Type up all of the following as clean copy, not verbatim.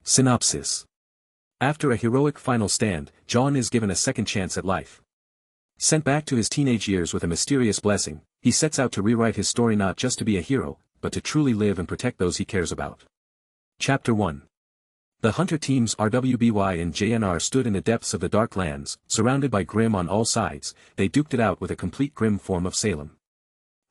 Synopsis. After a heroic final stand, Jaune is given a second chance at life. Sent back to his teenage years with a mysterious blessing, he sets out to rewrite his story not just to be a hero, but to truly live and protect those he cares about. Chapter 1. The hunter teams RWBY and JNR stood in the depths of the Dark Lands, surrounded by Grimm on all sides. They duked it out with a complete Grimm form of Salem.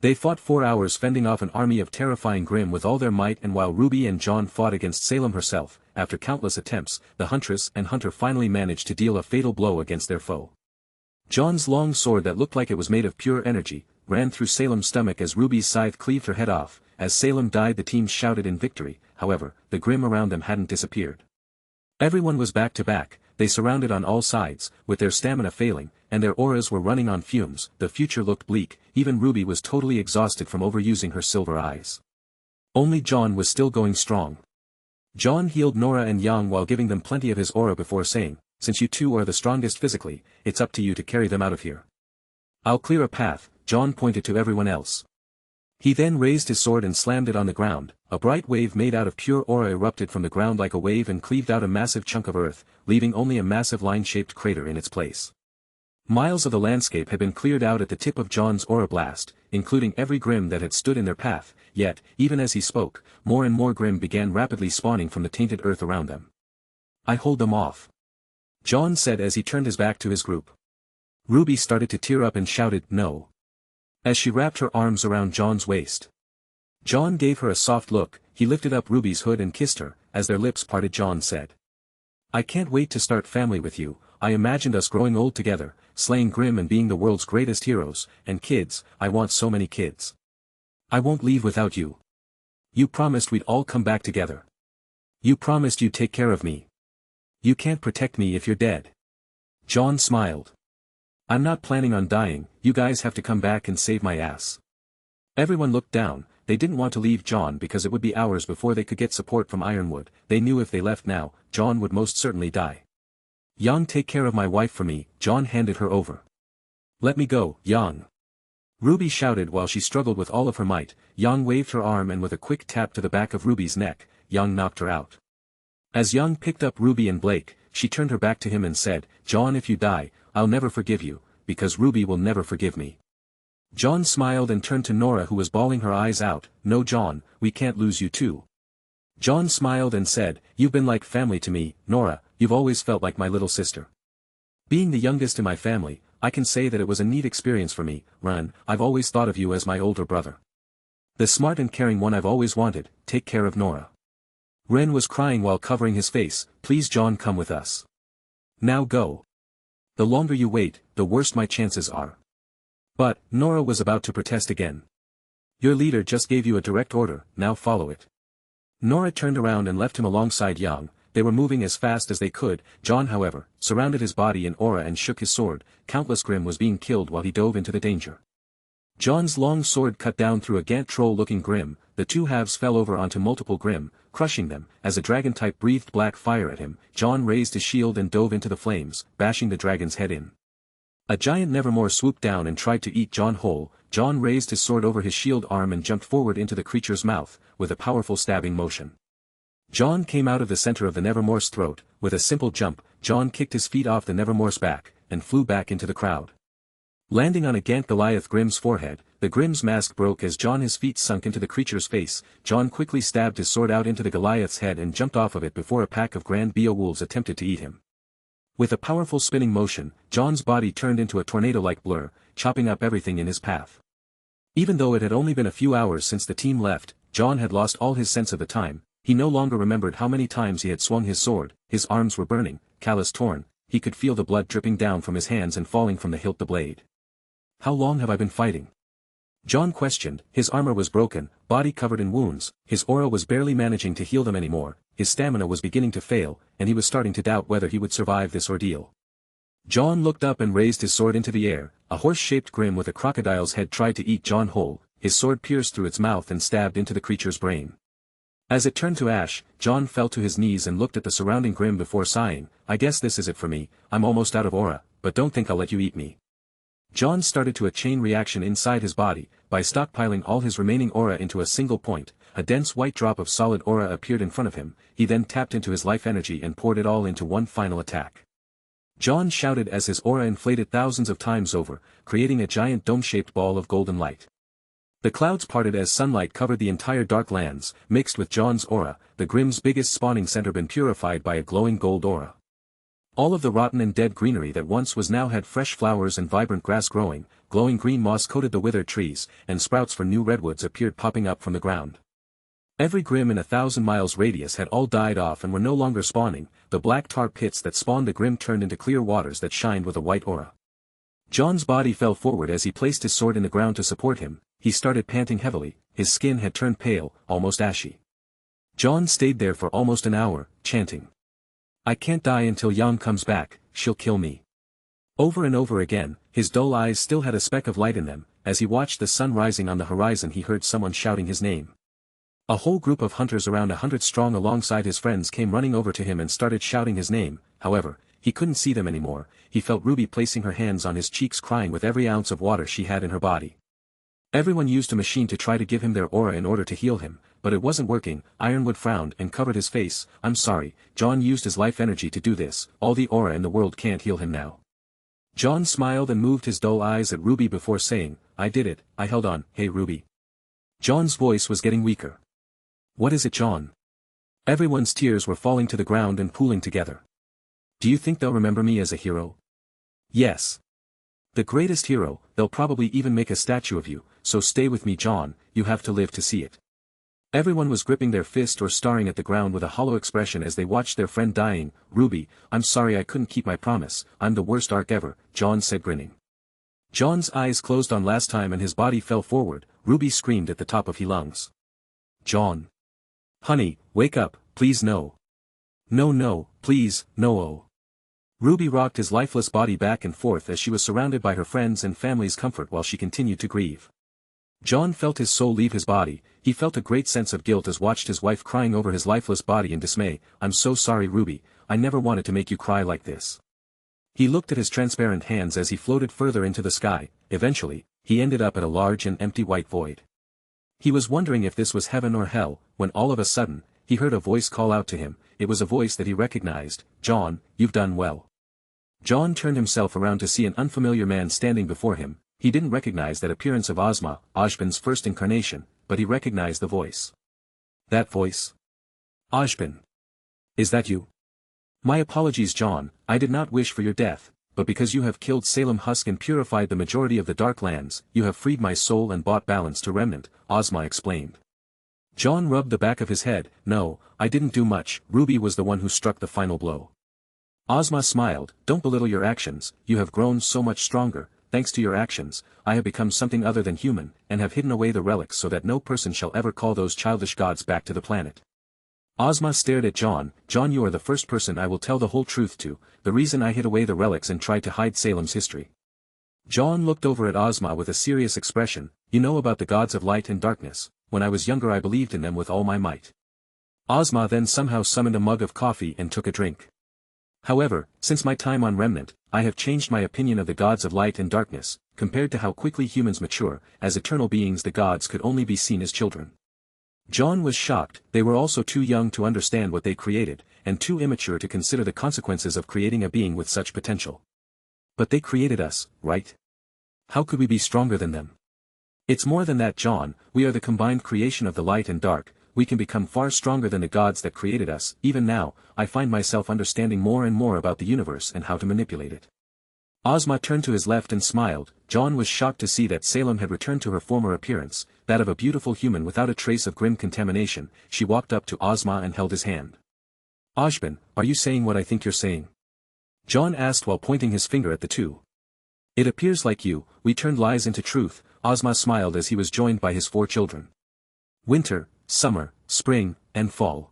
They fought 4 hours fending off an army of terrifying Grimm with all their might, and while RWBY and Jaune fought against Salem herself, after countless attempts, the huntress and hunter finally managed to deal a fatal blow against their foe. Jaune's long sword that looked like it was made of pure energy, ran through Salem's stomach as RWBY's scythe cleaved her head off. As Salem died, the team shouted in victory. However, the Grimm around them hadn't disappeared. Everyone was back to back, they surrounded on all sides, with their stamina failing, and their auras were running on fumes. The future looked bleak. Even RWBY was totally exhausted from overusing her silver eyes. Only Jaune was still going strong. Jaune healed Nora and Yang while giving them plenty of his aura before saying, "Since you two are the strongest physically, it's up to you to carry them out of here. I'll clear a path." Jaune pointed to everyone else. He then raised his sword and slammed it on the ground. A bright wave made out of pure aura erupted from the ground like a wave and cleaved out a massive chunk of earth, leaving only a massive line-shaped crater in its place. Miles of the landscape had been cleared out at the tip of Jaune's aura blast, including every Grimm that had stood in their path, yet, even as he spoke, more and more Grimm began rapidly spawning from the tainted earth around them. "I hold them off," Jaune said as he turned his back to his group. RWBY started to tear up and shouted, "No," as she wrapped her arms around Jaune's waist. Jaune gave her a soft look. He lifted up RWBY's hood and kissed her. As their lips parted, Jaune said, "I can't wait to start family with you. I imagined us growing old together, slaying Grimm and being the world's greatest heroes, and kids. I want so many kids. I won't leave without you. You promised we'd all come back together. You promised you'd take care of me. You can't protect me if you're dead." Jaune smiled. "I'm not planning on dying. You guys have to come back and save my ass." Everyone looked down. They didn't want to leave Jaune because it would be hours before they could get support from Ironwood. They knew if they left now, Jaune would most certainly die. "Yang, take care of my wife for me." Jaune handed her over. "Let me go, Yang," RWBY shouted while she struggled with all of her might. Yang waved her arm and with a quick tap to the back of RWBY's neck, Yang knocked her out. As Yang picked up RWBY and Blake, she turned her back to him and said, "Jaune, if you die, I'll never forgive you, because RWBY will never forgive me." Jaune smiled and turned to Nora, who was bawling her eyes out. "No, Jaune, we can't lose you too." Jaune smiled and said, "You've been like family to me, Nora. You've always felt like my little sister. Being the youngest in my family, I can say that it was a neat experience for me. Ren, I've always thought of you as my older brother. The smart and caring one I've always wanted. Take care of Nora." Ren was crying while covering his face. "Please, Jaune, come with us. Now go. The longer you wait, the worse my chances are." But Nora was about to protest again. "Your leader just gave you a direct order, now follow it." Nora turned around and left him alongside Yang. They were moving as fast as they could. Jaune, however, surrounded his body in aura and shook his sword. Countless Grimm was being killed while he dove into the danger. Jaune's long sword cut down through a Gant troll-looking Grimm. The two halves fell over onto multiple Grimm, crushing them. As a dragon type breathed black fire at him, Jaune raised his shield and dove into the flames, bashing the dragon's head in. A giant Nevermore swooped down and tried to eat Jaune whole. Jaune raised his sword over his shield arm and jumped forward into the creature's mouth, with a powerful stabbing motion. Jaune came out of the center of the Nevermore's throat. With a simple jump, Jaune kicked his feet off the Nevermore's back, and flew back into the crowd. Landing on a Gant Goliath Grimm's forehead, the Grimm's mask broke as his feet sunk into the creature's face. Jaune quickly stabbed his sword out into the Goliath's head and jumped off of it before a pack of Grand Beowulfs attempted to eat him. With a powerful spinning motion, Jaune's body turned into a tornado-like blur, chopping up everything in his path. Even though it had only been a few hours since the team left, Jaune had lost all his sense of the time. He no longer remembered how many times he had swung his sword. His arms were burning, callous torn. He could feel the blood dripping down from his hands and falling from the hilt the blade. "How long have I been fighting?" Jaune questioned. His armor was broken, body covered in wounds. His aura was barely managing to heal them anymore. His stamina was beginning to fail, and he was starting to doubt whether he would survive this ordeal. Jaune looked up and raised his sword into the air. A horse-shaped Grimm with a crocodile's head tried to eat Jaune whole. His sword pierced through its mouth and stabbed into the creature's brain. As it turned to ash, Jaune fell to his knees and looked at the surrounding Grimm before sighing. "I guess this is it for me. I'm almost out of aura, but don't think I'll let you eat me." Jaune started to a chain reaction inside his body. By stockpiling all his remaining aura into a single point, a dense white drop of solid aura appeared in front of him. He then tapped into his life energy and poured it all into one final attack. Jaune shouted as his aura inflated thousands of times over, creating a giant dome-shaped ball of golden light. The clouds parted as sunlight covered the entire dark lands. Mixed with Jaune's aura, the Grimm's biggest spawning center been purified by a glowing gold aura. All of the rotten and dead greenery that once was now had fresh flowers and vibrant grass growing, glowing green moss coated the withered trees, and sprouts for new redwoods appeared popping up from the ground. Every Grimm in 1,000 miles radius had all died off and were no longer spawning. The black tar pits that spawned the Grimm turned into clear waters that shined with a white aura. Jaune's body fell forward as he placed his sword in the ground to support him. He started panting heavily, his skin had turned pale, almost ashy. Jaune stayed there for almost an hour, chanting. I can't die until Jaune comes back, she'll kill me. Over and over again, his dull eyes still had a speck of light in them. As he watched the sun rising on the horizon, he heard someone shouting his name. A whole group of hunters around 100 strong alongside his friends came running over to him and started shouting his name. However, he couldn't see them anymore. He felt RWBY placing her hands on his cheeks, crying with every ounce of water she had in her body. Everyone used a machine to try to give him their aura in order to heal him, but it wasn't working. Ironwood frowned and covered his face. I'm sorry, Jaune used his life energy to do this. All the aura in the world can't heal him now. Jaune smiled and moved his dull eyes at RWBY before saying, I did it, I held on. Hey RWBY. Jaune's voice was getting weaker. What is it, Jaune? Everyone's tears were falling to the ground and pooling together. Do you think they'll remember me as a hero? Yes. The greatest hero. They'll probably even make a statue of you, so stay with me, Jaune, you have to live to see it. Everyone was gripping their fist or staring at the ground with a hollow expression as they watched their friend dying. RWBY, I'm sorry I couldn't keep my promise. I'm the worst arc ever, Jaune said, grinning. Jaune's eyes closed on last time and his body fell forward. RWBY screamed at the top of his lungs. Jaune. Honey, wake up, please no. No, please, no. Oh. RWBY rocked his lifeless body back and forth as she was surrounded by her friends and family's comfort while she continued to grieve. Jaune felt his soul leave his body. He felt a great sense of guilt as watched his wife crying over his lifeless body in dismay. I'm so sorry, RWBY, I never wanted to make you cry like this. He looked at his transparent hands as he floated further into the sky. Eventually, he ended up at a large and empty white void. He was wondering if this was heaven or hell, when all of a sudden, he heard a voice call out to him. It was a voice that he recognized. Jaune, you've done well. Jaune turned himself around to see an unfamiliar man standing before him. He didn't recognize that appearance of Ozpin's first incarnation, but he recognized the voice. That voice? Ozpin. Is that you? My apologies, Jaune, I did not wish for your death, but because you have killed Salem Husk and purified the majority of the Dark Lands, you have freed my soul and brought balance to Remnant, Ozma explained. Jaune rubbed the back of his head. No, I didn't do much. RWBY was the one who struck the final blow. Ozma smiled. Don't belittle your actions, you have grown so much stronger. Thanks to your actions, I have become something other than human, and have hidden away the relics so that no person shall ever call those childish gods back to the planet. Ozma stared at Jaune. Jaune, you are the first person I will tell the whole truth to, the reason I hid away the relics and tried to hide Salem's history. Jaune looked over at Ozma with a serious expression. You know about the gods of light and darkness. When I was younger I believed in them with all my might. Ozma then somehow summoned a mug of coffee and took a drink. However, since my time on Remnant, I have changed my opinion of the gods of light and darkness. Compared to how quickly humans mature, as eternal beings the gods could only be seen as children. Jaune was shocked. They were also too young to understand what they created, and too immature to consider the consequences of creating a being with such potential. But they created us, right? How could we be stronger than them? It's more than that, Jaune, we are the combined creation of the light and dark. We can become far stronger than the gods that created us. Even now, I find myself understanding more and more about the universe and how to manipulate it. Ozma turned to his left and smiled. Jaune was shocked to see that Salem had returned to her former appearance, that of a beautiful human without a trace of grim contamination. She walked up to Ozma and held his hand. Ozpin, are you saying what I think you're saying? Jaune asked while pointing his finger at the two. It appears like you, we turned lies into truth. Ozma smiled as he was joined by his 4 children. Winter, summer, spring, and fall.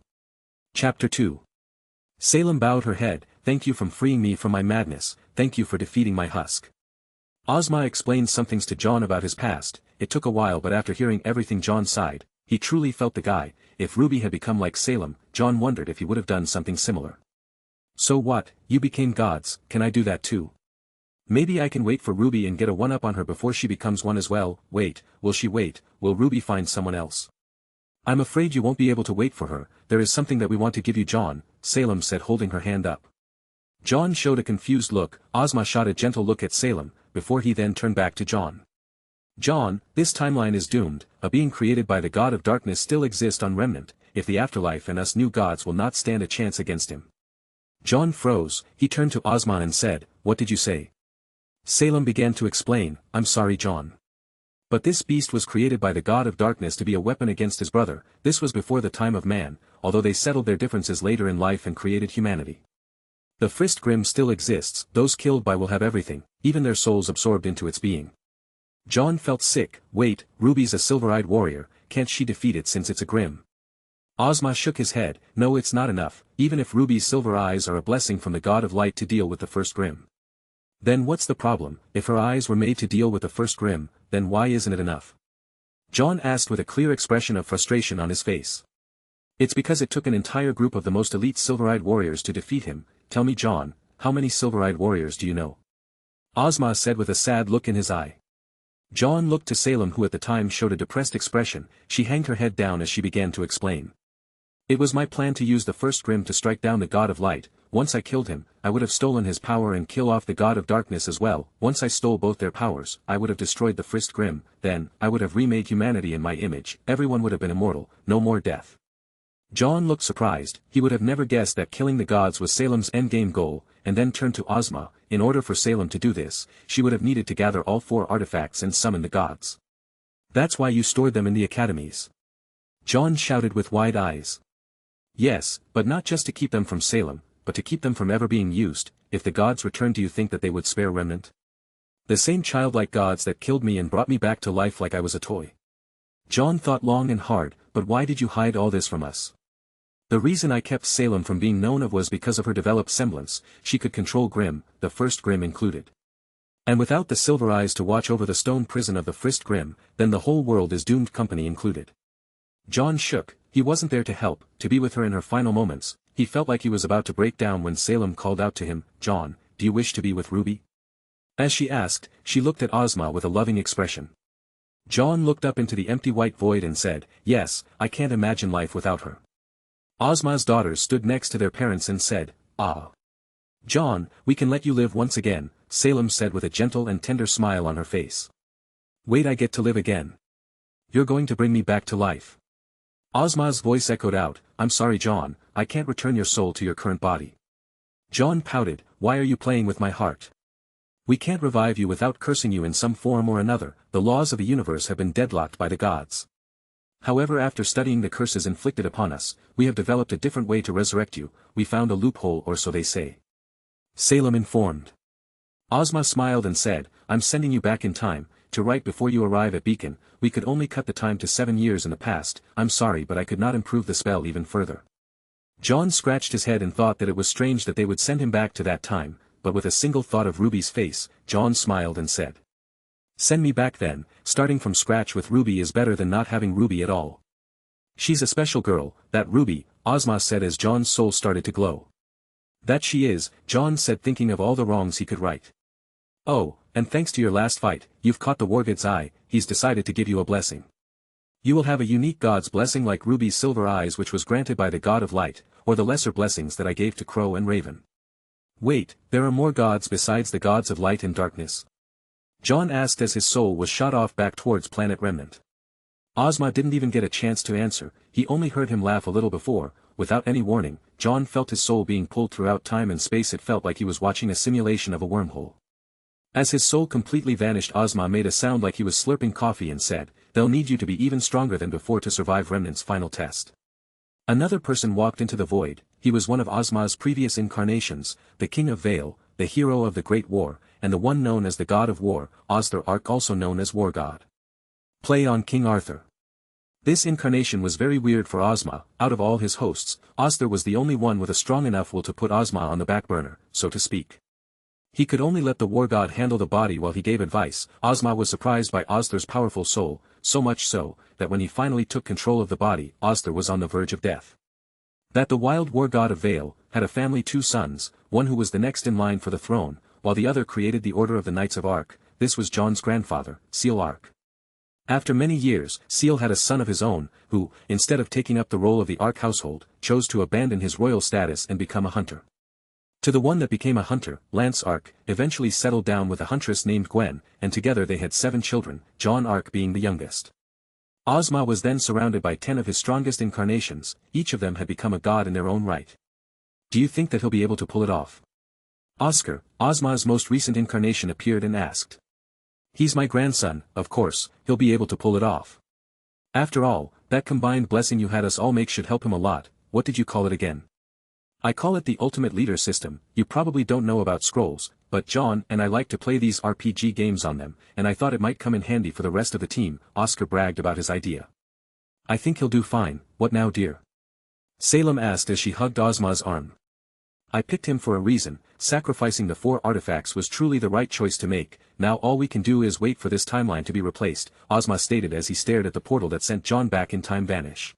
Chapter 2. Salem bowed her head. Thank you for freeing me from my madness, thank you for defeating my husk. Ozma explained some things to Jaune about his past. It took a while, but after hearing everything Jaune sighed. He truly felt the guy. If RWBY had become like Salem, Jaune wondered if he would have done something similar. So what, you became gods, can I do that too? Maybe I can wait for RWBY and get a one-up on her before she becomes one as well. Wait, will she wait? Will RWBY find someone else? I'm afraid you won't be able to wait for her. There is something that we want to give you, Jaune, Salem said, holding her hand up. Jaune showed a confused look. Ozma shot a gentle look at Salem, before he then turned back to Jaune. Jaune, this timeline is doomed. A being created by the god of darkness still exists on Remnant. If the afterlife and us new gods will not stand a chance against him. Jaune froze. He turned to Ozma and said, "What did you say?" Salem began to explain, "I'm sorry, Jaune. But this beast was created by the god of darkness to be a weapon against his brother. This was before the time of man, although they settled their differences later in life and created humanity. The Frist Grimm still exists. Those killed by will have everything, even their souls absorbed into its being." Jaune felt sick. Wait, RWBY's a silver-eyed warrior, can't she defeat it since it's a Grimm? Ozma shook his head. No, it's not enough, even if RWBY's silver eyes are a blessing from the god of light to deal with the first Grimm. Then what's the problem? If her eyes were made to deal with the first Grimm, then why isn't it enough? Jaune asked with a clear expression of frustration on his face. It's because it took an entire group of the most elite silver-eyed warriors to defeat him. Tell me, Jaune, how many silver-eyed warriors do you know? Ozma said with a sad look in his eye. Jaune looked to Salem, who at the time showed a depressed expression. She hanged her head down as she began to explain. It was my plan to use the first Grimm to strike down the god of light. Once I killed him, I would have stolen his power and kill off the god of darkness as well. Once I stole both their powers, I would have destroyed the Frist Grimm. Then, I would have remade humanity in my image. Everyone would have been immortal, no more death. Jaune looked surprised. He would have never guessed that killing the gods was Salem's endgame goal, and then turned to Ozma. In order for Salem to do this, she would have needed to gather all 4 artifacts and summon the gods. That's why you stored them in the academies. Jaune shouted with wide eyes. Yes, but not just to keep them from Salem, but to keep them from ever being used. If the gods returned, do you think that they would spare Remnant? The same childlike gods that killed me and brought me back to life like I was a toy. Jaune thought long and hard. But why did you hide all this from us? The reason I kept Salem from being known of was because of her developed semblance. She could control Grimm, the first Grimm included. And without the silver eyes to watch over the stone prison of the Frist Grimm, then the whole world is doomed, company included. Jaune shook. He wasn't there to help, to be with her in her final moments. He felt like he was about to break down when Salem called out to him, "Jaune, do you wish to be with RWBY?" As she asked, she looked at Ozma with a loving expression. Jaune looked up into the empty white void and said, "Yes, I can't imagine life without her." Ozma's daughters stood next to their parents and said, "Ah. Jaune, we can let you live once again," Salem said with a gentle and tender smile on her face. "Wait, I get to live again. You're going to bring me back to life." Ozma's voice echoed out, "I'm sorry, Jaune, I can't return your soul to your current body." Jaune pouted, "Why are you playing with my heart? We can't revive you without cursing you in some form or another. The laws of the universe have been deadlocked by the gods. However, after studying the curses inflicted upon us, we have developed a different way to resurrect you. We found a loophole, or so they say," Salem informed. Ozma smiled and said, "I'm sending you back in time, to right before you arrive at Beacon. We could only cut the time to 7 years in the past. I'm sorry, but I could not improve the spell even further." Jaune scratched his head and thought that it was strange that they would send him back to that time, but with a single thought of RWBY's face, Jaune smiled and said, "Send me back then. Starting from scratch with RWBY is better than not having RWBY at all. She's a special girl, that RWBY," Ozma said as Jaune's soul started to glow. "That she is," Jaune said, thinking of all the wrongs he could right. "Oh, and thanks to your last fight, you've caught the Wargod's eye. He's decided to give you a blessing. You will have a unique god's blessing like RWBY's silver eyes, which was granted by the god of light, or the lesser blessings that I gave to Crow and Raven." "Wait, there are more gods besides the gods of light and darkness?" Jaune asked as his soul was shot off back towards planet Remnant. Ozma didn't even get a chance to answer. He only heard him laugh a little before. Without any warning, Jaune felt his soul being pulled throughout time and space. It felt like he was watching a simulation of a wormhole. As his soul completely vanished, Ozma made a sound like he was slurping coffee and said, "They'll need you to be even stronger than before to survive Remnant's final test." Another person walked into the void. He was one of Ozma's previous incarnations, the King of Vale, the hero of the Great War, and the one known as the God of War, Ozthar Ark, also known as War God. Play on King Arthur. This incarnation was very weird for Ozma. Out of all his hosts, Ozthar was the only one with a strong enough will to put Ozma on the back burner, so to speak. He could only let the War God handle the body while he gave advice. Ozma was surprised by Ozthar's powerful soul, so much so, that when he finally took control of the body, Ozthar was on the verge of death. That the wild War God of Vale had a family, 2 sons, one who was the next in line for the throne, while the other created the Order of the Knights of Ark. This was John's grandfather, Seal Ark. After many years, Seal had a son of his own, who, instead of taking up the role of the Ark household, chose to abandon his royal status and become a hunter. To the one that became a hunter, Lance Ark, eventually settled down with a huntress named Gwen, and together they had 7 children, John Ark being the youngest. Ozma was then surrounded by 10 of his strongest incarnations, each of them had become a god in their own right. Do you think that he'll be able to pull it off? Oscar, Ozma's most recent incarnation, appeared and asked. He's my grandson, of course, he'll be able to pull it off. After all, that combined blessing you had us all make should help him a lot. What did you call it again? I call it the Ultimate Leader System. You probably don't know about scrolls, but John and I like to play these RPG games on them, and I thought it might come in handy for the rest of the team. Oscar bragged about his idea. I think he'll do fine. What now, dear? Salem asked as she hugged Ozma's arm. I picked him for a reason. Sacrificing the 4 artifacts was truly the right choice to make. Now all we can do is wait for this timeline to be replaced, Ozma stated as he stared at the portal that sent John back in time. Vanish.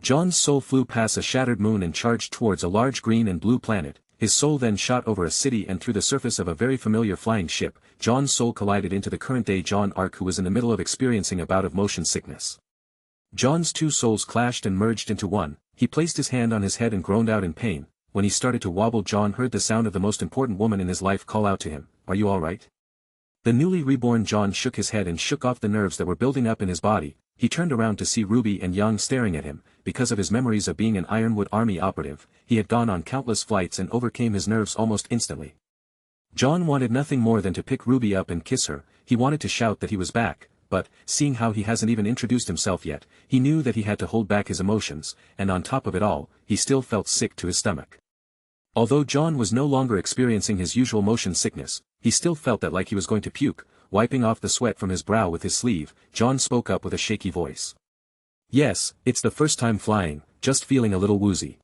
John's soul flew past a shattered moon and charged towards a large green and blue planet. His soul then shot over a city and through the surface of a very familiar flying ship. John's soul collided into the current-day John Ark, who was in the middle of experiencing a bout of motion sickness. John's 2 souls clashed and merged into one. He placed his hand on his head and groaned out in pain. When he started to wobble, John heard the sound of the most important woman in his life call out to him, "Are you all right?" The newly reborn John shook his head and shook off the nerves that were building up in his body. He turned around to see RWBY and Young staring at him. Because of his memories of being an Ironwood Army operative, he had gone on countless flights and overcame his nerves almost instantly. John wanted nothing more than to pick RWBY up and kiss her. He wanted to shout that he was back, but, seeing how he hasn't even introduced himself yet, he knew that he had to hold back his emotions, and on top of it all, he still felt sick to his stomach. Although John was no longer experiencing his usual motion sickness, he still felt that like he was going to puke. Wiping off the sweat from his brow with his sleeve, John spoke up with a shaky voice. Yes, it's the first time flying, just feeling a little woozy.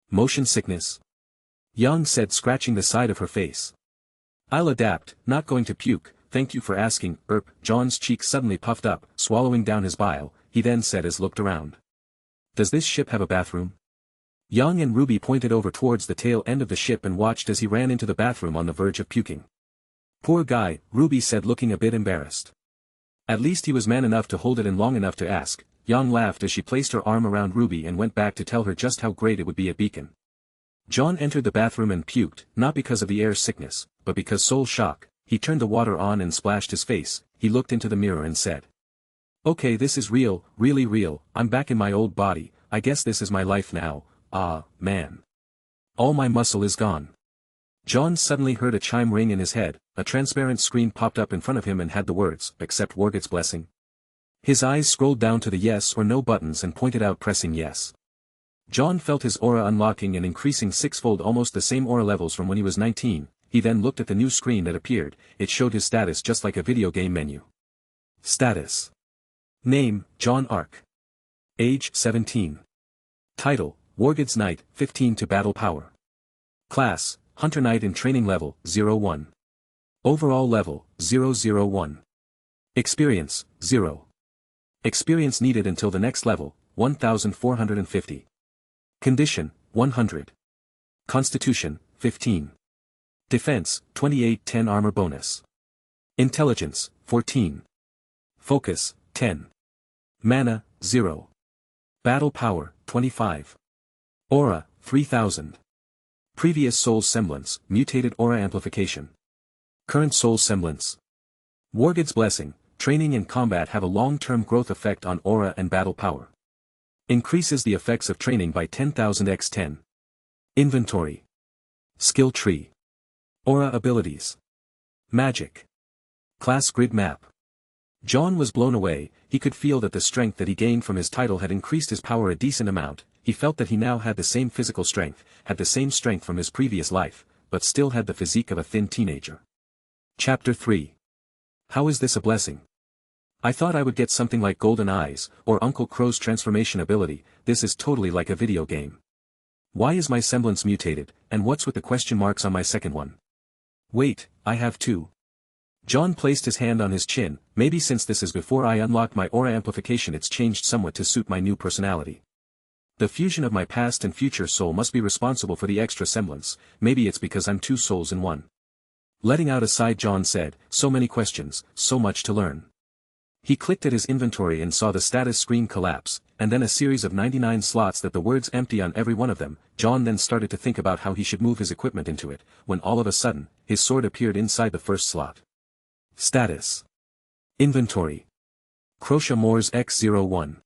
Motion sickness? Young said, scratching the side of her face. I'll adapt, not going to puke, thank you for asking. John's cheeks suddenly puffed up, swallowing down his bile. He then said as looked around. Does this ship have a bathroom? Young and RWBY pointed over towards the tail end of the ship and watched as he ran into the bathroom on the verge of puking. Poor guy, RWBY said, looking a bit embarrassed. At least he was man enough to hold it in long enough to ask. Young laughed as she placed her arm around RWBY and went back to tell her just how great it would be at Beacon. John entered the bathroom and puked, not because of the air sickness, but because soul shock. He turned the water on and splashed his face. He looked into the mirror and said, "Okay, this is real, really real. I'm back in my old body. I guess this is my life now. Ah, man. All my muscle is gone." John suddenly heard a chime ring in his head. A transparent screen popped up in front of him and had the words, "Accept Wargood's blessing." His eyes scrolled down to the yes or no buttons and pointed out pressing yes. John felt his aura unlocking and increasing 6-fold, almost the same aura levels from when he was 19. He then looked at the new screen that appeared. It showed his status just like a video game menu. Status. Name, John Ark. Age, 17. Title, Wargood's Knight, 15 to battle power. Class, Hunter Knight in training level, 01. Overall level, 001. Experience, 0. Experience needed until the next level, 1450. Condition, 100. Constitution, 15. Defense, 28/10 armor bonus. Intelligence, 14. Focus, 10. Mana, 0. Battle power, 25. Aura, 3000. Previous soul semblance, mutated aura amplification. Current soul semblance. Wargood's blessing, training and combat have a long-term growth effect on aura and battle power. Increases the effects of training by 10,000 x 10. Inventory. Skill tree. Aura abilities. Magic. Class grid map. John was blown away. He could feel that the strength that he gained from his title had increased his power a decent amount. He felt that he now had the same physical strength, had the same strength from his previous life, but still had the physique of a thin teenager. Chapter 3. How is this a blessing? I thought I would get something like Golden Eyes, or Uncle Crow's transformation ability. This is totally like a video game. Why is my semblance mutated, and what's with the question marks on my second one? Wait, I have two. John placed his hand on his chin. Maybe since this is before I unlocked my aura amplification, it's changed somewhat to suit my new personality. The fusion of my past and future soul must be responsible for the extra semblance. Maybe it's because I'm two souls in one. Letting out a sigh, Jaune said, so many questions, so much to learn. He clicked at his inventory and saw the status screen collapse, and then a series of 99 slots that the words empty on every one of them. Jaune then started to think about how he should move his equipment into it, when all of a sudden, his sword appeared inside the first slot. Status. Inventory. Crochet Moors X01.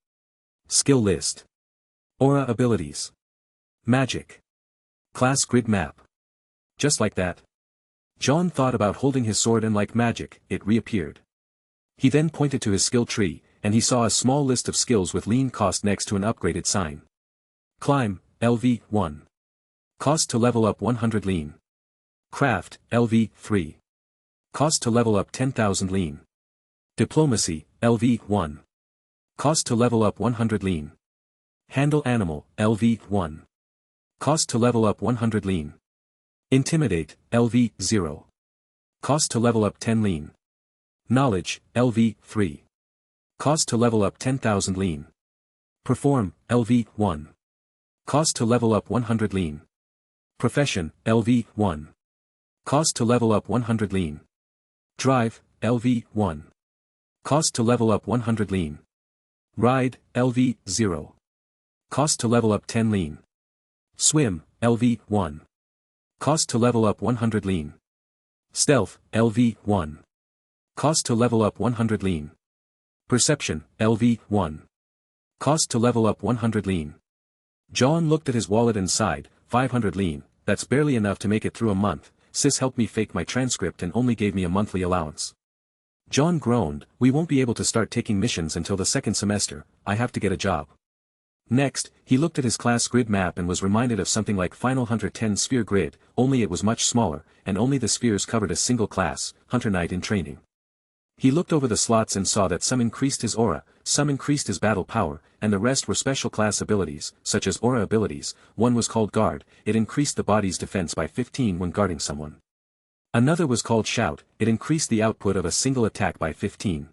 Skill list. Aura abilities. Magic. Class grid map. Just like that. Jaune thought about holding his sword and like magic, it reappeared. He then pointed to his skill tree, and he saw a small list of skills with lean cost next to an upgraded sign. Climb, LV 1. Cost to level up 100 lean. Craft, LV 3. Cost to level up 10,000 lean. Diplomacy, LV 1. Cost to level up 100 lean. Handle animal, LV 1. Cost to level up 100 lean. Intimidate, LV 0. Cost to level up 10 lean. Knowledge, LV 3. Cost to level up 10,000 lean. Perform, LV 1. Cost to level up 100 lean. Profession, LV 1. Cost to level up 100 lean. Drive, LV 1. Cost to level up 100 lean. Ride, LV 0. Cost to level up 10 lean. Swim, LV 1. Cost to level up 100 lean. Stealth, LV 1. Cost to level up 100 lean. Perception, LV 1. Cost to level up 100 lean. Jaune looked at his wallet and sighed, 500 lean, that's barely enough to make it through a month. Sis helped me fake my transcript and only gave me a monthly allowance. Jaune groaned, we won't be able to start taking missions until the second semester, I have to get a job. Next, he looked at his class grid map and was reminded of something like Final Hunter 10 sphere grid, only it was much smaller, and only the spheres covered a single class, Hunter Knight in training. He looked over the slots and saw that some increased his aura, some increased his battle power, and the rest were special class abilities, such as aura abilities. One was called Guard, it increased the body's defense by 15 when guarding someone. Another was called Shout, it increased the output of a single attack by 15.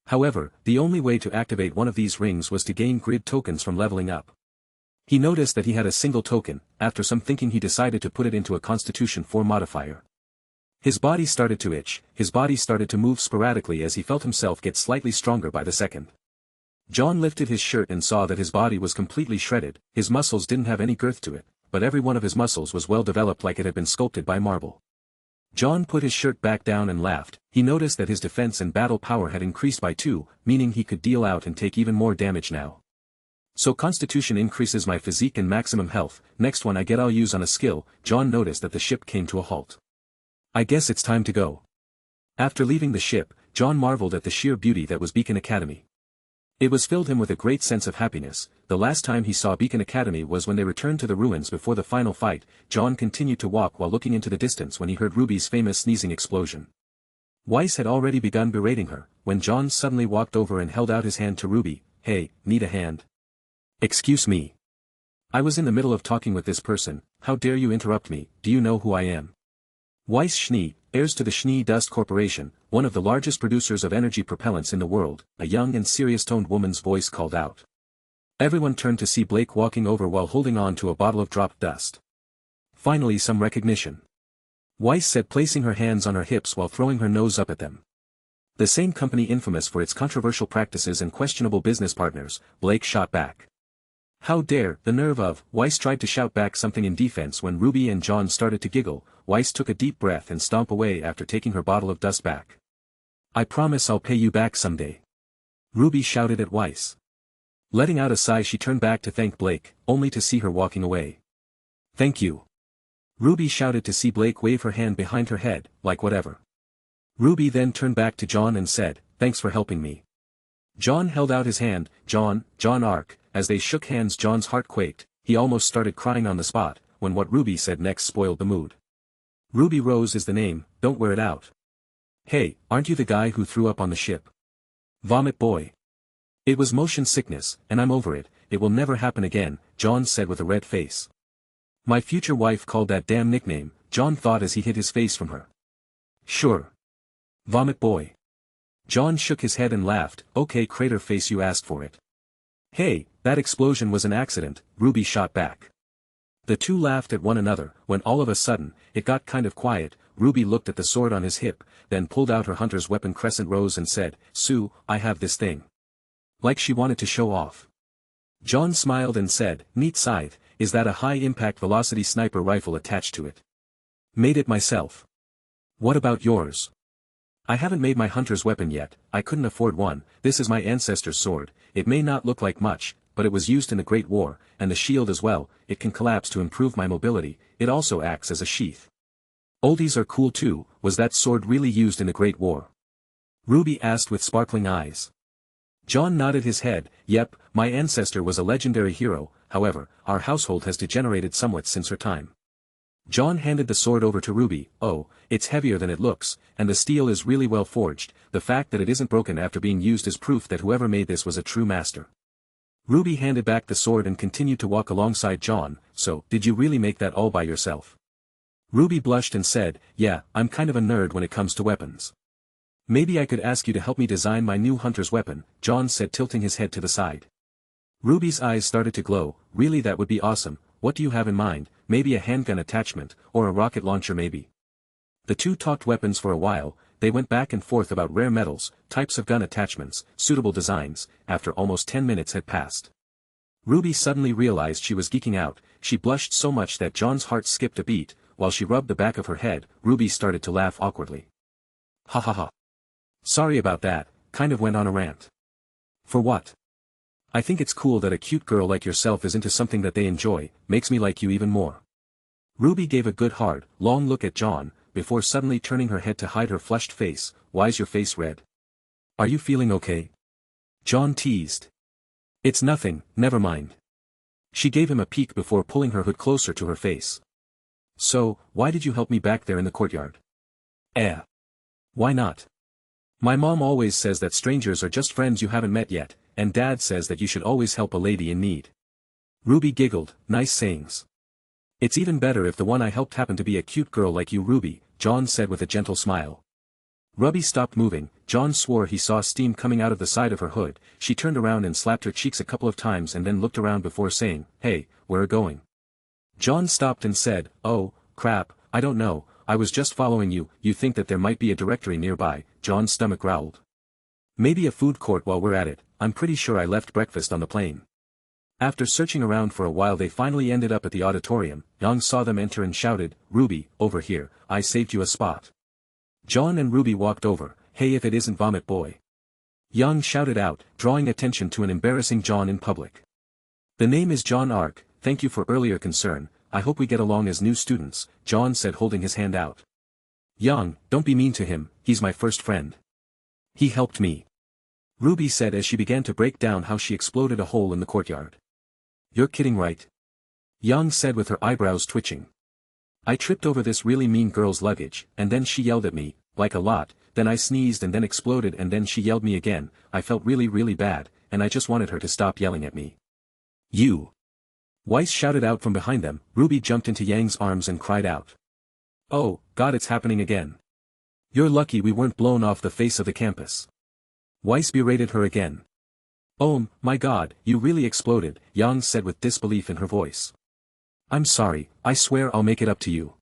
However, the only way to activate one of these rings was to gain grid tokens from leveling up. He noticed that he had a single token. After some thinking he decided to put it into a Constitution 4 modifier. His body started to itch, his body started to move sporadically as he felt himself get slightly stronger by the second. Jaune lifted his shirt and saw that his body was completely shredded, his muscles didn't have any girth to it, but every one of his muscles was well developed like it had been sculpted by marble. Jaune put his shirt back down and laughed. He noticed that his defense and battle power had increased by 2, meaning he could deal out and take even more damage now. So Constitution increases my physique and maximum health, next one I get I'll use on a skill. Jaune noticed that the ship came to a halt. I guess it's time to go. After leaving the ship, Jaune marveled at the sheer beauty that was Beacon Academy. It was filled him with a great sense of happiness. The last time he saw Beacon Academy was when they returned to the ruins before the final fight. Jaune continued to walk while looking into the distance when he heard Ruby's famous sneezing explosion. Weiss had already begun berating her, when Jaune suddenly walked over and held out his hand to Ruby. Hey, need a hand? Excuse me. I was in the middle of talking with this person, how dare you interrupt me, do you know who I am? Weiss Schnee, heirs to the Schnee Dust Corporation, one of the largest producers of energy propellants in the world, a young and serious-toned woman's voice called out. Everyone turned to see Blake walking over while holding on to a bottle of dropped dust. Finally some recognition. Weiss said, placing her hands on her hips while throwing her nose up at them. The same company infamous for its controversial practices and questionable business partners, Blake shot back. How dare, the nerve of, Weiss tried to shout back something in defense when Ruby and Jaune started to giggle. Weiss took a deep breath and stomped away after taking her bottle of dust back. I promise I'll pay you back someday. Ruby shouted at Weiss. Letting out a sigh she turned back to thank Blake, only to see her walking away. Thank you. Ruby shouted to see Blake wave her hand behind her head, like whatever. Ruby then turned back to Jaune and said, thanks for helping me. Jaune held out his hand, Jaune Arc. As they shook hands Jaune's heart quaked, he almost started crying on the spot, when what Ruby said next spoiled the mood. Ruby Rose is the name, don't wear it out. Hey, aren't you the guy who threw up on the ship? Vomit boy. It was motion sickness, and I'm over it, it will never happen again, Jaune said with a red face. My future wife called that damn nickname, Jaune thought as he hid his face from her. Sure. Vomit boy. Jaune shook his head and laughed, okay crater face you asked for it. Hey, that explosion was an accident, Ruby shot back. The two laughed at one another, when all of a sudden, it got kind of quiet. Ruby looked at the sword on his hip, then pulled out her hunter's weapon crescent rose and said, "Sue, I have this thing." Like she wanted to show off. Jaune smiled and said, "Neat scythe, is that a high-impact velocity sniper rifle attached to it?" "Made it myself." "What about yours?" "I haven't made my hunter's weapon yet, I couldn't afford one. This is my ancestor's sword. It may not look like much, but it was used in the Great War, and the shield as well. It can collapse to improve my mobility. It also acts as a sheath." "Oldies are cool too. Was that sword really used in the Great War?" Ruby asked with sparkling eyes. Jaune nodded his head. "Yep, my ancestor was a legendary hero. However, our household has degenerated somewhat since her time." Jaune handed the sword over to Ruby. "Oh, it's heavier than it looks, and the steel is really well forged. The fact that it isn't broken after being used is proof that whoever made this was a true master." Ruby handed back the sword and continued to walk alongside Jaune. "So, did you really make that all by yourself?" Ruby blushed and said, "Yeah, I'm kind of a nerd when it comes to weapons." "Maybe I could ask you to help me design my new hunter's weapon," Jaune said, tilting his head to the side. Ruby's eyes started to glow. "Really, that would be awesome. What do you have in mind? Maybe a handgun attachment, or a rocket launcher maybe?" The two talked weapons for a while. They went back and forth about rare metals, types of gun attachments, suitable designs. After almost 10 minutes had passed, Ruby suddenly realized she was geeking out. She blushed so much that Jaune's heart skipped a beat. While she rubbed the back of her head, Ruby started to laugh awkwardly. "Ha ha ha. Sorry about that," kind of went on a rant. "For what?" "I think it's cool that a cute girl like yourself is into something that they enjoy. Makes me like you even more." Ruby gave a good hard, long look at Jaune, before suddenly turning her head to hide her flushed face. "Why's your face red? Are you feeling okay?" Jaune teased. "It's nothing, never mind." She gave him a peek before pulling her hood closer to her face. "So, why did you help me back there in the courtyard?" Why not? My mom always says that strangers are just friends you haven't met yet, and Dad says that you should always help a lady in need." Ruby giggled. "Nice sayings. It's even better if the one I helped happened to be a cute girl like you, Ruby," Jaune said with a gentle smile. Ruby stopped moving. Jaune swore he saw steam coming out of the side of her hood. She turned around and slapped her cheeks a couple of times and then looked around before saying, "Hey, where are going?" Jaune stopped and said, "Oh, crap, I don't know, I was just following you." "You think that there might be a directory nearby?" Jaune's stomach growled. "Maybe a food court while we're at it. I'm pretty sure I left breakfast on the plane." After searching around for a while they finally ended up at the auditorium. Young saw them enter and shouted, "Ruby, over here, I saved you a spot." Jaune and Ruby walked over. "Hey, if it isn't Vomit Boy!" Young shouted out, drawing attention to an embarrassing Jaune in public. "The name is Jaune Arc, thank you for earlier concern. I hope we get along as new students," Jaune said holding his hand out. "Young, don't be mean to him, he's my first friend. He helped me," Ruby said as she began to break down how she exploded a hole in the courtyard. "You're kidding, right?" Young said with her eyebrows twitching. "I tripped over this really mean girl's luggage, and then she yelled at me, like a lot, then I sneezed and then exploded and then she yelled me again. I felt really bad, and I just wanted her to stop yelling at me." "You!" Weiss shouted out from behind them. Ruby jumped into Yang's arms and cried out. "Oh, God, it's happening again. You're lucky we weren't blown off the face of the campus." Weiss berated her again. "Oh, my God, you really exploded," Yang said with disbelief in her voice. "I'm sorry, I swear I'll make it up to you,"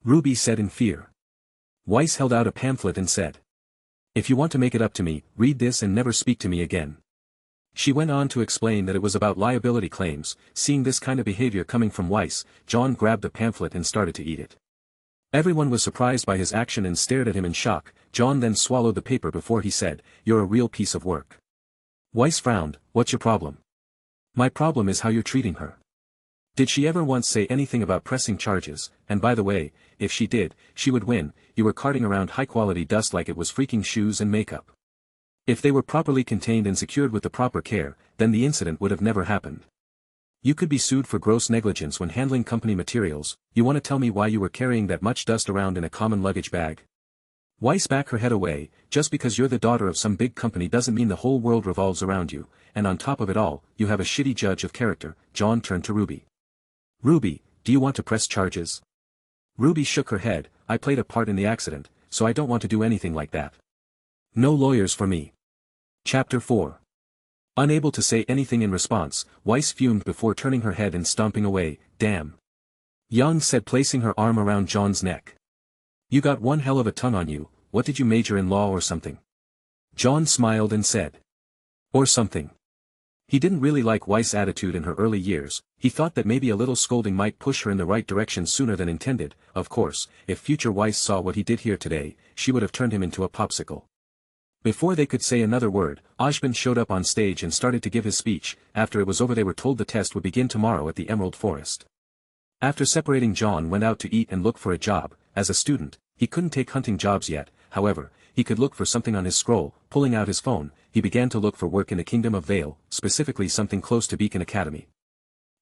Ruby said in fear. Weiss held out a pamphlet and said, "If you want to make it up to me, read this and never speak to me again." She went on to explain that it was about liability claims. Seeing this kind of behavior coming from Weiss, Jaune grabbed the pamphlet and started to eat it. Everyone was surprised by his action and stared at him in shock. Jaune then swallowed the paper before he said, "You're a real piece of work." Weiss frowned. "What's your problem?" "My problem is how you're treating her. Did she ever once say anything about pressing charges? And by the way, if she did, she would win. You were carting around high-quality dust like it was freaking shoes and makeup. If they were properly contained and secured with the proper care, then the incident would have never happened. You could be sued for gross negligence when handling company materials. You want to tell me why you were carrying that much dust around in a common luggage bag?" Weiss backed her head away. "Just because you're the daughter of some big company doesn't mean the whole world revolves around you, and on top of it all, you have a shitty judge of character." Jaune turned to Ruby. "Ruby, do you want to press charges?" Ruby shook her head. "I played a part in the accident, so I don't want to do anything like that. No lawyers for me." Chapter 4. Unable to say anything in response, Weiss fumed before turning her head and stomping away. "Damn," Young said, placing her arm around Jaune's neck. You got one hell of a tongue on you. What did you major in, law or something? Jaune smiled and said. Or something. He didn't really like Weiss' attitude in her early years. He thought that maybe a little scolding might push her in the right direction sooner than intended. Of course, if future Weiss saw what he did here today, she would have turned him into a popsicle. Before they could say another word, Ozpin showed up on stage and started to give his speech. After it was over, they were told the test would begin tomorrow at the Emerald Forest. After separating, Jaune went out to eat and look for a job. As a student, he couldn't take hunting jobs yet. However, he could look for something on his scroll. Pulling out his phone, he began to look for work in the Kingdom of Vale, specifically something close to Beacon Academy.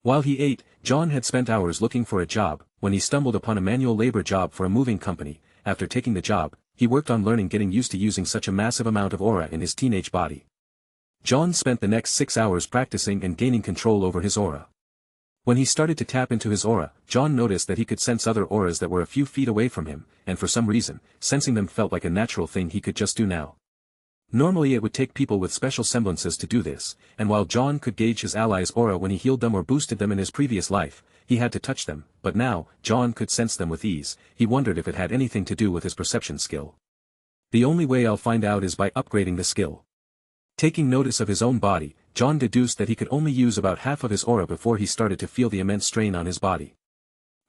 While he ate, Jaune had spent hours looking for a job, when he stumbled upon a manual labor job for a moving company. After taking the job, he worked on learning, getting used to using such a massive amount of aura in his teenage body. Jaune spent the next 6 hours practicing and gaining control over his aura. When he started to tap into his aura, Jaune noticed that he could sense other auras that were a few feet away from him, and for some reason, sensing them felt like a natural thing he could just do now. Normally it would take people with special semblances to do this, and while Jaune could gauge his allies' aura when he healed them or boosted them in his previous life, he had to touch them, but now, Jaune could sense them with ease. He wondered if it had anything to do with his perception skill. The only way I'll find out is by upgrading the skill. Taking notice of his own body, Jaune deduced that he could only use about half of his aura before he started to feel the immense strain on his body.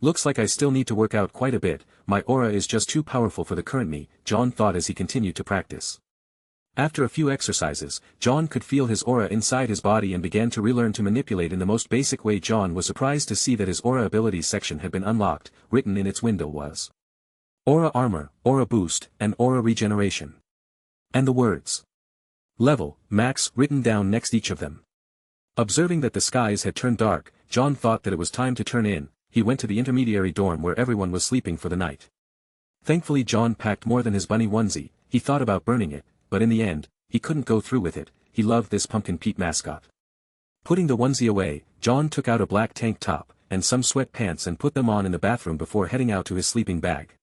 Looks like I still need to work out quite a bit. My aura is just too powerful for the current me, Jaune thought as he continued to practice. After a few exercises, Jaune could feel his aura inside his body and began to relearn to manipulate in the most basic way. Jaune was surprised to see that his aura abilities section had been unlocked. Written in its window was Aura Armor, Aura Boost, and Aura Regeneration. And the words Level, Max written down next each of them. Observing that the skies had turned dark, Jaune thought that it was time to turn in. He went to the intermediary dorm where everyone was sleeping for the night. Thankfully, Jaune packed more than his bunny onesie. He thought about burning it, but in the end, he couldn't go through with it. He loved this Pumpkin Pete mascot. Putting the onesie away, Jaune took out a black tank top, and some sweatpants and put them on in the bathroom before heading out to his sleeping bag.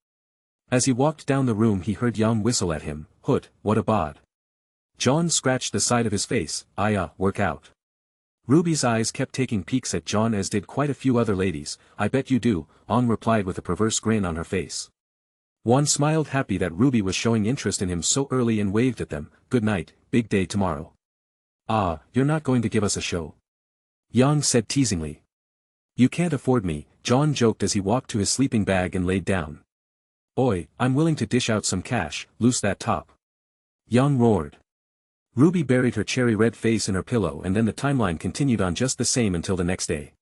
As he walked down the room, he heard Young whistle at him. Hoot, what a bod. Jaune scratched the side of his face. Work out. Ruby's eyes kept taking peeks at Jaune, as did quite a few other ladies. I bet you do, Ong replied with a perverse grin on her face. Juan smiled, happy that Ruby was showing interest in him so early, and waved at them. Good night, big day tomorrow. You're not going to give us a show? Yang said teasingly. You can't afford me, Jaune joked as he walked to his sleeping bag and laid down. Oi, I'm willing to dish out some cash, loose that top. Yang roared. Ruby buried her cherry-red face in her pillow, and then the timeline continued on just the same until the next day.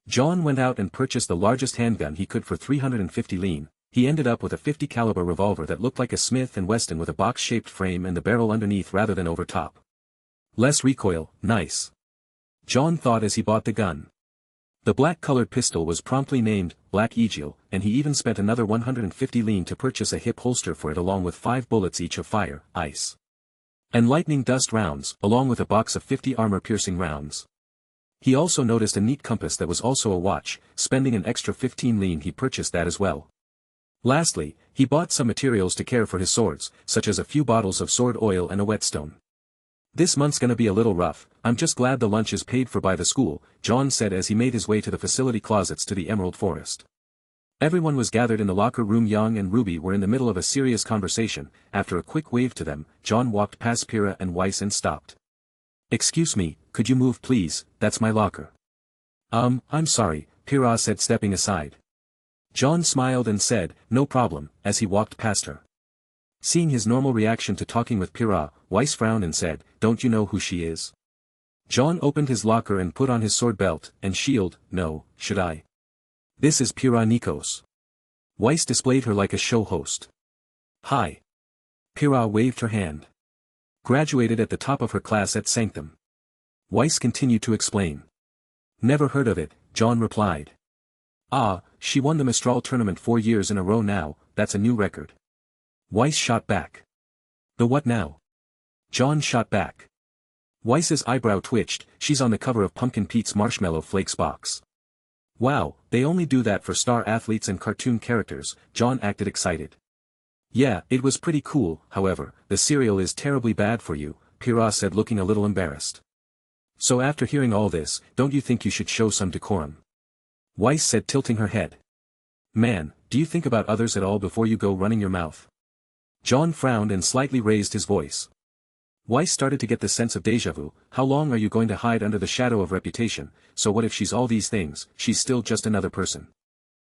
Jaune went out and purchased the largest handgun he could for 350 lean. He ended up with a 50 caliber revolver that looked like a Smith & Wesson with a box-shaped frame and the barrel underneath rather than over top. Less recoil, nice. Jaune thought as he bought the gun. The black-colored pistol was promptly named Black Eagle, and he even spent another 150 lean to purchase a hip holster for it, along with 5 bullets each of fire, ice, and lightning dust rounds, along with a box of 50 armor-piercing rounds. He also noticed a neat compass that was also a watch. Spending an extra 15 lean, he purchased that as well. Lastly, he bought some materials to care for his swords, such as a few bottles of sword oil and a whetstone. This month's gonna be a little rough. I'm just glad the lunch is paid for by the school, Jaune said as he made his way to the facility closets to the Emerald Forest. Everyone was gathered in the locker room. Young and Ruby were in the middle of a serious conversation. After a quick wave to them, Jaune walked past Pyrrha and Weiss and stopped. Excuse me, could you move please? That's my locker. I'm sorry, Pyrrha said, stepping aside. Jaune smiled and said, no problem, as he walked past her. Seeing his normal reaction to talking with Pyrrha, Weiss frowned and said, don't you know who she is? Jaune opened his locker and put on his sword belt and shield. No, should I? This is Pyrrha Nikos. Weiss displayed her like a show host. Hi. Pyrrha waved her hand. Graduated at the top of her class at Sanctum. Weiss continued to explain. Never heard of it, Jaune replied. She won the Mistral tournament 4 years in a row now. That's a new record. Weiss shot back. The what now? Jaune shot back. Weiss's eyebrow twitched. She's on the cover of Pumpkin Pete's Marshmallow Flakes box. Wow, they only do that for star athletes and cartoon characters. Jaune acted excited. Yeah, it was pretty cool. However, the cereal is terribly bad for you, Pyrrha said, looking a little embarrassed. So after hearing all this, don't you think you should show some decorum? Weiss said, tilting her head. Man, Do you think about others at all before you go running your mouth? Jaune frowned and slightly raised his voice. Weiss started to get the sense of déjà vu. How long are you going to hide under the shadow of reputation? So what if she's all these things? She's still just another person.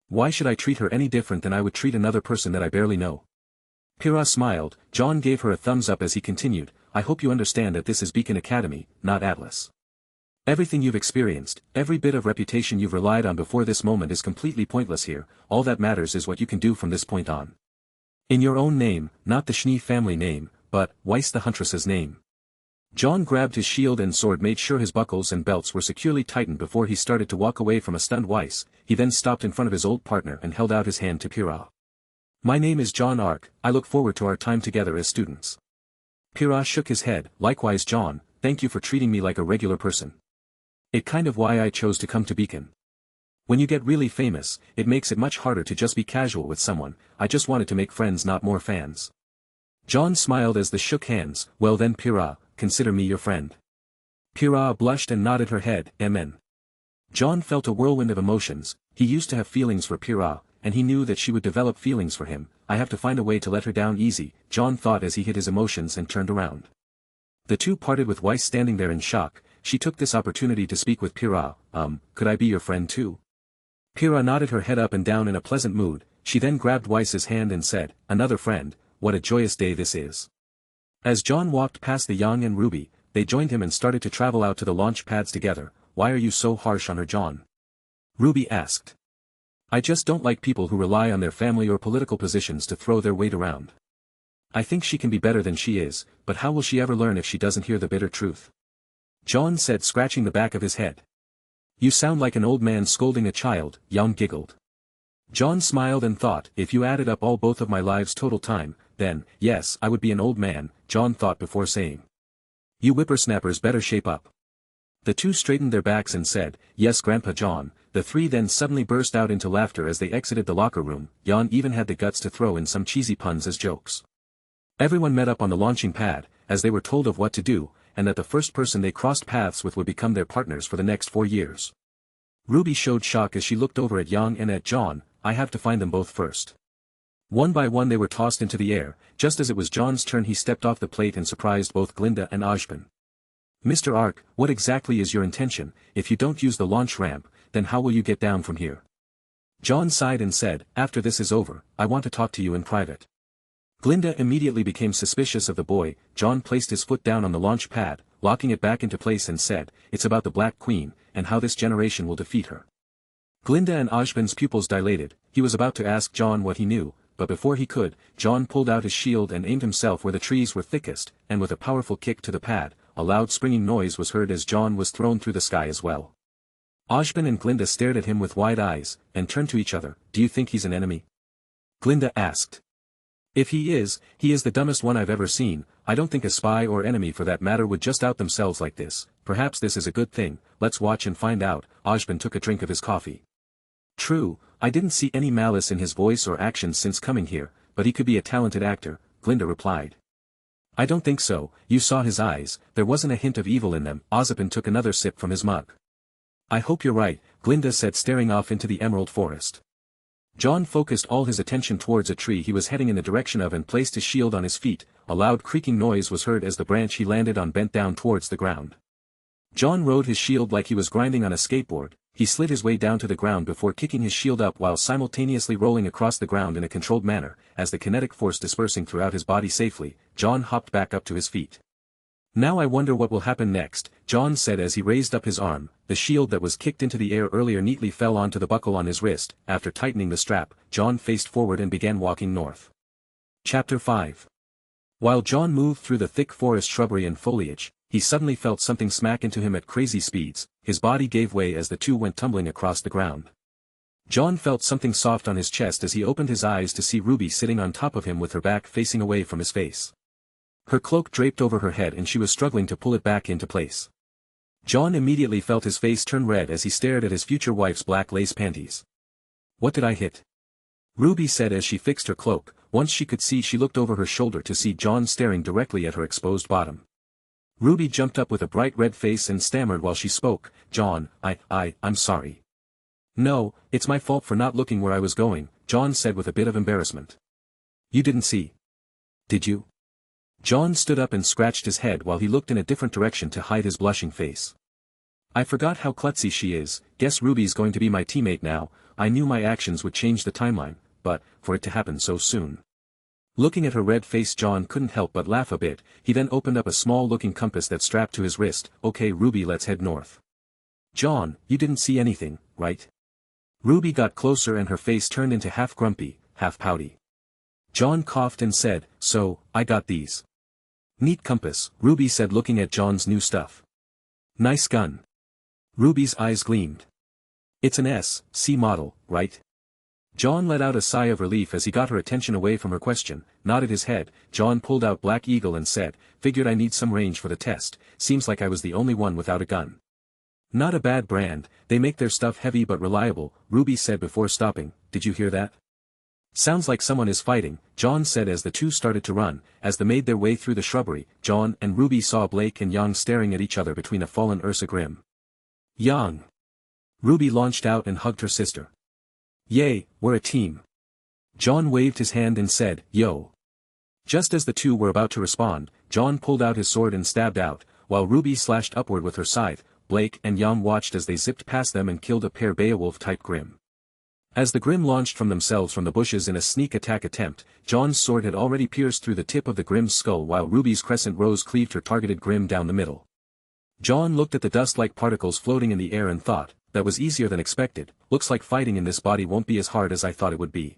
Why should I treat her any different than I would treat another person that I barely know? Pyrrha smiled. Jaune gave her a thumbs up as he continued, I hope you understand that this is Beacon Academy, not Atlas. Everything you've experienced, every bit of reputation you've relied on before this moment is completely pointless here. All that matters is what you can do from this point on. In your own name, not the Schnee family name, but Weiss the Huntress's name. Jaune grabbed his shield and sword, made sure his buckles and belts were securely tightened before he started to walk away from a stunned Weiss. He then stopped in front of his old partner and held out his hand to Pyrrha. My name is Jaune Arc, I look forward to our time together as students. Pyrrha shook his head. Likewise Jaune, thank you for treating me like a regular person. It's kind of why I chose to come to Beacon. When you get really famous, it makes it much harder to just be casual with someone. I just wanted to make friends, not more fans. Jaune smiled as they shook hands. Well then Pyrrha, consider me your friend. Pyrrha blushed and nodded her head. Amen. Jaune felt a whirlwind of emotions. He used to have feelings for Pyrrha, and he knew that she would develop feelings for him. I have to find a way to let her down easy, Jaune thought as he hid his emotions and turned around. The two parted with Weiss standing there in shock. She took this opportunity to speak with Pyrrha. Could I be your friend too? Pyrrha nodded her head up and down in a pleasant mood. She then grabbed Weiss's hand and said, another friend, what a joyous day this is. As Jaune walked past the young and RWBY, they joined him and started to travel out to the launch pads together. Why are you so harsh on her, Jaune? RWBY asked. I just don't like people who rely on their family or political positions to throw their weight around. I think she can be better than she is, but how will she ever learn if she doesn't hear the bitter truth? Jaune said, scratching the back of his head. You sound like an old man scolding a child, Jaune giggled. Jaune smiled and thought, if you added up all both of my lives' total time, then, yes, I would be an old man, Jaune thought before saying. You whippersnappers better shape up. The two straightened their backs and said, yes Grandpa Jaune. The three then suddenly burst out into laughter as they exited the locker room. Jaune even had the guts to throw in some cheesy puns as jokes. Everyone met up on the launching pad, as they were told of what to do, and that the first person they crossed paths with would become their partners for the next 4 years. RWBY showed shock as she looked over at Jaune and at Jaune. I have to find them both first. One by one they were tossed into the air. Just as it was Jaune's turn, he stepped off the plate and surprised both Glinda and Ozpin. Mr. Arc, what exactly is your intention? If you don't use the launch ramp, then how will you get down from here? Jaune sighed and said, after this is over, I want to talk to you in private. Glinda immediately became suspicious of the boy. Jaune placed his foot down on the launch pad, locking it back into place and said, it's about the Black Queen, and how this generation will defeat her. Glinda and Ozpin's pupils dilated. He was about to ask Jaune what he knew, but before he could, Jaune pulled out his shield and aimed himself where the trees were thickest, and with a powerful kick to the pad, a loud springing noise was heard as Jaune was thrown through the sky as well. Ozpin and Glinda stared at him with wide eyes, and turned to each other. Do you think he's an enemy? Glinda asked. If he is the dumbest one I've ever seen. I don't think a spy or enemy for that matter would just out themselves like this. Perhaps this is a good thing. Let's watch and find out. Ozpin took a drink of his coffee. True, I didn't see any malice in his voice or actions since coming here, but he could be a talented actor, Glinda replied. I don't think so. You saw his eyes, there wasn't a hint of evil in them. Ozpin took another sip from his mug. I hope you're right, Glinda said, staring off into the emerald forest. Jaune focused all his attention towards a tree he was heading in the direction of and placed his shield on his feet. A loud creaking noise was heard as the branch he landed on bent down towards the ground. Jaune rode his shield like he was grinding on a skateboard. He slid his way down to the ground before kicking his shield up while simultaneously rolling across the ground in a controlled manner. As the kinetic force dispersing throughout his body safely, Jaune hopped back up to his feet. Now I wonder what will happen next, Jaune said as he raised up his arm. The shield that was kicked into the air earlier neatly fell onto the buckle on his wrist. After tightening the strap, Jaune faced forward and began walking north. Chapter 5. While Jaune moved through the thick forest shrubbery and foliage, he suddenly felt something smack into him at crazy speeds. His body gave way as the two went tumbling across the ground. Jaune felt something soft on his chest as he opened his eyes to see RWBY sitting on top of him with her back facing away from his face. Her cloak draped over her head and she was struggling to pull it back into place. Jaune immediately felt his face turn red as he stared at his future wife's black lace panties. What did I hit? RWBY said as she fixed her cloak. Once she could see, she looked over her shoulder to see Jaune staring directly at her exposed bottom. RWBY jumped up with a bright red face and stammered while she spoke. Jaune, I'm sorry. No, it's my fault for not looking where I was going, Jaune said with a bit of embarrassment. You didn't see? Did you? Jaune stood up and scratched his head while he looked in a different direction to hide his blushing face. I forgot how klutzy she is. Guess Ruby's going to be my teammate now. I knew my actions would change the timeline, but, for it to happen so soon. Looking at her red face, Jaune couldn't help but laugh a bit. He then opened up a small-looking compass that strapped to his wrist. Okay Ruby, let's head north. Jaune, you didn't see anything, right? Ruby got closer and her face turned into half grumpy, half pouty. Jaune coughed and said, so, I got these. Neat compass, Ruby said looking at Jaune's new stuff. Nice gun. Ruby's eyes gleamed. It's an S.C. model, right? Jaune let out a sigh of relief as he got her attention away from her question, nodded his head. Jaune pulled out Black Eagle and said, figured I need some range for the test, seems like I was the only one without a gun. Not a bad brand, they make their stuff heavy but reliable, Ruby said before stopping. Did you hear that? Sounds like someone is fighting, Jaune said as the two started to run. As they made their way through the shrubbery, Jaune and Ruby saw Blake and Yang staring at each other between a fallen Ursa Grimm. Yang. Ruby launched out and hugged her sister. Yay, we're a team. Jaune waved his hand and said, yo. Just as the two were about to respond, Jaune pulled out his sword and stabbed out, while Ruby slashed upward with her scythe. Blake and Yang watched as they zipped past them and killed a pair Beowulf-type Grimm. As the Grimm launched from themselves from the bushes in a sneak attack attempt, Jaune's sword had already pierced through the tip of the Grimm's skull while Ruby's crescent rose cleaved her targeted Grimm down the middle. Jaune looked at the dust-like particles floating in the air and thought, that was easier than expected, looks like fighting in this body won't be as hard as I thought it would be.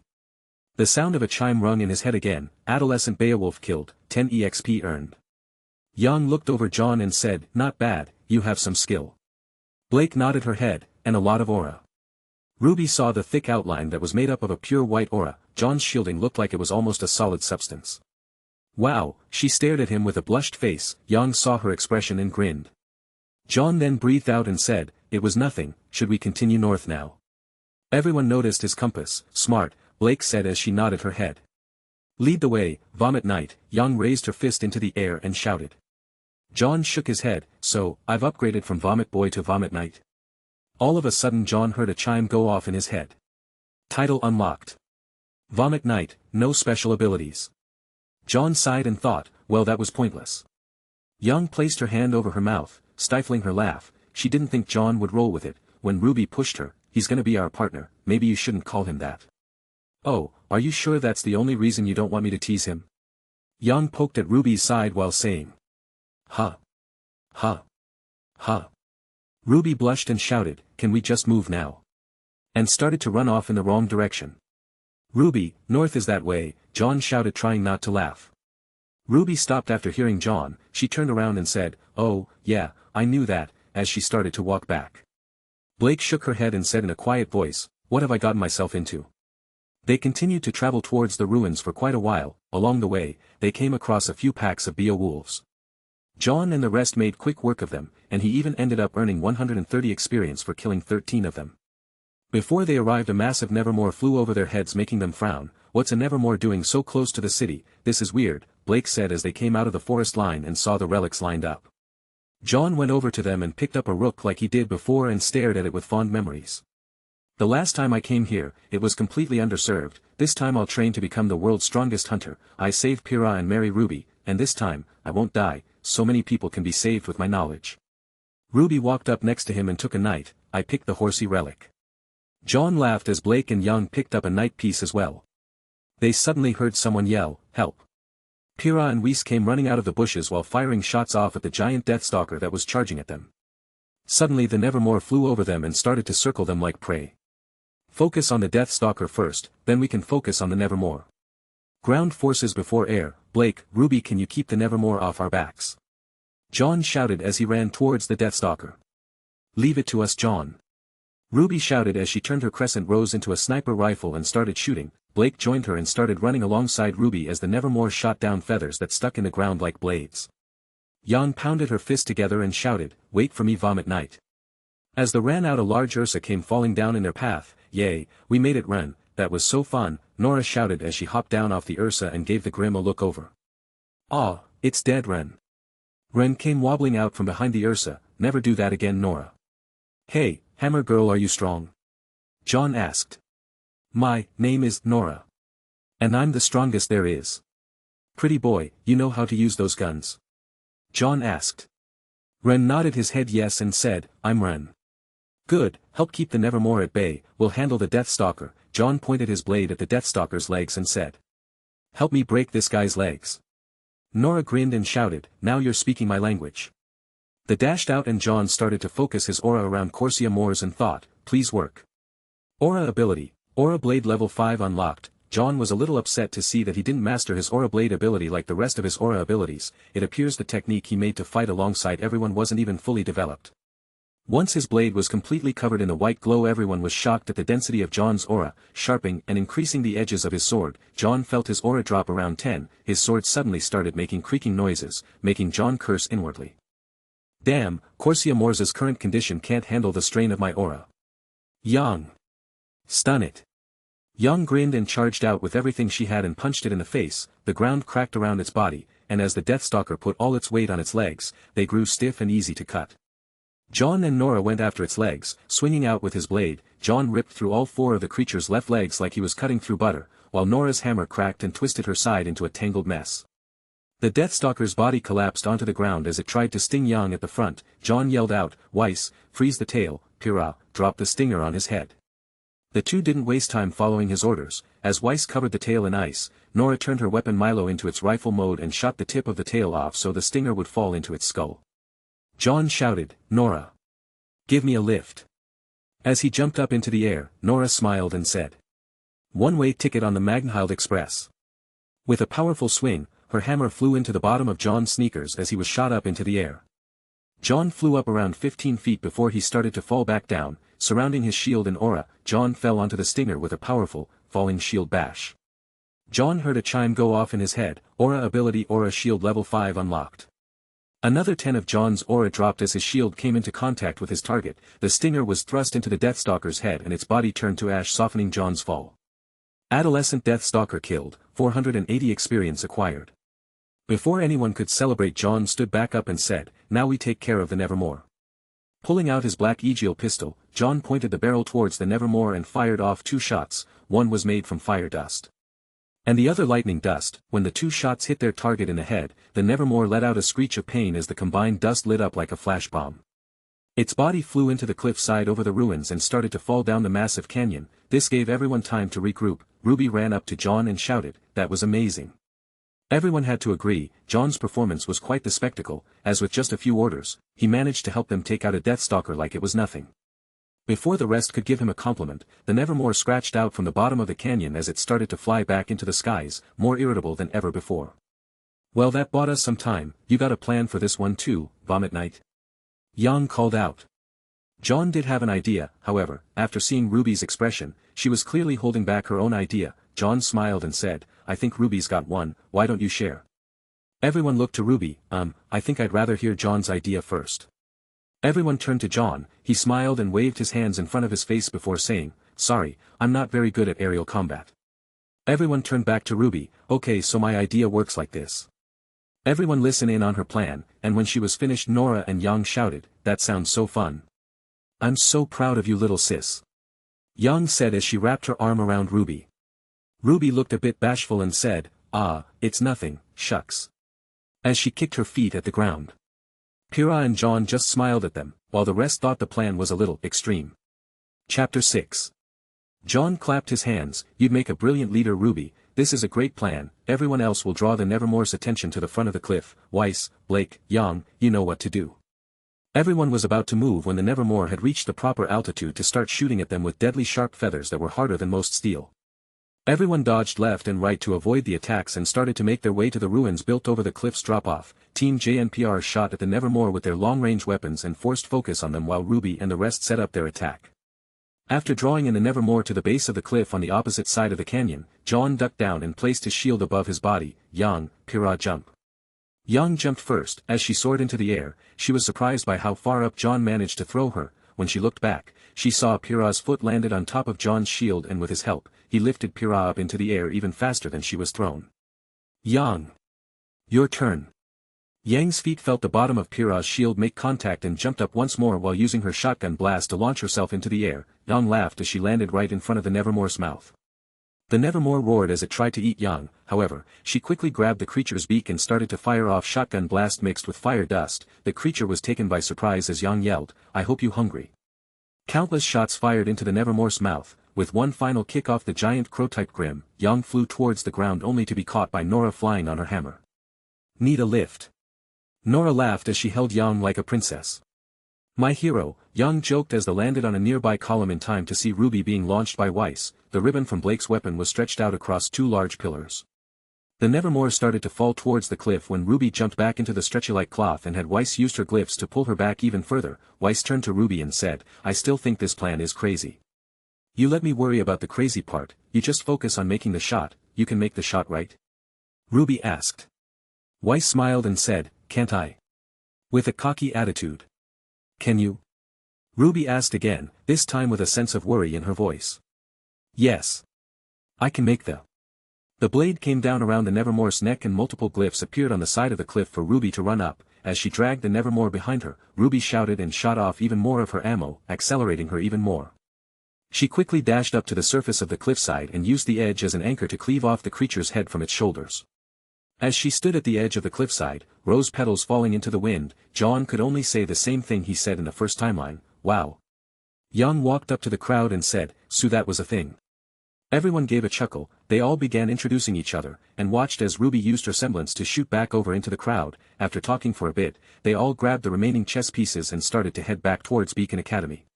The sound of a chime rung in his head again. Adolescent Beowulf killed, 10 EXP earned. Yang looked over Jaune and said, not bad, you have some skill. Blake nodded her head, and a lot of aura. Ruby saw the thick outline that was made up of a pure white aura. Jaune's shielding looked like it was almost a solid substance. Wow, she stared at him with a blushed face. Yang saw her expression and grinned. Jaune then breathed out and said, it was nothing, should we continue north now? Everyone noticed his compass. Smart, Blake said as she nodded her head. Lead the way, Vomit Knight. Yang raised her fist into the air and shouted. Jaune shook his head. So, I've upgraded from Vomit Boy to Vomit Knight. All of a sudden Jaune heard a chime go off in his head. Title unlocked. Vomit Knight, no special abilities. Jaune sighed and thought, well that was pointless. Yang placed her hand over her mouth, stifling her laugh. She didn't think Jaune would roll with it. When Ruby pushed her, he's gonna be our partner, maybe you shouldn't call him that. Oh, are you sure that's the only reason you don't want me to tease him? Yang poked at Ruby's side while saying. Huh. Huh. Huh. Ruby blushed and shouted, can we just move now? And started to run off in the wrong direction. Ruby, north is that way, Jaune shouted trying not to laugh. Ruby stopped after hearing Jaune. She turned around and said, oh, yeah, I knew that, as she started to walk back. Blake shook her head and said in a quiet voice, what have I gotten myself into? They continued to travel towards the ruins for quite a while. Along the way, they came across a few packs of Beowulfs. Jaune and the rest made quick work of them, and he even ended up earning 130 experience for killing 13 of them. Before they arrived a massive Nevermore flew over their heads making them frown. What's a Nevermore doing so close to the city? This is weird, Blake said as they came out of the forest line and saw the relics lined up. Jaune went over to them and picked up a rook like he did before and stared at it with fond memories. The last time I came here, it was completely underserved. This time I'll train to become the world's strongest hunter. I saved Pyrrha and marry Ruby, and this time, I won't die. So many people can be saved with my knowledge. Ruby walked up next to him and took a knight. I picked the horsey relic. Jaune laughed as Blake and Yang picked up a knight piece as well. They suddenly heard someone yell, help. Pyrrha and Whis came running out of the bushes while firing shots off at the giant Deathstalker that was charging at them. Suddenly the Nevermore flew over them and started to circle them like prey. Focus on the Deathstalker first, then we can focus on the Nevermore. Ground forces before air. Blake, Ruby, can you keep the Nevermore off our backs? Jaune shouted as he ran towards the Deathstalker. Leave it to us, Jaune. Ruby shouted as she turned her crescent rose into a sniper rifle and started shooting. Blake joined her and started running alongside Ruby as the Nevermore shot down feathers that stuck in the ground like blades. Yang pounded her fist together and shouted, wait for me, Vomit Knight. As they ran out a large Ursa came falling down in their path. Yay, we made it, Ren, that was so fun, Nora shouted as she hopped down off the Ursa and gave the Grimm a look over. Ah, it's dead, Ren. Ren came wobbling out from behind the Ursa. Never do that again, Nora. Hey, Hammer Girl, are you strong? Jaune asked. My name is Nora. And I'm the strongest there is. Pretty boy, you know how to use those guns? John asked. Ren nodded his head yes and said, I'm Ren. Good, help keep the Nevermore at bay, we'll handle the Deathstalker. John pointed his blade at the Deathstalker's legs and said. Help me break this guy's legs. Nora grinned and shouted, now you're speaking my language. They dashed out and John started to focus his aura around Corsia Moors and thought, please work. Aura ability, Aura Blade level 5 unlocked. John was a little upset to see that he didn't master his Aura Blade ability like the rest of his aura abilities. It appears the technique he made to fight alongside everyone wasn't even fully developed. Once his blade was completely covered in the white glow, everyone was shocked at the density of John's aura, sharpening and increasing the edges of his sword. John felt his aura drop around 10, his sword suddenly started making creaking noises, making John curse inwardly. Damn, Corsia Moors's current condition can't handle the strain of my aura. Young. Stun it. Young grinned and charged out with everything she had and punched it in the face. The ground cracked around its body, and as the Deathstalker put all its weight on its legs, they grew stiff and easy to cut. John and Nora went after its legs, swinging out with his blade. John ripped through all 4 of the creature's left legs like he was cutting through butter, while Nora's hammer cracked and twisted her side into a tangled mess. The Deathstalker's body collapsed onto the ground as it tried to sting Young at the front. John yelled out, Weiss, freeze the tail. Pyrrha dropped the stinger on his head. The two didn't waste time following his orders. As Weiss covered the tail in ice, Nora turned her weapon Milo into its rifle mode and shot the tip of the tail off so the stinger would fall into its skull. John shouted, Nora. Give me a lift. As he jumped up into the air, Nora smiled and said. One-way ticket on the Magnhild Express. With a powerful swing, her hammer flew into the bottom of John's sneakers as he was shot up into the air. John flew up around 15 feet before he started to fall back down. Surrounding his shield and aura, John fell onto the stinger with a powerful, falling shield bash. John heard a chime go off in his head, Aura ability Aura Shield level 5 unlocked. Another 10 of John's aura dropped as his shield came into contact with his target. The stinger was thrust into the Deathstalker's head and its body turned to ash, softening John's fall. Adolescent Deathstalker killed, 480 experience acquired. Before anyone could celebrate, John stood back up and said, now we take care of the Nevermore. Pulling out his black Aegil pistol, John pointed the barrel towards the Nevermore and fired off 2 shots. One was made from fire dust, and the other lightning dust. When the 2 shots hit their target in the head, the Nevermore let out a screech of pain as the combined dust lit up like a flash bomb. Its body flew into the cliffside over the ruins and started to fall down the massive canyon. This gave everyone time to regroup. Ruby ran up to John and shouted, that was amazing. Everyone had to agree, John's performance was quite the spectacle, as with just a few orders, he managed to help them take out a Deathstalker like it was nothing. Before the rest could give him a compliment, the Nevermore scratched out from the bottom of the canyon as it started to fly back into the skies, more irritable than ever before. Well, that bought us some time. You got a plan for this one too, Vomit Knight? Young called out. John did have an idea, however. After seeing Ruby's expression, she was clearly holding back her own idea. John smiled and said, I think Ruby's got one, why don't you share? Everyone looked to Ruby. I think I'd rather hear John's idea first. Everyone turned to John. He smiled and waved his hands in front of his face before saying, sorry, I'm not very good at aerial combat. Everyone turned back to Ruby. Okay, so my idea works like this. Everyone listened in on her plan, and when she was finished, Nora and Young shouted, that sounds so fun. I'm so proud of you, little sis. Young said as she wrapped her arm around Ruby. Ruby looked a bit bashful and said, it's nothing, shucks. As she kicked her feet at the ground. Pyrrha and John just smiled at them, while the rest thought the plan was a little extreme. Chapter 6. John clapped his hands. You'd make a brilliant leader, Ruby. This is a great plan. Everyone else will draw the Nevermore's attention to the front of the cliff. Weiss, Blake, Young, you know what to do. Everyone was about to move when the Nevermore had reached the proper altitude to start shooting at them with deadly sharp feathers that were harder than most steel. Everyone dodged left and right to avoid the attacks and started to make their way to the ruins built over the cliff's drop-off. Team JNPR shot at the Nevermore with their long-range weapons and forced focus on them while Ruby and the rest set up their attack. After drawing in the Nevermore to the base of the cliff on the opposite side of the canyon, John ducked down and placed his shield above his body. Young, Pyrrha, jump. Young jumped first. As she soared into the air, she was surprised by how far up John managed to throw her. When she looked back, she saw Pyrrha's foot landed on top of John's shield, and with his help, he lifted Pyrrha up into the air even faster than she was thrown. Young. Your turn. Yang's feet felt the bottom of Pyrrha's shield make contact and jumped up once more while using her shotgun blast to launch herself into the air. Yang laughed as she landed right in front of the Nevermore's mouth. The Nevermore roared as it tried to eat Yang. However, she quickly grabbed the creature's beak and started to fire off shotgun blast mixed with fire dust. The creature was taken by surprise as Yang yelled, "I hope you hungry." Countless shots fired into the Nevermore's mouth. With one final kick off the giant crow-type Grim, Yang flew towards the ground only to be caught by Nora flying on her hammer. "Need a lift?" Nora laughed as she held Yang like a princess. "My hero," Yang joked as they landed on a nearby column in time to see RWBY being launched by Weiss. The ribbon from Blake's weapon was stretched out across two large pillars. The Nevermore started to fall towards the cliff when RWBY jumped back into the stretchy-like cloth, and had Weiss used her glyphs to pull her back even further. Weiss turned to RWBY and said, "I still think this plan is crazy. You let me worry about the crazy part, you just focus on making the shot. You can make the shot, right?" RWBY asked. Weiss smiled and said, "Can't I?" With a cocky attitude. "Can you?" RWBY asked again, this time with a sense of worry in her voice. "Yes. I can make the..." The blade came down around the Nevermore's neck and multiple glyphs appeared on the side of the cliff for RWBY to run up. As she dragged the Nevermore behind her, RWBY shouted and shot off even more of her ammo, accelerating her even more. She quickly dashed up to the surface of the cliffside and used the edge as an anchor to cleave off the creature's head from its shoulders. As she stood at the edge of the cliffside, rose petals falling into the wind, Jaune could only say the same thing he said in the first timeline, "Wow." Yang walked up to the crowd and said, "So that was a thing." Everyone gave a chuckle. They all began introducing each other, and watched as RWBY used her semblance to shoot back over into the crowd. After talking for a bit, they all grabbed the remaining chess pieces and started to head back towards Beacon Academy.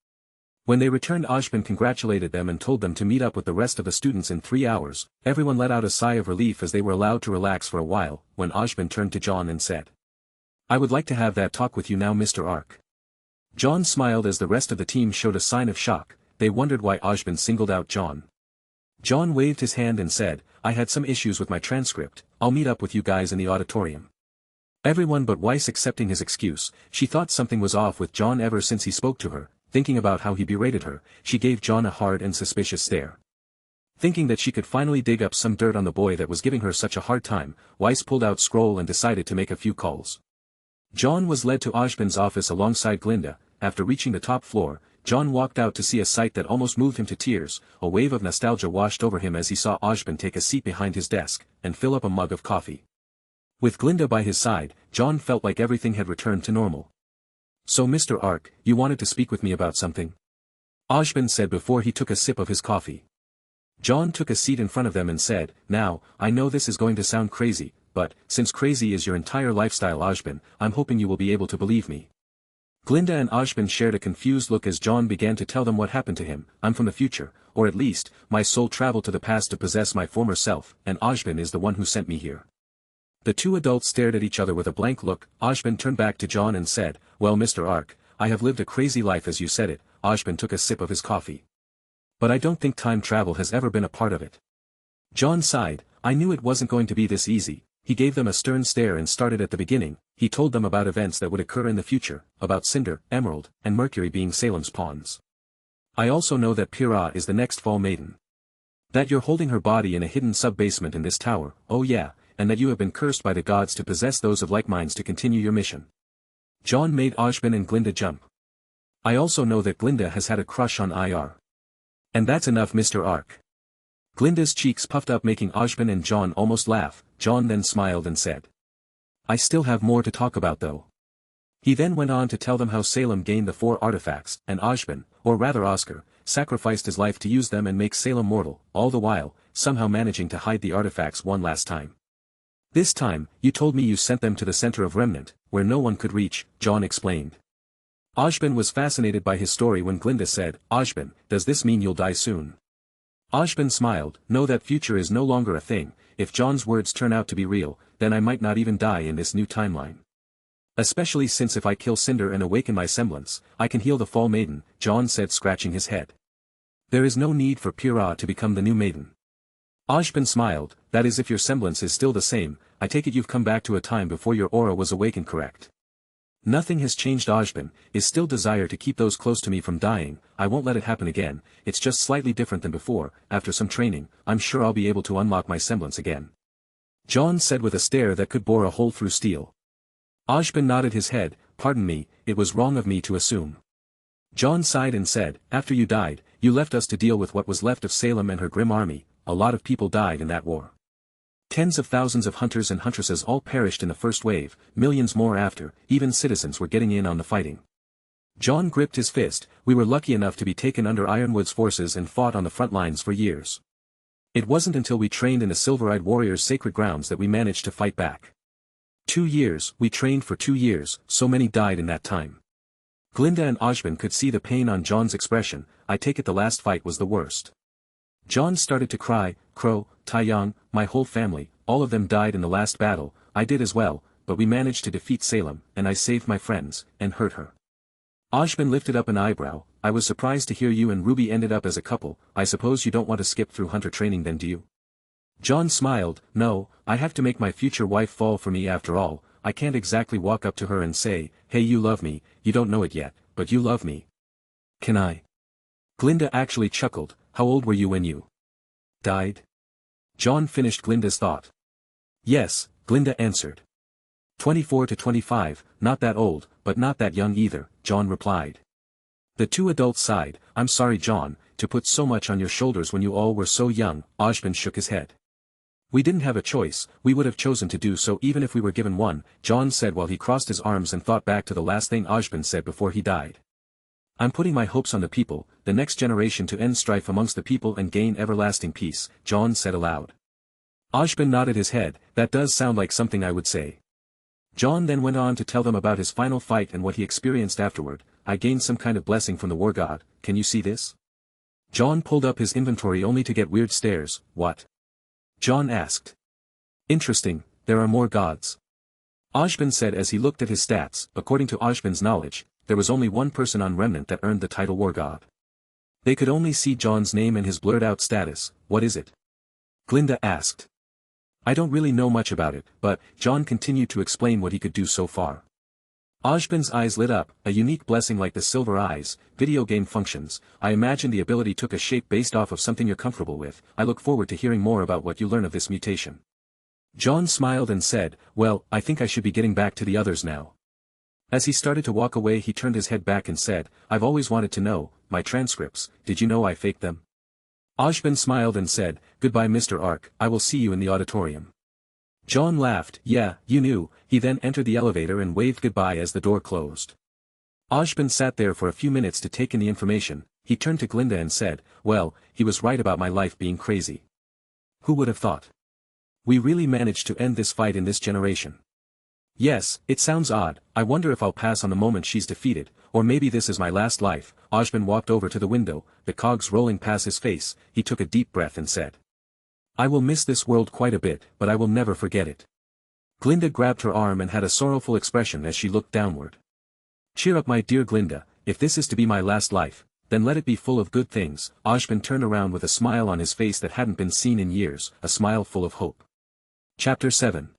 When they returned, Ozpin congratulated them and told them to meet up with the rest of the students in 3 hours. Everyone let out a sigh of relief as they were allowed to relax for a while, when Ozpin turned to Jaune and said, "I would like to have that talk with you now, Mr. Ark." Jaune smiled as the rest of the team showed a sign of shock. They wondered why Ozpin singled out Jaune. Jaune waved his hand and said, "I had some issues with my transcript. I'll meet up with you guys in the auditorium." Everyone but Weiss accepting his excuse. She thought something was off with Jaune ever since he spoke to her. Thinking about how he berated her, she gave Jaune a hard and suspicious stare. Thinking that she could finally dig up some dirt on the boy that was giving her such a hard time, Weiss pulled out scroll and decided to make a few calls. Jaune was led to Ozpin's office alongside Glinda. After reaching the top floor, Jaune walked out to see a sight that almost moved him to tears. A wave of nostalgia washed over him as he saw Ozpin take a seat behind his desk, and fill up a mug of coffee. With Glinda by his side, Jaune felt like everything had returned to normal. "So Mr. Ark, you wanted to speak with me about something?" Ozpin said before he took a sip of his coffee. Jaune took a seat in front of them and said, "Now, I know this is going to sound crazy, but, since crazy is your entire lifestyle, Ozpin, I'm hoping you will be able to believe me." Glinda and Ozpin shared a confused look as Jaune began to tell them what happened to him. "I'm from the future, or at least, my soul traveled to the past to possess my former self, and Ozpin is the one who sent me here." The two adults stared at each other with a blank look. Ozpin turned back to Jaune and said, "Well, Mr. Ark, I have lived a crazy life as you said it." Ozpin took a sip of his coffee. "But I don't think time travel has ever been a part of it." Jaune sighed. "I knew it wasn't going to be this easy." He gave them a stern stare and started at the beginning. He told them about events that would occur in the future, about Cinder, Emerald, and Mercury being Salem's pawns. "I also know that Pyrrha is the next Fall Maiden. That you're holding her body in a hidden sub-basement in this tower, oh yeah, and that you have been cursed by the gods to possess those of like minds to continue your mission." Jaune made Ozpin and Glinda jump. "I also know that Glinda has had a crush on IR. And that's enough, Mr. Ark." Glinda's cheeks puffed up, making Ozpin and Jaune almost laugh. Jaune then smiled and said, "I still have more to talk about though." He then went on to tell them how Salem gained the 4 artifacts, and Ozpin, or rather Oscar, sacrificed his life to use them and make Salem mortal, all the while, somehow managing to hide the artifacts one last time. "This time, you told me you sent them to the center of Remnant, where no one could reach," Jaune explained. Ozpin was fascinated by his story when Glinda said, "Ozpin, does this mean you'll die soon?" Ozpin smiled. "No, that future is no longer a thing. If Jaune's words turn out to be real, then I might not even die in this new timeline. Especially since if I kill Cinder and awaken my semblance, I can heal the Fall Maiden," Jaune said, scratching his head. "There is no need for Pyrrha to become the new maiden." Ozpin smiled. "That is if your semblance is still the same. I take it you've come back to a time before your aura was awakened, correct?" "Nothing has changed, Ozpin. Is still desire to keep those close to me from dying. I won't let it happen again. It's just slightly different than before. After some training, I'm sure I'll be able to unlock my semblance again," Jaune said with a stare that could bore a hole through steel. Ozpin nodded his head. "Pardon me, it was wrong of me to assume." Jaune sighed and said, "After you died, you left us to deal with what was left of Salem and her grim army. a lot of people died in that war. Tens of thousands of hunters and huntresses all perished in the first wave, millions more after, even citizens were getting in on the fighting. Jaune gripped his fist. We were lucky enough to be taken under Ironwood's forces and fought on the front lines for years. It wasn't until we trained in the Silver-Eyed Warrior's sacred grounds that we managed to fight back. 2 years, we trained for 2 years, so many died in that time. Glinda and Ozpin could see the pain on Jaune's expression. I take it the last fight was the worst. Jaune started to cry. Crow, Taiyang, my whole family, all of them died in the last battle. I did as well, but we managed to defeat Salem, and I saved my friends, and hurt her. Ozpin lifted up an eyebrow. I was surprised to hear you and Ruby ended up as a couple. I suppose you don't want to skip through hunter training then, do you? Jaune smiled. No, I have to make my future wife fall for me after all. I can't exactly walk up to her and say, hey, you love me. You don't know it yet, but you love me. Can I? Glinda actually chuckled. How old were you when you died? Jaune finished Glinda's thought. Yes, Glinda answered. 24 to 25, not that old, but not that young either, Jaune replied. The two adults sighed. I'm sorry, Jaune, to put so much on your shoulders when you all were so young. Ozpin shook his head. We didn't have a choice, we would have chosen to do so even if we were given one, Jaune said while he crossed his arms and thought back to the last thing Ozpin said before he died. I'm putting my hopes on the people, the next generation to end strife amongst the people and gain everlasting peace, Jaune said aloud. Ozpin nodded his head. That does sound like something I would say. Jaune then went on to tell them about his final fight and what he experienced afterward. I gained some kind of blessing from the war god. Can you see this? Jaune pulled up his inventory only to get weird stares. What? Jaune asked. Interesting, there are more gods. Ozpin said as he looked at his stats. According to Ozpin's knowledge, there was only one person on Remnant that earned the title war god. They could only see Jaune's name and his blurred out status. What is it? Glinda asked. I don't really know much about it, but, Jaune continued to explain what he could do so far. Ozpin's eyes lit up. A unique blessing like the Silver Eyes, video game functions. I imagine the ability took a shape based off of something you're comfortable with. I look forward to hearing more about what you learn of this mutation. Jaune smiled and said, well, I think I should be getting back to the others now. As he started to walk away he turned his head back and said, I've always wanted to know, my transcripts, did you know I faked them? Ozpin smiled and said, goodbye Mr. Ark, I will see you in the auditorium. Jaune laughed. Yeah, you knew. He then entered the elevator and waved goodbye as the door closed. Ozpin sat there for a few minutes to take in the information. He turned to Glinda and said, well, he was right about my life being crazy. Who would have thought? We really managed to end this fight in this generation. Yes, it sounds odd. I wonder if I'll pass on the moment she's defeated, or maybe this is my last life. Ozpin walked over to the window, the cogs rolling past his face. He took a deep breath and said, I will miss this world quite a bit, but I will never forget it. Glinda grabbed her arm and had a sorrowful expression as she looked downward. Cheer up my dear Glinda, if this is to be my last life, then let it be full of good things. Ozpin turned around with a smile on his face that hadn't been seen in years, a smile full of hope. Chapter 7.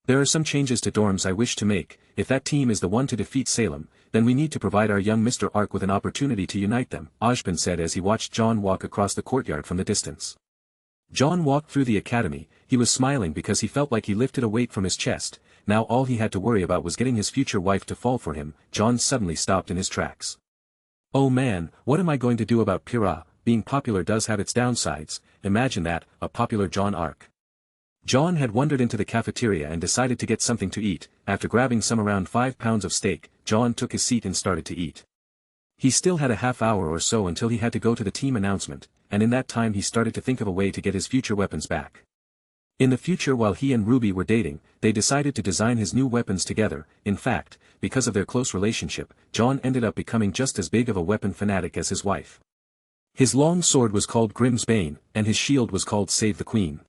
There are some changes to dorms I wish to make. If that team is the one to defeat Salem, then we need to provide our young Mr. Ark with an opportunity to unite them, Ozpin said as he watched Jaune walk across the courtyard from the distance. Jaune walked through the academy. He was smiling because he felt like he lifted a weight from his chest. Now all he had to worry about was getting his future wife to fall for him. Jaune suddenly stopped in his tracks. Oh man, what am I going to do about Pyrrha? Being popular does have its downsides. Imagine that, a popular Jaune Ark. Jaune had wandered into the cafeteria and decided to get something to eat. After grabbing some around 5 pounds of steak, Jaune took his seat and started to eat. He still had a half hour or so until he had to go to the team announcement, and in that time he started to think of a way to get his future weapons back. In the future, while he and Ruby were dating, they decided to design his new weapons together. In fact, because of their close relationship, Jaune ended up becoming just as big of a weapon fanatic as his wife. His long sword was called Grimm's Bane, and his shield was called Save the Queen.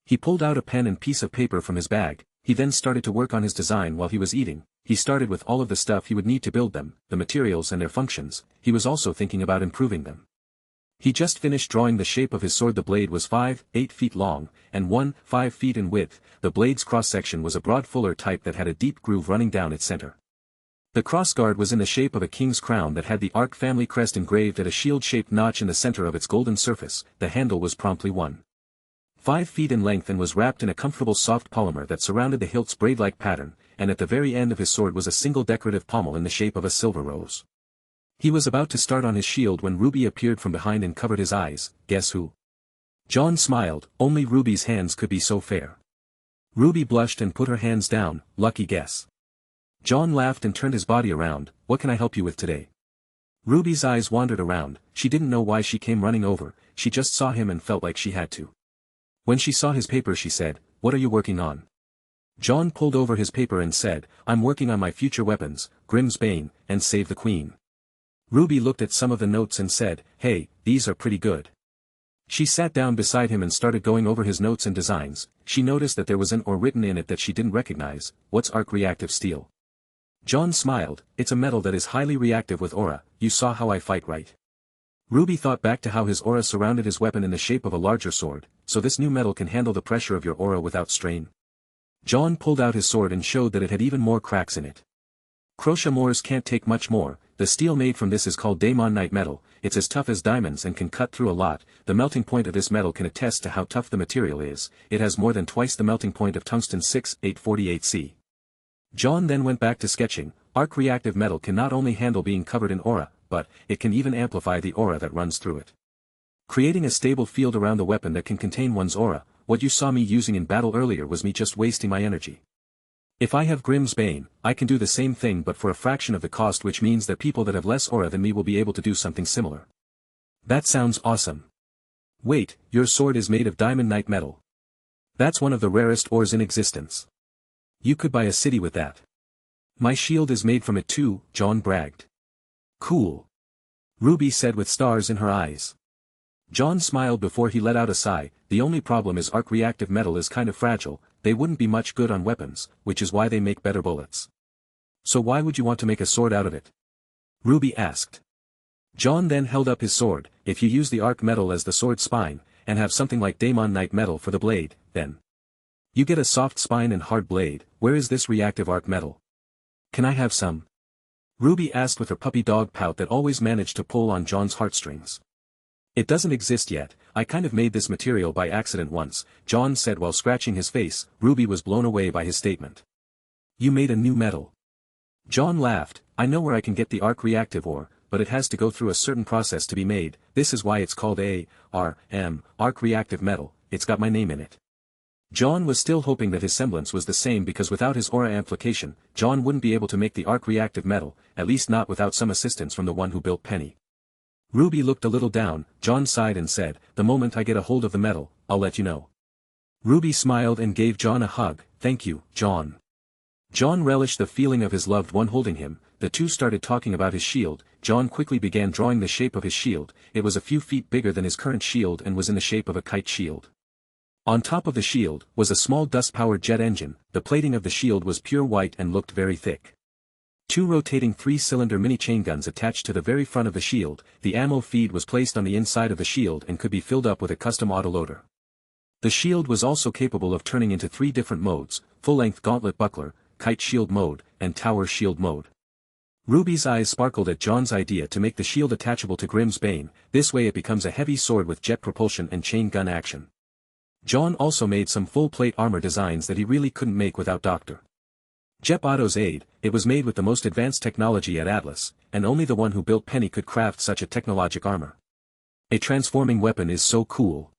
He pulled out a pen and piece of paper from his bag. He then started to work on his design while he was eating. He started with all of the stuff he would need to build them, the materials and their functions. He was also thinking about improving them. He just finished drawing the shape of his sword. The blade was 8 feet long, and 5 feet in width. The blade's cross-section was a broad fuller type that had a deep groove running down its center. The crossguard was in the shape of a king's crown that had the Ark family crest engraved at a shield-shaped notch in the center of its golden surface. The handle was promptly 5 feet in length and was wrapped in a comfortable soft polymer that surrounded the hilt's braid-like pattern, and at the very end of his sword was a single decorative pommel in the shape of a silver rose. He was about to start on his shield when Ruby appeared from behind and covered his eyes. Guess who? Jaune smiled, only Ruby's hands could be so fair. Ruby blushed and put her hands down, lucky guess. Jaune laughed and turned his body around, what can I help you with today? Ruby's eyes wandered around, she didn't know why she came running over, she just saw him and felt like she had to. When she saw his paper she said, what are you working on? Jaune pulled over his paper and said, I'm working on my future weapons, Grimm's Bane, and Save the Queen. Ruby looked at some of the notes and said, hey, these are pretty good. She sat down beside him and started going over his notes and designs. She noticed that there was an or written in it that she didn't recognize. What's arc reactive steel? Jaune smiled, it's a metal that is highly reactive with aura, you saw how I fight, right? Ruby thought back to how his aura surrounded his weapon in the shape of a larger sword, so this new metal can handle the pressure of your aura without strain. Jaune pulled out his sword and showed that it had even more cracks in it. Crochet Moors can't take much more, the steel made from this is called Daemonite metal, it's as tough as diamonds and can cut through a lot, the melting point of this metal can attest to how tough the material is, it has more than twice the melting point of tungsten 6848C. Jaune then went back to sketching, arc reactive metal can not only handle being covered in aura, but, it can even amplify the aura that runs through it. Creating a stable field around the weapon that can contain one's aura, what you saw me using in battle earlier was me just wasting my energy. If I have Grimm's Bane, I can do the same thing but for a fraction of the cost, which means that people that have less aura than me will be able to do something similar. That sounds awesome. Wait, your sword is made of diamondite metal. That's one of the rarest ores in existence. You could buy a city with that. My shield is made from it too, Jaune bragged. Cool. Ruby said with stars in her eyes. Jaune smiled before he let out a sigh, the only problem is arc reactive metal is kind of fragile, they wouldn't be much good on weapons, which is why they make better bullets. So why would you want to make a sword out of it? Ruby asked. Jaune then held up his sword, if you use the arc metal as the sword spine, and have something like Daemonite metal for the blade, then you get a soft spine and hard blade. Where is this reactive arc metal? Can I have some? Ruby asked with her puppy dog pout that always managed to pull on Jaune's heartstrings. It doesn't exist yet, I kind of made this material by accident once, Jaune said while scratching his face. Ruby was blown away by his statement. You made a new metal. Jaune laughed, I know where I can get the arc reactive ore, but it has to go through a certain process to be made, this is why it's called arc reactive metal, it's got my name in it. Jaune was still hoping that his semblance was the same because without his aura amplification, Jaune wouldn't be able to make the arc reactive metal, at least not without some assistance from the one who built Penny. Ruby looked a little down, Jaune sighed and said, the moment I get a hold of the metal, I'll let you know. Ruby smiled and gave Jaune a hug, thank you, Jaune. Jaune relished the feeling of his loved one holding him, the two started talking about his shield, Jaune quickly began drawing the shape of his shield, it was a few feet bigger than his current shield and was in the shape of a kite shield. On top of the shield, was a small dust-powered jet engine, the plating of the shield was pure white and looked very thick. Two rotating 3-cylinder mini chain guns attached to the very front of the shield, the ammo feed was placed on the inside of the shield and could be filled up with a custom autoloader. The shield was also capable of turning into 3 different modes, full-length gauntlet buckler, kite shield mode, and tower shield mode. Ruby's eyes sparkled at Jaune's idea to make the shield attachable to Grimm's Bane, this way it becomes a heavy sword with jet propulsion and chain gun action. Jaune also made some full-plate armor designs that he really couldn't make without Dr. Jep Otto's aid, it was made with the most advanced technology at Atlas, and only the one who built Penny could craft such a technologic armor. A transforming weapon is so cool.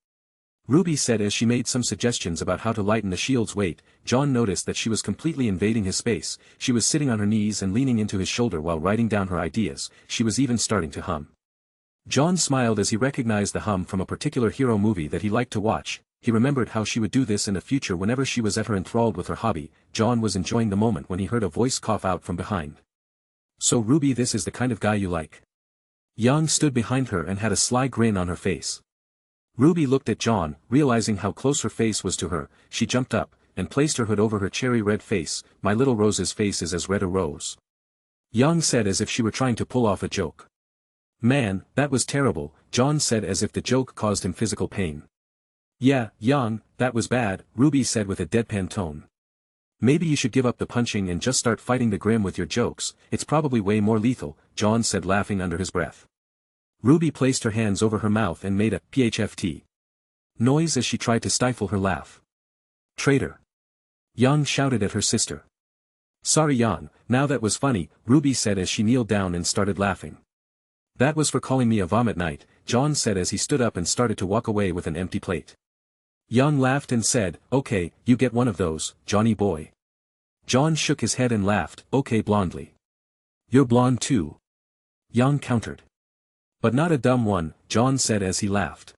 Ruby said as she made some suggestions about how to lighten the shield's weight. Jaune noticed that she was completely invading his space, she was sitting on her knees and leaning into his shoulder while writing down her ideas, she was even starting to hum. Jaune smiled as he recognized the hum from a particular hero movie that he liked to watch. He remembered how she would do this in the future whenever she was ever enthralled with her hobby. Jaune was enjoying the moment when he heard a voice cough out from behind. So Ruby, this is the kind of guy you like? Yang stood behind her and had a sly grin on her face. Ruby looked at Jaune, realizing how close her face was to her, she jumped up, and placed her hood over her cherry red face. My little Rose's face is as red a rose. Yang said as if she were trying to pull off a joke. Man, that was terrible, Jaune said as if the joke caused him physical pain. Yeah, Yang, that was bad, Ruby said with a deadpan tone. Maybe you should give up the punching and just start fighting the Grimm with your jokes, it's probably way more lethal, Jaune said laughing under his breath. Ruby placed her hands over her mouth and made a PHFT noise as she tried to stifle her laugh. Traitor! Yang shouted at her sister. Sorry Yang, now that was funny, Ruby said as she kneeled down and started laughing. That was for calling me a vomit knight, Jaune said as he stood up and started to walk away with an empty plate. Jaune laughed and said, okay, you get one of those, Johnny boy. Jaune shook his head and laughed, okay blondly. You're blonde too. Jaune countered. But not a dumb one, Jaune said as he laughed.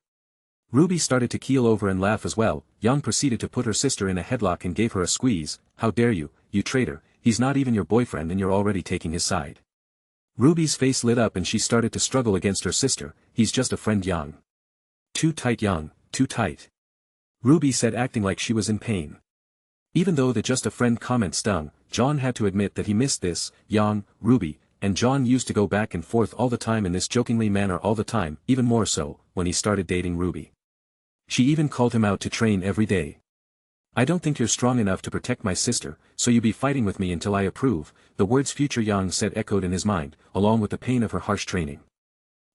Ruby started to keel over and laugh as well. Jaune proceeded to put her sister in a headlock and gave her a squeeze. How dare you, you traitor, he's not even your boyfriend and you're already taking his side. Ruby's face lit up and she started to struggle against her sister. He's just a friend, Jaune. Too tight, Jaune, too tight. Ruby said, acting like she was in pain. Even though the just a friend comment stung, Jaune had to admit that he missed this. Jaune, Ruby, and Jaune used to go back and forth all the time in this jokingly manner all the time, even more so, when he started dating Ruby. She even called him out to train every day. I don't think you're strong enough to protect my sister, so you be fighting with me until I approve, the words future Jaune said echoed in his mind, along with the pain of her harsh training.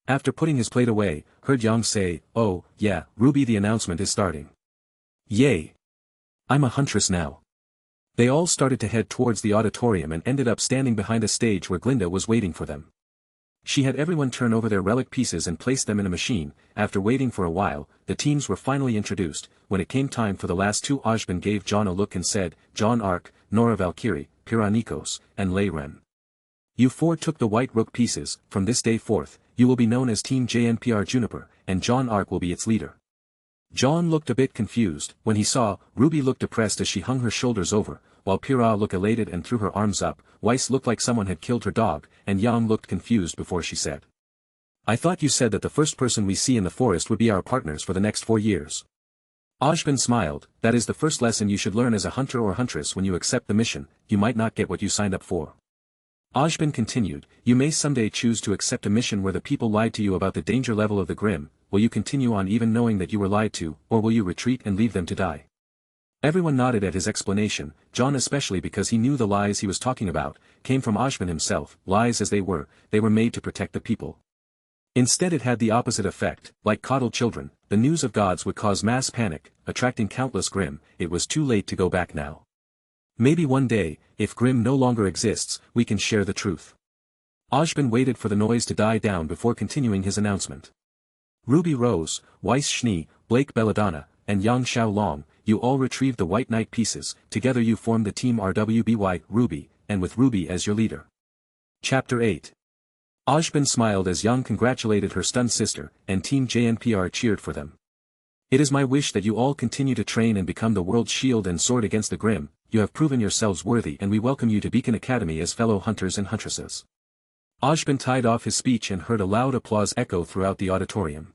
After putting his plate away, heard Jaune say, oh, yeah, Ruby, the announcement is starting. Yay! I'm a huntress now. They all started to head towards the auditorium and ended up standing behind a stage where Glinda was waiting for them. She had everyone turn over their relic pieces and place them in a machine. After waiting for a while, the teams were finally introduced. When it came time for the last two, Ozpin gave Jaune a look and said, Jaune Arc, Nora Valkyrie, Pyrrha Nikos, and Lei Ren. You four took the white rook pieces. From this day forth, you will be known as Team JNPR Juniper, and Jaune Arc will be its leader. Jaune looked a bit confused. When he saw, Ruby looked depressed as she hung her shoulders over, while Pyrrha looked elated and threw her arms up. Weiss looked like someone had killed her dog, and Jaune looked confused before she said. I thought you said that the first person we see in the forest would be our partners for the next 4 years. Ozpin smiled. That is the first lesson you should learn as a hunter or huntress. When you accept the mission, you might not get what you signed up for. Ozpin continued, you may someday choose to accept a mission where the people lied to you about the danger level of the Grimm. Will you continue on even knowing that you were lied to, or will you retreat and leave them to die? Everyone nodded at his explanation, Jaune especially, because he knew the lies he was talking about came from Ozpin himself. Lies as they were made to protect the people. Instead it had the opposite effect. Like coddled children, the news of gods would cause mass panic, attracting countless Grimm. It was too late to go back now. Maybe one day, if Grimm no longer exists, we can share the truth. Ozpin waited for the noise to die down before continuing his announcement. Ruby Rose, Weiss Schnee, Blake Belladonna, and Yang Xiaolong, you all retrieved the White Knight pieces. Together you form the team RWBY, Ruby, and with Ruby as your leader. Chapter 8. Ozpin smiled as Yang congratulated her stunned sister, and Team JNPR cheered for them. It is my wish that you all continue to train and become the world's shield and sword against the Grimm. You have proven yourselves worthy and we welcome you to Beacon Academy as fellow hunters and huntresses. Ozpin tied off his speech and heard a loud applause echo throughout the auditorium.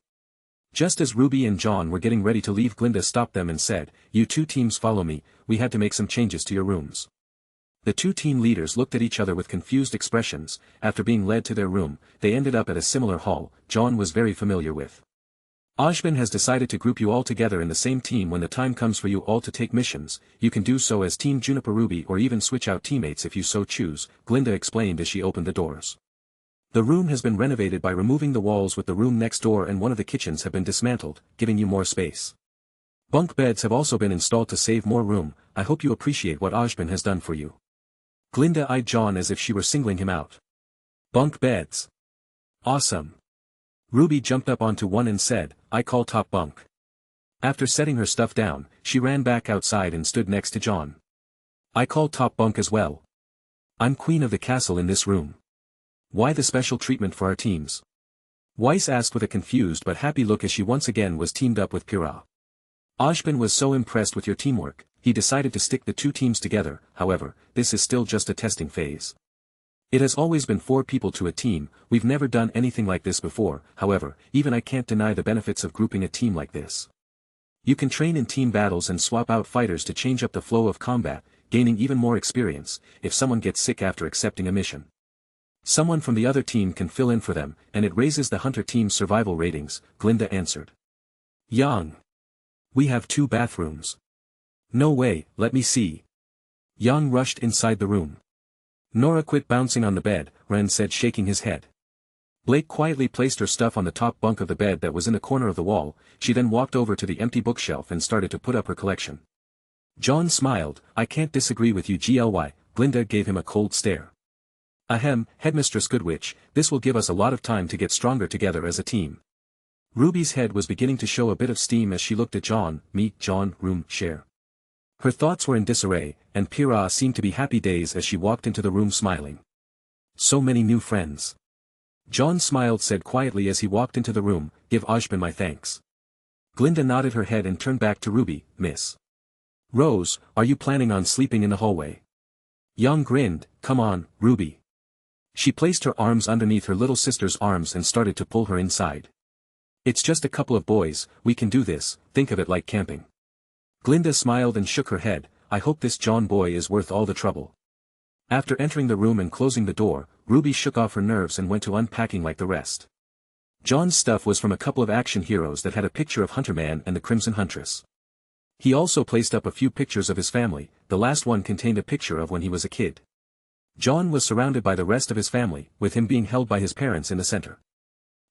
Just as Ruby and Jaune were getting ready to leave, Glinda stopped them and said, you two teams follow me, we had to make some changes to your rooms. The two team leaders looked at each other with confused expressions. After being led to their room, they ended up at a similar hall Jaune was very familiar with. Ozpin has decided to group you all together in the same team. When the time comes for you all to take missions, you can do so as Team Juniper Ruby or even switch out teammates if you so choose, Glinda explained as she opened the doors. The room has been renovated by removing the walls with the room next door, and one of the kitchens have been dismantled, giving you more space. Bunk beds have also been installed to save more room. I hope you appreciate what Ozpin has done for you. Glinda eyed Jaune as if she were singling him out. Bunk beds. Awesome. Ruby jumped up onto one and said, I call top bunk. After setting her stuff down, she ran back outside and stood next to Jaune. I call top bunk as well. I'm queen of the castle in this room. Why the special treatment for our teams? Weiss asked with a confused but happy look as she once again was teamed up with Pyrrha. Ozpin was so impressed with your teamwork, he decided to stick the two teams together. However, this is still just a testing phase. It has always been 4 people to a team. We've never done anything like this before. However, even I can't deny the benefits of grouping a team like this. You can train in team battles and swap out fighters to change up the flow of combat, gaining even more experience. If someone gets sick after accepting a mission, someone from the other team can fill in for them, and it raises the hunter team's survival ratings, Glinda answered. Yang. We have 2 bathrooms. No way, let me see. Yang rushed inside the room. Nora, quit bouncing on the bed, Ren said, shaking his head. Blake quietly placed her stuff on the top bunk of the bed that was in the corner of the wall. She then walked over to the empty bookshelf and started to put up her collection. Jaune smiled. I can't disagree with you, Gly. Glinda gave him a cold stare. Ahem, Headmistress Goodwitch, this will give us a lot of time to get stronger together as a team. Ruby's head was beginning to show a bit of steam as she looked at Jaune, meet Jaune, room, share. Her thoughts were in disarray, and Pyrrha seemed to be happy days as she walked into the room smiling. So many new friends. Jaune smiled said quietly as he walked into the room, give Ozpin my thanks. Glinda nodded her head and turned back to Ruby, Miss Rose, are you planning on sleeping in the hallway? Young grinned, come on, Ruby. She placed her arms underneath her little sister's arms and started to pull her inside. It's just a couple of boys, we can do this, think of it like camping. Glinda smiled and shook her head, I hope this Jaune boy is worth all the trouble. After entering the room and closing the door, Ruby shook off her nerves and went to unpacking like the rest. Jaune's stuff was from a couple of action heroes that had a picture of Hunterman and the Crimson Huntress. He also placed up a few pictures of his family, the last one contained a picture of when he was a kid. Jaune was surrounded by the rest of his family, with him being held by his parents in the center.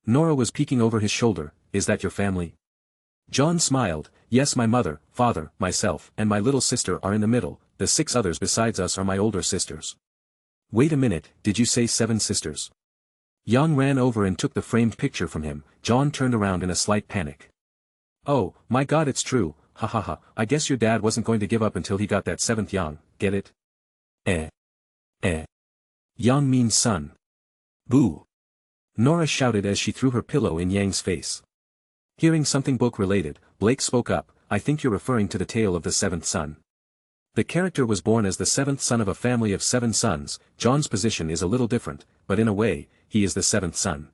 Nora was peeking over his shoulder, is that your family? Jaune smiled, yes my mother, father, myself, and my little sister are in the middle, the 6 others besides us are my older sisters. Wait a minute, did you say 7 sisters? Yang ran over and took the framed picture from him. Jaune turned around in a slight panic. Oh, my god it's true, ha ha ha, I guess your dad wasn't going to give up until he got that 7th Yang, get it? Yang means son. Boo. Nora shouted as she threw her pillow in Yang's face. Hearing something book-related, Blake spoke up, I think you're referring to the tale of the 7th son. The character was born as the 7th son of a family of 7 sons. Jaune's position is a little different, but in a way, he is the 7th son.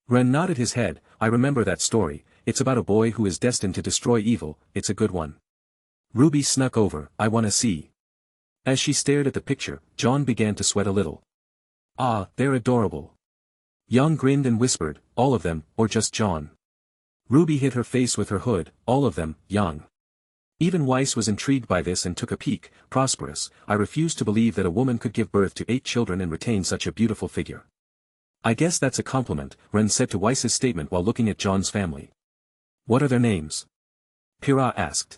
Ren nodded his head, I remember that story, it's about a boy who is destined to destroy evil, it's a good one. Ruby snuck over, I wanna see. As she stared at the picture, Jaune began to sweat a little. Ah, they're adorable. Yang grinned and whispered, all of them, or just Jaune? Ruby hid her face with her hood, all of them, Yang. Even Weiss was intrigued by this and took a peek, prosperous, I refuse to believe that a woman could give birth to 8 children and retain such a beautiful figure. I guess that's a compliment, Ren said to Weiss's statement while looking at Jaune's family. What are their names? Pyrrha asked.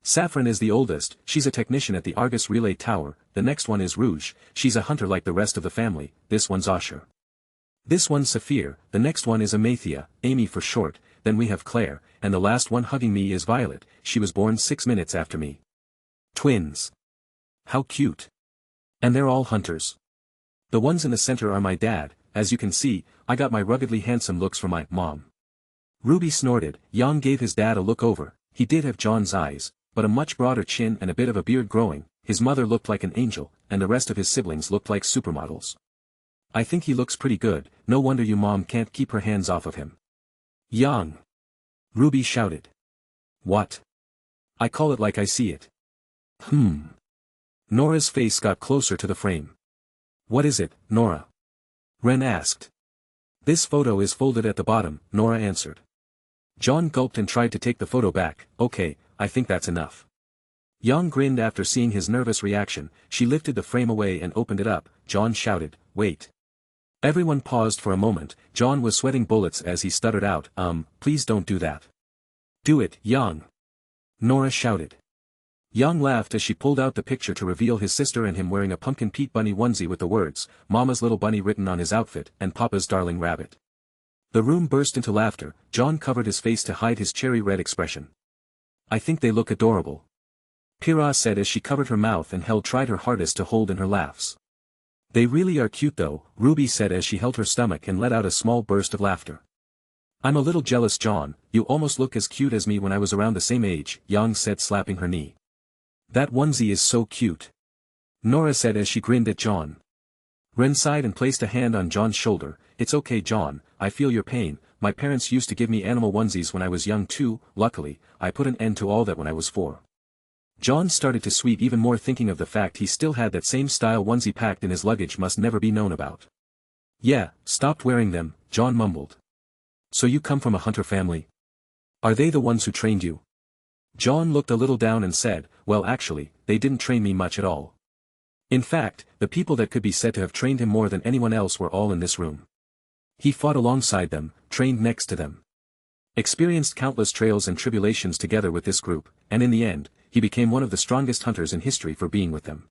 Saffron is the oldest, she's a technician at the Argus Relay Tower, the next one is Rouge, she's a hunter like the rest of the family, this one's Asher. This one's Saphir, the next one is Amathea, Amy for short, then we have Claire, and the last one hugging me is Violet, she was born 6 minutes after me. Twins. How cute. And they're all hunters. The ones in the center are my dad, as you can see, I got my ruggedly handsome looks from my mom. Ruby snorted, Yang gave his dad a look over, he did have Jaune's eyes, but a much broader chin and a bit of a beard growing, his mother looked like an angel, and the rest of his siblings looked like supermodels. I think he looks pretty good, no wonder you mom can't keep her hands off of him. Yang. Ruby shouted. What? I call it like I see it. Nora's face got closer to the frame. What is it, Nora? Ren asked. This photo is folded at the bottom, Nora answered. Jaune gulped and tried to take the photo back, okay, I think that's enough. Yang grinned after seeing his nervous reaction, she lifted the frame away and opened it up, Jaune shouted, wait. Everyone paused for a moment, Jaune was sweating bullets as he stuttered out, please don't do that. Do it, Yang. Nora shouted. Yang laughed as she pulled out the picture to reveal his sister and him wearing a Pumpkin Pete bunny onesie with the words, Mama's little bunny written on his outfit, and Papa's darling rabbit. The room burst into laughter, Jaune covered his face to hide his cherry red expression. I think they look adorable. Pyrrha said as she covered her mouth and tried her hardest to hold in her laughs. They really are cute though, Ruby said as she held her stomach and let out a small burst of laughter. I'm a little jealous Jaune, you almost look as cute as me when I was around the same age, Yang said slapping her knee. That onesie is so cute. Nora said as she grinned at Jaune. Ren sighed and placed a hand on Jaune's shoulder, it's okay Jaune, I feel your pain, my parents used to give me animal onesies when I was young too, luckily, I put an end to all that when I was 4. Jaune started to sweat even more thinking of the fact he still had that same style onesie packed in his luggage must never be known about. Yeah, stopped wearing them, Jaune mumbled. So you come from a hunter family? Are they the ones who trained you? Jaune looked a little down and said, well actually, they didn't train me much at all. In fact, the people that could be said to have trained him more than anyone else were all in this room. He fought alongside them, trained next to them. Experienced countless trials and tribulations together with this group, and in the end, he became one of the strongest hunters in history for being with them.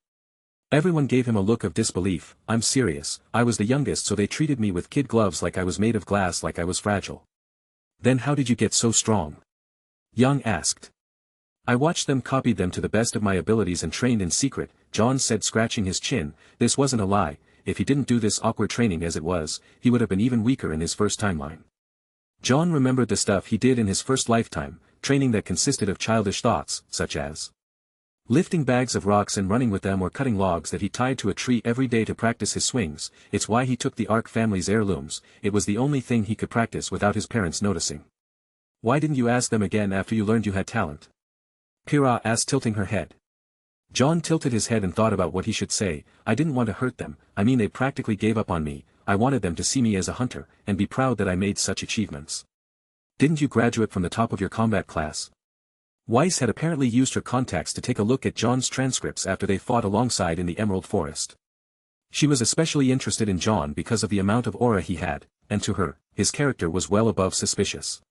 Everyone gave him a look of disbelief. I'm serious, I was the youngest so they treated me with kid gloves like I was made of glass, like I was fragile. Then how did you get so strong? Young asked. I watched them, copied them to the best of my abilities and trained in secret, John said, scratching his chin. This wasn't a lie. If he didn't do this awkward training as it was, he would have been even weaker in his first timeline. John remembered the stuff he did in his first lifetime, training that consisted of childish thoughts, such as lifting bags of rocks and running with them, or cutting logs that he tied to a tree every day to practice his swings. It's why he took the Ark family's heirlooms. It was the only thing he could practice without his parents noticing. Why didn't you ask them again after you learned you had talent? Kira asked, tilting her head. John tilted his head and thought about what he should say. I didn't want to hurt them. I mean, they practically gave up on me. I wanted them to see me as a hunter, and be proud that I made such achievements. Didn't you graduate from the top of your combat class? Weiss had apparently used her contacts to take a look at John's transcripts after they fought alongside in the Emerald Forest. She was especially interested in John because of the amount of aura he had, and to her, his character was well above suspicious.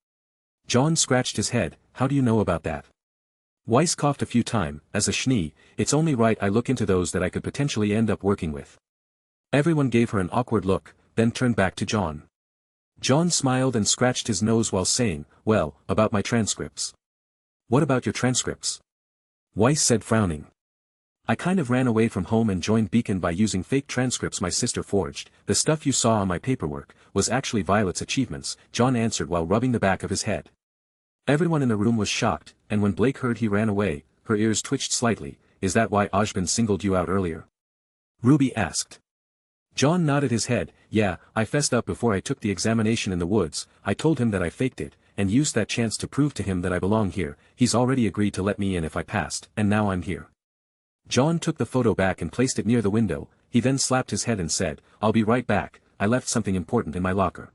John scratched his head. How do you know about that? Weiss coughed a few times. As a Schnee, it's only right I look into those that I could potentially end up working with. Everyone gave her an awkward look, then turned back to John. John smiled and scratched his nose while saying, well, about my transcripts. What about your transcripts? Weiss said, frowning. I kind of ran away from home and joined Beacon by using fake transcripts my sister forged. The stuff you saw on my paperwork was actually Violet's achievements, John answered while rubbing the back of his head. Everyone in the room was shocked, and when Blake heard he ran away, her ears twitched slightly. Is that why Ozpin singled you out earlier? Ruby asked. John nodded his head. Yeah, I fessed up before I took the examination in the woods. I told him that I faked it, and used that chance to prove to him that I belong here. He's already agreed to let me in if I passed, and now I'm here. John took the photo back and placed it near the window. He then slapped his head and said, I'll be right back, I left something important in my locker.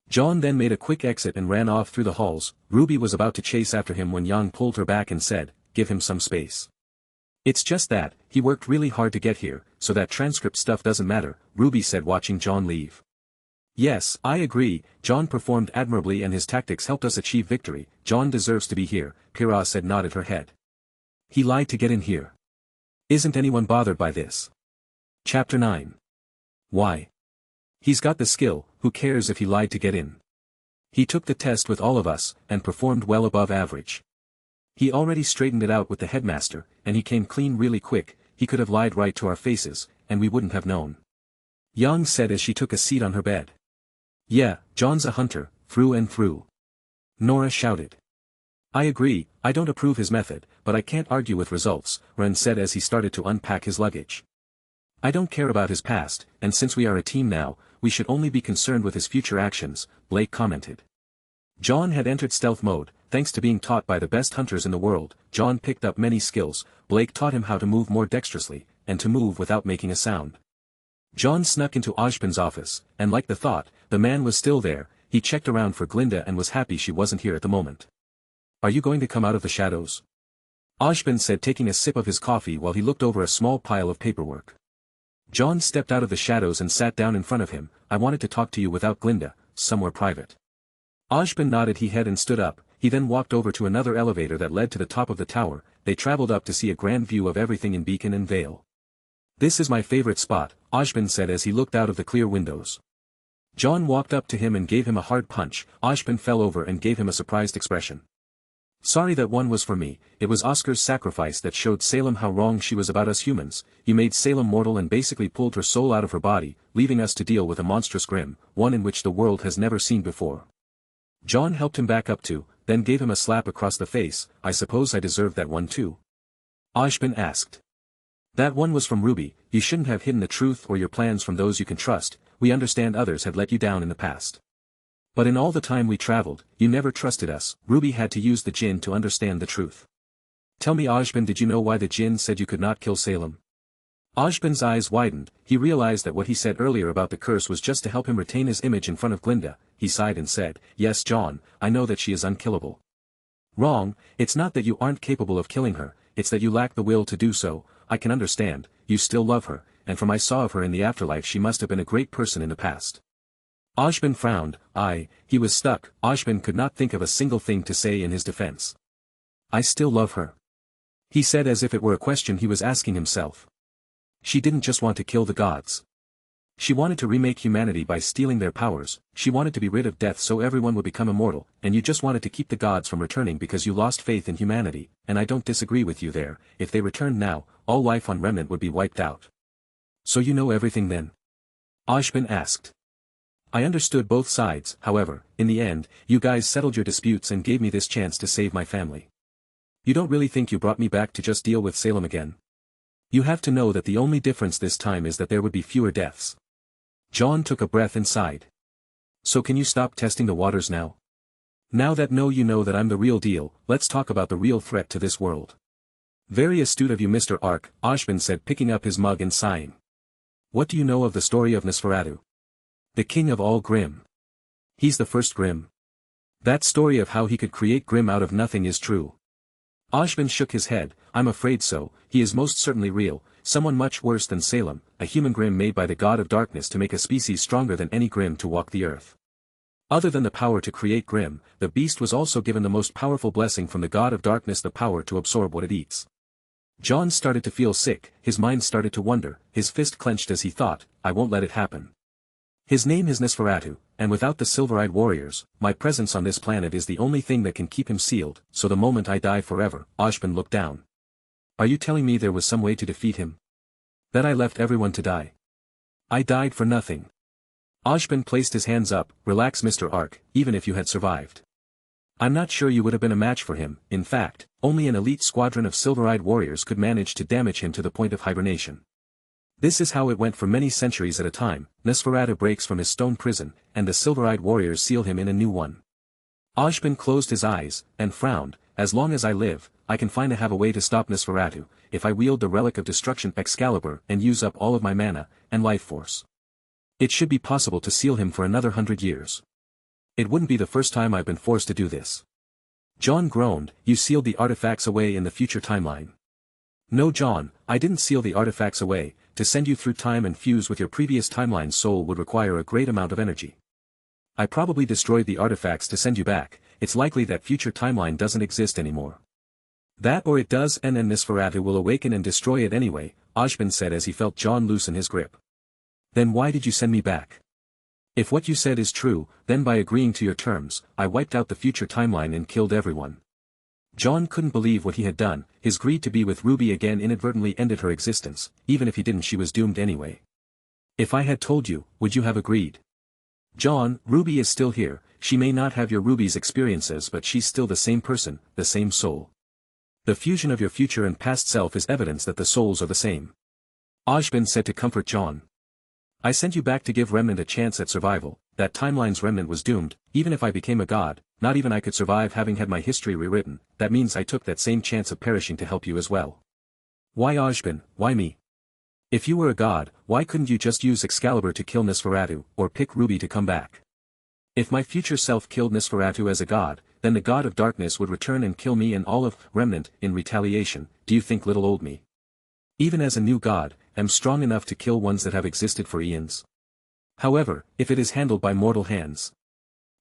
John then made a quick exit and ran off through the halls. Ruby was about to chase after him when Yang pulled her back and said, give him some space. It's just that, he worked really hard to get here, so that transcript stuff doesn't matter, Ruby said, watching John leave. Yes, I agree, John performed admirably and his tactics helped us achieve victory. John deserves to be here, Kira said, nodded her head. He lied to get in here. Isn't anyone bothered by this? Chapter 9. Why? He's got the skill, who cares if he lied to get in? He took the test with all of us, and performed well above average. He already straightened it out with the headmaster, and he came clean really quick. He could have lied right to our faces, and we wouldn't have known. Yang said as she took a seat on her bed. Yeah, John's a hunter, through and through. Nora shouted. I agree, I don't approve his method, but I can't argue with results, Ren said as he started to unpack his luggage. I don't care about his past, and since we are a team now, we should only be concerned with his future actions, Blake commented. John had entered stealth mode. Thanks to being taught by the best hunters in the world, John picked up many skills. Blake taught him how to move more dexterously, and to move without making a sound. John snuck into Ozpin's office, and like the thought, the man was still there. He checked around for Glinda and was happy she wasn't here at the moment. Are you going to come out of the shadows? Ozpin said, taking a sip of his coffee while he looked over a small pile of paperwork. John stepped out of the shadows and sat down in front of him. I wanted to talk to you without Glinda, somewhere private. Ozpin nodded his head and stood up. He then walked over to another elevator that led to the top of the tower. They traveled up to see a grand view of everything in Beacon and Vale. This is my favorite spot, Ozpin said as he looked out of the clear windows. John walked up to him and gave him a hard punch. Ozpin fell over and gave him a surprised expression. Sorry, that one was for me. It was Oscar's sacrifice that showed Salem how wrong she was about us humans. You made Salem mortal and basically pulled her soul out of her body, leaving us to deal with a monstrous grim, one in which the world has never seen before. John helped him back up to, then gave him a slap across the face. I suppose I deserved that one too? Ozpin asked. That one was from Ruby. You shouldn't have hidden the truth or your plans from those you can trust. We understand others have let you down in the past. But in all the time we traveled, you never trusted us. Ruby had to use the Jinn to understand the truth. Tell me, Ozpin, did you know why the Jinn said you could not kill Salem? Ozpin's eyes widened. He realized that what he said earlier about the curse was just to help him retain his image in front of Glinda. He sighed and said, yes, John, I know that she is unkillable. Wrong, it's not that you aren't capable of killing her, it's that you lack the will to do so. I can understand, you still love her, and from I saw of her in the afterlife she must have been a great person in the past. Ozpin frowned. He was stuck. Ozpin could not think of a single thing to say in his defense. I still love her, he said as if it were a question he was asking himself. She didn't just want to kill the gods. She wanted to remake humanity by stealing their powers, she wanted to be rid of death so everyone would become immortal, and you just wanted to keep the gods from returning because you lost faith in humanity, and I don't disagree with you there. If they returned now, all life on Remnant would be wiped out. So you know everything then? Ozpin asked. I understood both sides, however, in the end, you guys settled your disputes and gave me this chance to save my family. You don't really think you brought me back to just deal with Salem again? You have to know that the only difference this time is that there would be fewer deaths. Jaune took a breath and sighed. So can you stop testing the waters now? Now that you know that I'm the real deal, let's talk about the real threat to this world. Very astute of you, Mr. Ark, Ozpin said, picking up his mug and sighing. What do you know of the story of NSFW? The king of all Grimm. He's the first Grimm. That story of how he could create Grimm out of nothing is true. Ozpin shook his head. I'm afraid so. He is most certainly real, someone much worse than Salem, a human Grimm made by the god of darkness to make a species stronger than any Grimm to walk the earth. Other than the power to create Grimm, the beast was also given the most powerful blessing from the god of darkness, the power to absorb what it eats. Jaune started to feel sick, his mind started to wonder, his fist clenched as he thought, I won't let it happen. His name is NSFW, and without the silver-eyed warriors, my presence on this planet is the only thing that can keep him sealed, so the moment I die forever. Ozpin looked down. Are you telling me there was some way to defeat him? That I left everyone to die? I died for nothing. Ozpin placed his hands up. Relax, Mr. Ark, even if you had survived. I'm not sure you would have been a match for him. In fact, only an elite squadron of silver-eyed warriors could manage to damage him to the point of hibernation. This is how it went for many centuries at a time. NSFW breaks from his stone prison, and the silver-eyed warriors seal him in a new one. Ozpin closed his eyes, and frowned. As long as I live, I can have a way to stop NSFW, if I wield the Relic of Destruction Excalibur and use up all of my mana, and life force. It should be possible to seal him for another 100 years. It wouldn't be the first time I've been forced to do this. Jaune groaned. You sealed the artifacts away in the future timeline. No, Jaune, I didn't seal the artifacts away. To send you through time and fuse with your previous timeline's soul would require a great amount of energy. I probably destroyed the artifacts to send you back. It's likely that future timeline doesn't exist anymore. That or it does, and then NSFW will awaken and destroy it anyway, Ozpin said as he felt Jaune loosen his grip. Then why did you send me back? If what you said is true, then by agreeing to your terms, I wiped out the future timeline and killed everyone. Jaune couldn't believe what he had done. His greed to be with RWBY again inadvertently ended her existence. Even if he didn't, she was doomed anyway. If I had told you, would you have agreed? Jaune, RWBY is still here. She may not have your RWBY's experiences, but she's still the same person, the same soul. The fusion of your future and past self is evidence that the souls are the same. Ozpin said to comfort Jaune. I sent you back to give Remnant a chance at survival. That timeline's Remnant was doomed. Even if I became a god, not even I could survive having had my history rewritten. That means I took that same chance of perishing to help you as well. Why Ozpin, why me? If you were a god, why couldn't you just use Excalibur to kill NSFW, or pick RWBY to come back? If my future self killed NSFW as a god, then the god of darkness would return and kill me and all of Remnant in retaliation. Do you think little old me? Even as a new god, am strong enough to kill ones that have existed for eons. However, if it is handled by mortal hands,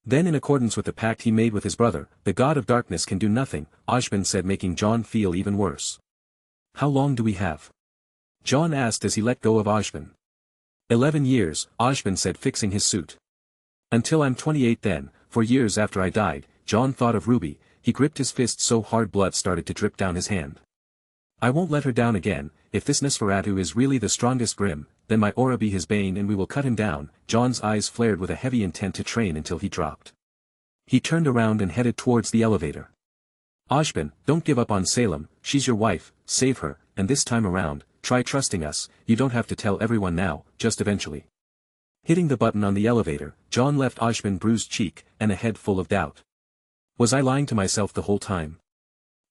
then in accordance with the pact he made with his brother, the god of darkness can do nothing, Ozpin said, making Jaune feel even worse. How long do we have? Jaune asked as he let go of Ozpin. 11 years, Ozpin said, fixing his suit. Until I'm 28 then. For years after I died, Jaune thought of RWBY. He gripped his fist so hard blood started to drip down his hand. I won't let her down again. If this NSFW is really the strongest Grimm, then my aura be his bane and we will cut him down. Jaune's eyes flared with a heavy intent to train until he dropped. He turned around and headed towards the elevator. Ozpin, don't give up on Salem. She's your wife. Save her, and this time around, try trusting us. You don't have to tell everyone now, just eventually. Hitting the button on the elevator, Jaune left Ozpin bruised cheek, and a head full of doubt. Was I lying to myself the whole time?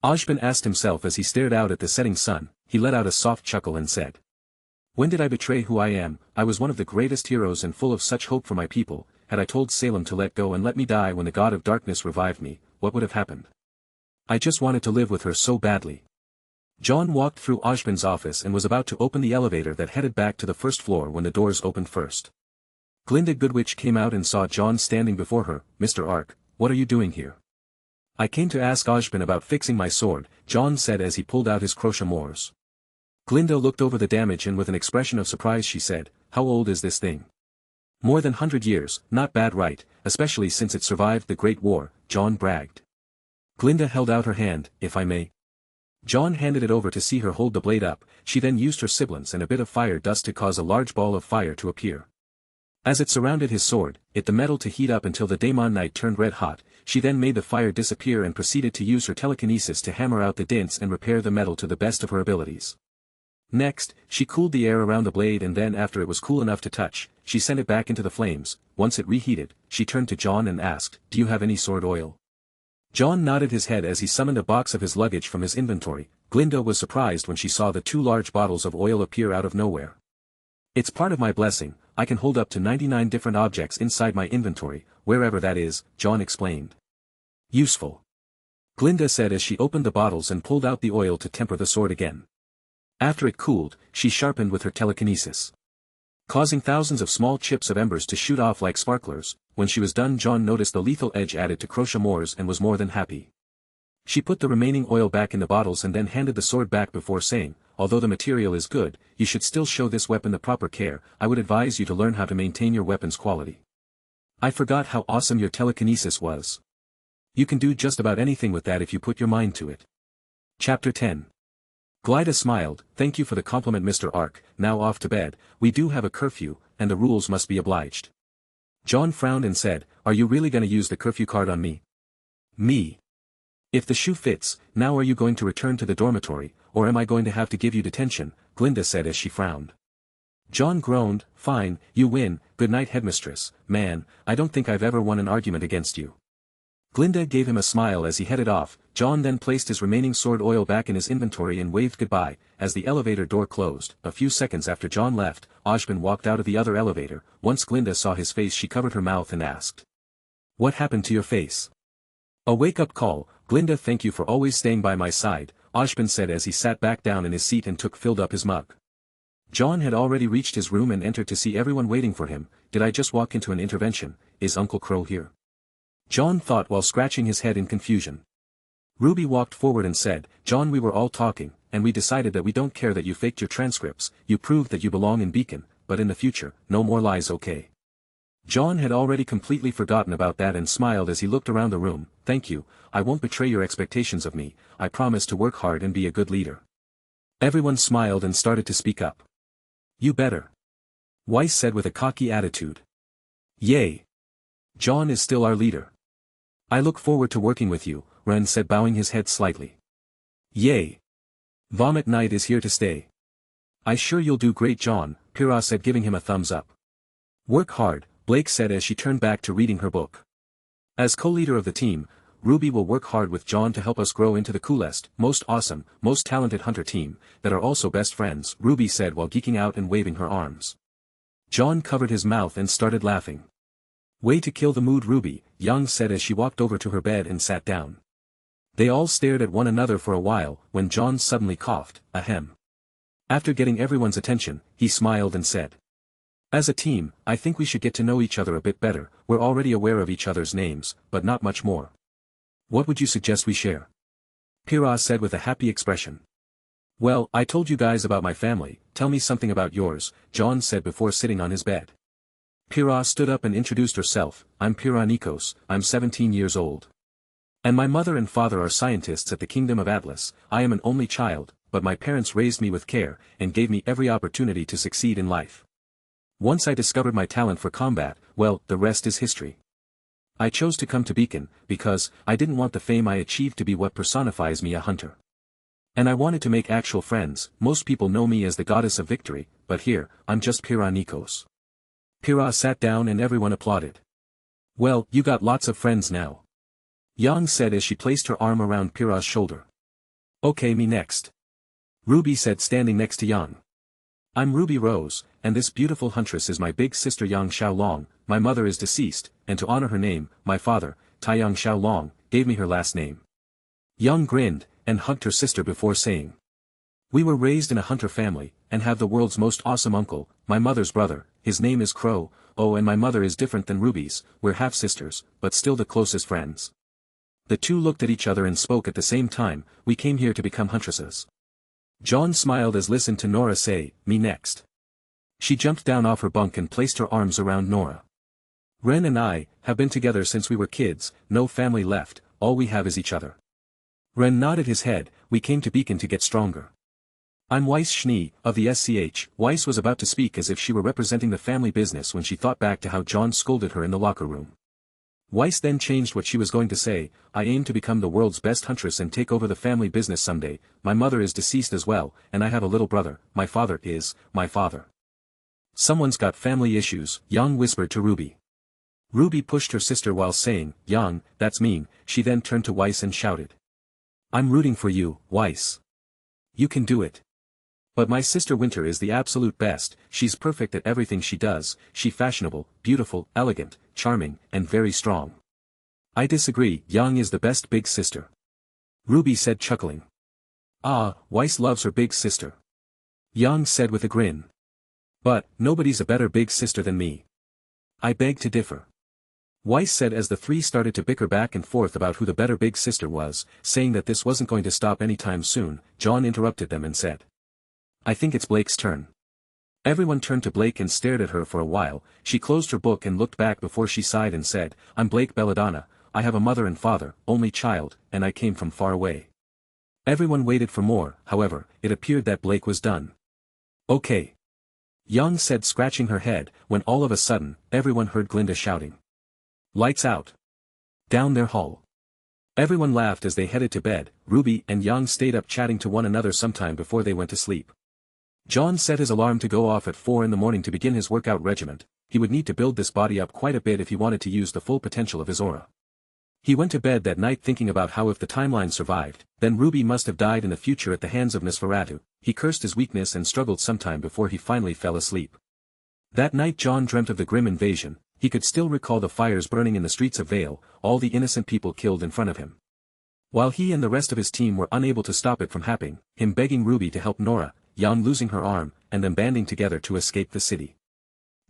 Ozpin asked himself as he stared out at the setting sun. He let out a soft chuckle and said, when did I betray who I am? I was one of the greatest heroes and full of such hope for my people. Had I told Salem to let go and let me die when the god of darkness revived me, what would have happened? I just wanted to live with her so badly. Jaune walked through Ozpin's office and was about to open the elevator that headed back to the first floor when the doors opened first. Glinda Goodwitch came out and saw Jaune standing before her. Mr. Ark, what are you doing here? I came to ask Ozpin about fixing my sword, Jaune said as he pulled out his crochet moors. Glinda looked over the damage and with an expression of surprise she said, "How old is this thing?" "More than 100 years, not bad right, especially since it survived the Great War," Jaune bragged. Glinda held out her hand, "If I may." Jaune handed it over to see her hold the blade up, she then used her sibilance and a bit of fire dust to cause a large ball of fire to appear. As it surrounded his sword, the metal to heat up until the Daemon Knight turned red hot, she then made the fire disappear and proceeded to use her telekinesis to hammer out the dents and repair the metal to the best of her abilities. Next, she cooled the air around the blade and then after it was cool enough to touch, she sent it back into the flames. Once it reheated, she turned to Jaune and asked, "Do you have any sword oil?" Jaune nodded his head as he summoned a box of his luggage from his inventory. Glinda was surprised when she saw the 2 large bottles of oil appear out of nowhere. "It's part of my blessing, I can hold up to 99 different objects inside my inventory, wherever that is," Jaune explained. "Useful," Glinda said as she opened the bottles and pulled out the oil to temper the sword again. After it cooled, she sharpened with her telekinesis, causing thousands of small chips of embers to shoot off like sparklers. When she was done, Jaune noticed the lethal edge added to Crochamores and was more than happy. She put the remaining oil back in the bottles and then handed the sword back before saying, "Although the material is good, you should still show this weapon the proper care. I would advise you to learn how to maintain your weapon's quality. I forgot how awesome your telekinesis was. You can do just about anything with that if you put your mind to it." Chapter 10. Glyda smiled, "Thank you for the compliment, Mr. Ark. Now off to bed, we do have a curfew, and the rules must be obliged." Jaune frowned and said, "Are you really gonna use the curfew card on me?" "Me? If the shoe fits, now are you going to return to the dormitory, or am I going to have to give you detention?" Glinda said as she frowned. Jaune groaned, "Fine, you win, good night headmistress. Man, I don't think I've ever won an argument against you." Glinda gave him a smile as he headed off. Jaune then placed his remaining sword oil back in his inventory and waved goodbye. As the elevator door closed, a few seconds after Jaune left, Ozpin walked out of the other elevator. Once Glinda saw his face she covered her mouth and asked, "What happened to your face?" "A wake-up call, Glinda. Thank you for always staying by my side," Ozpin said as he sat back down in his seat and filled up his mug. Jaune had already reached his room and entered to see everyone waiting for him. "Did I just walk into an intervention? Is Uncle Crow here?" Jaune thought while scratching his head in confusion. RWBY walked forward and said, "Jaune, we were all talking, and we decided that we don't care that you faked your transcripts. You proved that you belong in Beacon, but in the future, no more lies, okay?" Jaune had already completely forgotten about that and smiled as he looked around the room. "Thank you, I won't betray your expectations of me. I promise to work hard and be a good leader." Everyone smiled and started to speak up. "You better," Weiss said with a cocky attitude. "Yay! Jaune is still our leader." "I look forward to working with you," Ren said, bowing his head slightly. "Yay! Vomit Knight is here to stay." "I sure you'll do great, Jaune," Pyrrha said, giving him a thumbs up. "Work hard," Blake said as she turned back to reading her book. "As co-leader of the team, RWBY will work hard with Jaune to help us grow into the coolest, most awesome, most talented hunter team, that are also best friends," RWBY said while geeking out and waving her arms. Jaune covered his mouth and started laughing. "Way to kill the mood, RWBY," Young said as she walked over to her bed and sat down. They all stared at one another for a while, when Jaune suddenly coughed, ahem. After getting everyone's attention, he smiled and said, "As a team, I think we should get to know each other a bit better. We're already aware of each other's names, but not much more. What would you suggest we share?" Pyrrha said with a happy expression. "Well, I told you guys about my family, tell me something about yours," Jaune said before sitting on his bed. Pyrrha stood up and introduced herself. "I'm Pyrrha Nikos, I'm 17 years old. And my mother and father are scientists at the Kingdom of Atlas. I am an only child, but my parents raised me with care, and gave me every opportunity to succeed in life. Once I discovered my talent for combat, well, the rest is history. I chose to come to Beacon, because I didn't want the fame I achieved to be what personifies me, a hunter. And I wanted to make actual friends. Most people know me as the goddess of victory, but here, I'm just Pyrrha Nikos." Pyrrha sat down and everyone applauded. "Well, you got lots of friends now," Yang said as she placed her arm around Pyrrha's shoulder. "Okay, me next," RWBY said, standing next to Yang. "I'm Ruby Rose, and this beautiful huntress is my big sister Yang Xiaolong. My mother is deceased, and to honor her name, my father, Taiyang Xiaolong, gave me her last name." Yang grinned, and hugged her sister before saying, "We were raised in a hunter family, and have the world's most awesome uncle, my mother's brother. His name is Crow. Oh, and my mother is different than Ruby's. We're half-sisters, but still the closest friends." The two looked at each other and spoke at the same time. "We came here to become huntresses." Jaune smiled as listened to Nora say, "Me next." She jumped down off her bunk and placed her arms around Nora. "Ren and I have been together since we were kids, no family left, all we have is each other." Ren nodded his head, "We came to Beacon to get stronger. I'm Weiss Schnee, of the SCH." Weiss was about to speak as if she were representing the family business when she thought back to how Jaune scolded her in the locker room. Weiss then changed what she was going to say, "I aim to become the world's best huntress and take over the family business someday. My mother is deceased as well, and I have a little brother. My father is my father." "Someone's got family issues," Yang whispered to RWBY. RWBY pushed her sister while saying, "Yang, that's mean." She then turned to Weiss and shouted, "I'm rooting for you, Weiss. You can do it. But my sister Winter is the absolute best. She's perfect at everything she does. She's fashionable, beautiful, elegant, charming, and very strong." "I disagree. Yang is the best big sister," RWBY said, chuckling. "Ah, Weiss loves her big sister," Yang said with a grin. "But, nobody's a better big sister than me." "I beg to differ," Weiss said as the three started to bicker back and forth about who the better big sister was. Saying that this wasn't going to stop anytime soon, Jaune interrupted them and said, "I think it's Blake's turn." Everyone turned to Blake and stared at her for a while. She closed her book and looked back before she sighed and said, "I'm Blake Belladonna. I have a mother and father, only child, and I came from far away." Everyone waited for more. However, it appeared that Blake was done. "Okay," Yang said, scratching her head, when all of a sudden, everyone heard Glinda shouting, "Lights out!" down their hall. Everyone laughed as they headed to bed. RWBY and Yang stayed up chatting to one another sometime before they went to sleep. Jaune set his alarm to go off at 4 in the morning to begin his workout regimen. He would need to build this body up quite a bit if he wanted to use the full potential of his aura. He went to bed that night thinking about how if the timeline survived, then RWBY must have died in the future at the hands of Nosferatu. He cursed his weakness and struggled sometime before he finally fell asleep. That night Jaune dreamt of the grim invasion. He could still recall the fires burning in the streets of Vale, all the innocent people killed in front of him. While he and the rest of his team were unable to stop it from happening, him begging RWBY to help Nora, Yang losing her arm, and them banding together to escape the city.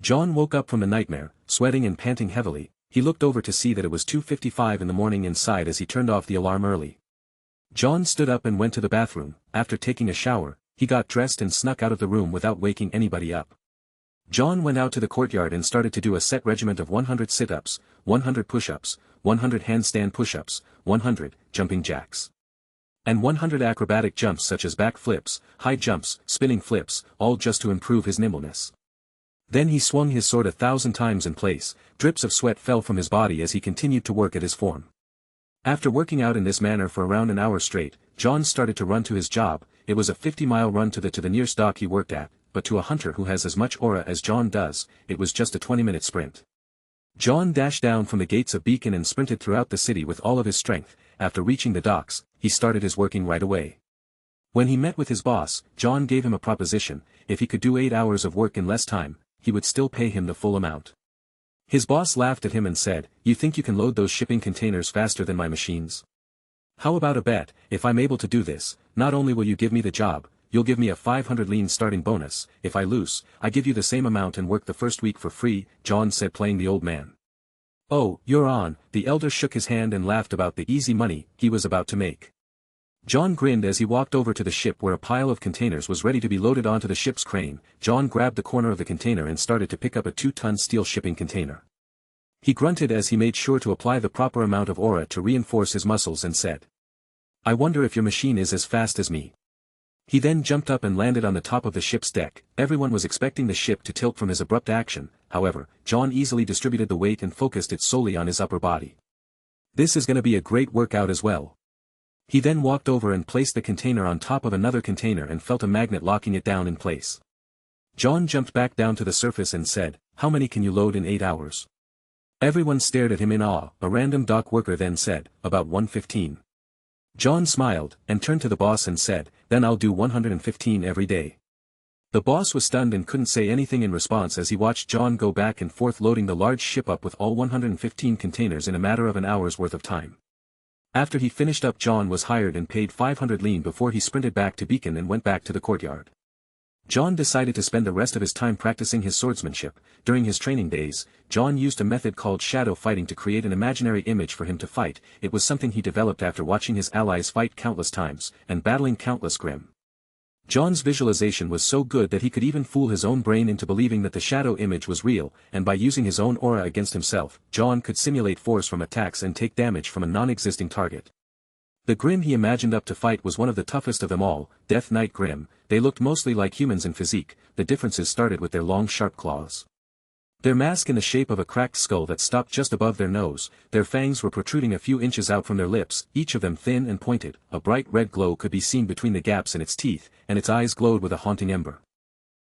Jaune woke up from the nightmare, sweating and panting heavily. He looked over to see that it was 2:55 in the morning and sighed as he turned off the alarm early. Jaune stood up and went to the bathroom. After taking a shower, he got dressed and snuck out of the room without waking anybody up. Jaune went out to the courtyard and started to do a set regimen of 100 sit-ups, 100 push-ups, 100 handstand push-ups, 100 jumping jacks, and 100 acrobatic jumps such as back flips, high jumps, spinning flips, all just to improve his nimbleness. Then he swung his sword 1,000 times in place. Drips of sweat fell from his body as he continued to work at his form. After working out in this manner for around an hour straight, Jaune started to run to his job. It was a 50-mile run to the nearest dock he worked at, but to a hunter who has as much aura as Jaune does, it was just a 20-minute sprint. Jaune dashed down from the gates of Beacon and sprinted throughout the city with all of his strength. After reaching the docks, he started his working right away. When he met with his boss, Jaune gave him a proposition. If he could do 8 hours of work in less time, he would still pay him the full amount. His boss laughed at him and said, "You think you can load those shipping containers faster than my machines? How about a bet? If I'm able to do this, not only will you give me the job, you'll give me a 500 lean starting bonus. If I lose, I give you the same amount and work the first week for free," Jaune said, playing the old man. "Oh, you're on." The elder shook his hand and laughed about the easy money he was about to make. Jaune grinned as he walked over to the ship where a pile of containers was ready to be loaded onto the ship's crane. Jaune grabbed the corner of the container and started to pick up a 2-ton steel shipping container. He grunted as he made sure to apply the proper amount of aura to reinforce his muscles and said, "I wonder if your machine is as fast as me." He then jumped up and landed on the top of the ship's deck. Everyone was expecting the ship to tilt from his abrupt action. However, Jaune easily distributed the weight and focused it solely on his upper body. "This is going to be a great workout as well." He then walked over and placed the container on top of another container and felt a magnet locking it down in place. Jaune jumped back down to the surface and said, "How many can you load in 8 hours?" Everyone stared at him in awe. A random dock worker then said, "About 115. Jaune smiled, and turned to the boss and said, "Then I'll do 115 every day." The boss was stunned and couldn't say anything in response as he watched Jaune go back and forth loading the large ship up with all 115 containers in a matter of an hour's worth of time. After he finished up, Jaune was hired and paid 500 lean before he sprinted back to Beacon and went back to the courtyard. Jaune decided to spend the rest of his time practicing his swordsmanship. During his training days, Jaune used a method called shadow fighting to create an imaginary image for him to fight. It was something he developed after watching his allies fight countless times, and battling countless grim John's visualization was so good that he could even fool his own brain into believing that the shadow image was real, and by using his own aura against himself, John could simulate force from attacks and take damage from a non-existing target. The Grimm he imagined up to fight was one of the toughest of them all, Death Knight Grimm. They looked mostly like humans in physique, the differences started with their long sharp claws. Their mask in the shape of a cracked skull that stopped just above their nose, their fangs were protruding a few inches out from their lips, each of them thin and pointed, a bright red glow could be seen between the gaps in its teeth, and its eyes glowed with a haunting ember.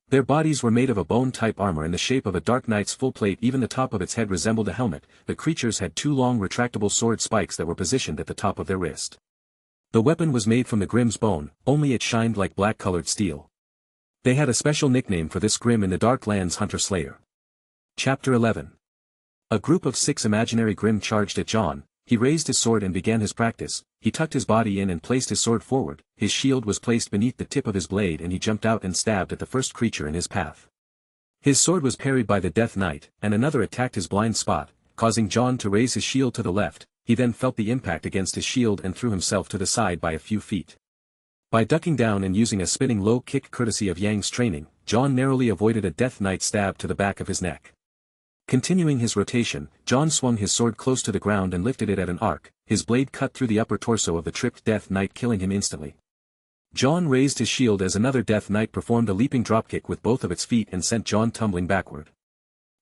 Their bodies were made of a bone-type armor in the shape of a Dark Knight's full plate, even the top of its head resembled a helmet. The creatures had two long retractable sword spikes that were positioned at the top of their wrist. The weapon was made from the Grimm's bone, only it shined like black-colored steel. They had a special nickname for this Grimm in the Dark Lands: Hunter-Slayer. Chapter 11. A group of 6 imaginary Grimm charged at John. He raised his sword and began his practice. He tucked his body in and placed his sword forward, his shield was placed beneath the tip of his blade, and he jumped out and stabbed at the first creature in his path. His sword was parried by the Death Knight, and another attacked his blind spot, causing John to raise his shield to the left. He then felt the impact against his shield and threw himself to the side by a few feet. By ducking down and using a spinning low kick courtesy of Yang's training, John narrowly avoided a Death Knight stab to the back of his neck. Continuing his rotation, John swung his sword close to the ground and lifted it at an arc. His blade cut through the upper torso of the tripped Death Knight, killing him instantly. John raised his shield as another Death Knight performed a leaping dropkick with both of its feet and sent John tumbling backward.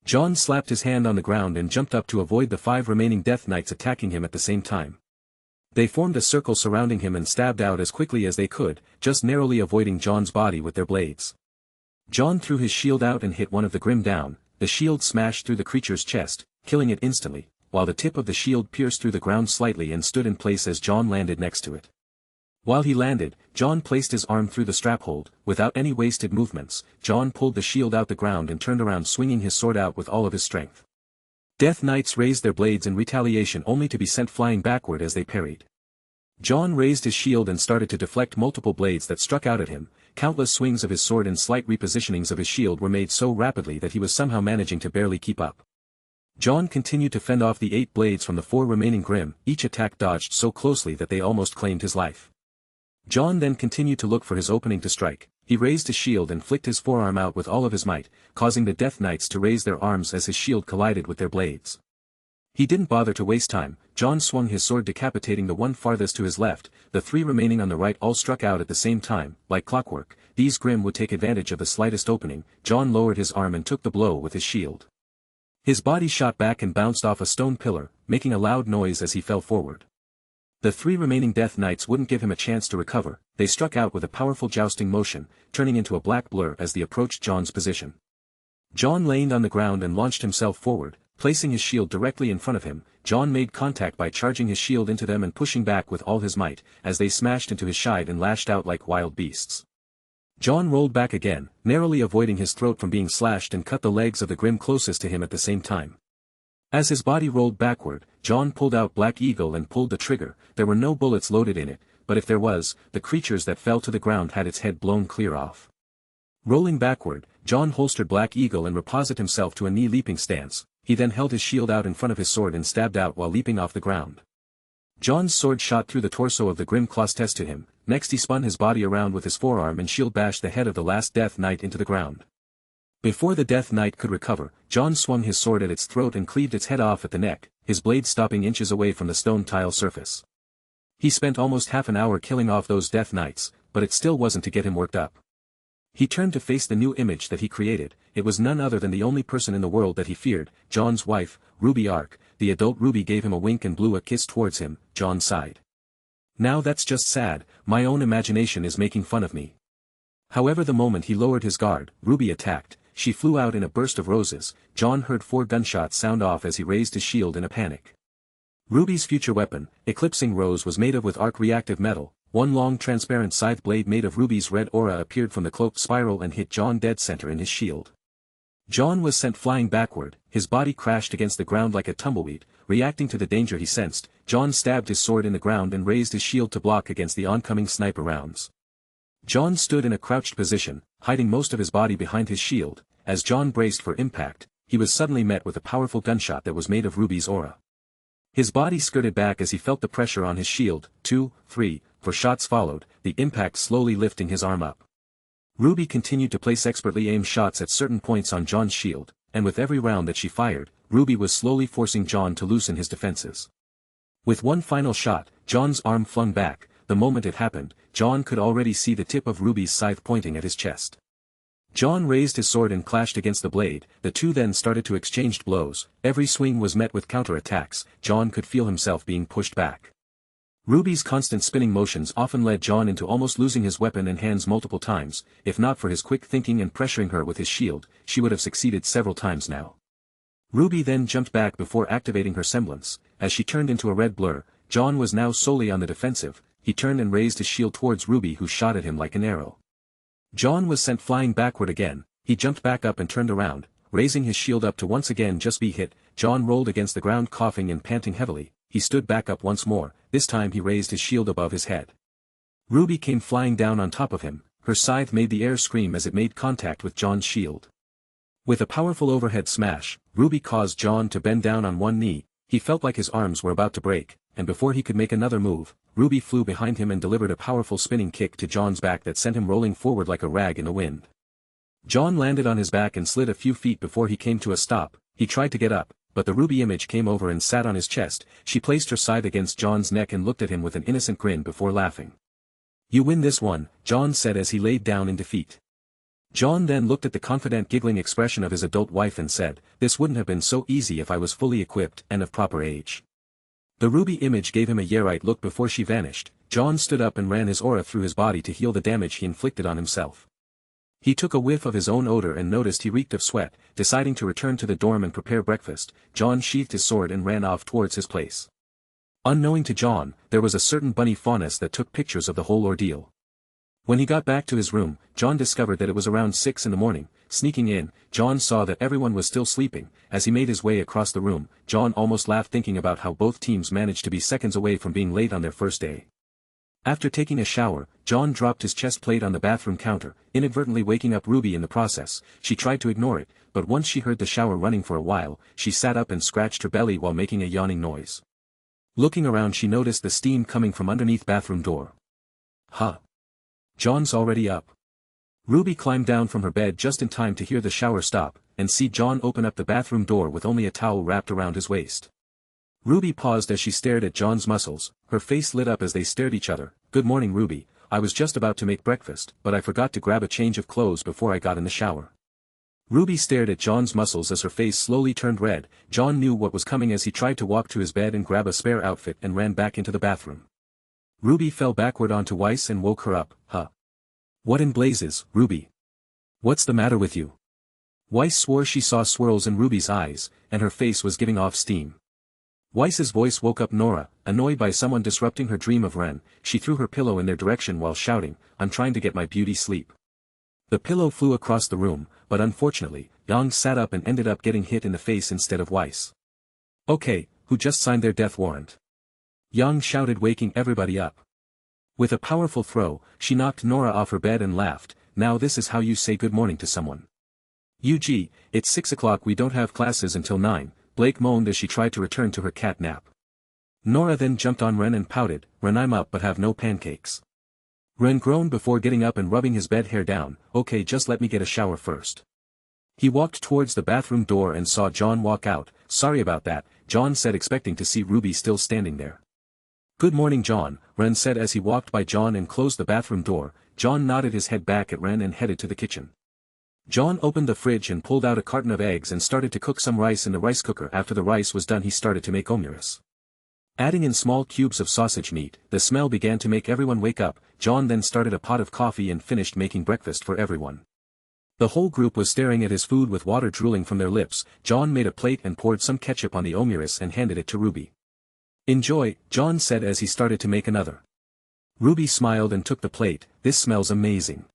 John slapped his hand on the ground and jumped up to avoid the 5 remaining Death Knights attacking him at the same time. They formed a circle surrounding him and stabbed out as quickly as they could, just narrowly avoiding John's body with their blades. John threw his shield out and hit one of the Grimm down. The shield smashed through the creature's chest, killing it instantly, while the tip of the shield pierced through the ground slightly and stood in place as John landed next to it. While he landed, John placed his arm through the strap hold. Without any wasted movements, John pulled the shield out the ground and turned around, swinging his sword out with all of his strength. Death Knights raised their blades in retaliation, only to be sent flying backward as they parried. John raised his shield and started to deflect multiple blades that struck out at him. Countless swings of his sword and slight repositionings of his shield were made so rapidly that he was somehow managing to barely keep up. John continued to fend off the 8 blades from the 4 remaining Grimm, each attack dodged so closely that they almost claimed his life. John then continued to look for his opening to strike. He raised his shield and flicked his forearm out with all of his might, causing the Death Knights to raise their arms as his shield collided with their blades. He didn't bother to waste time. John swung his sword, decapitating the one farthest to his left. The 3 remaining on the right all struck out at the same time. Like clockwork, these Grimm would take advantage of the slightest opening. John lowered his arm and took the blow with his shield. His body shot back and bounced off a stone pillar, making a loud noise as he fell forward. The 3 remaining Death Knights wouldn't give him a chance to recover. They struck out with a powerful jousting motion, turning into a black blur as they approached John's position. John leaned on the ground and launched himself forward. Placing his shield directly in front of him, John made contact by charging his shield into them and pushing back with all his might, as they smashed into his side and lashed out like wild beasts. John rolled back again, narrowly avoiding his throat from being slashed, and cut the legs of the Grimm closest to him at the same time. As his body rolled backward, John pulled out Black Eagle and pulled the trigger. There were no bullets loaded in it, but if there was, the creatures that fell to the ground had its head blown clear off. Rolling backward, John holstered Black Eagle and reposited himself to a knee leaping stance. He then held his shield out in front of his sword and stabbed out while leaping off the ground. John's sword shot through the torso of the Grimm close to him. Next he spun his body around with his forearm and shield bashed the head of the last Death Knight into the ground. Before the Death Knight could recover, John swung his sword at its throat and cleaved its head off at the neck, his blade stopping inches away from the stone tile surface. He spent almost half an hour killing off those Death Knights, but it still wasn't to get him worked up. He turned to face the new image that he created. It was none other than the only person in the world that he feared, John's wife, RWBY Arc. The adult RWBY gave him a wink and blew a kiss towards him. John sighed. Now that's just sad, my own imagination is making fun of me. However, the moment he lowered his guard, RWBY attacked. She flew out in a burst of roses. John heard 4 gunshots sound off as he raised his shield in a panic. RWBY's future weapon, Eclipsing Rose, was made of with arc reactive metal. One long transparent scythe blade made of RWBY's red aura appeared from the cloaked spiral and hit John dead center in his shield. John was sent flying backward, his body crashed against the ground like a tumbleweed. Reacting to the danger he sensed, John stabbed his sword in the ground and raised his shield to block against the oncoming sniper rounds. John stood in a crouched position, hiding most of his body behind his shield. As John braced for impact, he was suddenly met with a powerful gunshot that was made of RWBY's aura. His body skirted back as he felt the pressure on his shield. 2, 3, 4 shots followed, the impact slowly lifting his arm up. RWBY continued to place expertly aimed shots at certain points on Jaune's shield, and with every round that she fired, RWBY was slowly forcing Jaune to loosen his defenses. With one final shot, Jaune's arm flung back. The moment it happened, Jaune could already see the tip of RWBY's scythe pointing at his chest. Jaune raised his sword and clashed against the blade. The two then started to exchange blows. Every swing was met with counter-attacks. Jaune could feel himself being pushed back. RWBY's constant spinning motions often led Jaune into almost losing his weapon and hands multiple times. If not for his quick thinking and pressuring her with his shield, she would have succeeded several times now. RWBY then jumped back before activating her semblance. As she turned into a red blur, Jaune was now solely on the defensive. He turned and raised his shield towards RWBY, who shot at him like an arrow. Jaune was sent flying backward again. He jumped back up and turned around, raising his shield up to once again just be hit. Jaune rolled against the ground coughing and panting heavily. He stood back up once more. This time he raised his shield above his head. RWBY came flying down on top of him. Her scythe made the air scream as it made contact with Jaune's shield. With a powerful overhead smash, RWBY caused Jaune to bend down on one knee. He felt like his arms were about to break, and before he could make another move, RWBY flew behind him and delivered a powerful spinning kick to Jaune's back that sent him rolling forward like a rag in the wind. Jaune landed on his back and slid a few feet before he came to a stop. He tried to get up, but the RWBY image came over and sat on his chest. She placed her scythe against Jaune's neck and looked at him with an innocent grin before laughing. "You win this one," Jaune said as he laid down in defeat. Jaune then looked at the confident giggling expression of his adult wife and said, "This wouldn't have been so easy if I was fully equipped and of proper age." The RWBY image gave him a yeah-right look before she vanished. Jaune stood up and ran his aura through his body to heal the damage he inflicted on himself. He took a whiff of his own odor and noticed he reeked of sweat. Deciding to return to the dorm and prepare breakfast, Jaune sheathed his sword and ran off towards his place. Unknowing to Jaune, there was a certain bunny faunus that took pictures of the whole ordeal. When he got back to his room, Jaune discovered that it was around 6 in the morning. Sneaking in, Jaune saw that everyone was still sleeping. As he made his way across the room, Jaune almost laughed thinking about how both teams managed to be seconds away from being late on their first day. After taking a shower, Jaune dropped his chest plate on the bathroom counter, inadvertently waking up RWBY in the process. She tried to ignore it, but once she heard the shower running for a while, she sat up and scratched her belly while making a yawning noise. Looking around, she noticed the steam coming from underneath bathroom door. Huh. Jaune's already up. RWBY climbed down from her bed just in time to hear the shower stop, and see Jaune open up the bathroom door with only a towel wrapped around his waist. RWBY paused as she stared at Jaune's muscles. Her face lit up as they stared each other. "Good morning, RWBY. I was just about to make breakfast, but I forgot to grab a change of clothes before I got in the shower." RWBY stared at Jaune's muscles as her face slowly turned red. Jaune knew what was coming as he tried to walk to his bed and grab a spare outfit and ran back into the bathroom. RWBY fell backward onto Weiss and woke her up. "Huh. What in blazes, RWBY? What's the matter with you?" Weiss swore she saw swirls in RWBY's eyes, and her face was giving off steam. Weiss's voice woke up Nora. Annoyed by someone disrupting her dream of Ren, she threw her pillow in their direction while shouting, "I'm trying to get my beauty sleep." The pillow flew across the room, but unfortunately, Yang sat up and ended up getting hit in the face instead of Weiss. "Okay, who just signed their death warrant?" Yang shouted, waking everybody up. With a powerful throw, she knocked Nora off her bed and laughed. "Now this is how you say good morning to someone." "UG, it's 6 o'clock, we don't have classes until 9, Blake moaned as she tried to return to her cat nap. Nora then jumped on Ren and pouted, "Ren, I'm up but have no pancakes." Ren groaned before getting up and rubbing his bed hair down. "Okay, just let me get a shower first." He walked towards the bathroom door and saw Jaune walk out. "Sorry about that," Jaune said, expecting to see RWBY still standing there. "Good morning, Jaune," Ren said as he walked by Jaune and closed the bathroom door. Jaune nodded his head back at Ren and headed to the kitchen. Jaune opened the fridge and pulled out a carton of eggs and started to cook some rice in the rice cooker. After the rice was done, he started to make omelet. Adding in small cubes of sausage meat, the smell began to make everyone wake up. Jaune then started a pot of coffee and finished making breakfast for everyone. The whole group was staring at his food with water drooling from their lips. Jaune made a plate and poured some ketchup on the omelet and handed it to RWBY. "Enjoy," Jaune said as he started to make another. RWBY smiled and took the plate. "This smells amazing."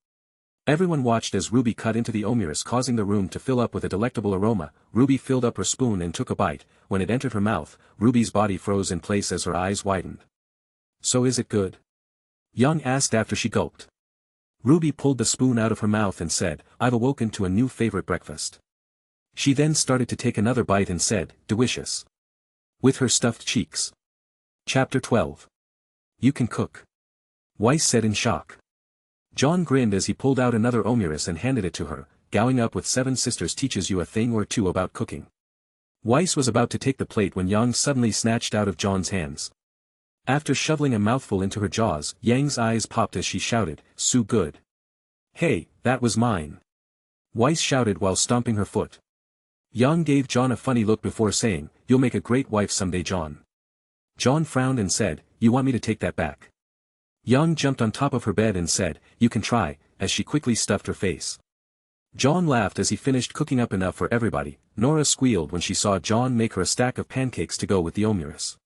Everyone watched as RWBY cut into the omelet, causing the room to fill up with a delectable aroma. RWBY filled up her spoon and took a bite. When it entered her mouth, RWBY's body froze in place as her eyes widened. "So is it good?" Yang asked after she gulped. RWBY pulled the spoon out of her mouth and said, "I've awoken to a new favorite breakfast." She then started to take another bite and said, "Delicious." With her stuffed cheeks. Chapter 12. You can cook. Weiss said in shock. John grinned as he pulled out another omurus and handed it to her. Gowing up with 7 sisters teaches you a thing or two about cooking. Weiss was about to take the plate when Yang suddenly snatched out of John's hands. After shoveling a mouthful into her jaws, Yang's eyes popped as she shouted, "So good." "Hey, that was mine." Weiss shouted while stomping her foot. Yang gave John a funny look before saying, "You'll make a great wife someday, John." John frowned and said, "You want me to take that back?" Yang jumped on top of her bed and said, "You can try," as she quickly stuffed her face. John laughed as he finished cooking up enough for everybody. Nora squealed when she saw John make her a stack of pancakes to go with the omurus.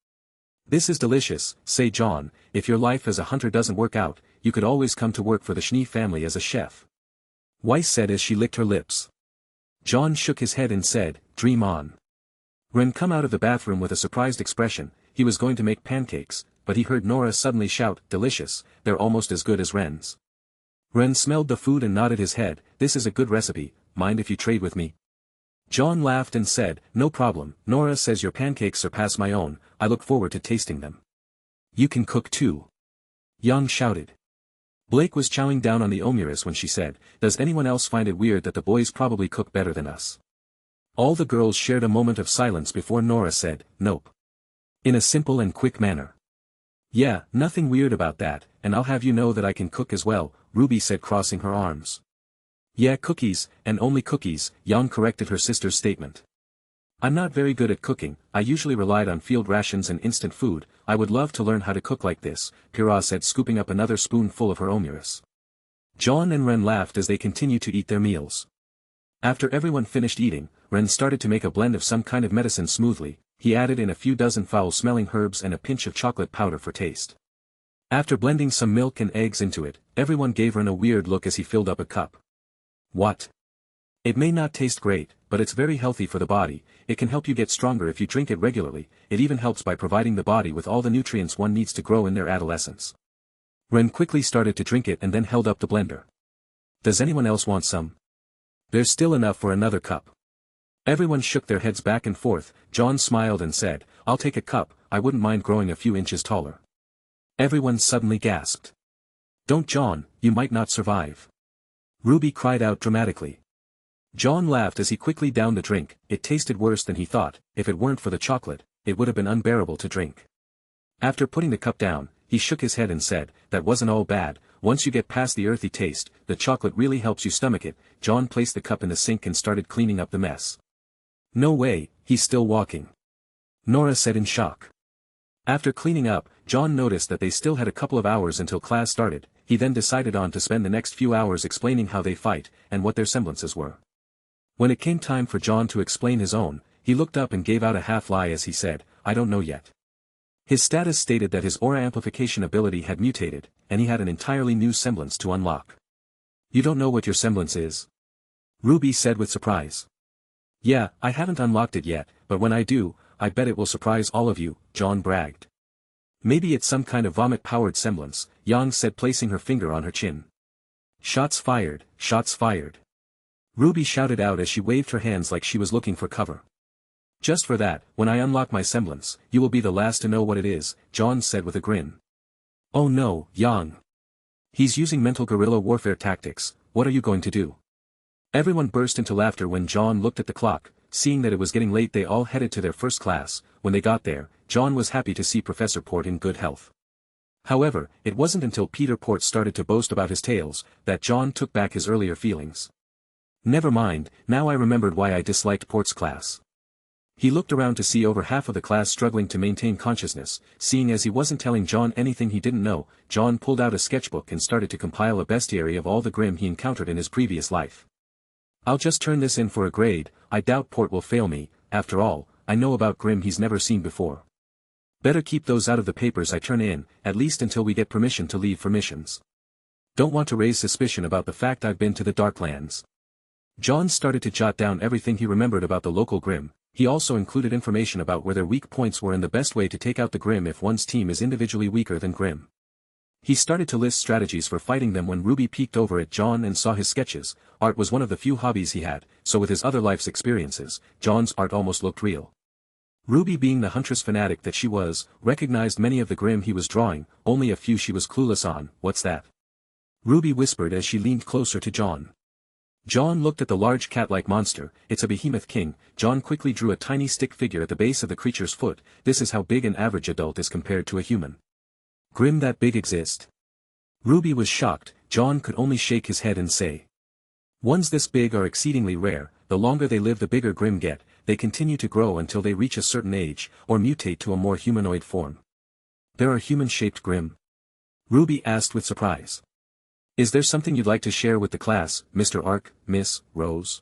"This is delicious," said John. "If your life as a hunter doesn't work out, you could always come to work for the Schnee family as a chef." Weiss said as she licked her lips. John shook his head and said, "Dream on." Ren come out of the bathroom with a surprised expression. He was going to make pancakes, but he heard Nora suddenly shout, "Delicious, they're almost as good as Ren's." Ren smelled the food and nodded his head. "This is a good recipe, mind if you trade with me?" John laughed and said, "No problem, Nora says your pancakes surpass my own, I look forward to tasting them." "You can cook too?" Yang shouted. Blake was chowing down on the omurus when she said, "Does anyone else find it weird that the boys probably cook better than us?" All the girls shared a moment of silence before Nora said, "Nope." In a simple and quick manner. "Yeah, nothing weird about that, and I'll have you know that I can cook as well," Ruby said crossing her arms. "Yeah, cookies, and only cookies," Yang corrected her sister's statement. "I'm not very good at cooking, I usually relied on field rations and instant food, I would love to learn how to cook like this," Pira said scooping up another spoonful of her omurus. John and Ren laughed as they continued to eat their meals. After everyone finished eating, Ren started to make a blend of some kind of medicine smoothly. He added in a few dozen foul-smelling herbs and a pinch of chocolate powder for taste. After blending some milk and eggs into it, everyone gave Ren a weird look as he filled up a cup. "What? It may not taste great, but it's very healthy for the body, it can help you get stronger if you drink it regularly, it even helps by providing the body with all the nutrients one needs to grow in their adolescence." Ren quickly started to drink it and then held up the blender. "Does anyone else want some?" "There's still enough for another cup." Everyone shook their heads back and forth. John smiled and said, "I'll take a cup, I wouldn't mind growing a few inches taller." Everyone suddenly gasped. "Don't, John, you might not survive." Ruby cried out dramatically. John laughed as he quickly downed the drink. It tasted worse than he thought. If it weren't for the chocolate, it would have been unbearable to drink. After putting the cup down, he shook his head and said, "That wasn't all bad, once you get past the earthy taste, the chocolate really helps you stomach it." John placed the cup in the sink and started cleaning up the mess. "No way, he's still walking," Nora said in shock. After cleaning up, John noticed that they still had a couple of hours until class started. He then decided on to spend the next few hours explaining how they fight, and what their semblances were. When it came time for John to explain his own, he looked up and gave out a half-lie as he said, "I don't know yet." His status stated that his aura amplification ability had mutated, and he had an entirely new semblance to unlock. "You don't know what your semblance is?" Ruby said with surprise. "Yeah, I haven't unlocked it yet, but when I do, I bet it will surprise all of you," John bragged. "Maybe it's some kind of vomit-powered semblance," Yang said placing her finger on her chin. "Shots fired, shots fired." Ruby shouted out as she waved her hands like she was looking for cover. "Just for that, when I unlock my semblance, you will be the last to know what it is," John said with a grin. "Oh no, Yang. He's using mental guerrilla warfare tactics, what are you going to do?" Everyone burst into laughter when John looked at the clock. Seeing that it was getting late, they all headed to their first class. When they got there, John was happy to see Professor Port in good health. However, it wasn't until Peter Port started to boast about his tales, that John took back his earlier feelings. "Never mind, now I remembered why I disliked Port's class." He looked around to see over half of the class struggling to maintain consciousness. Seeing as he wasn't telling John anything he didn't know, John pulled out a sketchbook and started to compile a bestiary of all the Grimm he encountered in his previous life. "I'll just turn this in for a grade, I doubt Port will fail me, after all, I know about Grimm he's never seen before. Better keep those out of the papers I turn in, at least until we get permission to leave for missions. Don't want to raise suspicion about the fact I've been to the Darklands." John started to jot down everything he remembered about the local Grimm. He also included information about where their weak points were and the best way to take out the Grimm if one's team is individually weaker than Grimm. He started to list strategies for fighting them when Ruby peeked over at John and saw his sketches. Art was one of the few hobbies he had, so with his other life's experiences, John's art almost looked real. Ruby, being the huntress fanatic that she was, recognized many of the Grimm he was drawing, only a few she was clueless on. "What's that?" Ruby whispered as she leaned closer to Jaune. Jaune looked at the large cat-like monster. It's a behemoth king. Jaune quickly drew a tiny stick figure at the base of the creature's foot. This is how big an average adult is compared to a human. Grimm that big exist? Ruby was shocked. Jaune could only shake his head and say. Ones this big are exceedingly rare. The longer they live the bigger Grimm get. They continue to grow until they reach a certain age, or mutate to a more humanoid form. There are human-shaped Grimm? Ruby asked with surprise. Is there something you'd like to share with the class, Mr. Ark, Miss Rose?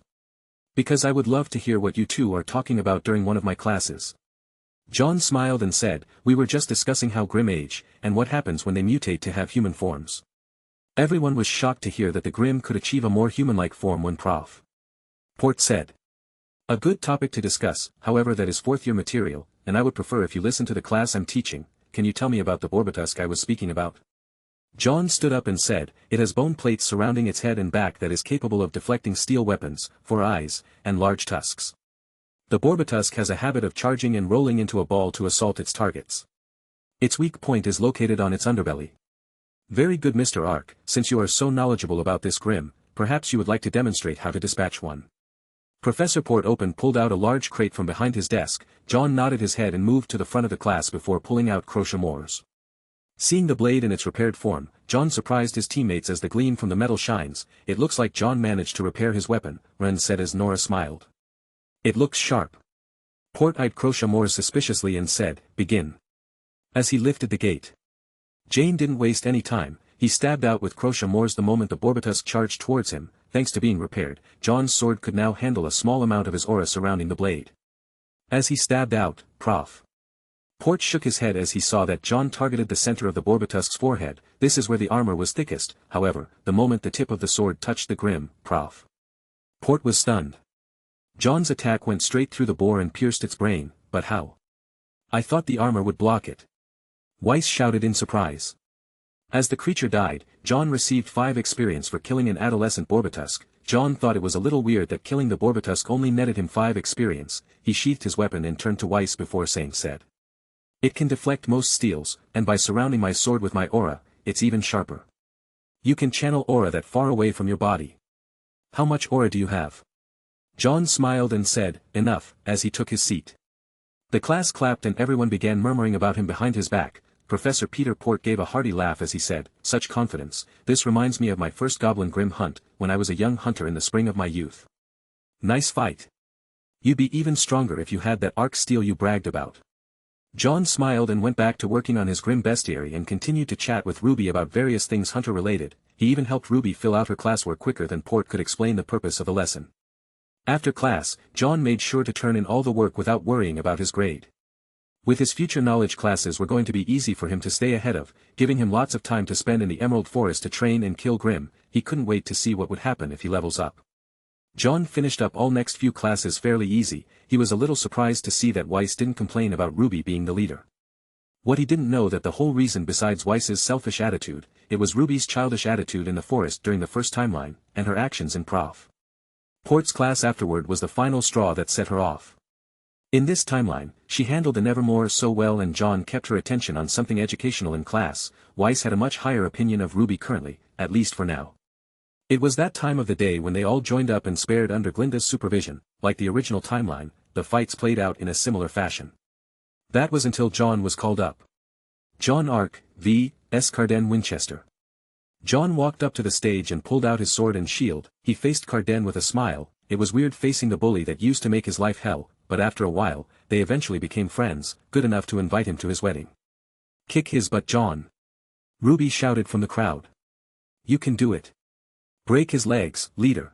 Because I would love to hear what you two are talking about during one of my classes. Jaune smiled and said, we were just discussing how Grimm age, and what happens when they mutate to have human forms. Everyone was shocked to hear that the Grimm could achieve a more human-like form when Prof. Port said. A good topic to discuss, however that is fourth-year material, and I would prefer if you listen to the class I'm teaching. Can you tell me about the Borbitusk I was speaking about? Jaune stood up and said, it has bone plates surrounding its head and back that is capable of deflecting steel weapons, 4 eyes, and large tusks. The Borbitusk has a habit of charging and rolling into a ball to assault its targets. Its weak point is located on its underbelly. Very good Mr. Ark, since you are so knowledgeable about this Grimm, perhaps you would like to demonstrate how to dispatch one. Professor Port pulled out a large crate from behind his desk. Jaune nodded his head and moved to the front of the class before pulling out Crochet-Moors. Seeing the blade in its repaired form, Jaune surprised his teammates as the gleam from the metal shines. It looks like Jaune managed to repair his weapon, Ren said as Nora smiled. It looks sharp. Port eyed Crochet-Moors suspiciously and said, begin. As he lifted the gate. Jane didn't waste any time. He stabbed out with Crochet-Moors the moment the Borbitusk charged towards him. Thanks to being repaired, Jaune's sword could now handle a small amount of his aura surrounding the blade. As he stabbed out, Prof. Port shook his head as he saw that Jaune targeted the center of the Borbitusk's forehead. This is where the armor was thickest. However, the moment the tip of the sword touched the Grimm, Prof. Port was stunned. Jaune's attack went straight through the boar and pierced its brain, but how? I thought the armor would block it. Weiss shouted in surprise. As the creature died, Jaune received 5 experience for killing an adolescent Borbitusk. Jaune thought it was a little weird that killing the Borbitusk only netted him 5 experience. He sheathed his weapon and turned to Weiss before said. It can deflect most steels, and by surrounding my sword with my aura, it's even sharper. You can channel aura that far away from your body. How much aura do you have? Jaune smiled and said, enough, as he took his seat. The class clapped and everyone began murmuring about him behind his back. Professor Peter Port gave a hearty laugh as he said, such confidence, this reminds me of my first Goblin Grimm hunt, when I was a young hunter in the spring of my youth. Nice fight. You'd be even stronger if you had that arc steel you bragged about. Jaune smiled and went back to working on his Grimm bestiary and continued to chat with Ruby about various things hunter-related. He even helped Ruby fill out her classwork quicker than Port could explain the purpose of the lesson. After class, Jaune made sure to turn in all the work without worrying about his grade. With his future knowledge classes were going to be easy for him to stay ahead of, giving him lots of time to spend in the Emerald Forest to train and kill Grimm. He couldn't wait to see what would happen if he levels up. Jaune finished up all next few classes fairly easy. He was a little surprised to see that Weiss didn't complain about Ruby being the leader. What he didn't know that the whole reason besides Weiss's selfish attitude, it was Ruby's childish attitude in the forest during the first timeline, and her actions in Prof. Port's class afterward was the final straw that set her off. In this timeline, she handled the Nevermore so well and Jaune kept her attention on something educational in class. Weiss had a much higher opinion of Ruby currently, at least for now. It was that time of the day when they all joined up and spared under Glinda's supervision. Like the original timeline, the fights played out in a similar fashion. That was until Jaune was called up. Jaune Arc, v. S. Carden Winchester. Jaune walked up to the stage and pulled out his sword and shield. He faced Carden with a smile. It was weird facing the bully that used to make his life hell, but after a while, they eventually became friends, good enough to invite him to his wedding. Kick his butt, Jaune. Ruby shouted from the crowd. You can do it. Break his legs, leader.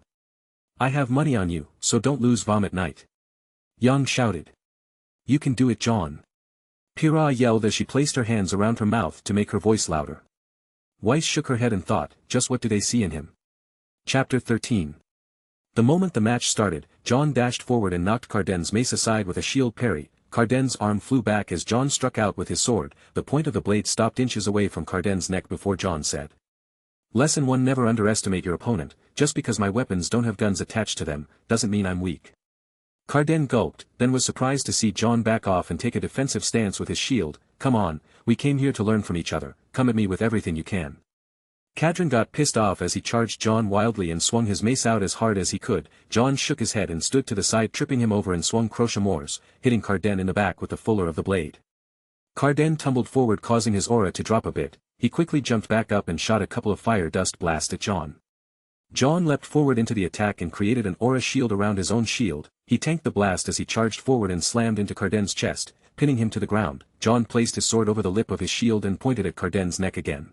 I have money on you, so don't lose Vomit Night. Yang shouted. You can do it, Jaune. Pyrrha yelled as she placed her hands around her mouth to make her voice louder. Weiss shook her head and thought, just what do they see in him? Chapter 13. The moment the match started, Jaune dashed forward and knocked Carden's mace aside with a shield parry. Carden's arm flew back as Jaune struck out with his sword. The point of the blade stopped inches away from Carden's neck before Jaune said. Lesson 1: Never underestimate your opponent. Just because my weapons don't have guns attached to them, doesn't mean I'm weak. Carden gulped, then was surprised to see Jaune back off and take a defensive stance with his shield. Come on, we came here to learn from each other, come at me with everything you can. Kadrin got pissed off as he charged Jaune wildly and swung his mace out as hard as he could. Jaune shook his head and stood to the side, tripping him over, and swung Crochamores, hitting Carden in the back with the fuller of the blade. Carden tumbled forward, causing his aura to drop a bit. He quickly jumped back up and shot a couple of fire dust blasts at Jaune. Jaune leapt forward into the attack and created an aura shield around his own shield. He tanked the blast as he charged forward and slammed into Carden's chest, pinning him to the ground. Jaune placed his sword over the lip of his shield and pointed at Carden's neck again.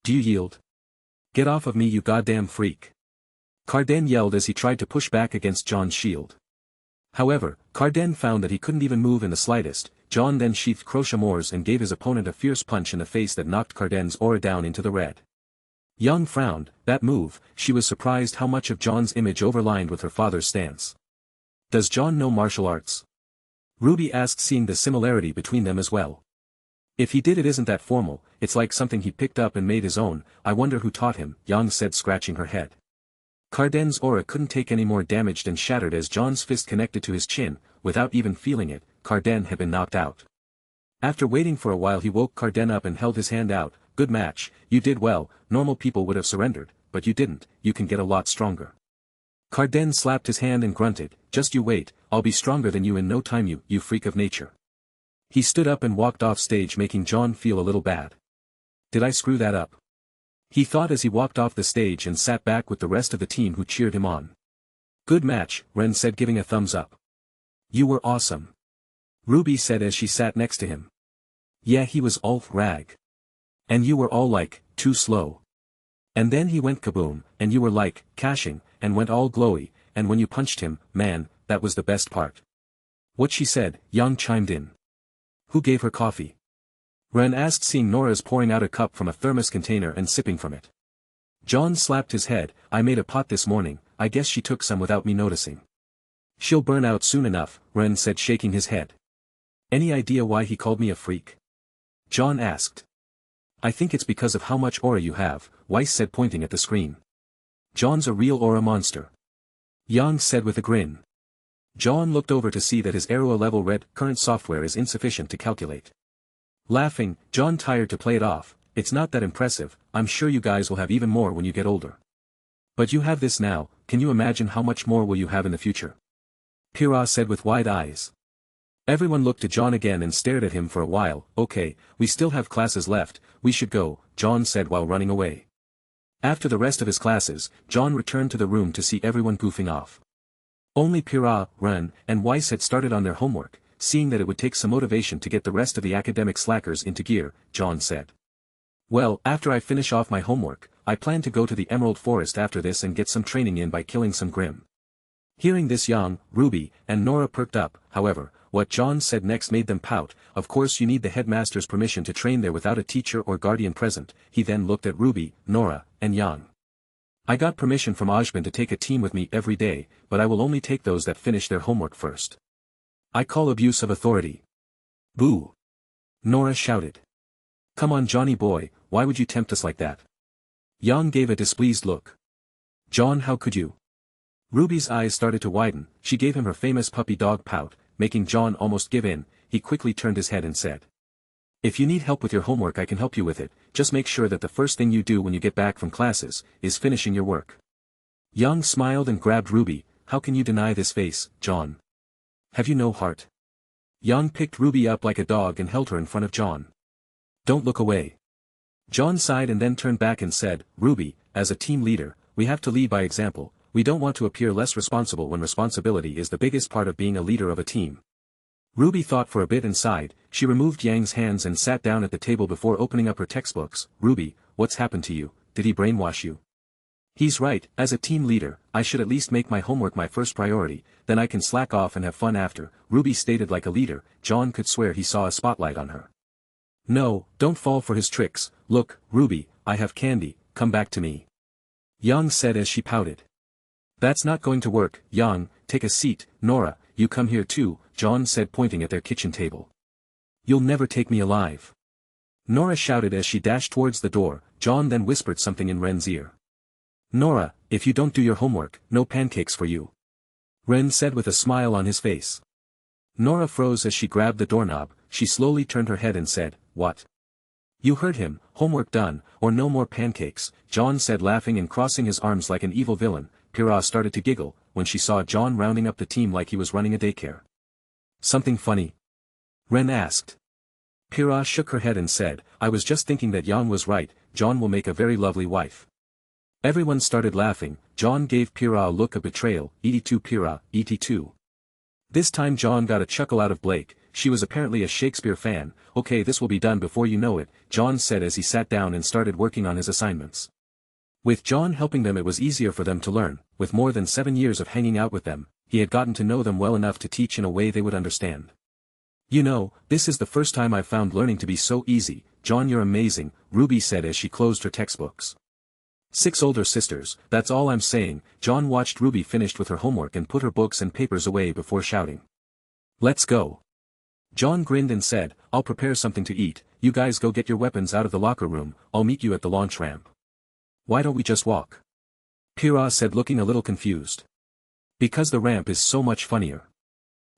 "Do you yield? Get off of me, you goddamn freak!" Carden yelled as he tried to push back against Jaune's shield. However, Carden found that he couldn't even move in the slightest. Jaune then sheathed Crochamores and gave his opponent a fierce punch in the face that knocked Carden's aura down into the red. Young frowned. That move, she was surprised how much of Jaune's image overlined with her father's stance. "Does Jaune know martial arts?" RWBY asked, seeing the similarity between them as well. "If he did, it isn't that formal, it's like something he picked up and made his own. I wonder who taught him," Young said, scratching her head. Carden's aura couldn't take any more damage and shattered as Jaune's fist connected to his chin. Without even feeling it, Carden had been knocked out. After waiting for a while, he woke Carden up and held his hand out. "Good match, you did well. Normal people would have surrendered, but you didn't. You can get a lot stronger." Carden slapped his hand and grunted, "Just you wait, I'll be stronger than you in no time, you freak of nature." He stood up and walked off stage, making Jaune feel a little bad. "Did I screw that up?" he thought as he walked off the stage and sat back with the rest of the team who cheered him on. "Good match," Ren said, giving a thumbs up. "You were awesome," RWBY said as she sat next to him. "Yeah, he was all rag. And you were all like, too slow. And then he went kaboom, and you were like, cashing, and went all glowy, and when you punched him, man, that was the best part." "What she said," Young chimed in. "Who gave her coffee?" Ren asked, seeing Nora's pouring out a cup from a thermos container and sipping from it. Jaune slapped his head. "I made a pot this morning. I guess she took some without me noticing." "She'll burn out soon enough," Ren said, shaking his head. "Any idea why he called me a freak?" Jaune asked. "I think it's because of how much aura you have," Weiss said, pointing at the screen. "Jaune's a real aura monster," Young said with a grin. Jaune looked over to see that his Aura level red current software is insufficient to calculate. Laughing, Jaune tired to play it off. "It's not that impressive. I'm sure you guys will have even more when you get older. But you have this now, can you imagine how much more will you have in the future?" Pyrrha said with wide eyes. Everyone looked at Jaune again and stared at him for a while. "Okay, we still have classes left, we should go," Jaune said while running away. After the rest of his classes, Jaune returned to the room to see everyone goofing off. Only Pyrrha, Ren, and Weiss had started on their homework. Seeing that it would take some motivation to get the rest of the academic slackers into gear, Jaune said. "Well, after I finish off my homework, I plan to go to the Emerald Forest after this and get some training in by killing some Grimm." Hearing this, Young, RWBY, and Nora perked up. However, what Jaune said next made them pout. "Of course you need the headmaster's permission to train there without a teacher or guardian present." He then looked at RWBY, Nora, and Young. "I got permission from Ozpin to take a team with me every day, but I will only take those that finish their homework first. I call abuse of authority." "Boo!" Nora shouted. "Come on, Johnny boy, why would you tempt us like that?" Young gave a displeased look. "Jaune, how could you?" RWBY's eyes started to widen. She gave him her famous puppy dog pout, making Jaune almost give in. He quickly turned his head and said, "If you need help with your homework, I can help you with it. Just make sure that the first thing you do when you get back from classes is finishing your work." Young smiled and grabbed RWBY. "How can you deny this face, Jaune? Have you no heart?" Young picked RWBY up like a dog and held her in front of Jaune. "Don't look away." Jaune sighed and then turned back and said, "RWBY, as a team leader, we have to lead by example. We don't want to appear less responsible when responsibility is the biggest part of being a leader of a team." RWBY thought for a bit and sighed. She removed Yang's hands and sat down at the table before opening up her textbooks. "RWBY, what's happened to you? Did he brainwash you?" "He's right. As a team leader, I should at least make my homework my first priority, then I can slack off and have fun after," RWBY stated like a leader. Jaune could swear he saw a spotlight on her. "No, don't fall for his tricks. Look, RWBY, I have candy, come back to me," Young said as she pouted. "That's not going to work, Young, take a seat. Nora, you come here too," Jaune said, pointing at their kitchen table. "You'll never take me alive," Nora shouted as she dashed towards the door. Jaune then whispered something in Ren's ear. "Nora, if you don't do your homework, no pancakes for you," Ren said with a smile on his face. Nora froze as she grabbed the doorknob. She slowly turned her head and said, "What?" You heard him, homework done, or no more pancakes, Jaune said, laughing and crossing his arms like an evil villain. Pyrrha started to giggle, when she saw Jaune rounding up the team like he was running a daycare. Something funny? Ren asked. Pyrrha shook her head and said, I was just thinking that Jaune was right, Jaune will make a very lovely wife. Everyone started laughing. Jaune gave Pyrrha a look of betrayal. Et2 Pyrrha, Et2. This time Jaune got a chuckle out of Blake. She was apparently a Shakespeare fan. Okay, this will be done before you know it, Jaune said as he sat down and started working on his assignments. With Jaune helping them, it was easier for them to learn. With more than 7 years of hanging out with them, he had gotten to know them well enough to teach in a way they would understand. You know, this is the first time I've found learning to be so easy. Jaune, you're amazing, Ruby said as she closed her textbooks. 6 older sisters, that's all I'm saying. Jaune watched Ruby finish with her homework and put her books and papers away before shouting. Let's go. Jaune grinned and said, I'll prepare something to eat, you guys go get your weapons out of the locker room, I'll meet you at the launch ramp. Why don't we just walk? Pyrrha said, looking a little confused. Because the ramp is so much funnier.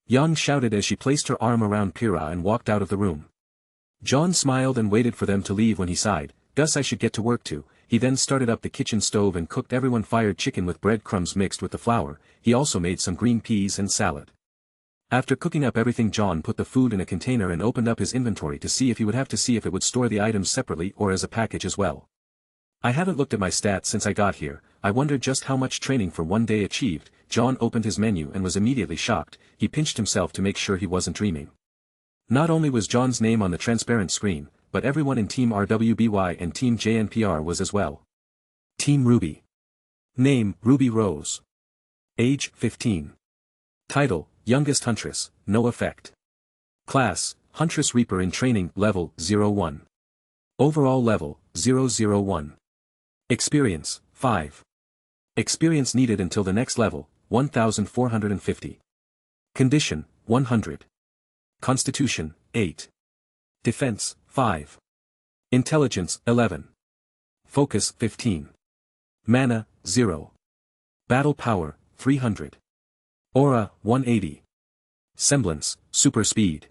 Jaune shouted as she placed her arm around Pyrrha and walked out of the room. Jaune smiled and waited for them to leave when he sighed, Gus, I should get to work too. He then started up the kitchen stove and cooked everyone fired chicken with breadcrumbs mixed with the flour. He also made some green peas and salad. After cooking up everything, Jaune put the food in a container and opened up his inventory to see if he would have to see if it would store the items separately or as a package as well. I haven't looked at my stats since I got here. I wondered just how much training for one day achieved. Jaune opened his menu and was immediately shocked. He pinched himself to make sure he wasn't dreaming. Not only was Jaune's name on the transparent screen, but everyone in Team RWBY and Team JNPR was as well. Team RWBY. Name, Ruby Rose. Age, 15. Title, Youngest Huntress, no effect. Class, Huntress Reaper in training, level, 01. Overall level, 001. Experience, 5. Experience needed until the next level, 1450. Condition, 100. Constitution, 8. Defense, 5. Intelligence, 11. Focus, 15. Mana, 0. Battle power, 300. Aura, 180. Semblance, super speed.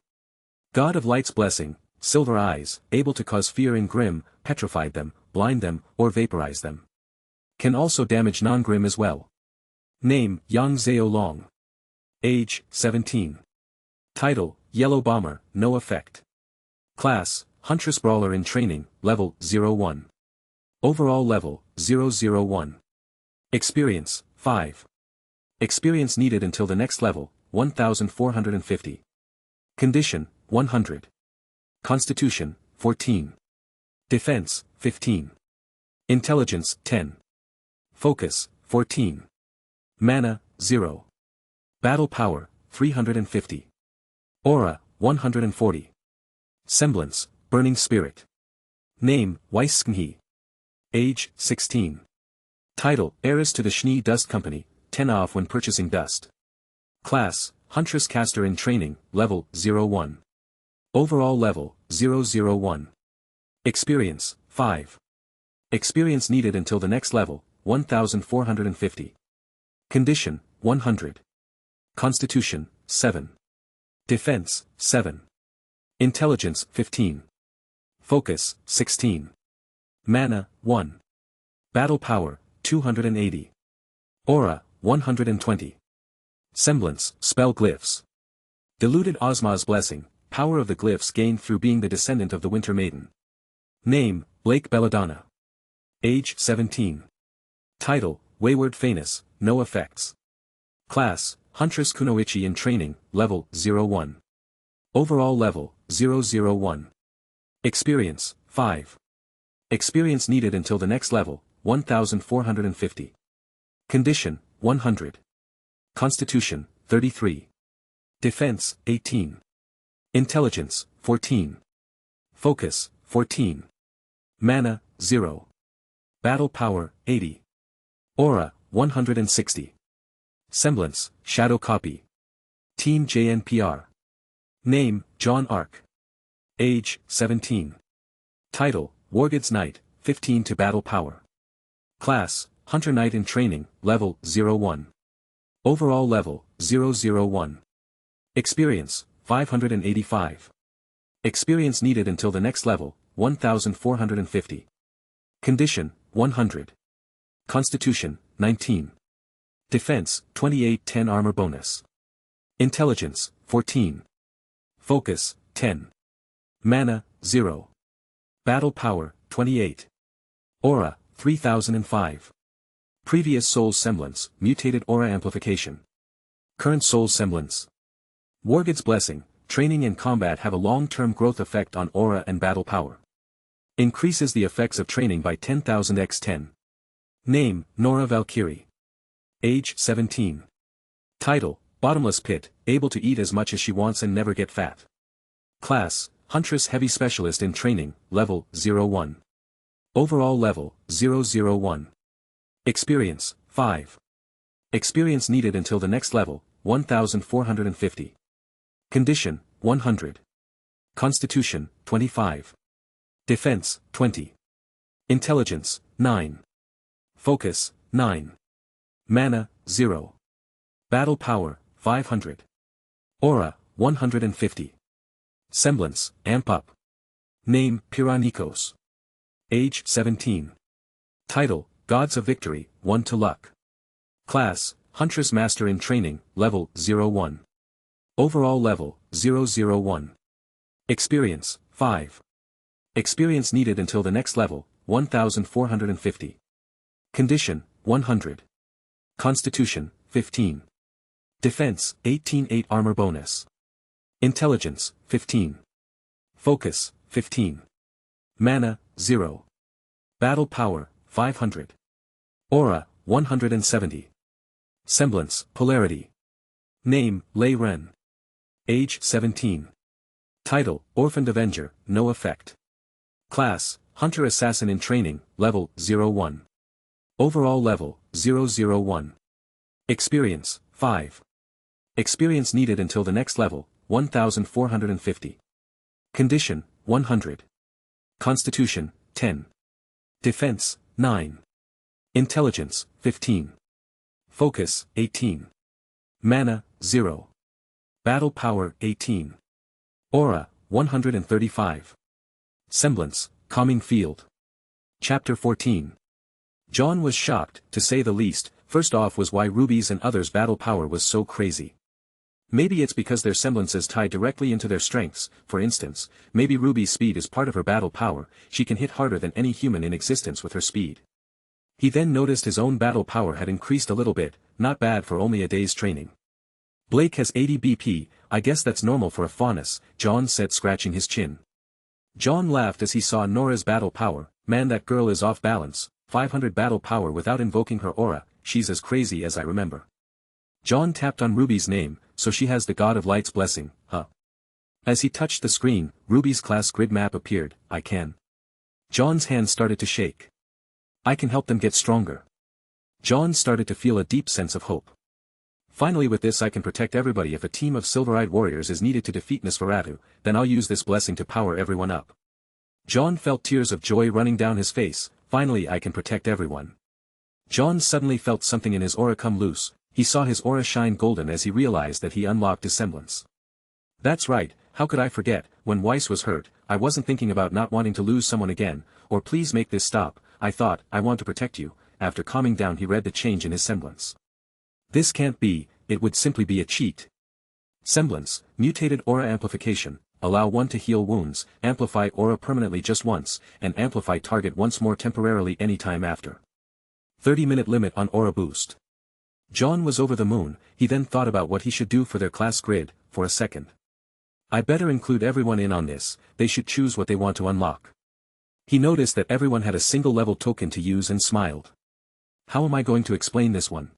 God of Light's blessing, silver eyes, able to cause fear in Grim, petrified them, blind them, or vaporize them. Can also damage non-Grim as well. Name, Yang Zhao Long. Age, 17. Title, Yellow Bomber, no effect. Class, Huntress Brawler in training, level, 01. Overall level, 001. Experience, 5. Experience needed until the next level, 1450. Condition, 100. Constitution, 14. Defense, 15. Intelligence, 10. Focus, 14. Mana, 0. Battle power, 350. Aura, 140. Semblance, Burning Spirit. Name, Weisknhi. Age, 16. Title, Heiress to the Schnee Dust Company, 10 off when purchasing dust. Class, Huntress Caster in training, level, 01. Overall level, 001. Experience, 5. Experience needed until the next level, 1450. Condition, 100. Constitution, 7. Defense, 7. Intelligence, 15. Focus, 16. Mana, 1. Battle power, 280. Aura, 120. Semblance, spell glyphs. Diluted Ozma's blessing, power of the glyphs gained through being the descendant of the Winter Maiden. Name, Blake Belladonna. Age, 17. Title, Wayward Phanis, no effects. Class, Huntress Kunoichi in training, level, 01. Overall level, 001. Experience, 5. Experience needed until the next level, 1450. Condition, 100. Constitution, 33. Defense, 18. Intelligence, 14. Focus, 14. Mana, 0. Battle power, 80. Aura, 160. Semblance, Shadow Copy. Team JNPR. Name, John Ark. Age, 17. Title, Wargood's Knight, 15 to battle power. Class, Hunter Knight in training, level, 01. Overall level, 001. Experience, 585. Experience needed until the next level, 1450. Condition, 100. Constitution, 19. Defense, 28-10 armor bonus. Intelligence, 14. Focus, 10. Mana, 0. Battle power, 28. Aura, 3005. Previous soul's semblance, mutated aura amplification. Current soul's semblance. Wargid's blessing, training and combat have a long-term growth effect on aura and battle power. Increases the effects of training by 10,000 x 10. Name, Nora Valkyrie. Age, 17. Title, Bottomless Pit, able to eat as much as she wants and never get fat. Class, Huntress Heavy Specialist in Training, Level, 01. Overall Level, 001. Experience, 5. Experience needed until the next level, 1450. Condition, 100. Constitution, 25. Defense, 20. Intelligence, 9. Focus, 9. Mana, 0. Battle power, 500. Aura, 150. Semblance, amp up. Name, Pyranikos. Age, 17. Title, Gods of Victory, 1 to Luck. Class, Huntress Master in Training, Level, 01. Overall Level, 001. Experience, 5. Experience needed until the next level, 1450. Condition, 100. Constitution, 15. Defense, 18-8 armor bonus. Intelligence, 15. Focus, 15. Mana, 0. Battle power, 500. Aura, 170. Semblance, Polarity. Name, Lei Ren. Age, 17. Title, Orphaned Avenger, no effect. Class, Hunter Assassin in Training, Level, 01. Overall Level, 001. Experience, 5. Experience needed until the next level, 1450. Condition, 100. Constitution, 10. Defense, 9. Intelligence, 15. Focus, 18. Mana, 0. Battle power, 18. Aura, 135. Semblance, Calming Field. Chapter 14. Jaune was shocked, to say the least. First off was why RWBY's and others' battle power was so crazy. Maybe it's because their semblances tie directly into their strengths. For instance, maybe RWBY's speed is part of her battle power, she can hit harder than any human in existence with her speed. He then noticed his own battle power had increased a little bit, not bad for only a day's training. Blake has 80 BP, I guess that's normal for a faunus, Jaune said, scratching his chin. Jaune laughed as he saw Nora's battle power. Man, that girl is off balance, 500 battle power without invoking her aura, she's as crazy as I remember. Jaune tapped on RWBY's name, so she has the God of Light's blessing, huh? As he touched the screen, RWBY's class grid map appeared. I can. Jaune's hands started to shake. I can help them get stronger. Jaune started to feel a deep sense of hope. Finally, with this I can protect everybody. If a team of silver-eyed warriors is needed to defeat Nosferatu, then I'll use this blessing to power everyone up. Jaune felt tears of joy running down his face. Finally I can protect everyone. Jaune suddenly felt something in his aura come loose. He saw his aura shine golden as he realized that he unlocked his semblance. That's right, how could I forget? When Weiss was hurt, I wasn't thinking about not wanting to lose someone again, or please make this stop. I thought, I want to protect you. After calming down he read the change in his semblance. This can't be, it would simply be a cheat. Semblance, mutated aura amplification, allow one to heal wounds, amplify aura permanently just once, and amplify target once more temporarily anytime after. 30-minute limit on aura boost. Jaune was over the moon. He then thought about what he should do for their class grid, for a second. I better include everyone in on this, they should choose what they want to unlock. He noticed that everyone had a single level token to use and smiled. How am I going to explain this one?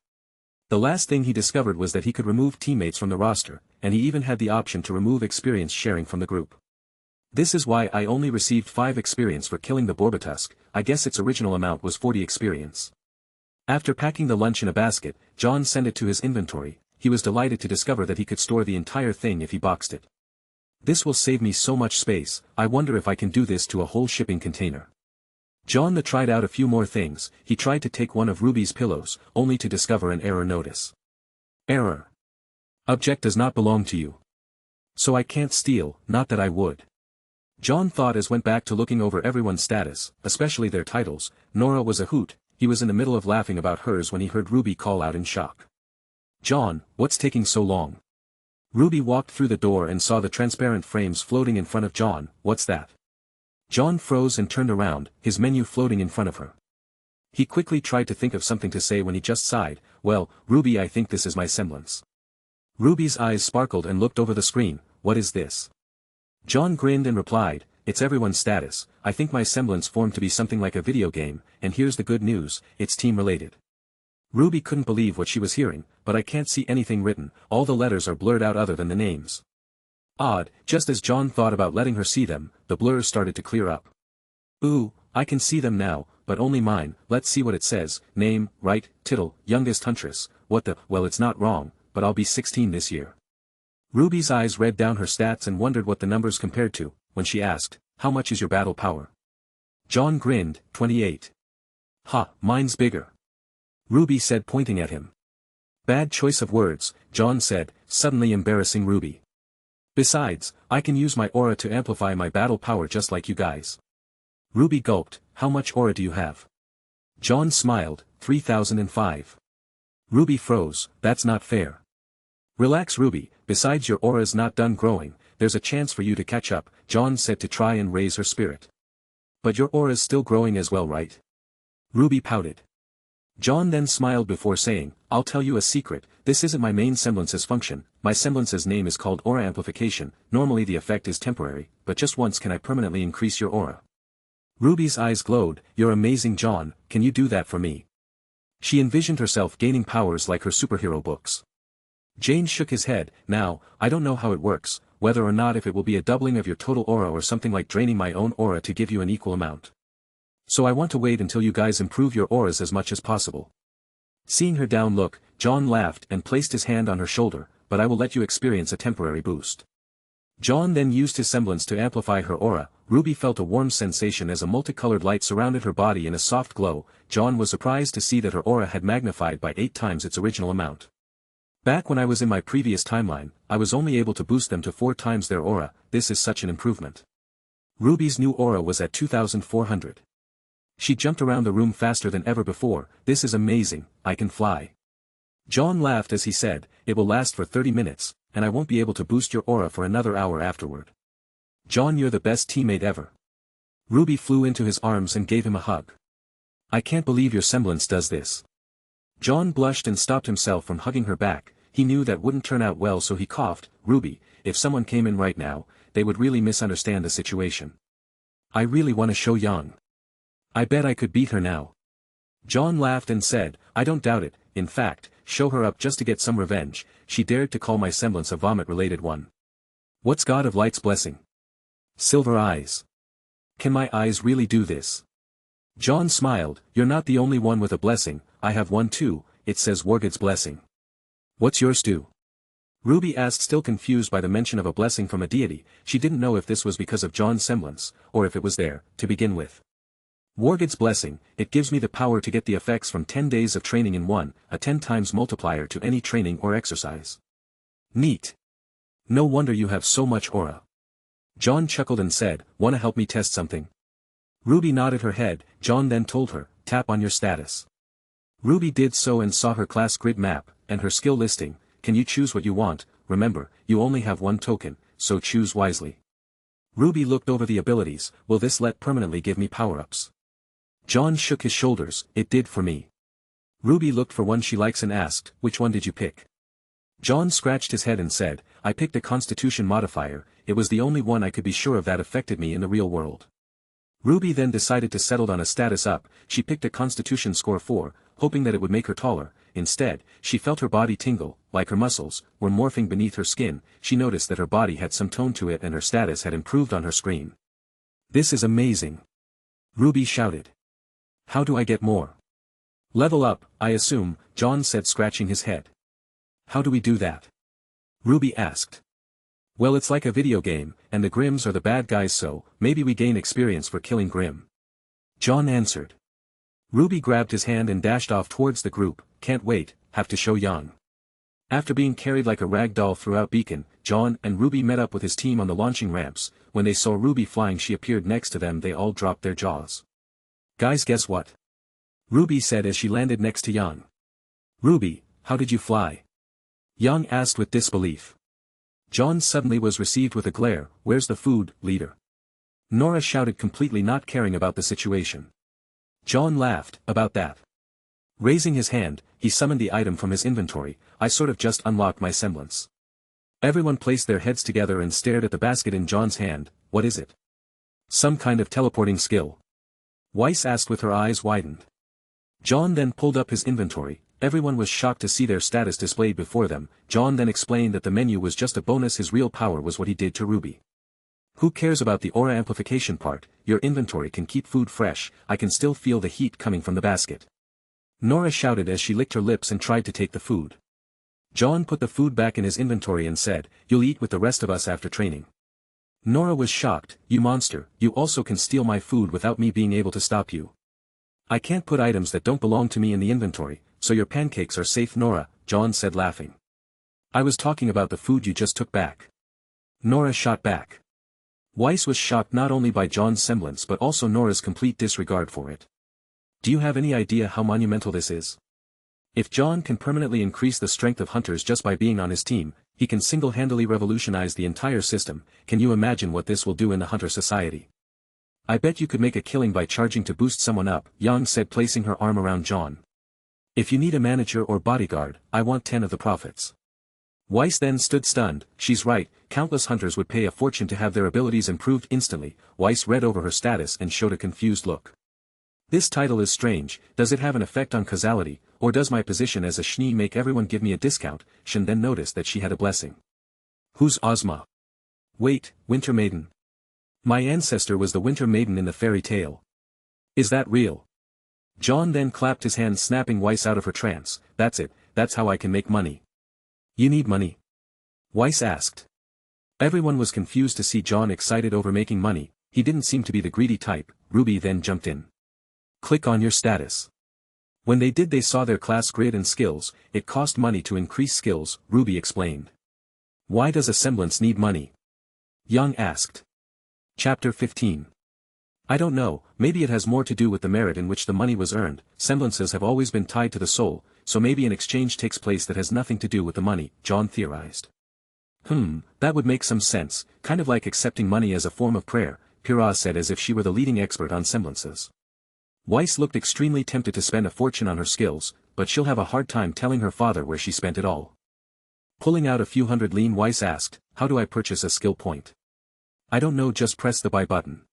The last thing he discovered was that he could remove teammates from the roster, and he even had the option to remove experience sharing from the group. This is why I only received 5 experience for killing the Borbatusk. I guess its original amount was 40 experience. After packing the lunch in a basket, Jaune sent it to his inventory. He was delighted to discover that he could store the entire thing if he boxed it. This will save me so much space. I wonder if I can do this to a whole shipping container. Jaune tried out a few more things. He tried to take one of RWBY's pillows, only to discover an error notice. Error. Object does not belong to you. So I can't steal, not that I would. John thought as went back to looking over everyone's status, especially their titles. Nora was a hoot. He was in the middle of laughing about hers when he heard Ruby call out in shock. "John, what's taking so long?" Ruby walked through the door and saw the transparent frames floating in front of John. "What's that?" John froze and turned around, his menu floating in front of her. He quickly tried to think of something to say when he just sighed. "Well, Ruby, I think this is my semblance." Ruby's eyes sparkled and looked over the screen. "What is this?" John grinned and replied, "It's everyone's status. I think my semblance formed to be something like a video game, and here's the good news, it's team-related." Ruby couldn't believe what she was hearing. "But I can't see anything written, all the letters are blurred out other than the names." Odd, just as John thought about letting her see them, the blurs started to clear up. "Ooh, I can see them now, but only mine. Let's see what it says. Name, right, Tittle, youngest huntress. What the, well, it's not wrong, but I'll be 16 this year." Ruby's eyes read down her stats and wondered what the numbers compared to, when she asked, "How much is your battle power?" John grinned, 28. "Ha, mine's bigger." Ruby said, pointing at him. "Bad choice of words," John said, suddenly embarrassing Ruby. "Besides, I can use my aura to amplify my battle power just like you guys." Ruby gulped. "How much aura do you have?" John smiled, 3005. Ruby froze. "That's not fair." "Relax, Ruby, besides your aura's not done growing, there's a chance for you to catch up," John said to try and raise her spirit. "But your aura's still growing as well, right?" Ruby pouted. John then smiled before saying, "I'll tell you a secret, this isn't my main semblance's function. My semblance's name is called aura amplification. Normally the effect is temporary, but just once can I permanently increase your aura." Ruby's eyes glowed. "You're amazing, John, can you do that for me?" She envisioned herself gaining powers like her superhero books. Jane shook his head. "Now, I don't know how it works, whether or not if it will be a doubling of your total aura or something like draining my own aura to give you an equal amount. So I want to wait until you guys improve your auras as much as possible." Seeing her down look, John laughed and placed his hand on her shoulder. "But I will let you experience a temporary boost." John then used his semblance to amplify her aura. Ruby felt a warm sensation as a multicolored light surrounded her body in a soft glow. John was surprised to see that her aura had magnified by 8 times its original amount. "Back when I was in my previous timeline, I was only able to boost them to 4 times their aura. This is such an improvement." Ruby's new aura was at 2400. She jumped around the room faster than ever before. "This is amazing, I can fly." John laughed as he said, "It will last for 30 minutes, and I won't be able to boost your aura for another hour afterward." "John, you're the best teammate ever." Ruby flew into his arms and gave him a hug. "I can't believe your semblance does this." John blushed and stopped himself from hugging her back. He knew that wouldn't turn out well, so he coughed. "Ruby, if someone came in right now, they would really misunderstand the situation. I really want to show Young. I bet I could beat her now." John laughed and said, "I don't doubt it. In fact, show her up just to get some revenge. She dared to call my semblance a vomit-related one. What's God of Light's blessing? Silver eyes. Can my eyes really do this?" John smiled. "You're not the only one with a blessing, I have one too. It says Wargood's blessing." "What's yours do?" Ruby asked, still confused by the mention of a blessing from a deity. She didn't know if this was because of John's semblance, or if it was there, to begin with. "Wargood's blessing, it gives me the power to get the effects from 10 days of training in one, a 10 times multiplier to any training or exercise." "Neat. No wonder you have so much aura." John chuckled and said, "Wanna help me test something?" Ruby nodded her head. John then told her, "Tap on your status." Ruby did so and saw her class grid map, and her skill listing. "Can you choose what you want? Remember, you only have one token, so choose wisely." Ruby looked over the abilities. "Will this let permanently give me power-ups?" John shook his shoulders. "It did for me." Ruby looked for one she likes and asked, "Which one did you pick?" John scratched his head and said, "I picked a constitution modifier. It was the only one I could be sure of that affected me in the real world." Ruby then decided to settle on a status up. She picked a constitution score 4, hoping that it would make her taller. Instead, she felt her body tingle, like her muscles were morphing beneath her skin. She noticed that her body had some tone to it and her status had improved on her screen. "This is amazing!" Ruby shouted. "How do I get more?" "Level up, I assume," John said, scratching his head. "How do we do that?" Ruby asked. "Well, it's like a video game, and the Grimms are the bad guys, so maybe we gain experience for killing Grimm." John answered. Ruby grabbed his hand and dashed off towards the group. "Can't wait, have to show Young." After being carried like a rag doll throughout Beacon, Jaune and RWBY met up with his team on the launching ramps. When they saw RWBY flying, she appeared next to them. They all dropped their jaws. "Guys, guess what?" RWBY said as she landed next to Jaune. "RWBY, how did you fly?" Jaune asked with disbelief. Jaune suddenly was received with a glare. "Where's the food, leader?" Nora shouted, completely not caring about the situation. Jaune laughed. "About that." Raising his hand, he summoned the item from his inventory. "I sort of just unlocked my semblance." Everyone placed their heads together and stared at the basket in Jaune's hand. "What is it?" "Some kind of teleporting skill?" Weiss asked with her eyes widened. Jaune then pulled up his inventory. Everyone was shocked to see their status displayed before them. Jaune then explained that the menu was just a bonus. His real power was what he did to RWBY. "Who cares about the aura amplification part? Your inventory can keep food fresh. I can still feel the heat coming from the basket." Nora shouted as she licked her lips and tried to take the food. Jaune put the food back in his inventory and said, "You'll eat with the rest of us after training." Nora was shocked. "You monster, you also can steal my food without me being able to stop you." "I can't put items that don't belong to me in the inventory, so your pancakes are safe, Nora," Jaune said, laughing. "I was talking about the food you just took back." Nora shot back. Weiss was shocked not only by Jaune's semblance but also Nora's complete disregard for it. "Do you have any idea how monumental this is? If Jaune can permanently increase the strength of hunters just by being on his team, he can single-handedly revolutionize the entire system. Can you imagine what this will do in the hunter society? I bet you could make a killing by charging to boost someone up," Jaune said, placing her arm around Jaune. "If you need a manager or bodyguard, I want 10 of the profits." Weiss then stood stunned. "She's right, countless hunters would pay a fortune to have their abilities improved instantly." Weiss read over her status and showed a confused look. "This title is strange. Does it have an effect on causality, or does my position as a Schnee make everyone give me a discount?" Shin then noticed that she had a blessing. "Who's Ozma?" "Wait, Winter Maiden. My ancestor was the Winter Maiden in the fairy tale." "Is that real?" Jaune then clapped his hands, snapping Weiss out of her trance. "That's it, that's how I can make money." "You need money?" Weiss asked. Everyone was confused to see Jaune excited over making money. He didn't seem to be the greedy type. RWBY then jumped in. "Click on your status." When they did, they saw their class grid and skills. It cost money to increase skills, RWBY explained. "Why does a semblance need money?" Jaune asked. Chapter 15. I don't know, maybe it has more to do with the merit in which the money was earned. Semblances have always been tied to the soul, so maybe an exchange takes place that has nothing to do with the money, Jaune theorized. That would make some sense, kind of like accepting money as a form of prayer, Pyrrha said as if she were the leading expert on semblances. Weiss looked extremely tempted to spend a fortune on her skills, but she'll have a hard time telling her father where she spent it all. Pulling out a few hundred lean, Weiss asked, "How do I purchase a skill point?" "I don't know, just press the buy button."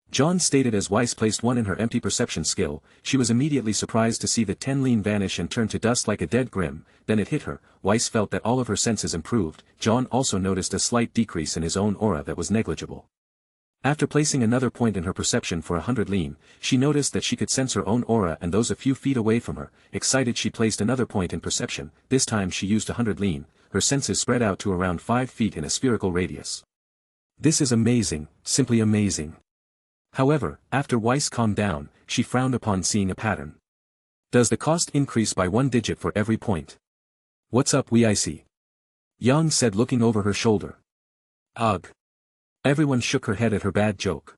Jaune stated as Weiss placed one in her empty perception skill. She was immediately surprised to see the 10 lean vanish and turn to dust like a dead grim. Then it hit her. Weiss felt that all of her senses improved. Jaune also noticed a slight decrease in his own aura that was negligible. After placing another point in her perception for 100 lean, she noticed that she could sense her own aura and those a few feet away from her. Excited, she placed another point in perception. This time she used 100 lean. Her senses spread out to around 5 feet in a spherical radius. This is amazing, simply amazing. However, after Weiss calmed down, she frowned upon seeing a pattern. Does the cost increase by 1 digit for every point? What's up, Weiss? Jaune said, looking over her shoulder. Ugh. Everyone shook her head at her bad joke.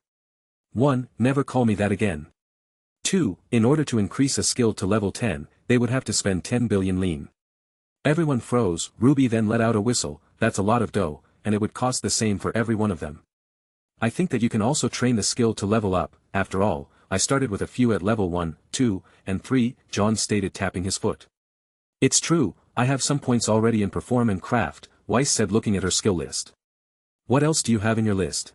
1. Never call me that again. 2. In order to increase a skill to level 10, they would have to spend 10 billion lean. Everyone froze. RWBY then let out a whistle. That's a lot of dough, and it would cost the same for every one of them. I think that you can also train the skill to level up. After all, I started with a few at level 1, 2, and 3, Jaune stated, tapping his foot. It's true, I have some points already in Perform and Craft, Weiss said, looking at her skill list. What else do you have in your list?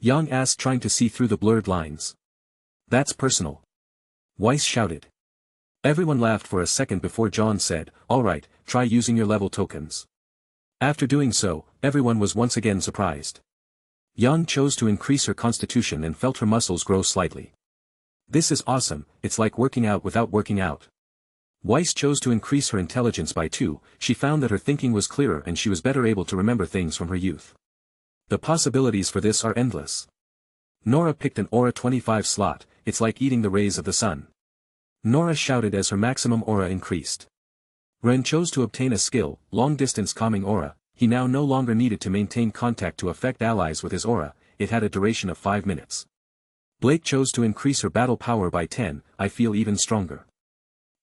Jaune asked, trying to see through the blurred lines. That's personal. Weiss shouted. Everyone laughed for a second before Jaune said, alright, try using your level tokens. After doing so, everyone was once again surprised. Jaune chose to increase her constitution and felt her muscles grow slightly. This is awesome, it's like working out without working out. Weiss chose to increase her intelligence by 2, she found that her thinking was clearer and she was better able to remember things from her youth. The possibilities for this are endless. Nora picked an Aura 25 slot, it's like eating the rays of the sun. Nora shouted as her maximum aura increased. Ren chose to obtain a skill, long-distance calming aura. He now no longer needed to maintain contact to affect allies with his aura, it had a duration of 5 minutes. Blake chose to increase her battle power by 10, I feel even stronger.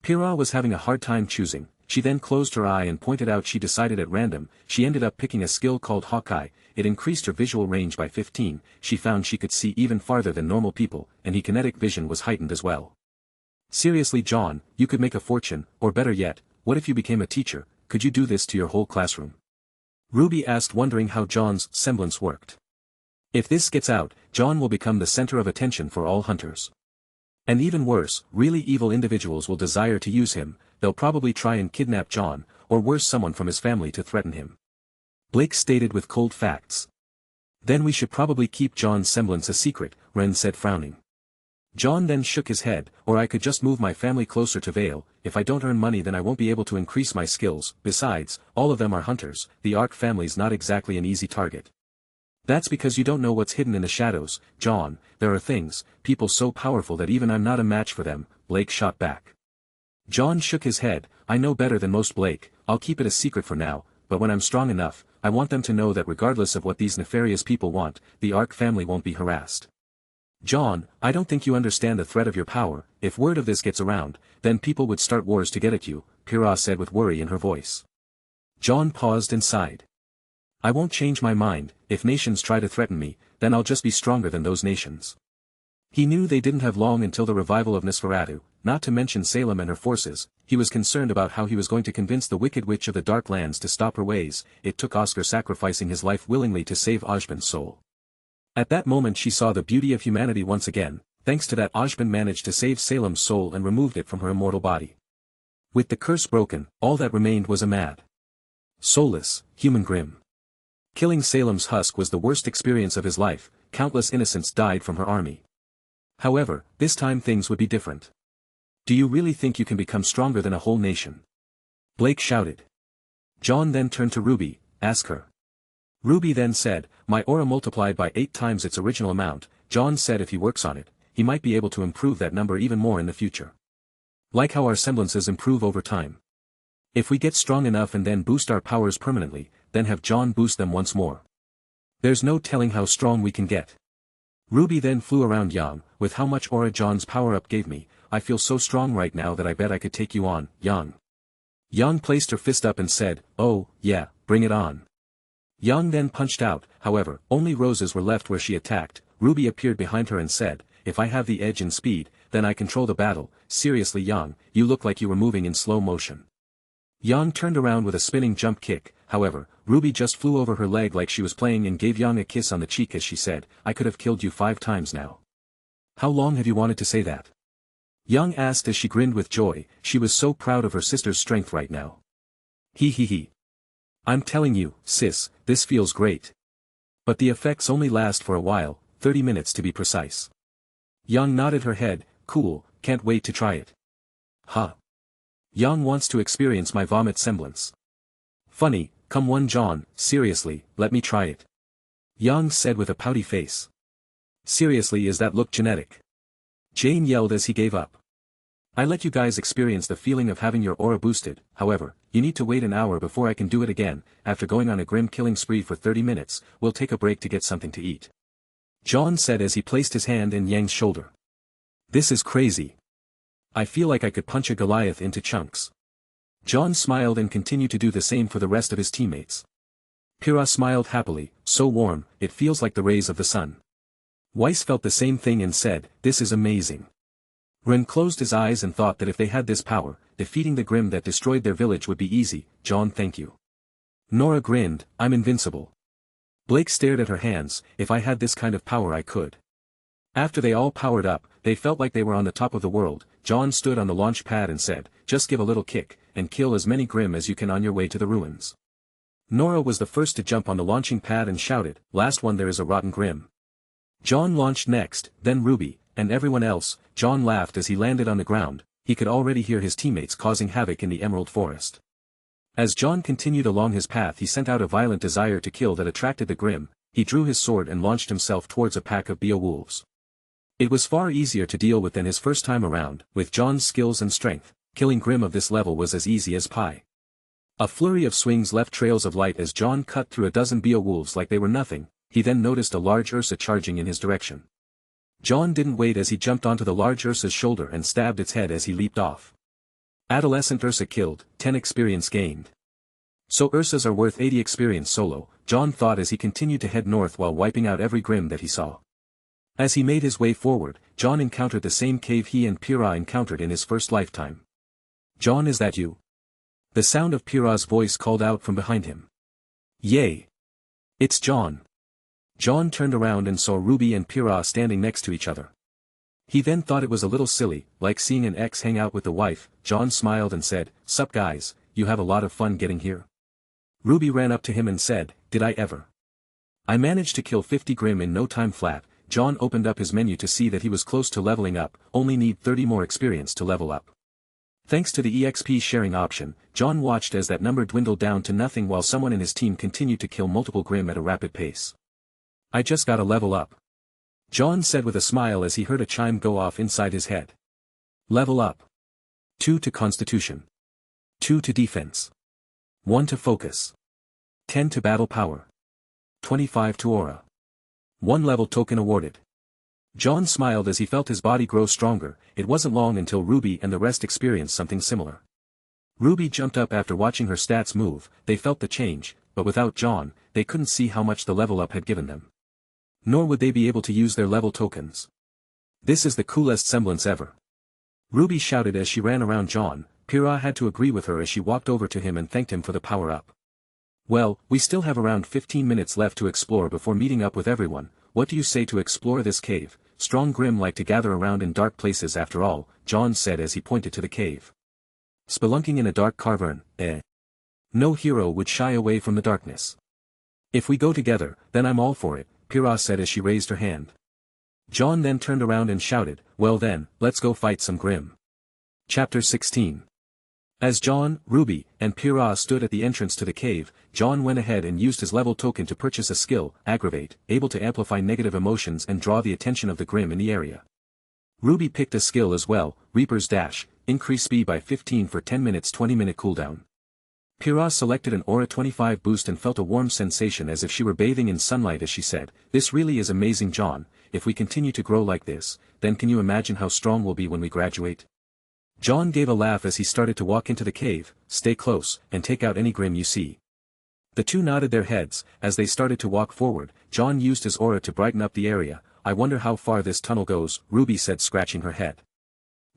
Pyrrha was having a hard time choosing, she then closed her eye and pointed out she decided at random, she ended up picking a skill called Hawkeye, it increased her visual range by 15, she found she could see even farther than normal people, and her kinetic vision was heightened as well. Seriously Jaune, you could make a fortune, or better yet, what if you became a teacher, could you do this to your whole classroom? RWBY asked wondering how Jaune's semblance worked. If this gets out, Jaune will become the center of attention for all hunters. And even worse, really evil individuals will desire to use him, they'll probably try and kidnap Jaune, or worse someone from his family to threaten him. Blake stated with cold facts. Then we should probably keep Jaune's semblance a secret, Ren said frowning. Jaune then shook his head, or I could just move my family closer to Vale, if I don't earn money then I won't be able to increase my skills, besides, all of them are hunters, the Ark family's not exactly an easy target. That's because you don't know what's hidden in the shadows, Jaune, there are things, people so powerful that even I'm not a match for them, Blake shot back. Jaune shook his head, I know better than most Blake, I'll keep it a secret for now, but when I'm strong enough, I want them to know that regardless of what these nefarious people want, the Ark family won't be harassed. Jaune, I don't think you understand the threat of your power, if word of this gets around, then people would start wars to get at you, Pyrrha said with worry in her voice. Jaune paused and sighed. I won't change my mind, if nations try to threaten me, then I'll just be stronger than those nations. He knew they didn't have long until the revival of NSFW, not to mention Salem and her forces, he was concerned about how he was going to convince the Wicked Witch of the Dark Lands to stop her ways, it took Oscar sacrificing his life willingly to save Ozpin's soul. At that moment she saw the beauty of humanity once again, thanks to that Ozpin managed to save Salem's soul and removed it from her immortal body. With the curse broken, all that remained was a mad, soulless, human Grimm. Killing Salem's husk was the worst experience of his life, countless innocents died from her army. However, this time things would be different. Do you really think you can become stronger than a whole nation? Blake shouted. Jaune then turned to RWBY, ask her. RWBY then said, my aura multiplied by 8 times its original amount, Jaune said if he works on it, he might be able to improve that number even more in the future. Like how our semblances improve over time. If we get strong enough and then boost our powers permanently, then have Jaune boost them once more. There's no telling how strong we can get. RWBY then flew around Yang, with how much aura Jaune's power-up gave me, I feel so strong right now that I bet I could take you on, Yang. Yang placed her fist up and said, oh, yeah, bring it on. Yang then punched out, however, only roses were left where she attacked, RWBY appeared behind her and said, if I have the edge in speed, then I control the battle, seriously Yang, you look like you were moving in slow motion. Yang turned around with a spinning jump kick, however, RWBY just flew over her leg like she was playing and gave Yang a kiss on the cheek as she said, I could have killed you 5 times now. How long have you wanted to say that? Yang asked as she grinned with joy, she was so proud of her sister's strength right now. He. I'm telling you, sis, this feels great. But the effects only last for a while, 30 minutes to be precise. Yang nodded her head, cool, can't wait to try it. Huh. Yang wants to experience my vomit semblance. Funny, come on Jaune, seriously, let me try it. Yang said with a pouty face. Seriously, is that look genetic? Jane yelled as he gave up. I let you guys experience the feeling of having your aura boosted, however, you need to wait an hour before I can do it again, after going on a grim killing spree for 30 minutes, we'll take a break to get something to eat. Jaune said as he placed his hand in Yang's shoulder. This is crazy. I feel like I could punch a Goliath into chunks. Jaune smiled and continued to do the same for the rest of his teammates. Pyrrha smiled happily, so warm, it feels like the rays of the sun. Weiss felt the same thing and said, this is amazing. Ren closed his eyes and thought that if they had this power, defeating the Grimm that destroyed their village would be easy, Jaune thank you. Nora grinned, I'm invincible. Blake stared at her hands, if I had this kind of power I could. After they all powered up, they felt like they were on the top of the world, Jaune stood on the launch pad and said, just give a little kick, and kill as many Grimm as you can on your way to the ruins. Nora was the first to jump on the launching pad and shouted, last one there is a rotten Grimm. Jaune launched next, then RWBY, and everyone else. Jaune laughed as he landed on the ground, he could already hear his teammates causing havoc in the Emerald Forest. As Jaune continued along his path he sent out a violent desire to kill that attracted the Grimm, he drew his sword and launched himself towards a pack of beowulfs. It was far easier to deal with than his first time around, with Jaune's skills and strength, killing Grimm of this level was as easy as pie. A flurry of swings left trails of light as Jaune cut through a dozen beowulfs like they were nothing. He then noticed a large Ursa charging in his direction. Jaune didn't wait as he jumped onto the large Ursa's shoulder and stabbed its head as he leaped off. Adolescent Ursa killed, 10 experience gained. So Ursas are worth 80 experience solo, Jaune thought as he continued to head north while wiping out every Grimm that he saw. As he made his way forward, Jaune encountered the same cave he and Pyrrha encountered in his first lifetime. "Jaune, is that you?" The sound of Pyrrha's voice called out from behind him. "Yay! It's Jaune." Jaune turned around and saw RWBY and Pyrrha standing next to each other. He then thought it was a little silly, like seeing an ex hang out with the wife. Jaune smiled and said, "Sup guys, you have a lot of fun getting here?" RWBY ran up to him and said, "Did I ever? I managed to kill 50 Grimm in no time flat." Jaune opened up his menu to see that he was close to leveling up, only need 30 more experience to level up. Thanks to the EXP sharing option, Jaune watched as that number dwindled down to nothing while someone in his team continued to kill multiple Grimm at a rapid pace. "I just gotta level up," Jaune said with a smile as he heard a chime go off inside his head. Level up. 2 to Constitution. 2 to Defense. 1 to Focus. 10 to Battle Power. 25 to Aura. 1 level token awarded. Jaune smiled as he felt his body grow stronger. It wasn't long until RWBY and the rest experienced something similar. RWBY jumped up after watching her stats move. They felt the change, but without Jaune, they couldn't see how much the level up had given them. Nor would they be able to use their level tokens. "This is the coolest semblance ever," RWBY shouted as she ran around Jaune. Pyrrha had to agree with her as she walked over to him and thanked him for the power-up. "Well, we still have around 15 minutes left to explore before meeting up with everyone. What do you say to explore this cave? Strong Grimm like to gather around in dark places after all," Jaune said as he pointed to the cave. "Spelunking in a dark cavern, eh? No hero would shy away from the darkness. If we go together, then I'm all for it," Pyrrha said as she raised her hand. Jaune then turned around and shouted, "Well then, let's go fight some Grimm." Chapter 16. As Jaune, RWBY, and Pyrrha stood at the entrance to the cave, Jaune went ahead and used his level token to purchase a skill, Aggravate, able to amplify negative emotions and draw the attention of the Grimm in the area. RWBY picked a skill as well, Reaper's Dash, increase speed by 15 for 10 minutes 20-minute cooldown. Pyrrha selected an Aura 25 boost and felt a warm sensation as if she were bathing in sunlight as she said, "This really is amazing Jaune. If we continue to grow like this, then can you imagine how strong we'll be when we graduate?" Jaune gave a laugh as he started to walk into the cave. "Stay close, and take out any Grimm you see." The two nodded their heads. As they started to walk forward, Jaune used his aura to brighten up the area. "I wonder how far this tunnel goes," RWBY said scratching her head.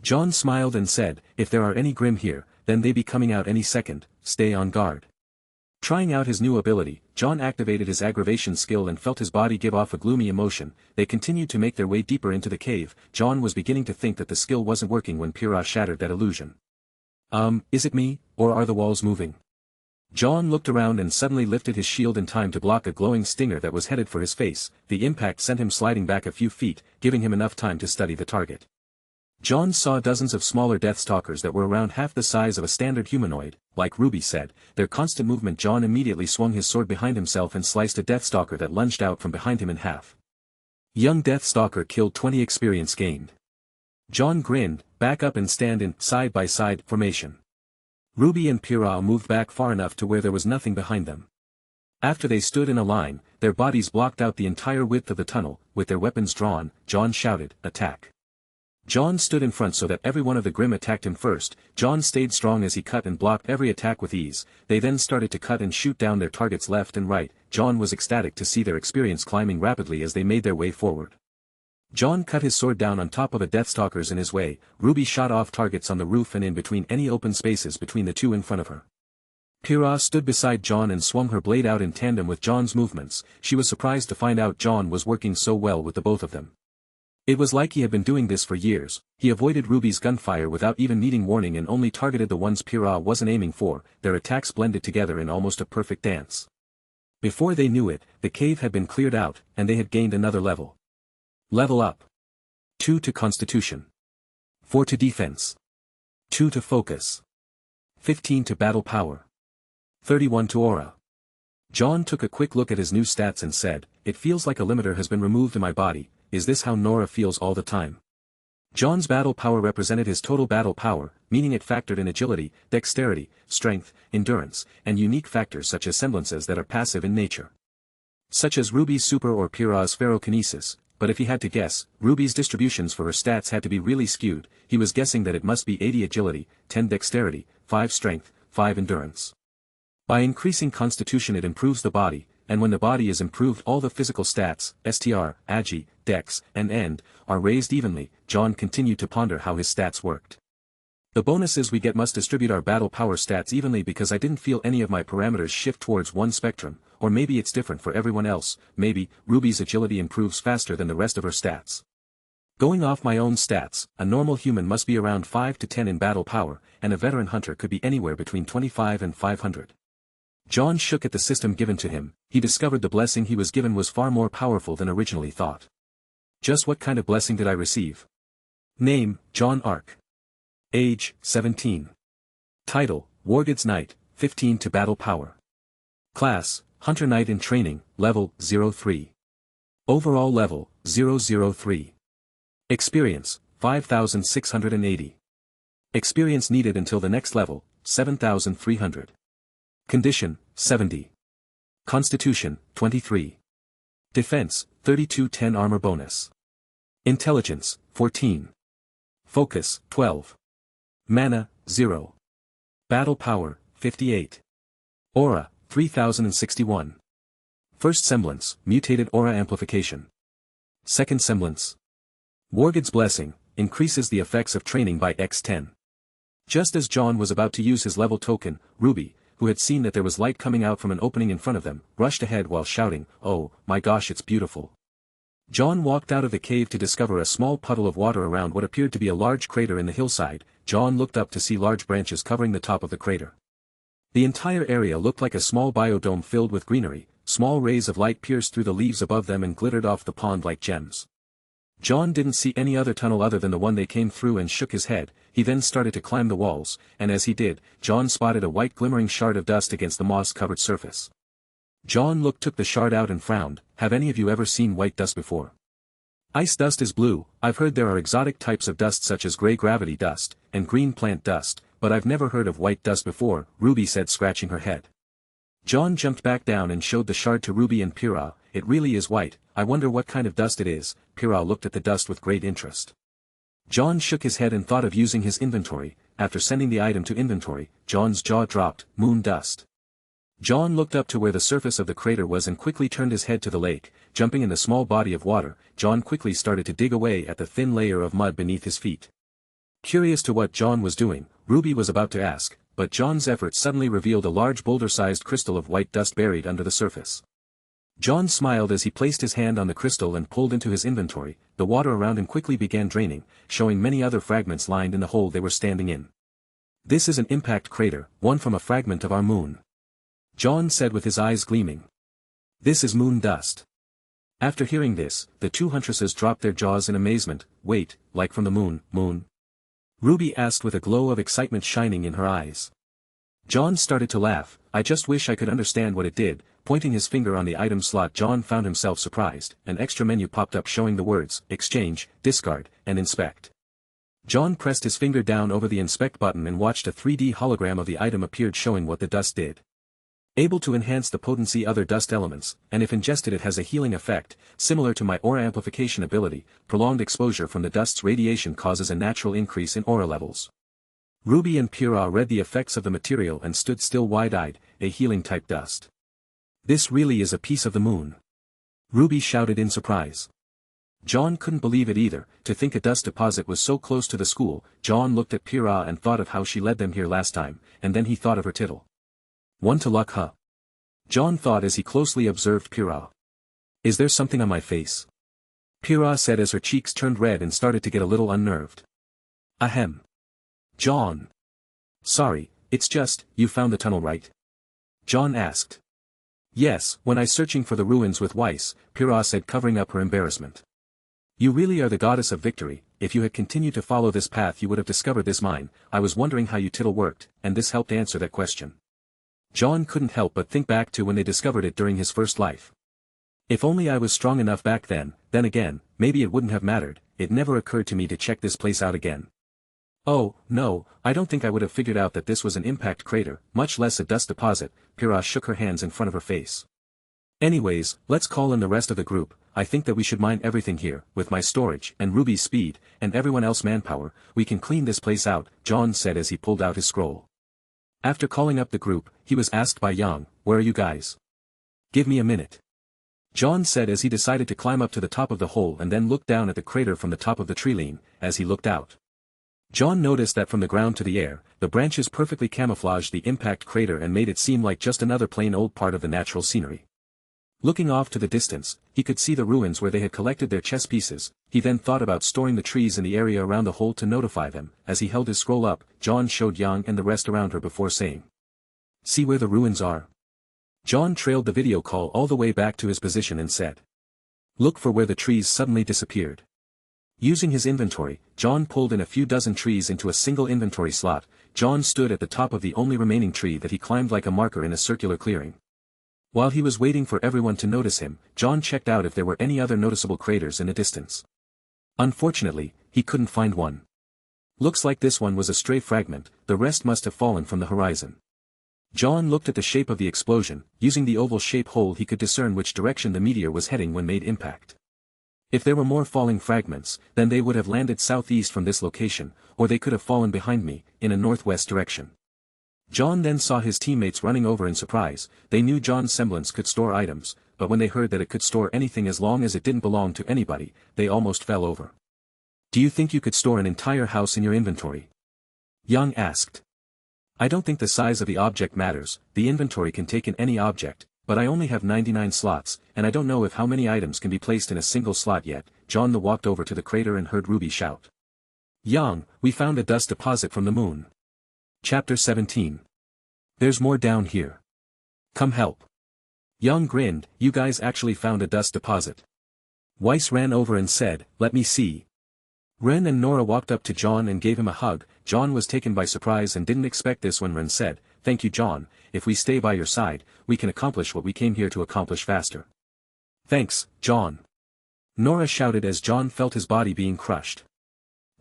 Jaune smiled and said, "If there are any Grimm here, then they be coming out any second, stay on guard." Trying out his new ability, Jaune activated his aggravation skill and felt his body give off a gloomy emotion. They continued to make their way deeper into the cave. Jaune was beginning to think that the skill wasn't working when Pyrrha shattered that illusion. Is it me, or are the walls moving?" Jaune looked around and suddenly lifted his shield in time to block a glowing stinger that was headed for his face. The impact sent him sliding back a few feet, giving him enough time to study the target. Jaune saw dozens of smaller Deathstalkers that were around half the size of a standard humanoid. Like RWBY said, their constant movement. Jaune immediately swung his sword behind himself and sliced a Deathstalker that lunged out from behind him in half. Young Deathstalker killed 20 experience gained. Jaune grinned, "Back up and stand in side-by-side formation." RWBY and Pyrrha moved back far enough to where there was nothing behind them. After they stood in a line, their bodies blocked out the entire width of the tunnel. With their weapons drawn, Jaune shouted, "Attack." Jaune stood in front so that every one of the Grimm attacked him first. Jaune stayed strong as he cut and blocked every attack with ease. They then started to cut and shoot down their targets left and right. Jaune was ecstatic to see their experience climbing rapidly as they made their way forward. Jaune cut his sword down on top of a Deathstalker's in his way. RWBY shot off targets on the roof and in between any open spaces between the two in front of her. Pyrrha stood beside Jaune and swung her blade out in tandem with Jaune's movements. She was surprised to find out Jaune was working so well with the both of them. It was like he had been doing this for years. He avoided RWBY's gunfire without even needing warning and only targeted the ones Pyrrha wasn't aiming for. Their attacks blended together in almost a perfect dance. Before they knew it, the cave had been cleared out, and they had gained another level. Level up. 2 to Constitution. 4 to Defense. 2 to Focus. 15 to Battle Power. 31 to Aura. Jaune took a quick look at his new stats and said, "It feels like a limiter has been removed in my body. Is this how Nora feels all the time?" Jaune's battle power represented his total battle power, meaning it factored in agility, dexterity, strength, endurance, and unique factors such as semblances that are passive in nature. Such as RWBY's super or Pyrrha's ferrokinesis, but if he had to guess, RWBY's distributions for her stats had to be really skewed. He was guessing that it must be 80 agility, 10 dexterity, 5 strength, 5 endurance. By increasing constitution it improves the body, and when the body is improved all the physical stats, STR, Agi, Dex, and End, are raised evenly. Jaune continued to ponder how his stats worked. The bonuses we get must distribute our battle power stats evenly because I didn't feel any of my parameters shift towards one spectrum, or maybe it's different for everyone else. Maybe RWBY's agility improves faster than the rest of her stats. Going off my own stats, a normal human must be around 5 to 10 in battle power, and a veteran hunter could be anywhere between 25 and 500. Jaune shook at the system given to him. He discovered the blessing he was given was far more powerful than originally thought. Just what kind of blessing did I receive? Name, Jaune Arc. Age, 17. Title, Wargood's Knight, 15 to battle power. Class, Hunter Knight in training, level, 03. Overall level, 003. Experience, 5,680. Experience needed until the next level, 7,300. Condition, 70. Constitution, 23. Defense, 32-10 armor bonus. Intelligence, 14. Focus, 12. Mana, 0. Battle power, 58. Aura, 3061. First semblance, mutated aura amplification. Second semblance. Wargood's blessing, increases the effects of training by x10. Just as Jaune was about to use his level token, RWBY, who had seen that there was light coming out from an opening in front of them, rushed ahead while shouting, "Oh, my gosh, it's beautiful." Jaune walked out of the cave to discover a small puddle of water around what appeared to be a large crater in the hillside. Jaune looked up to see large branches covering the top of the crater. The entire area looked like a small biodome filled with greenery. Small rays of light pierced through the leaves above them and glittered off the pond like gems. Jaune didn't see any other tunnel other than the one they came through and shook his head. He then started to climb the walls, and as he did, Jaune spotted a white glimmering shard of dust against the moss-covered surface. Jaune took the shard out and frowned. Have any of you ever seen white dust before? Ice dust is blue. I've heard there are exotic types of dust such as gray gravity dust, and green plant dust, but I've never heard of white dust before, RWBY said, scratching her head. Jaune jumped back down and showed the shard to RWBY and Pyrrha. It really is white. I wonder what kind of dust it is. Pyrrha looked at the dust with great interest. Jaune shook his head and thought of using his inventory. After sending the item to inventory, Jaune's jaw dropped. Moon dust. Jaune looked up to where the surface of the crater was and quickly turned his head to the lake. Jumping in the small body of water, Jaune quickly started to dig away at the thin layer of mud beneath his feet. Curious to what Jaune was doing, RWBY was about to ask, but Jaune's efforts suddenly revealed a large boulder-sized crystal of white dust buried under the surface. Jaune smiled as he placed his hand on the crystal and pulled into his inventory. The water around him quickly began draining, showing many other fragments lined in the hole they were standing in. This is an impact crater, one from a fragment of our moon. Jaune said with his eyes gleaming. This is moon dust. After hearing this, the two huntresses dropped their jaws in amazement. Wait, like from the moon, moon? RWBY asked with a glow of excitement shining in her eyes. Jaune started to laugh. I just wish I could understand what it did. Pointing his finger on the item slot, Jaune found himself surprised. An extra menu popped up showing the words, exchange, discard, and inspect. Jaune pressed his finger down over the inspect button and watched a 3D hologram of the item appeared showing what the dust did. Able to enhance the potency other dust elements, and if ingested it has a healing effect, similar to my aura amplification ability. Prolonged exposure from the dust's radiation causes a natural increase in aura levels. RWBY and Pyrrha read the effects of the material and stood still wide-eyed. A healing-type dust. This really is a piece of the moon. RWBY shouted in surprise. Jaune couldn't believe it either. To think a dust deposit was so close to the school. Jaune looked at Pyrrha and thought of how she led them here last time, and then he thought of her tittle. One to luck, huh? Jaune thought as he closely observed Pyrrha. Is there something on my face? Pyrrha said as her cheeks turned red and started to get a little unnerved. Ahem. Jaune. Sorry, it's just, you found the tunnel right? Jaune asked. Yes, when I searching for the ruins with Weiss, Pyrrha said, covering up her embarrassment. You really are the goddess of victory. If you had continued to follow this path you would have discovered this mine. I was wondering how you tittle worked, and this helped answer that question. Jaune couldn't help but think back to when they discovered it during his first life. If only I was strong enough back then again, maybe it wouldn't have mattered, it never occurred to me to check this place out again. Oh, no, I don't think I would have figured out that this was an impact crater, much less a dust deposit. Pyrrha shook her hands in front of her face. Anyways, let's call in the rest of the group. I think that we should mine everything here. With my storage, and Ruby's speed, and everyone else's manpower, we can clean this place out, Jaune said as he pulled out his scroll. After calling up the group, he was asked by Yang, where are you guys? Give me a minute. Jaune said as he decided to climb up to the top of the hole and then look down at the crater from the top of the tree line. As he looked out, Jaune noticed that from the ground to the air, the branches perfectly camouflaged the impact crater and made it seem like just another plain old part of the natural scenery. Looking off to the distance, he could see the ruins where they had collected their chess pieces. He then thought about storing the trees in the area around the hole to notify them. As he held his scroll up, Jaune showed Yang and the rest around her before saying, "See where the ruins are?" Jaune trailed the video call all the way back to his position and said, "Look for where the trees suddenly disappeared." Using his inventory, Jaune pulled in a few dozen trees into a single inventory slot. Jaune stood at the top of the only remaining tree that he climbed like a marker in a circular clearing. While he was waiting for everyone to notice him, Jaune checked out if there were any other noticeable craters in the distance. Unfortunately, he couldn't find one. Looks like this one was a stray fragment, the rest must have fallen from the horizon. Jaune looked at the shape of the explosion. Using the oval-shaped hole he could discern which direction the meteor was heading when made impact. If there were more falling fragments, then they would have landed southeast from this location, or they could have fallen behind me, in a northwest direction. Jaune then saw his teammates running over in surprise. They knew Jaune's semblance could store items, but when they heard that it could store anything as long as it didn't belong to anybody, they almost fell over. "Do you think you could store an entire house in your inventory?" Yang asked. "I don't think the size of the object matters. The inventory can take in any object, but I only have 99 slots, and I don't know if how many items can be placed in a single slot yet." Jaune walked over to the crater and heard Ruby shout, "Yang, we found a dust deposit from the moon." Chapter 17. There's more down here. Come help. Yang grinned. "You guys actually found a dust deposit." Weiss ran over and said, "Let me see." Ren and Nora walked up to Jaune and gave him a hug. Jaune was taken by surprise and didn't expect this when Ren said, "Thank you Jaune, if we stay by your side, we can accomplish what we came here to accomplish faster." "Thanks, Jaune." Nora shouted as Jaune felt his body being crushed.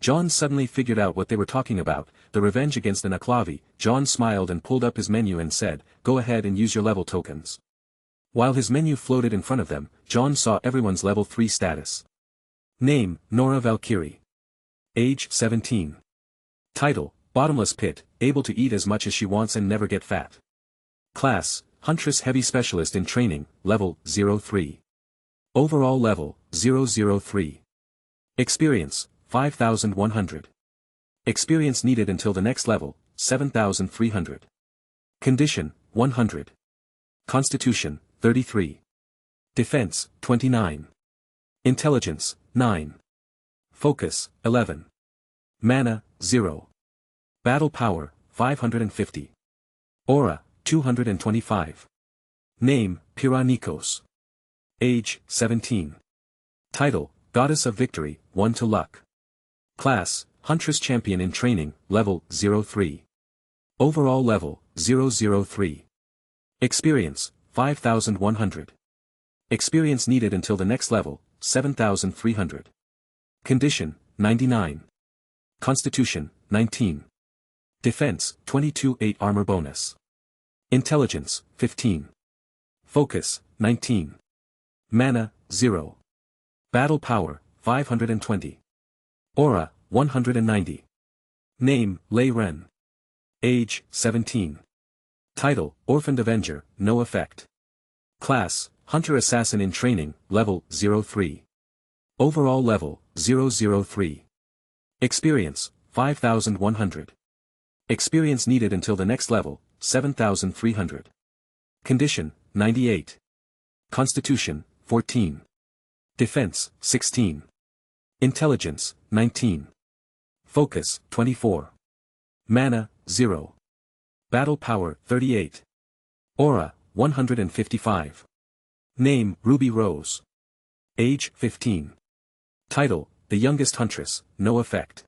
Jaune suddenly figured out what they were talking about, the revenge against the Naklavi. Jaune smiled and pulled up his menu and said, "Go ahead and use your level tokens." While his menu floated in front of them, Jaune saw everyone's level 3 status. Name, Nora Valkyrie. Age, 17. Title, Bottomless Pit, able to eat as much as she wants and never get fat. Class, Huntress Heavy Specialist in Training, level, 03. Overall level, 003. Experience, 5,100. Experience needed until the next level, 7,300. Condition, 100. Constitution, 33. Defense, 29. Intelligence, 9. Focus, 11. Mana, 0. Battle Power, 550. Aura, 225. Name, Pyrrha Nikos. Age, 17. Title, Goddess of Victory, 1 to Luck. Class, Huntress Champion in Training, level, 03. Overall level, 003. Experience, 5,100. Experience needed until the next level, 7,300. Condition, 99. Constitution, 19. Defense, 22 8 armor bonus. Intelligence, 15. Focus, 19. Mana, 0. Battle Power, 520. Aura, 190. Name, Lei Ren. Age, 17. Title, Orphaned Avenger, no effect. Class, Hunter Assassin in Training, level, 03. Overall level, 003. Experience, 5,100. Experience needed until the next level, 7,300. Condition, 98. Constitution, 14. Defense, 16. Intelligence, 19. Focus, 24. Mana, 0. Battle Power, 38. Aura, 155. Name, Ruby Rose. Age, 15. Title, The Youngest Huntress, no effect.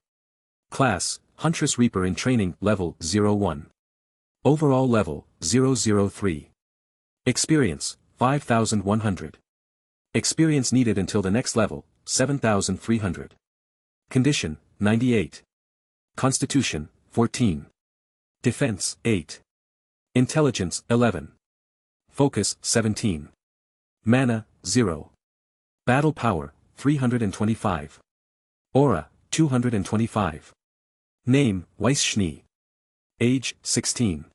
Class, Huntress Reaper in Training, level, 01. Overall level, 003. Experience, 5,100. Experience needed until the next level, 7300. Condition, 98. Constitution, 14. Defense, 8. Intelligence, 11. Focus, 17. Mana, 0. Battle power, 325. Aura, 225. Name, Weiss Schnee. Age, 16.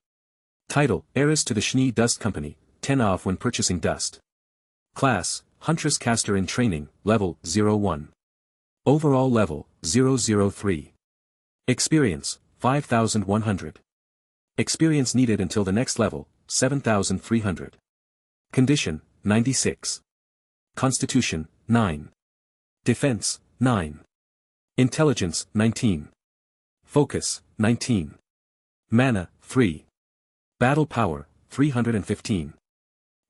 Title, Heiress to the Schnee Dust Company, 10 off when purchasing dust. Class, Huntress Caster in Training, Level, 01. Overall Level, 003. Experience, 5100. Experience needed until the next level, 7300. Condition, 96. Constitution, 9. Defense, 9. Intelligence, 19. Focus, 19. Mana, 3. Battle power, 315.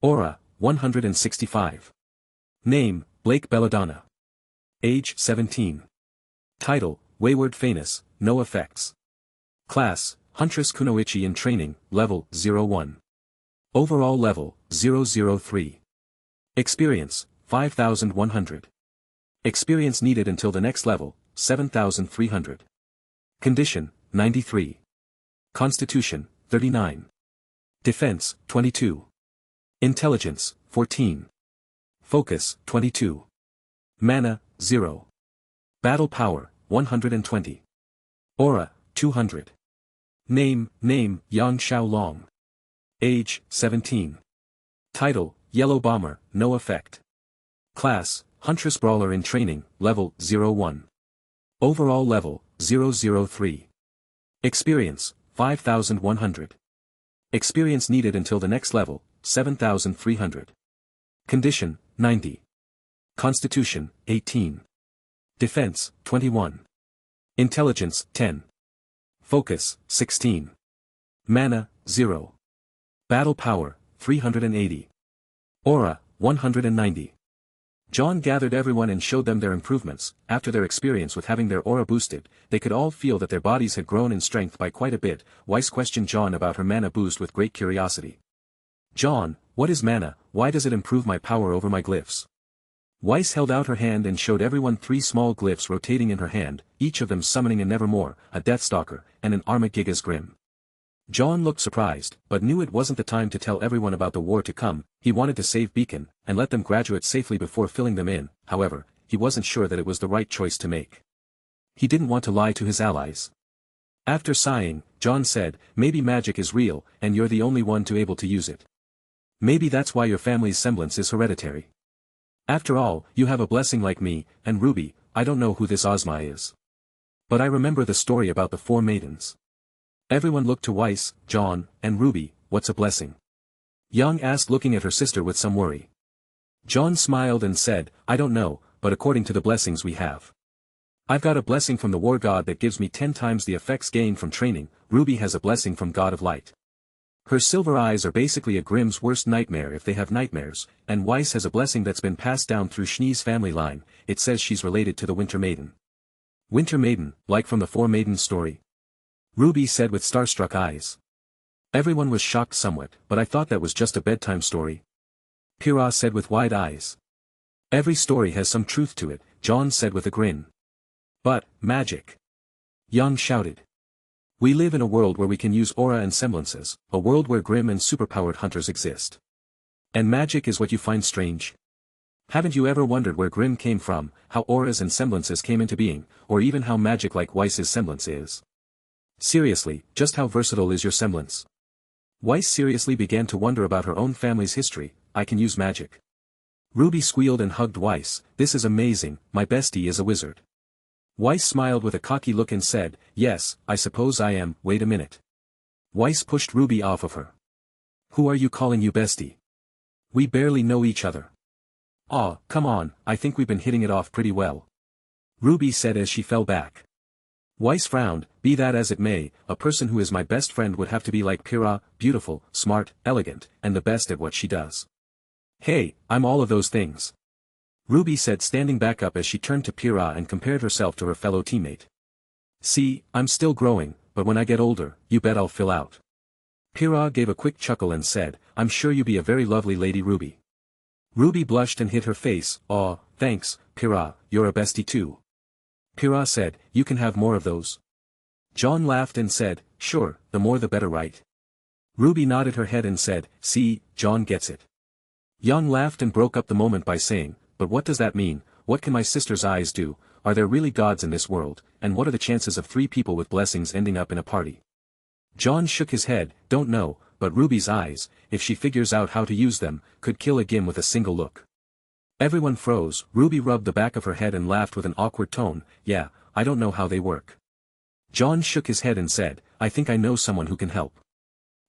Aura, 165. Name, Blake Belladonna. Age, 17. Title, Wayward Phanis, no effects. Class, Huntress Kunoichi in Training, Level, 01. Overall Level, 003. Experience, 5100. Experience needed until the next level, 7300. Condition, 93. Constitution, 39. Defense, 22. Intelligence, 14. Focus, 22. Mana, 0. Battle power, 120. Aura, 200. Name, Yang Xiaolong. Age, 17. Title, Yellow Bomber, no effect. Class, Huntress Brawler in Training, Level, 01. Overall Level, 003. Experience, 5100. Experience needed until the next level, 7300. Condition, 90. Constitution, 18. Defense, 21. Intelligence, 10. Focus, 16. Mana, 0. Battle power, 380. Aura, 190. Jaune gathered everyone and showed them their improvements. After their experience with having their aura boosted, they could all feel that their bodies had grown in strength by quite a bit. Weiss questioned Jaune about her mana boost with great curiosity. Jaune, what is mana, why does it improve my power over my glyphs? Weiss held out her hand and showed everyone 3 small glyphs rotating in her hand, each of them summoning a Nevermore, a Deathstalker, and an Armagigas Grim. Jaune looked surprised, but knew it wasn't the time to tell everyone about the war to come. He wanted to save Beacon, and let them graduate safely before filling them in. However, he wasn't sure that it was the right choice to make. He didn't want to lie to his allies. After sighing, Jaune said, maybe magic is real, and you're the only one to able to use it. Maybe that's why your family's semblance is hereditary. After all, you have a blessing like me, and RWBY, I don't know who this Ozpin is. But I remember the story about the 4 maidens. Everyone looked to Weiss, Jaune, and RWBY. What's a blessing? Yang asked, looking at her sister with some worry. Jaune smiled and said, I don't know, but according to the blessings we have. I've got a blessing from the war god that gives me 10 times the effects gained from training. RWBY has a blessing from God of Light. Her silver eyes are basically a Grimm's worst nightmare if they have nightmares, and Weiss has a blessing that's been passed down through Schnee's family line. It says she's related to the Winter Maiden. Winter Maiden, like from the 4 Maidens story? RWBY said with starstruck eyes. Everyone was shocked somewhat, but I thought that was just a bedtime story. Pyrrha said with wide eyes. Every story has some truth to it, Jaune said with a grin. But, magic. Yang shouted. We live in a world where we can use aura and semblances, a world where grim and superpowered hunters exist. And magic is what you find strange? Haven't you ever wondered where grim came from, how auras and semblances came into being, or even how magic like Weiss's semblance is? Seriously, just how versatile is your semblance? Weiss seriously began to wonder about her own family's history. I can use magic. RWBY squealed and hugged Weiss. This is amazing, my bestie is a wizard. Weiss smiled with a cocky look and said, yes, I suppose I am. Wait a minute. Weiss pushed RWBY off of her. Who are you calling you bestie? We barely know each other. Aw, come on, I think we've been hitting it off pretty well. RWBY said as she fell back. Weiss frowned. Be that as it may, a person who is my best friend would have to be like Pyrrha, beautiful, smart, elegant, and the best at what she does. Hey, I'm all of those things. RWBY said, standing back up as she turned to Pyrrha and compared herself to her fellow teammate. See, I'm still growing, but when I get older, you bet I'll fill out. Pyrrha gave a quick chuckle and said, I'm sure you be a very lovely lady RWBY. RWBY blushed and hid her face. Aw, Thanks, Pyrrha, you're a bestie too. Pyrrha said, you can have more of those. Jaune laughed and said, sure, the more the better, right? Ruby nodded her head and said, see, Jaune gets it. Jaune laughed and broke up the moment by saying, but what does that mean? What can my sister's eyes do? Are there really gods in this world, and what are the chances of 3 people with blessings ending up in a party? Jaune shook his head, don't know, but Ruby's eyes, if she figures out how to use them, could kill a Gim with a single look. Everyone froze. Ruby rubbed the back of her head and laughed with an awkward tone, yeah, I don't know how they work. Jaune shook his head and said, I think I know someone who can help.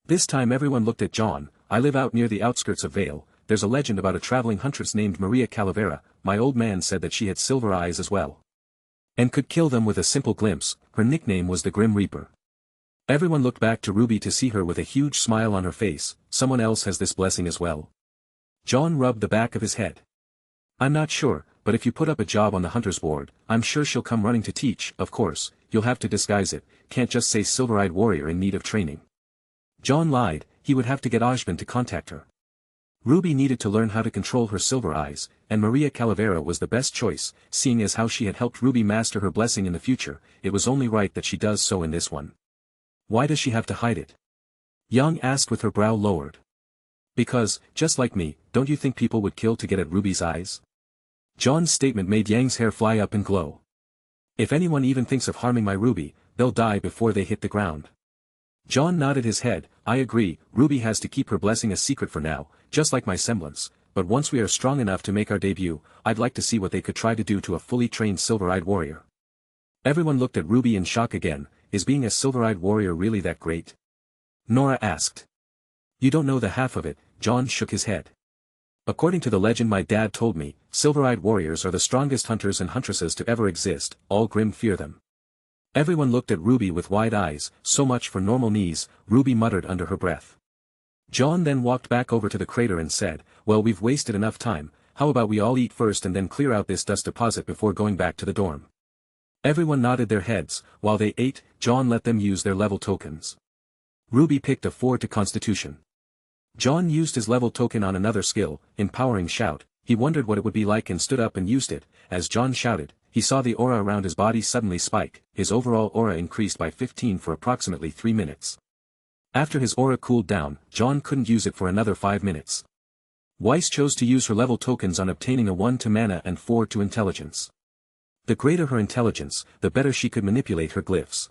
This time everyone looked at Jaune. I live out near the outskirts of Vale. There's a legend about a traveling huntress named Maria Calavera. My old man said that she had silver eyes as well, and could kill them with a simple glimpse. Her nickname was the Grim Reaper. Everyone looked back to Ruby to see her with a huge smile on her face. Someone else has this blessing as well? Jaune rubbed the back of his head. I'm not sure, but if you put up a job on the hunter's board, I'm sure she'll come running to teach. Of course, you'll have to disguise it, can't just say silver-eyed warrior in need of training. Jaune lied, he would have to get Ozpin to contact her. Ruby needed to learn how to control her silver eyes, and Maria Calavera was the best choice, seeing as how she had helped Ruby master her blessing in the future. It was only right that she does so in this one. Why does she have to hide it? Yang asked with her brow lowered. Because, just like me, don't you think people would kill to get at Ruby's eyes? Jaune's statement made Yang's hair fly up and glow. If anyone even thinks of harming my Ruby, they'll die before they hit the ground. Jaune nodded his head. I agree, Ruby has to keep her blessing a secret for now, just like my semblance, but once we are strong enough to make our debut, I'd like to see what they could try to do to a fully trained silver-eyed warrior. Everyone looked at Ruby in shock again. Is being a silver-eyed warrior really that great? Nora asked. You don't know the half of it. Jaune shook his head. According to the legend my dad told me, silver-eyed warriors are the strongest hunters and huntresses to ever exist. All Grimm fear them. Everyone looked at Ruby with wide eyes. So much for normal knees, Ruby muttered under her breath. Jaune then walked back over to the crater and said, well, we've wasted enough time. How about we all eat first and then clear out this dust deposit before going back to the dorm? Everyone nodded their heads. While they ate, Jaune let them use their level tokens. Ruby picked a 4 to Constitution. Jaune used his level token on another skill, Empowering Shout. He wondered what it would be like and stood up and used it. As Jaune shouted, he saw the aura around his body suddenly spike. His overall aura increased by 15 for approximately 3 minutes. After his aura cooled down, Jaune couldn't use it for another 5 minutes. Weiss chose to use her level tokens on obtaining a 1 to mana and 4 to intelligence. The greater her intelligence, the better she could manipulate her glyphs.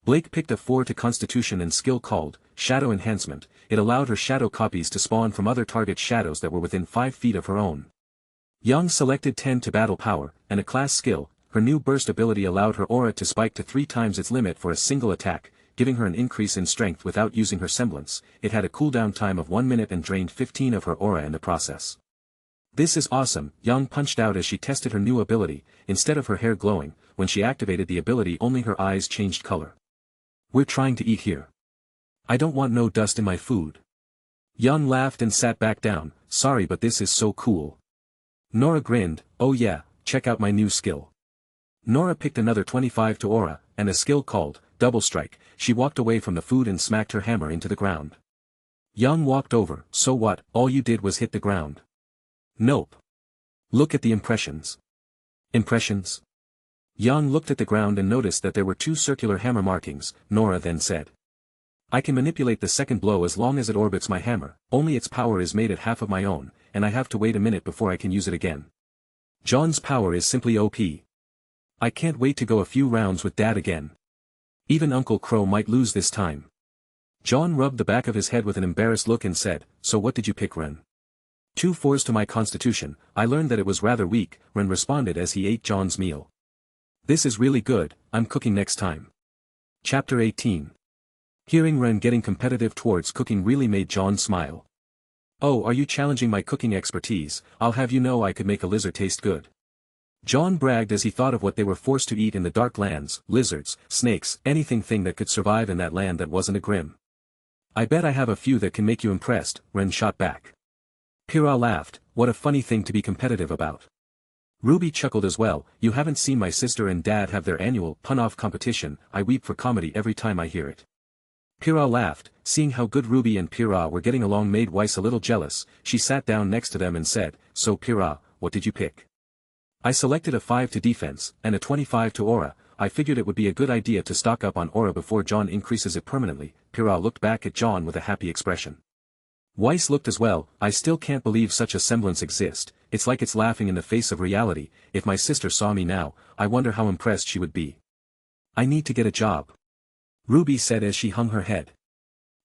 Blake picked a 4 to Constitution and skill called Shadow Enhancement. It allowed her shadow copies to spawn from other target shadows that were within 5 feet of her own. Young selected 10 to Battle Power, and a class skill. Her new burst ability allowed her aura to spike to 3 times its limit for a single attack, giving her an increase in strength without using her semblance. It had a cooldown time of 1 minute and drained 15 of her aura in the process. This is awesome, Young punched out as she tested her new ability. Instead of her hair glowing, when she activated the ability only her eyes changed color. We're trying to eat here. I don't want no dust in my food. Young laughed and sat back down. Sorry, but this is so cool. Nora grinned. Oh yeah, check out my new skill. Nora picked another 25 to aura, and a skill called Double Strike. She walked away from the food and smacked her hammer into the ground. Young walked over. So what, all you did was hit the ground? Nope. Look at the impressions. Impressions? Young looked at the ground and noticed that there were 2 circular hammer markings. Nora then said, I can manipulate the second blow as long as it orbits my hammer, only its power is made at half of my own, and I have to wait a minute before I can use it again. John's power is simply OP. I can't wait to go a few rounds with Dad again. Even Uncle Crow might lose this time. Jaune rubbed the back of his head with an embarrassed look and said, so what did you pick, Ren? 2 4s to my Constitution. I learned that it was rather weak, Ren responded as he ate Jaune's meal. This is really good, I'm cooking next time. Chapter 18. Hearing Ren getting competitive towards cooking really made Jaune smile. Oh, are you challenging my cooking expertise? I'll have you know I could make a lizard taste good. Jaune bragged as he thought of what they were forced to eat in the dark lands, lizards, snakes, anything that could survive in that land that wasn't a Grimm. I bet I have a few that can make you impressed, Ren shot back. Pyrrha laughed. What a funny thing to be competitive about. Ruby chuckled as well. You haven't seen my sister and Dad have their annual pun-off competition. I weep for comedy every time I hear it. Pyrrha laughed. Seeing how good Ruby and Pyrrha were getting along made Weiss a little jealous. She sat down next to them and said, so Pyrrha, what did you pick? I selected a 5 to defense, and a 25 to aura. I figured it would be a good idea to stock up on aura before Jaune increases it permanently. Pyrrha looked back at Jaune with a happy expression. Weiss looked as well. I still can't believe such a semblance exists. It's like it's laughing in the face of reality. If my sister saw me now, I wonder how impressed she would be. I need to get a job, Ruby said as she hung her head.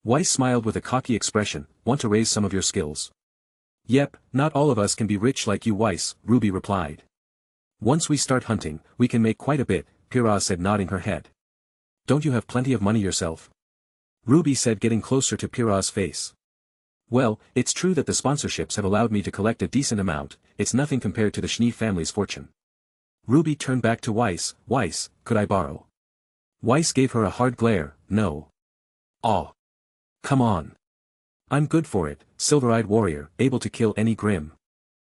Weiss smiled with a cocky expression. Want to raise some of your skills? Yep, not all of us can be rich like you, Weiss, Ruby replied. Once we start hunting, we can make quite a bit, Pyrrha said, nodding her head. Don't you have plenty of money yourself? Ruby said, getting closer to Pyrrha's face. Well, it's true that the sponsorships have allowed me to collect a decent amount. It's nothing compared to the Schnee family's fortune. Ruby turned back to Weiss. Weiss, could I borrow? Weiss gave her a hard glare. No. Oh. Come on. I'm good for it, silver-eyed warrior, able to kill any Grimm.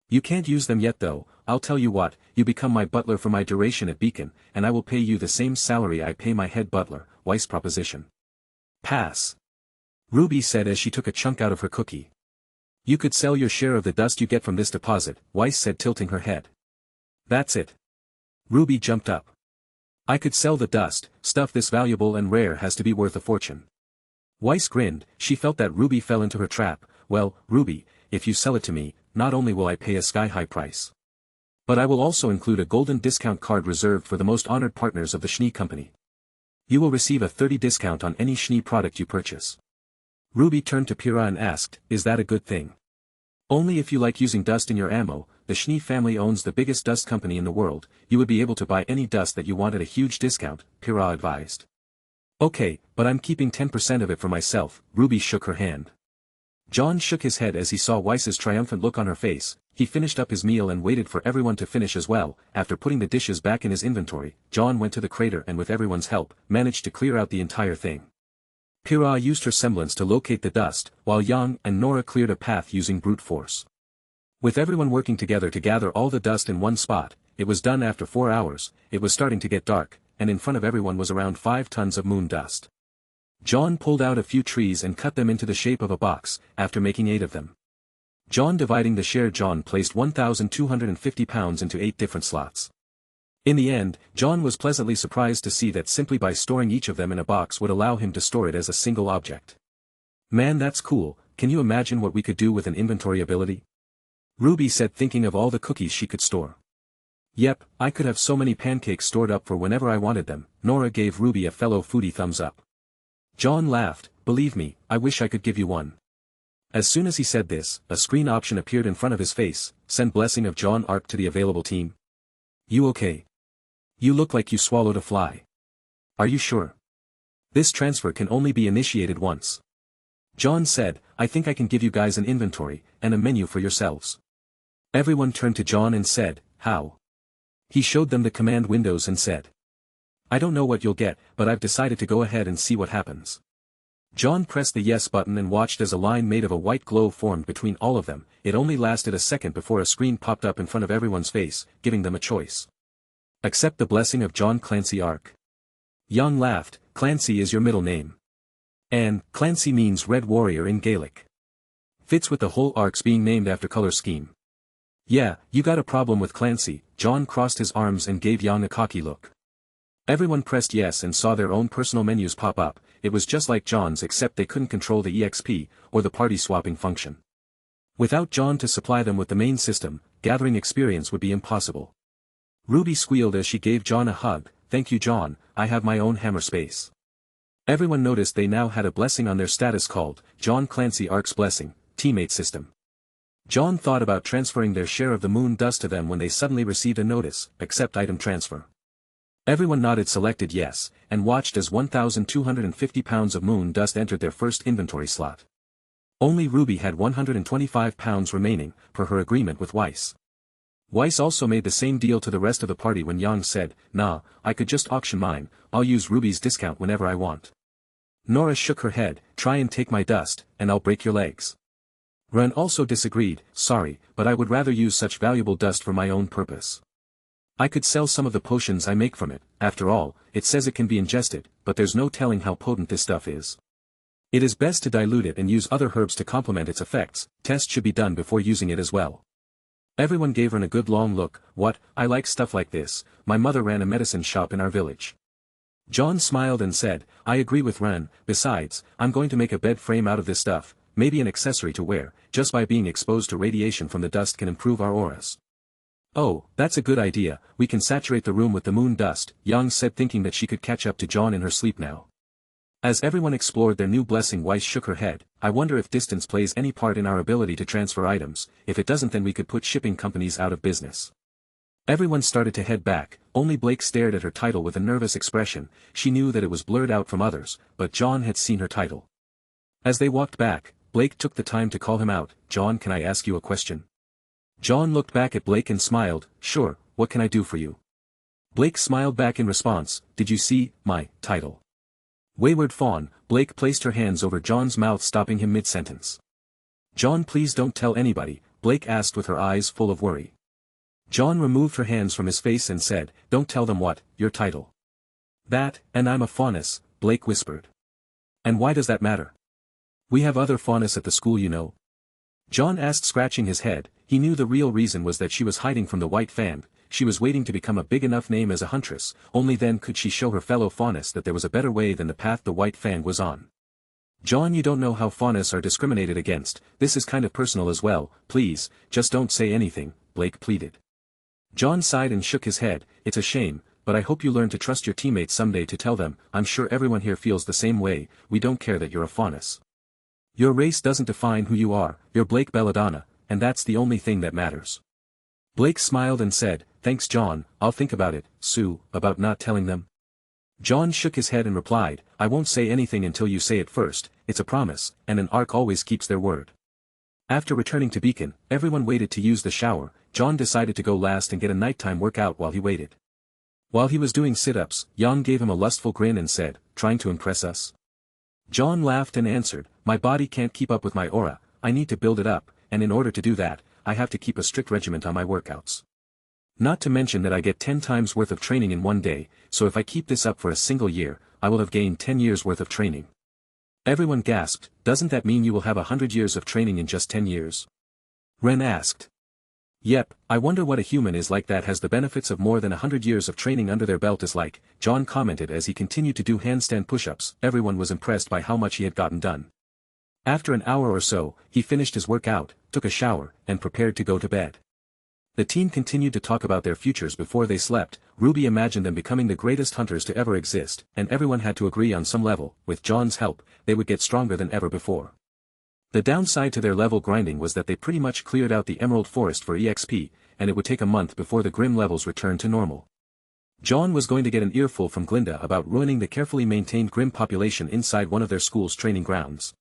You can't use them yet though. I'll tell you what, you become my butler for my duration at Beacon, and I will pay you the same salary I pay my head butler, Weiss proposition. Pass. Ruby said as she took a chunk out of her cookie. You could sell your share of the dust you get from this deposit, Weiss said, tilting her head. That's it. Ruby jumped up. I could sell the dust. Stuff this valuable and rare has to be worth a fortune. Weiss grinned. She felt that Ruby fell into her trap. Well, Ruby, if you sell it to me, not only will I pay a sky-high price, but I will also include a golden discount card reserved for the most honored partners of the Schnee Company. You will receive a 30% discount on any Schnee product you purchase. Ruby turned to Pyrrha and asked, is that a good thing? Only if you like using dust in your ammo. The Schnee family owns the biggest dust company in the world. You would be able to buy any dust that you want at a huge discount, Pyrrha advised. Okay, but I'm keeping 10% of it for myself. Ruby shook her hand. Jaune shook his head as he saw Weiss's triumphant look on her face. He finished up his meal and waited for everyone to finish as well. After putting the dishes back in his inventory, Jaune went to the crater and with everyone's help, managed to clear out the entire thing. Pyrrha used her semblance to locate the dust, while Yang and Nora cleared a path using brute force. With everyone working together to gather all the dust in one spot, it was done after 4 hours. It was starting to get dark, and in front of everyone was around 5 tons of moon dust. Jaune pulled out a few trees and cut them into the shape of a box, after making 8 of them. Jaune dividing the share. Jaune placed 1,250 pounds into 8 different slots. In the end, Jaune was pleasantly surprised to see that simply by storing each of them in a box would allow him to store it as a single object. Man, that's cool. Can you imagine what we could do with an inventory ability? Ruby said, thinking of all the cookies she could store. Yep, I could have so many pancakes stored up for whenever I wanted them. Nora gave Ruby a fellow foodie thumbs up. Jaune laughed. Believe me, I wish I could give you one. As soon as he said this, a screen option appeared in front of his face. Send blessing of Jaune Arc to the available team. You okay? You look like you swallowed a fly. Are you sure? This transfer can only be initiated once. Jaune said, I think I can give you guys an inventory, and a menu for yourselves. Everyone turned to Jaune and said, how? He showed them the command windows and said, I don't know what you'll get, but I've decided to go ahead and see what happens. Jaune pressed the yes button and watched as a line made of a white glow formed between all of them. It only lasted a second before a screen popped up in front of everyone's face, giving them a choice. Accept the blessing of Jaune Clancy Arc. Young laughed. Clancy is your middle name. And Clancy means Red Warrior in Gaelic. Fits with the whole arcs being named after color scheme. Yeah, you got a problem with Clancy. Jaune crossed his arms and gave Yang a cocky look. Everyone pressed yes and saw their own personal menus pop up. It was just like Jaune's, except they couldn't control the EXP, or the party swapping function. Without Jaune to supply them with the main system, gathering experience would be impossible. Ruby squealed as she gave Jaune a hug. Thank you, Jaune, I have my own hammer space. Everyone noticed they now had a blessing on their status called Jaune Clancy Arc's Blessing, Teammate System. Jaune thought about transferring their share of the moon dust to them when they suddenly received a notice, accept item transfer. Everyone nodded, selected yes, and watched as 1,250 pounds of moon dust entered their first inventory slot. Only Ruby had 125 pounds remaining, per her agreement with Weiss. Weiss also made the same deal to the rest of the party when Yang said, nah, I could just auction mine, I'll use Ruby's discount whenever I want. Nora shook her head, try and take my dust, and I'll break your legs. Ren also disagreed, sorry, but I would rather use such valuable dust for my own purpose. I could sell some of the potions I make from it. After all, it says it can be ingested, but there's no telling how potent this stuff is. It is best to dilute it and use other herbs to complement its effects. Tests should be done before using it as well. Everyone gave her a good long look. What, I like stuff like this, my mother ran a medicine shop in our village. Jaune smiled and said, I agree with Ren, besides, I'm going to make a bed frame out of this stuff, maybe an accessory to wear, just by being exposed to radiation from the dust can improve our auras. Oh, that's a good idea, we can saturate the room with the moon dust, Yang said thinking that she could catch up to Jaune in her sleep now. As everyone explored their new blessing, Weiss shook her head. I wonder if distance plays any part in our ability to transfer items, if it doesn't then we could put shipping companies out of business. Everyone started to head back, only Blake stared at her title with a nervous expression. She knew that it was blurred out from others, but Jaune had seen her title. As they walked back, Blake took the time to call him out. Jaune, can I ask you a question? Jaune looked back at Blake and smiled. Sure, what can I do for you? Blake smiled back in response. Did you see my title? Wayward fawn. Blake placed her hands over Jaune's mouth, stopping him mid-sentence. Jaune, please don't tell anybody, Blake asked with her eyes full of worry. Jaune removed her hands from his face and said, don't tell them what, your title. That, and I'm a fauness, Blake whispered. And why does that matter? We have other fauness at the school, you know. Jaune asked, scratching his head. He knew the real reason was that she was hiding from the White Fan. She was waiting to become a big enough name as a huntress, only then could she show her fellow fauness that there was a better way than the path the White Fang was on. Jaune, you don't know how fauness are discriminated against, this is kind of personal as well, please, just don't say anything, Blake pleaded. Jaune sighed and shook his head. It's a shame, but I hope you learn to trust your teammates someday to tell them. I'm sure everyone here feels the same way, we don't care that you're a fauness. Your race doesn't define who you are, you're Blake Belladonna, and that's the only thing that matters. Blake smiled and said, thanks Jaune, I'll think about it. Sue, about not telling them? Jaune shook his head and replied, I won't say anything until you say it first, it's a promise, and an ARC always keeps their word. After returning to Beacon, everyone waited to use the shower. Jaune decided to go last and get a nighttime workout while he waited. While he was doing sit-ups, Yang gave him a lustful grin and said, trying to impress us? Jaune laughed and answered, my body can't keep up with my aura, I need to build it up, and in order to do that, I have to keep a strict regiment on my workouts. Not to mention that I get 10 times worth of training in one day, so if I keep this up for a single year, I will have gained 10 years worth of training. Everyone gasped. Doesn't that mean you will have 100 years of training in just 10 years? Ren asked. Yep, I wonder what a human is like that has the benefits of more than 100 years of training under their belt is like, Jaune commented as he continued to do handstand push-ups. Everyone was impressed by how much he had gotten done. After an hour or so, he finished his workout, took a shower, and prepared to go to bed. The team continued to talk about their futures before they slept. RWBY imagined them becoming the greatest hunters to ever exist, and everyone had to agree on some level. With Jaune's help, they would get stronger than ever before. The downside to their level grinding was that they pretty much cleared out the Emerald Forest for EXP, and it would take a month before the Grim levels returned to normal. Jaune was going to get an earful from Glinda about ruining the carefully maintained Grim population inside one of their school's training grounds.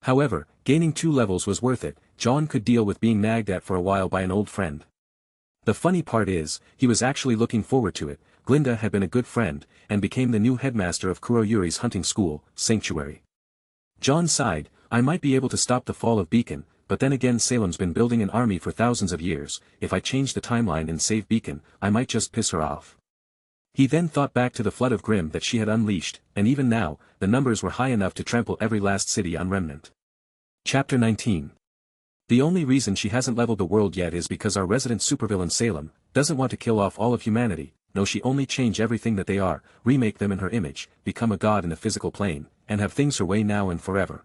However, gaining 2 levels was worth it. Jaune could deal with being nagged at for a while by an old friend. The funny part is, he was actually looking forward to it. Glinda had been a good friend, and became the new headmaster of Kuroyuri's hunting school, Sanctuary. Jaune sighed, I might be able to stop the fall of Beacon, but then again Salem's been building an army for thousands of years, if I change the timeline and save Beacon, I might just piss her off. He then thought back to the flood of Grim that she had unleashed, and even now, the numbers were high enough to trample every last city on Remnant. Chapter 19. The only reason she hasn't leveled the world yet is because our resident supervillain Salem doesn't want to kill off all of humanity. No, she only change everything that they are, remake them in her image, become a god in the physical plane, and have things her way now and forever.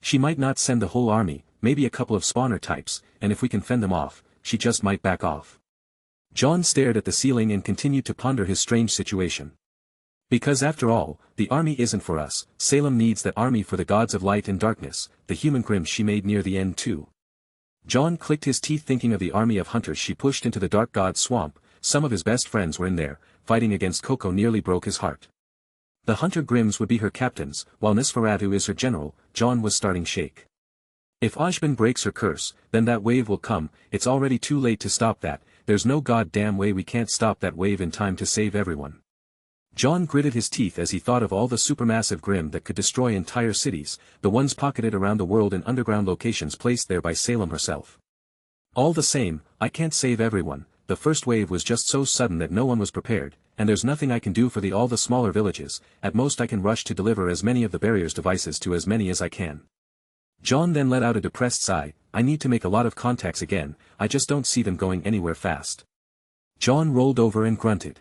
She might not send the whole army, maybe a couple of spawner types, and if we can fend them off, she just might back off. Jaune stared at the ceiling and continued to ponder his strange situation. Because after all, the army isn't for us, Salem needs that army for the gods of light and darkness, the human Grim she made near the end too. Jaune clicked his teeth thinking of the army of hunters she pushed into the Dark God's swamp. Some of his best friends were in there, fighting against Coco nearly broke his heart. The Hunter Grims would be her captains, while Nosferatu is her general. Jaune was starting shake. If Ozpin breaks her curse, then that wave will come. It's already too late to stop that, there's no goddamn way we can't stop that wave in time to save everyone. Jaune gritted his teeth as he thought of all the supermassive Grim that could destroy entire cities, the ones pocketed around the world in underground locations placed there by Salem herself. All the same, I can't save everyone. The first wave was just so sudden that no one was prepared, and there's nothing I can do for all the smaller villages. At most I can rush to deliver as many of the barrier's devices to as many as I can. Jaune then let out a depressed sigh. I need to make a lot of contacts again, I just don't see them going anywhere fast. Jaune rolled over and grunted.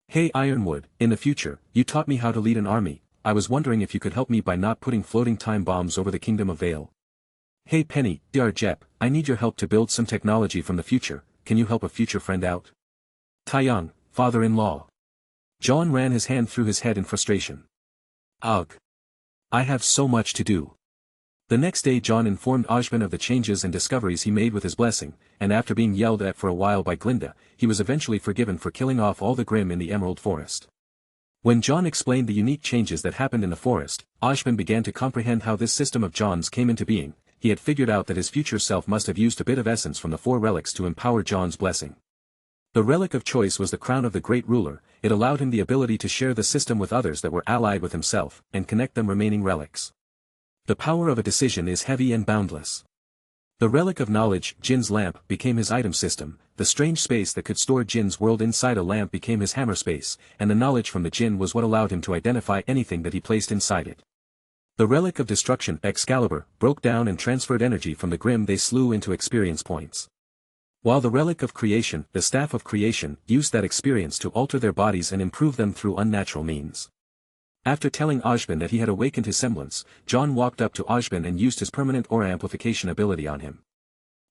Hey Ironwood, in the future, you taught me how to lead an army, I was wondering if you could help me by not putting floating time bombs over the Kingdom of Vale. Hey Penny, Dr. Jep, I need your help to build some technology from the future, can you help a future friend out? Taeyang, father-in-law. Jaune ran his hand through his head in frustration. Ugh. I have so much to do. The next day Jaune informed Ozpin of the changes and discoveries he made with his blessing, and after being yelled at for a while by Glinda, he was eventually forgiven for killing off all the Grimm in the Emerald Forest. When Jaune explained the unique changes that happened in the forest, Ozpin began to comprehend how this system of Jaune's came into being. He had figured out that his future self must have used a bit of essence from the 4 relics to empower Jaune's blessing. The relic of choice was the crown of the great ruler. It allowed him the ability to share the system with others that were allied with himself, and connect them remaining relics. The power of a decision is heavy and boundless. The relic of knowledge, Jin's lamp, became his item system, the strange space that could store Jin's world inside a lamp became his hammer space, and the knowledge from the Jin was what allowed him to identify anything that he placed inside it. The relic of destruction, Excalibur, broke down and transferred energy from the Grimm they slew into experience points. While the relic of creation, the staff of creation, used that experience to alter their bodies and improve them through unnatural means. After telling Ozpin that he had awakened his semblance, Jaune walked up to Ozpin and used his permanent aura amplification ability on him.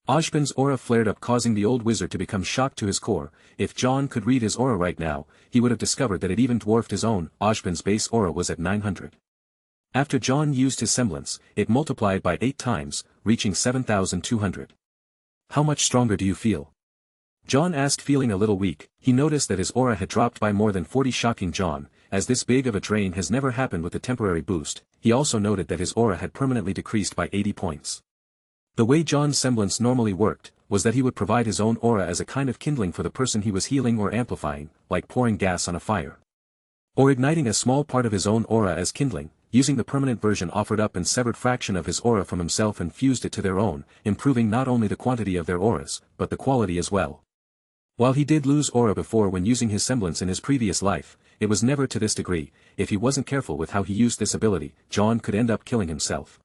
Ozpin's aura flared up, causing the old wizard to become shocked to his core. If Jaune could read his aura right now, he would have discovered that it even dwarfed his own. Ozpin's base aura was at 900. After Jaune used his semblance, it multiplied by 8 times, reaching 7,200. How much stronger do you feel? Jaune asked, feeling a little weak. He noticed that his aura had dropped by more than 40, shocking Jaune, as this big of a drain has never happened with the temporary boost. He also noted that his aura had permanently decreased by 80 points. The way Jaune's semblance normally worked, was that he would provide his own aura as a kind of kindling for the person he was healing or amplifying, like pouring gas on a fire. Or igniting a small part of his own aura as kindling, using the permanent version offered up and severed fraction of his aura from himself and fused it to their own, improving not only the quantity of their auras, but the quality as well. While he did lose aura before when using his semblance in his previous life, it was never to this degree. If he wasn't careful with how he used this ability, Jaune could end up killing himself.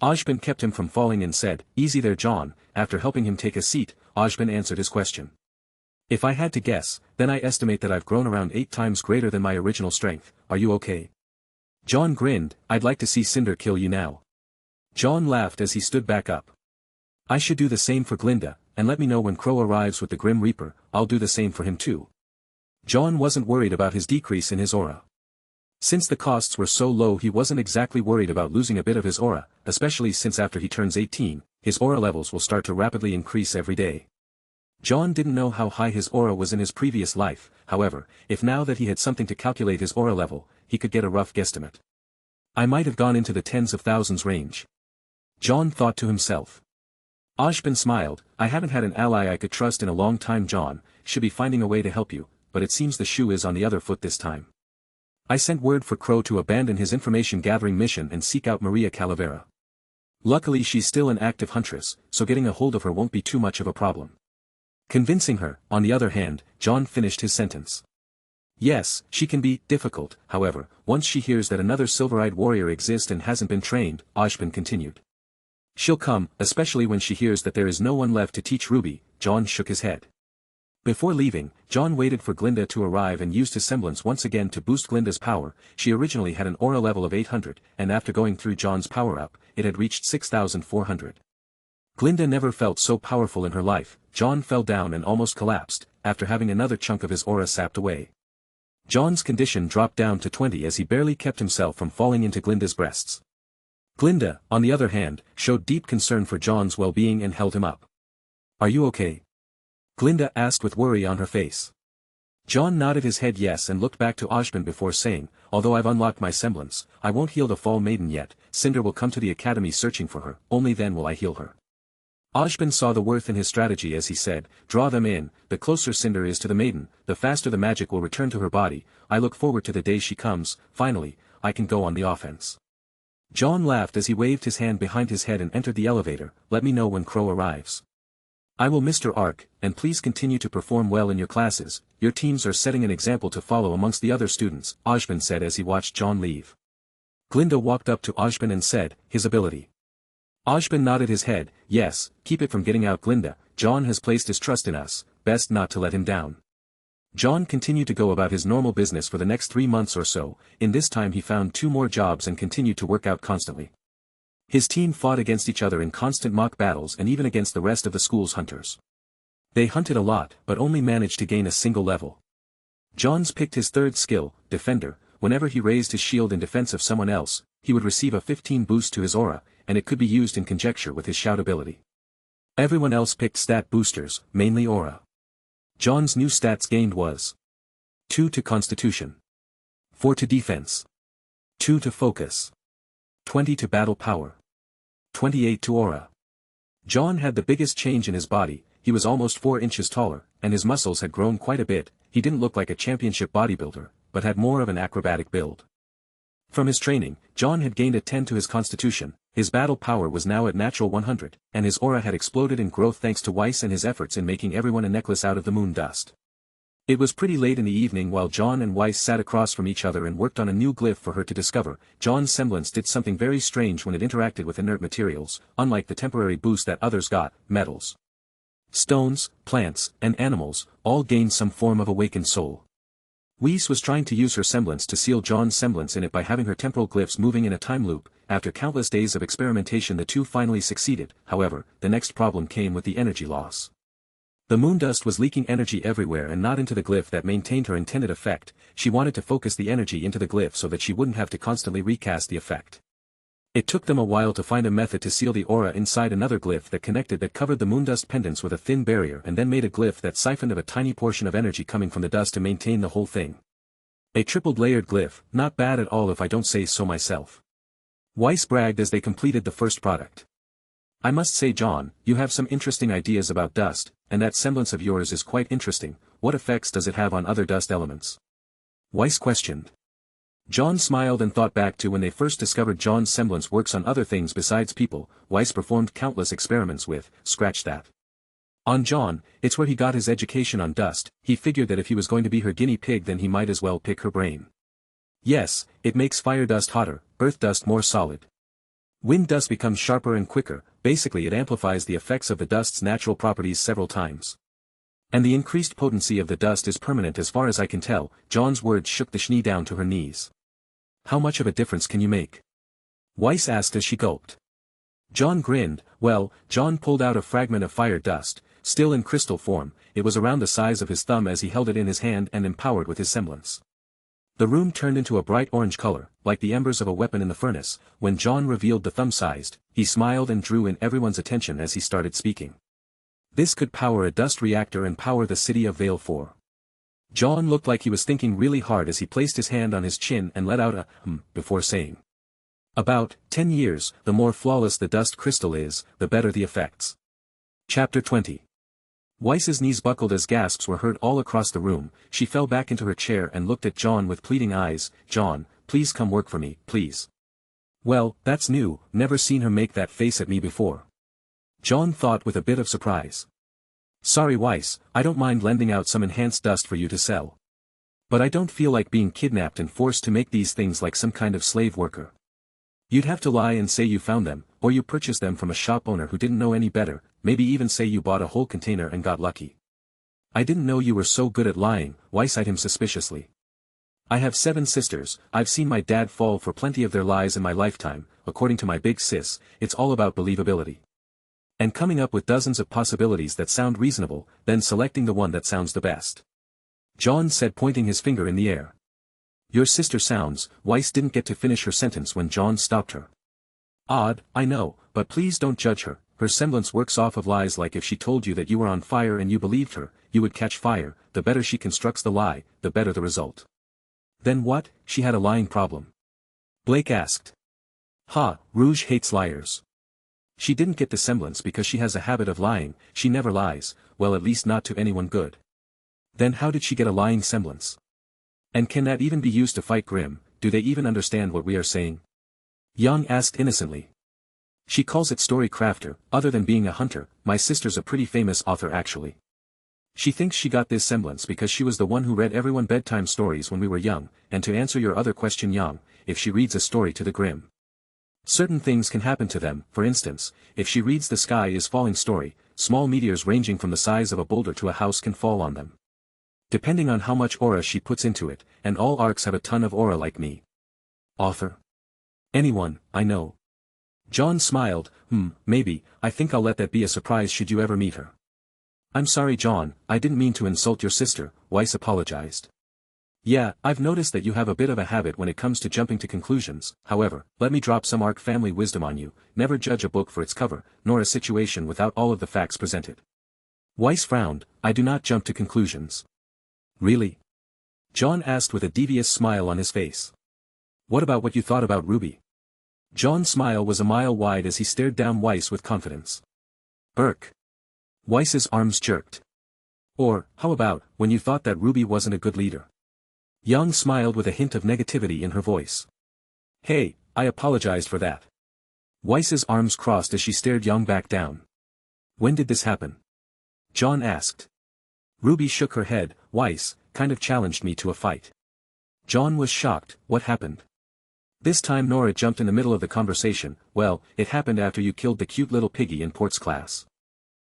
Ozpin kept him from falling and said, "Easy there Jaune." After helping him take a seat, Ozpin answered his question. "If I had to guess, then I estimate that I've grown around 8 times greater than my original strength. Are you okay?" Jaune grinned. "I'd like to see Cinder kill you now." Jaune laughed as he stood back up. "I should do the same for Glinda, and let me know when Crow arrives with the Grim Reaper. I'll do the same for him too." Jaune wasn't worried about his decrease in his aura. Since the costs were so low, he wasn't exactly worried about losing a bit of his aura, especially since after he turns 18, his aura levels will start to rapidly increase every day. Jaune didn't know how high his aura was in his previous life, however, if now that he had something to calculate his aura level, he could get a rough guesstimate. I might have gone into the tens of thousands range. Jaune thought to himself. Ozpin smiled. "I haven't had an ally I could trust in a long time, Jaune. Should be finding a way to help you, but it seems the shoe is on the other foot this time. I sent word for Crow to abandon his information-gathering mission and seek out Maria Calavera. Luckily she's still an active huntress, so getting a hold of her won't be too much of a problem. Convincing her, on the other hand," Jaune finished his sentence. "Yes, she can be difficult, however, once she hears that another silver-eyed warrior exists and hasn't been trained," Ozpin continued. "She'll come, especially when she hears that there is no one left to teach RWBY." Jaune shook his head. Before leaving, Jaune waited for Glinda to arrive and used his semblance once again to boost Glinda's power. She originally had an aura level of 800, and after going through Jaune's power-up, it had reached 6,400. Glinda never felt so powerful in her life. Jaune fell down and almost collapsed, after having another chunk of his aura sapped away. Jaune's condition dropped down to 20 as he barely kept himself from falling into Glinda's breasts. Glinda, on the other hand, showed deep concern for Jaune's well-being and held him up. "Are you okay?" Glinda asked with worry on her face. Jaune nodded his head yes and looked back to Ozpin before saying, "Although I've unlocked my semblance, I won't heal the Fall Maiden yet. Cinder will come to the academy searching for her, only then will I heal her." Ozpin saw the worth in his strategy as he said, "Draw them in. The closer Cinder is to the maiden, the faster the magic will return to her body. I look forward to the day she comes. Finally, I can go on the offense." Jaune laughed as he waved his hand behind his head and entered the elevator. "Let me know when Crow arrives." "I will, Mr. Ark, and please continue to perform well in your classes. Your teams are setting an example to follow amongst the other students," Ozpin said as he watched Jaune leave. Glinda walked up to Ozpin and said, "His ability. Ozpin nodded his head. Yes, keep it from getting out, Glinda. Jaune has placed his trust in us, best not to let him down. Jaune continued to go about his normal business for the next 3 months or so. In this time he found 2 more jobs and continued to work out constantly. His team fought against each other in constant mock battles and even against the rest of the school's hunters. They hunted a lot, but only managed to gain a single level. Jaune's picked his 3rd skill, Defender. Whenever he raised his shield in defense of someone else, he would receive a 15 boost to his aura, and it could be used in conjecture with his shout ability. Everyone else picked stat boosters, mainly aura. Jaune's new stats gained was 2 to Constitution, 4 to Defense, 2 to Focus, 20 to Battle Power, 28 to Aura. Jaune had the biggest change in his body. He was almost 4 inches taller, and his muscles had grown quite a bit. He didn't look like a championship bodybuilder, but had more of an acrobatic build. From his training, Jaune had gained a 10 to his Constitution. His battle power was now at natural 100, and his aura had exploded in growth thanks to Weiss and his efforts in making everyone a necklace out of the moon dust. It was pretty late in the evening while Jaune and Weiss sat across from each other and worked on a new glyph for her to discover. Jaune's semblance did something very strange when it interacted with inert materials, unlike the temporary boost that others got. Metals, stones, plants, and animals, all gained some form of awakened soul. Weiss was trying to use her semblance to seal Jaune's semblance in it by having her temporal glyphs moving in a time loop. After countless days of experimentation the two finally succeeded. However, the next problem came with the energy loss. The moondust was leaking energy everywhere and not into the glyph that maintained her intended effect. She wanted to focus the energy into the glyph so that she wouldn't have to constantly recast the effect. It took them a while to find a method to seal the aura inside another glyph that covered the moondust pendants with a thin barrier and then made a glyph that siphoned a tiny portion of energy coming from the dust to maintain the whole thing. A tripled layered glyph, not bad at all if I don't say so myself. Weiss bragged as they completed the first product. I must say, Jaune, you have some interesting ideas about dust, and that semblance of yours is quite interesting. What effects does it have on other dust elements? Weiss questioned. Jaune smiled and thought back to when they first discovered Jaune's semblance works on other things besides people. Weiss performed countless experiments with, scratch that. On Jaune, it's where he got his education on dust. He figured that if he was going to be her guinea pig then he might as well pick her brain. Yes, it makes fire dust hotter, earth dust more solid. Wind dust becomes sharper and quicker. Basically it amplifies the effects of the dust's natural properties several times. And the increased potency of the dust is permanent as far as I can tell. Jaune's words shook the Schnee down to her knees. How much of a difference can you make? Weiss asked as she gulped. Jaune grinned. Well, Jaune pulled out a fragment of fire dust, still in crystal form. It was around the size of his thumb as he held it in his hand and empowered with his semblance. The room turned into a bright orange color, like the embers of a weapon in the furnace. When Jaune revealed the thumb-sized, he smiled and drew in everyone's attention as he started speaking. This could power a dust reactor and power the city of Vale 4. Jaune looked like he was thinking really hard as he placed his hand on his chin and let out a before saying. About 10 years, the more flawless the dust crystal is, the better the effects. Chapter 20. Weiss's knees buckled as gasps were heard all across the room. She fell back into her chair and looked at Jaune with pleading eyes. Jaune, please come work for me, please. Well, that's new, never seen her make that face at me before. Jaune thought with a bit of surprise. Sorry Weiss, I don't mind lending out some enhanced dust for you to sell. But I don't feel like being kidnapped and forced to make these things like some kind of slave worker. You'd have to lie and say you found them, or you purchased them from a shop owner who didn't know any better, maybe even say you bought a whole container and got lucky. I didn't know you were so good at lying, Weiss eyed him suspiciously. I have 7 sisters, I've seen my dad fall for plenty of their lies in my lifetime. According to my big sis, it's all about believability. And coming up with dozens of possibilities that sound reasonable, then selecting the one that sounds the best. Jaune said, pointing his finger in the air. Your sister sounds. Weiss didn't get to finish her sentence when Jaune stopped her. Odd, I know, but please don't judge her. Her semblance works off of lies. Like if she told you that you were on fire and you believed her, you would catch fire. The better she constructs the lie, the better the result. Then what? She had a lying problem? Blake asked. Rouge hates liars. She didn't get the semblance because she has a habit of lying. She never lies, well, at least not to anyone good. Then how did she get a lying semblance? And can that even be used to fight Grimm? Do they even understand what we are saying? Young asked innocently. She calls it story crafter. Other than being a hunter, my sister's a pretty famous author actually. She thinks she got this semblance because she was the one who read everyone bedtime stories when we were young. And to answer your other question, Young, if she reads a story to the Grimm. Certain things can happen to them. For instance, if she reads The Sky is Falling story, small meteors ranging from the size of a boulder to a house can fall on them. Depending on how much aura she puts into it, and all arcs have a ton of aura like me. Author? Anyone, I know. Jaune smiled. Maybe, I think I'll let that be a surprise should you ever meet her. I'm sorry Jaune, I didn't mean to insult your sister, Weiss apologized. Yeah, I've noticed that you have a bit of a habit when it comes to jumping to conclusions. However, let me drop some ARC family wisdom on you: never judge a book for its cover, nor a situation without all of the facts presented. Weiss frowned. I do not jump to conclusions. Really? Jaune asked with a devious smile on his face. What about what you thought about RWBY? Jaune's smile was a mile wide as he stared down Weiss with confidence. Irk. Weiss's arms jerked. Or, how about, when you thought that RWBY wasn't a good leader? Jaune smiled with a hint of negativity in her voice. Hey, I apologized for that. Weiss's arms crossed as she stared Jaune back down. When did this happen? Jaune asked. RWBY shook her head. Weiss kind of challenged me to a fight. Jaune was shocked. What happened? This time Nora jumped in the middle of the conversation. Well, it happened after you killed the cute little piggy in Port's class.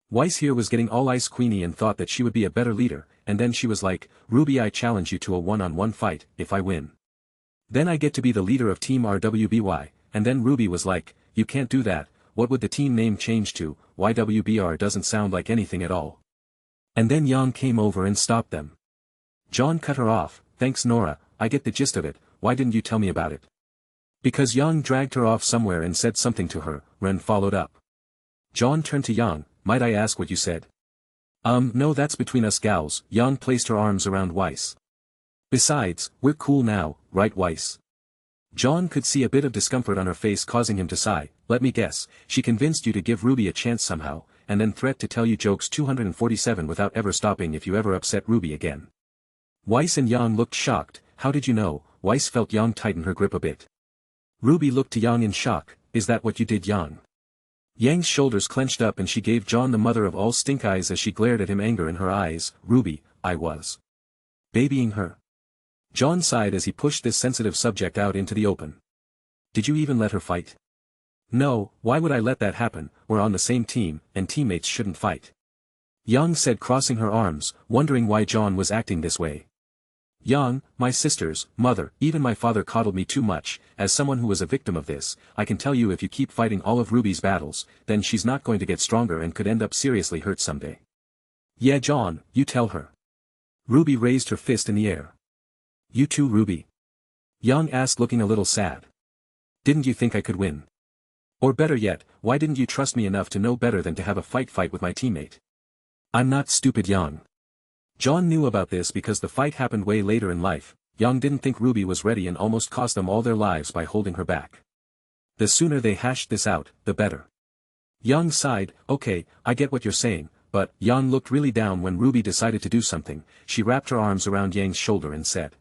Weiss here was getting all ice queeny and thought that she would be a better leader, and then she was like, RWBY, I challenge you to a one-on-one fight. If I win, then I get to be the leader of Team RWBY, and then RWBY was like, you can't do that. What would the team name change to? YWBR doesn't sound like anything at all. And then Jaune came over and stopped them. Jaune cut her off. Thanks Nora, I get the gist of it. Why didn't you tell me about it? Because Jaune dragged her off somewhere and said something to her. Ren followed up. Jaune turned to Jaune. Might I ask what you said? No, that's between us gals. Jaune placed her arms around Weiss. Besides, we're cool now, right Weiss? Jaune could see a bit of discomfort on her face causing him to sigh. Let me guess, she convinced you to give RWBY a chance somehow, and then threat to tell you jokes 247 without ever stopping if you ever upset RWBY again. Weiss and Jaune looked shocked. How did you know? Weiss felt Jaune tighten her grip a bit. RWBY looked to Jaune in shock. Is that what you did, Jaune? Yang's shoulders clenched up and she gave Jaune the mother of all stink eyes as she glared at him, anger in her eyes. RWBY, I was babying her. Jaune sighed as he pushed this sensitive subject out into the open. Did you even let her fight? No, why would I let that happen? We're on the same team, and teammates shouldn't fight. Jaune said, crossing her arms, wondering why Jaune was acting this way. Jaune, my sisters, mother, even my father coddled me too much. As someone who was a victim of this, I can tell you if you keep fighting all of RWBY's battles, then she's not going to get stronger and could end up seriously hurt someday. Yeah Jaune, you tell her. RWBY raised her fist in the air. You too RWBY? Jaune asked, looking a little sad. Didn't you think I could win? Or better yet, why didn't you trust me enough to know better than to have a fight with my teammate? I'm not stupid, Jaune. Jaune knew about this because the fight happened way later in life. Jaune didn't think RWBY was ready and almost cost them all their lives by holding her back. The sooner they hashed this out, the better. Jaune sighed. Okay, I get what you're saying, but Jaune looked really down when RWBY decided to do something. She wrapped her arms around Yang's shoulder and said,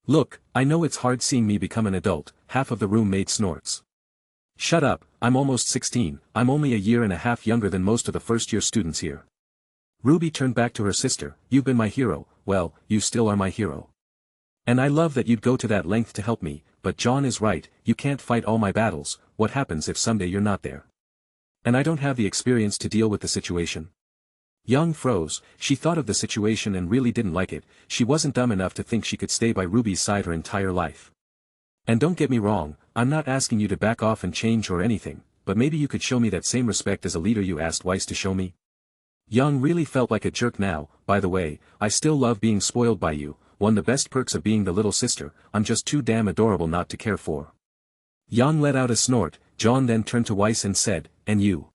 Look, I know it's hard seeing me become an adult. Half of the room made snorts. Shut up, I'm almost 16, I'm only a year and a half younger than most of the first-year students here. RWBY turned back to her sister. You've been my hero. Well, you still are my hero. And I love that you'd go to that length to help me, but Jaune is right, you can't fight all my battles. What happens if someday you're not there? And I don't have the experience to deal with the situation. Jaune froze. She thought of the situation and really didn't like it. She wasn't dumb enough to think she could stay by RWBY's side her entire life. And don't get me wrong, I'm not asking you to back off and change or anything, but maybe you could show me that same respect as a leader you asked Weiss to show me. Jaune really felt like a jerk now. By the way, I still love being spoiled by you. One of the best perks of being the little sister, I'm just too damn adorable not to care for. Jaune let out a snort. Jaune then turned to Weiss and said, and you?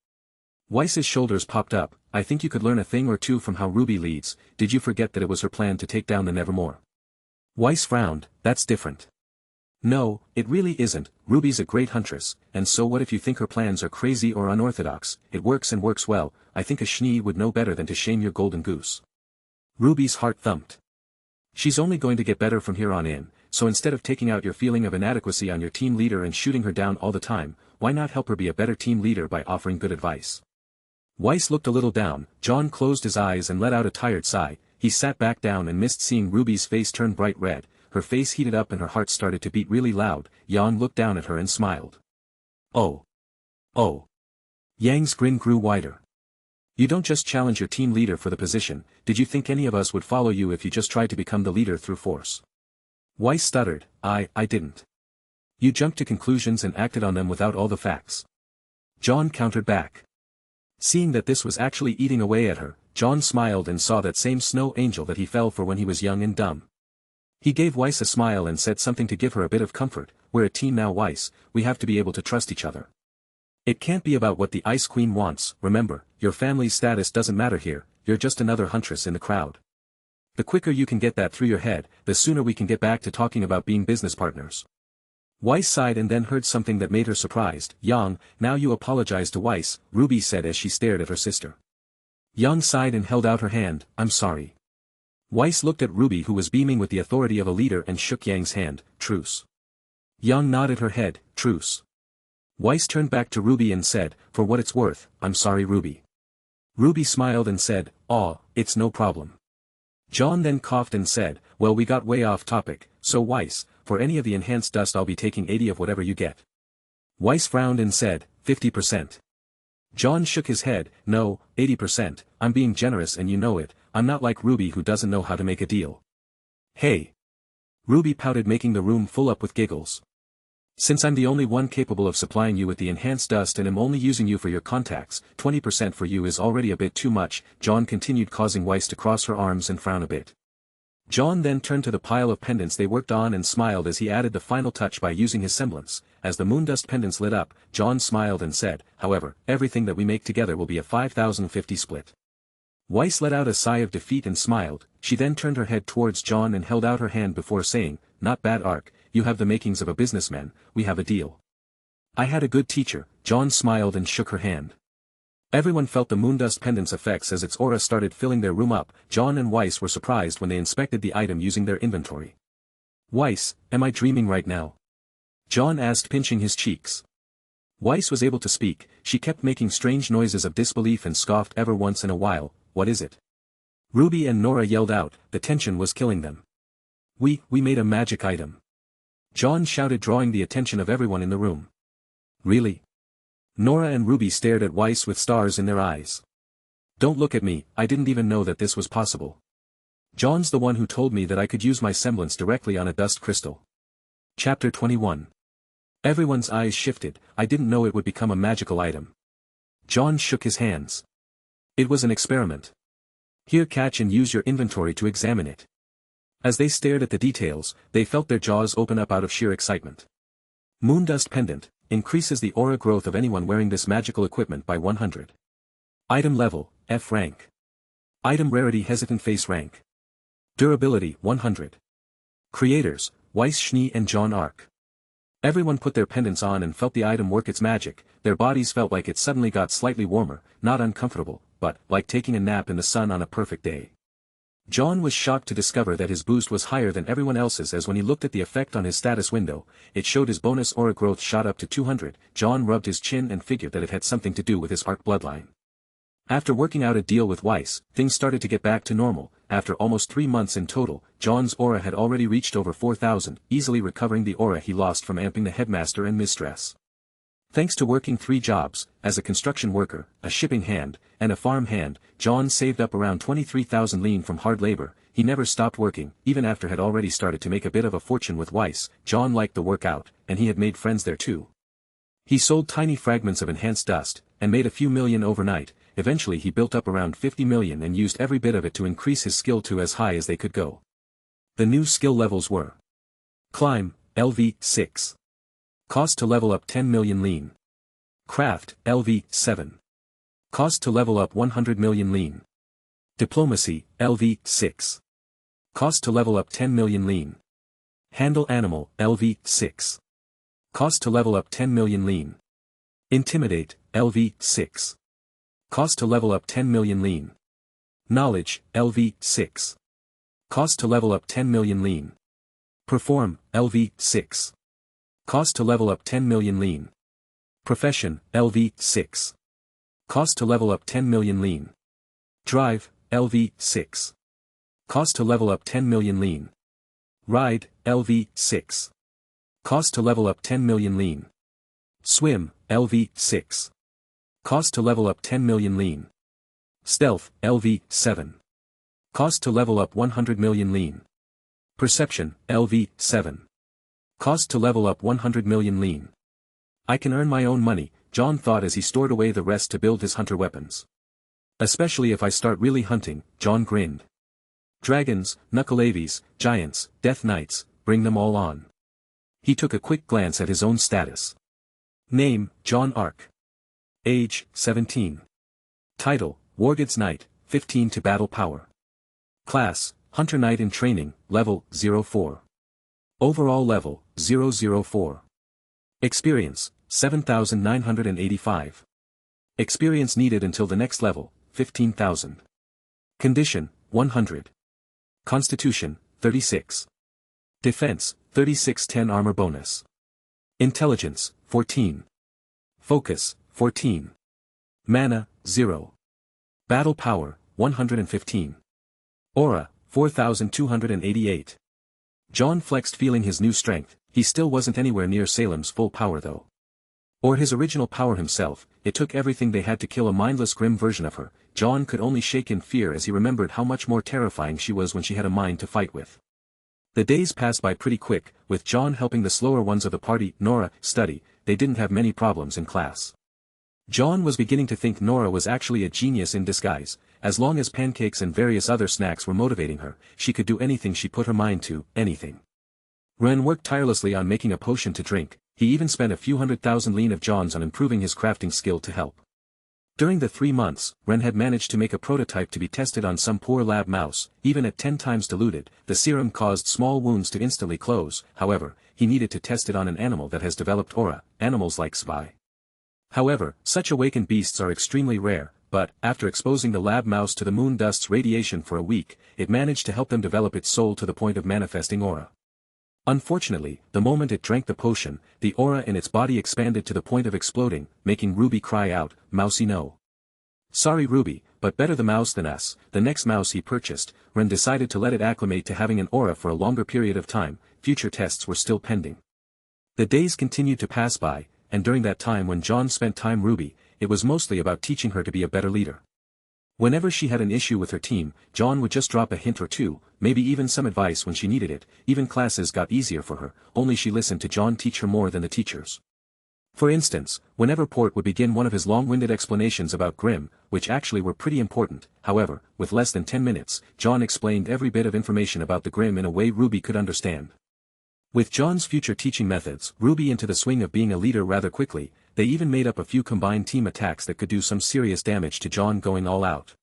Weiss's shoulders popped up. I think you could learn a thing or two from how RWBY leads. Did you forget that it was her plan to take down the Nevermore? Weiss frowned. That's different. No, it really isn't. RWBY's a great huntress, and so what if you think her plans are crazy or unorthodox? It works and works well. I think a Schnee would know better than to shame your golden goose. RWBY's heart thumped. She's only going to get better from here on in, so instead of taking out your feeling of inadequacy on your team leader and shooting her down all the time, why not help her be a better team leader by offering good advice? Weiss looked a little down. Jaune closed his eyes and let out a tired sigh. He sat back down and missed seeing RWBY's face turn bright red. Her face heated up and her heart started to beat really loud. Jaune looked down at her and smiled. Oh. Oh. Yang's grin grew wider. You don't just challenge your team leader for the position, did you think any of us would follow you if you just tried to become the leader through force? Weiss stuttered, I didn't. You jumped to conclusions and acted on them without all the facts. Jaune countered back. Seeing that this was actually eating away at her, Jaune smiled and saw that same snow angel that he fell for when he was young and dumb. He gave Weiss a smile and said something to give her a bit of comfort, we're a team now Weiss, we have to be able to trust each other. It can't be about what the Ice Queen wants, remember, your family's status doesn't matter here, you're just another huntress in the crowd. The quicker you can get that through your head, the sooner we can get back to talking about being business partners. Weiss sighed and then heard something that made her surprised. Yang, now you apologize to Weiss, Ruby said as she stared at her sister. Yang sighed and held out her hand, I'm sorry. Weiss looked at Ruby who was beaming with the authority of a leader and shook Yang's hand, truce. Yang nodded her head, truce. Weiss turned back to Ruby and said, for what it's worth, I'm sorry Ruby. Ruby smiled and said, aw, it's no problem. Jaune then coughed and said, well we got way off topic, so Weiss, for any of the enhanced dust I'll be taking 80 of whatever you get. Weiss frowned and said, 50%. Jaune shook his head, no, 80%, I'm being generous and you know it, I'm not like Ruby who doesn't know how to make a deal. Hey. Ruby pouted making the room full up with giggles. Since I'm the only one capable of supplying you with the enhanced dust and am only using you for your contacts, 20% for you is already a bit too much, Jaune continued causing Weiss to cross her arms and frown a bit. Jaune then turned to the pile of pendants they worked on and smiled as he added the final touch by using his semblance. As the moondust pendants lit up, Jaune smiled and said, however, everything that we make together will be a 5050 split. Weiss let out a sigh of defeat and smiled, she then turned her head towards Jaune and held out her hand before saying, not bad Ark, you have the makings of a businessman, we have a deal. I had a good teacher, Jaune smiled and shook her hand. Everyone felt the moondust pendant's effects as its aura started filling their room up. Jaune and Weiss were surprised when they inspected the item using their inventory. Weiss, am I dreaming right now? Jaune asked pinching his cheeks. Weiss was able to speak, she kept making strange noises of disbelief and scoffed ever once in a while, what is it? Ruby and Nora yelled out, the tension was killing them. We made a magic item. Jaune shouted drawing the attention of everyone in the room. Really? Nora and Ruby stared at Weiss with stars in their eyes. Don't look at me, I didn't even know that this was possible. Jaune's the one who told me that I could use my semblance directly on a dust crystal. Chapter 21. Everyone's eyes shifted, I didn't know it would become a magical item. Jaune shook his hands. It was an experiment. Here catch and use your inventory to examine it. As they stared at the details, they felt their jaws open up out of sheer excitement. Moondust Pendant, increases the aura growth of anyone wearing this magical equipment by 100. Item level, F rank. Item rarity hesitant face rank. Durability 100. Creators, Weiss Schnee and Jaune Ark. Everyone put their pendants on and felt the item work its magic, their bodies felt like it suddenly got slightly warmer, not uncomfortable, but like taking a nap in the sun on a perfect day. Jaune was shocked to discover that his boost was higher than everyone else's as when he looked at the effect on his status window, it showed his bonus aura growth shot up to 200, Jaune rubbed his chin and figured that it had something to do with his Ark bloodline. After working out a deal with Weiss, things started to get back to normal. After almost 3 months in total, Jaune's aura had already reached over 4,000, easily recovering the aura he lost from amping the headmaster and mistress. Thanks to working 3 jobs, as a construction worker, a shipping hand, and a farm hand, Jaune saved up around 23,000 lean from hard labor. He never stopped working, even after had already started to make a bit of a fortune with Weiss. Jaune liked the workout, and he had made friends there too. He sold tiny fragments of enhanced dust, and made a few million overnight. Eventually he built up around 50 million and used every bit of it to increase his skill to as high as they could go. The new skill levels were: Climb, LV 6. Cost to level up 10 million lean. Craft, LV 7. Cost to level up 100 million lean. Diplomacy, LV 6. Cost to level up 10 million lean. Handle animal, LV 6. Cost to level up 10 million lean. Intimidate, LV 6. Cost to level up 10 million lean. Knowledge, LV 6. Cost to level up 10 million lean. Perform, LV 6. Cost to level up 10 million lean. Profession, LV 6. Cost to level up 10 million lean. Drive, LV 6. Cost to level up 10 million lean. Ride, LV 6. Cost to level up 10 million lean. Swim, LV, 6. Cost to level up 10 million lean. Stealth, LV, 7. Cost to level up 100 million lean. Perception, LV, 7. Cost to level up 100 million lean. I can earn my own money, John thought as he stored away the rest to build his hunter weapons. Especially if I start really hunting, John grinned. Dragons, Knuckleavies, giants, death knights, bring them all on. He took a quick glance at his own status. Name, John Ark. Age, 17. Title, Wargood's Knight, 15 to battle power. Class, Hunter Knight in training, level, 04. Overall level, 004. Experience, 7,985. Experience needed until the next level, 15,000. Condition, 100. Constitution, 36. Defense, 36-10 armor bonus. Intelligence, 14. Focus, 14. Mana, 0. Battle power, 115. Aura, 4,288. John flexed feeling his new strength. He still wasn't anywhere near Salem's full power though. Or his original power himself. It took everything they had to kill a mindless grim version of her. John could only shake in fear as he remembered how much more terrifying she was when she had a mind to fight with. The days passed by pretty quick, with John helping the slower ones of the party, Nora, study. They didn't have many problems in class. John was beginning to think Nora was actually a genius in disguise. As long as pancakes and various other snacks were motivating her, she could do anything she put her mind to, anything. Ren worked tirelessly on making a potion to drink. He even spent a few 100,000 lean of John's on improving his crafting skill to help. During the 3 months, Ren had managed to make a prototype to be tested on some poor lab mouse. Even at 10 times diluted, the serum caused small wounds to instantly close. However, he needed to test it on an animal that has developed aura, animals like RWBY. However, such awakened beasts are extremely rare, but, after exposing the lab mouse to the moon dust's radiation for a week, it managed to help them develop its soul to the point of manifesting aura. Unfortunately, the moment it drank the potion, the aura in its body expanded to the point of exploding, making Ruby cry out, "Mousey no." Sorry Ruby, but better the mouse than us. The next mouse he purchased, Ren decided to let it acclimate to having an aura for a longer period of time. Future tests were still pending. The days continued to pass by, and during that time when John spent time Ruby, it was mostly about teaching her to be a better leader. Whenever she had an issue with her team, John would just drop a hint or two, maybe even some advice when she needed it. Even classes got easier for her, only she listened to John teach her more than the teachers. For instance, whenever Port would begin one of his long-winded explanations about Grimm, which actually were pretty important, however, with less than 10 minutes, John explained every bit of information about the Grimm in a way Ruby could understand. With John's future teaching methods, Ruby into the swing of being a leader rather quickly. They even made up a few combined team attacks that could do some serious damage to John going all out.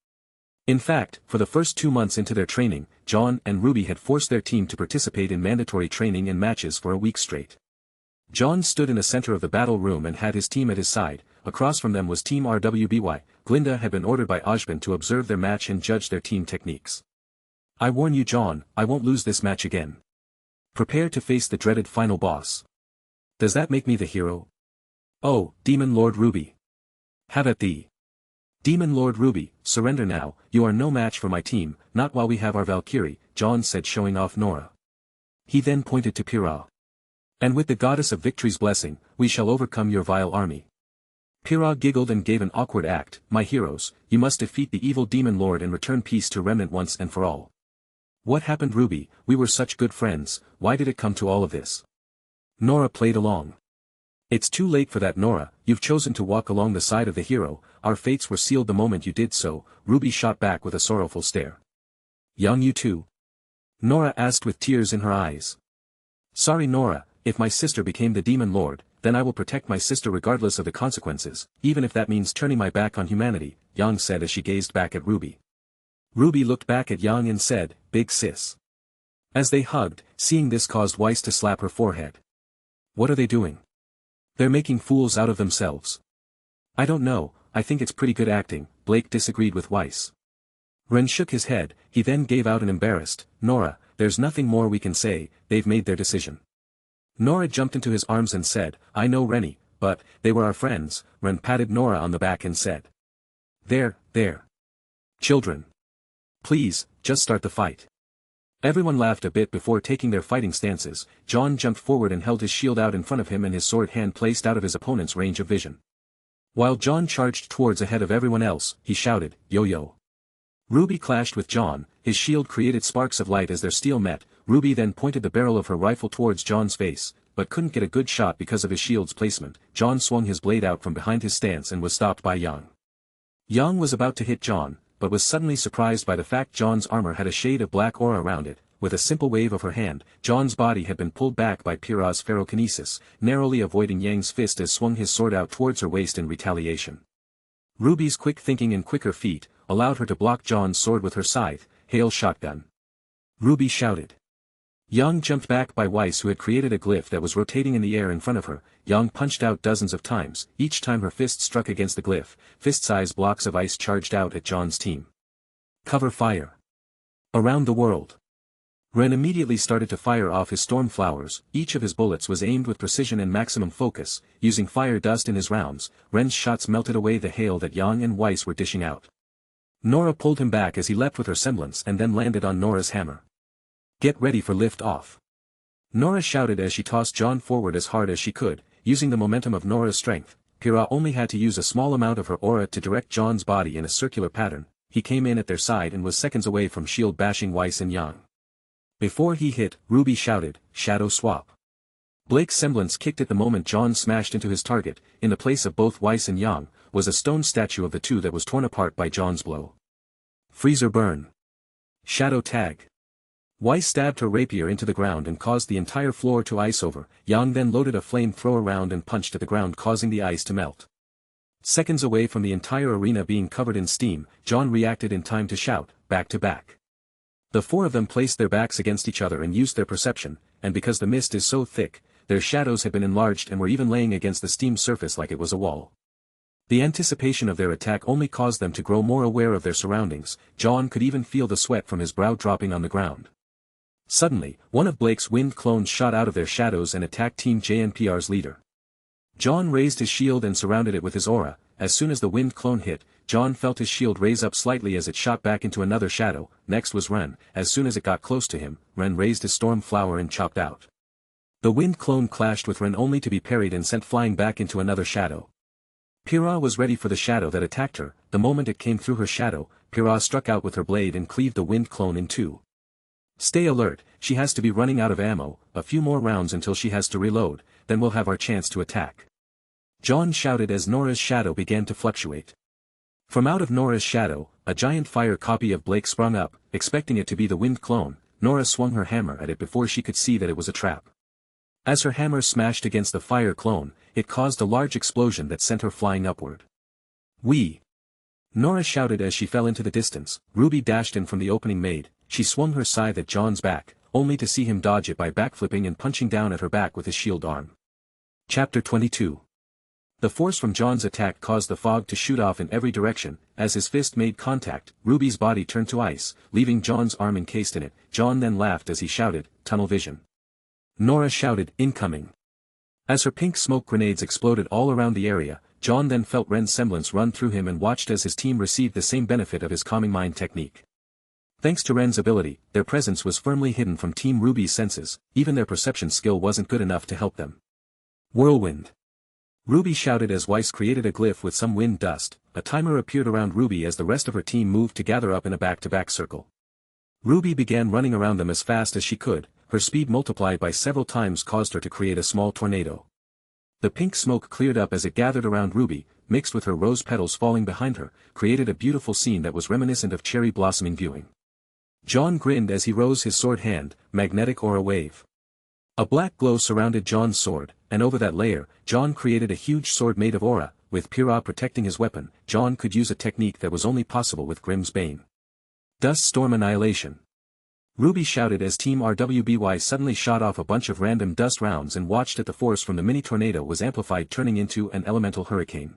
In fact, for the first 2 months into their training, John and Ruby had forced their team to participate in mandatory training and matches for a week straight. John stood in the center of the battle room and had his team at his side. Across from them was Team RWBY. Glinda had been ordered by Ozpin to observe their match and judge their team techniques. I warn you John, I won't lose this match again. Prepare to face the dreaded final boss. Does that make me the hero? Oh, Demon Lord Ruby. Have at thee. Demon Lord Ruby, surrender now, you are no match for my team, not while we have our Valkyrie, John said showing off Nora. He then pointed to Pyrrha. And with the goddess of victory's blessing, we shall overcome your vile army. Pyrrha giggled and gave an awkward act. My heroes, you must defeat the evil Demon Lord and return peace to Remnant once and for all. What happened Ruby, we were such good friends, why did it come to all of this? Nora played along. It's too late for that Nora, you've chosen to walk along the side of the hero, our fates were sealed the moment you did so, Ruby shot back with a sorrowful stare. Young you too? Nora asked with tears in her eyes. Sorry Nora, if my sister became the Demon Lord, then I will protect my sister regardless of the consequences, even if that means turning my back on humanity, Yang said as she gazed back at Ruby. Ruby looked back at Yang and said, Big sis. As they hugged, seeing this caused Weiss to slap her forehead. What are they doing? They're making fools out of themselves. I don't know, I think it's pretty good acting, Blake disagreed with Weiss. Ren shook his head, he then gave out an embarrassed, Nora, there's nothing more we can say, they've made their decision. Nora jumped into his arms and said, I know Rennie, but, they were our friends, Ren patted Nora on the back and said. There. Children. Please, just start the fight. Everyone laughed a bit before taking their fighting stances. Jaune jumped forward and held his shield out in front of him and his sword hand placed out of his opponent's range of vision. While Jaune charged towards ahead of everyone else, he shouted, "Yo-yo." RWBY clashed with Jaune, his shield created sparks of light as their steel met. RWBY then pointed the barrel of her rifle towards Jaune's face, but couldn't get a good shot because of his shield's placement. Jaune swung his blade out from behind his stance and was stopped by Jaune. Jaune was about to hit Jaune, but was suddenly surprised by the fact Jaune's armor had a shade of black aura around it. With a simple wave of her hand, Jaune's body had been pulled back by Pyrrha's ferrokinesis, narrowly avoiding Yang's fist as swung his sword out towards her waist in retaliation. RWBY's quick thinking and quicker feet allowed her to block Jaune's sword with her scythe, hail shotgun. RWBY shouted. Jaune jumped back by Weiss, who had created a glyph that was rotating in the air in front of her. Jaune punched out dozens of times. Each time her fist struck against the glyph, fist-sized blocks of ice charged out at Jaune's team. Cover fire. Around the world. Ren immediately started to fire off his storm flowers. Each of his bullets was aimed with precision and maximum focus. Using fire dust in his rounds, Ren's shots melted away the hail that Jaune and Weiss were dishing out. Nora pulled him back as he leapt with her semblance and then landed on Nora's hammer. "Get ready for lift off." Nora shouted as she tossed Jaune forward as hard as she could, using the momentum of Nora's strength. Pyrrha only had to use a small amount of her aura to direct Jaune's body in a circular pattern. He came in at their side and was seconds away from shield bashing Weiss and Jaune. Before he hit, RWBY shouted, "Shadow swap." Blake's semblance kicked at the moment Jaune smashed into his target. In the place of both Weiss and Jaune was a stone statue of the two that was torn apart by Jaune's blow. Freezer burn. Shadow tag. Weiss stabbed her rapier into the ground and caused the entire floor to ice over. Jaune then loaded a flame-thrower round and punched at the ground, causing the ice to melt. Seconds away from the entire arena being covered in steam, Jaune reacted in time to shout, "Back to back." The four of them placed their backs against each other and used their perception, and because the mist is so thick, their shadows had been enlarged and were even laying against the steam surface like it was a wall. The anticipation of their attack only caused them to grow more aware of their surroundings. Jaune could even feel the sweat from his brow dropping on the ground. Suddenly, one of Blake's wind clones shot out of their shadows and attacked Team JNPR's leader. Jaune raised his shield and surrounded it with his aura. As soon as the wind clone hit, Jaune felt his shield raise up slightly as it shot back into another shadow. Next was Ren. As soon as it got close to him, Ren raised his storm flower and chopped out. The wind clone clashed with Ren only to be parried and sent flying back into another shadow. Pyrrha was ready for the shadow that attacked her. The moment it came through her shadow, Pyrrha struck out with her blade and cleaved the wind clone in two. "Stay alert, she has to be running out of ammo, a few more rounds until she has to reload, then we'll have our chance to attack." Jaune shouted as Nora's shadow began to fluctuate. From out of Nora's shadow, a giant fire copy of Blake sprung up. Expecting it to be the wind clone, Nora swung her hammer at it before she could see that it was a trap. As her hammer smashed against the fire clone, it caused a large explosion that sent her flying upward. "We!" Nora shouted as she fell into the distance. RWBY dashed in from the opening made. She swung her scythe at Jaune's back, only to see him dodge it by backflipping and punching down at her back with his shield arm. Chapter 22. The force from Jaune's attack caused the fog to shoot off in every direction. As his fist made contact, RWBY's body turned to ice, leaving Jaune's arm encased in it. Jaune then laughed as he shouted, "Tunnel vision." Nora shouted, "Incoming." As her pink smoke grenades exploded all around the area, Jaune then felt Ren's semblance run through him and watched as his team received the same benefit of his calming mind technique. Thanks to Ren's ability, their presence was firmly hidden from Team RWBY's senses. Even their perception skill wasn't good enough to help them. Whirlwind. RWBY shouted as Weiss created a glyph with some wind dust. A timer appeared around RWBY as the rest of her team moved to gather up in a back-to-back circle. RWBY began running around them as fast as she could. Her speed multiplied by several times caused her to create a small tornado. The pink smoke cleared up as it gathered around RWBY, mixed with her rose petals falling behind her, created a beautiful scene that was reminiscent of cherry blossoming viewing. Jaune grinned as he rose his sword hand, magnetic aura wave. A black glow surrounded Jaune's sword, and over that layer, Jaune created a huge sword made of aura. With Pyrrha protecting his weapon, Jaune could use a technique that was only possible with Grimm's Bane. Dust Storm Annihilation. RWBY shouted as Team RWBY suddenly shot off a bunch of random dust rounds and watched as the force from the mini-tornado was amplified, turning into an elemental hurricane.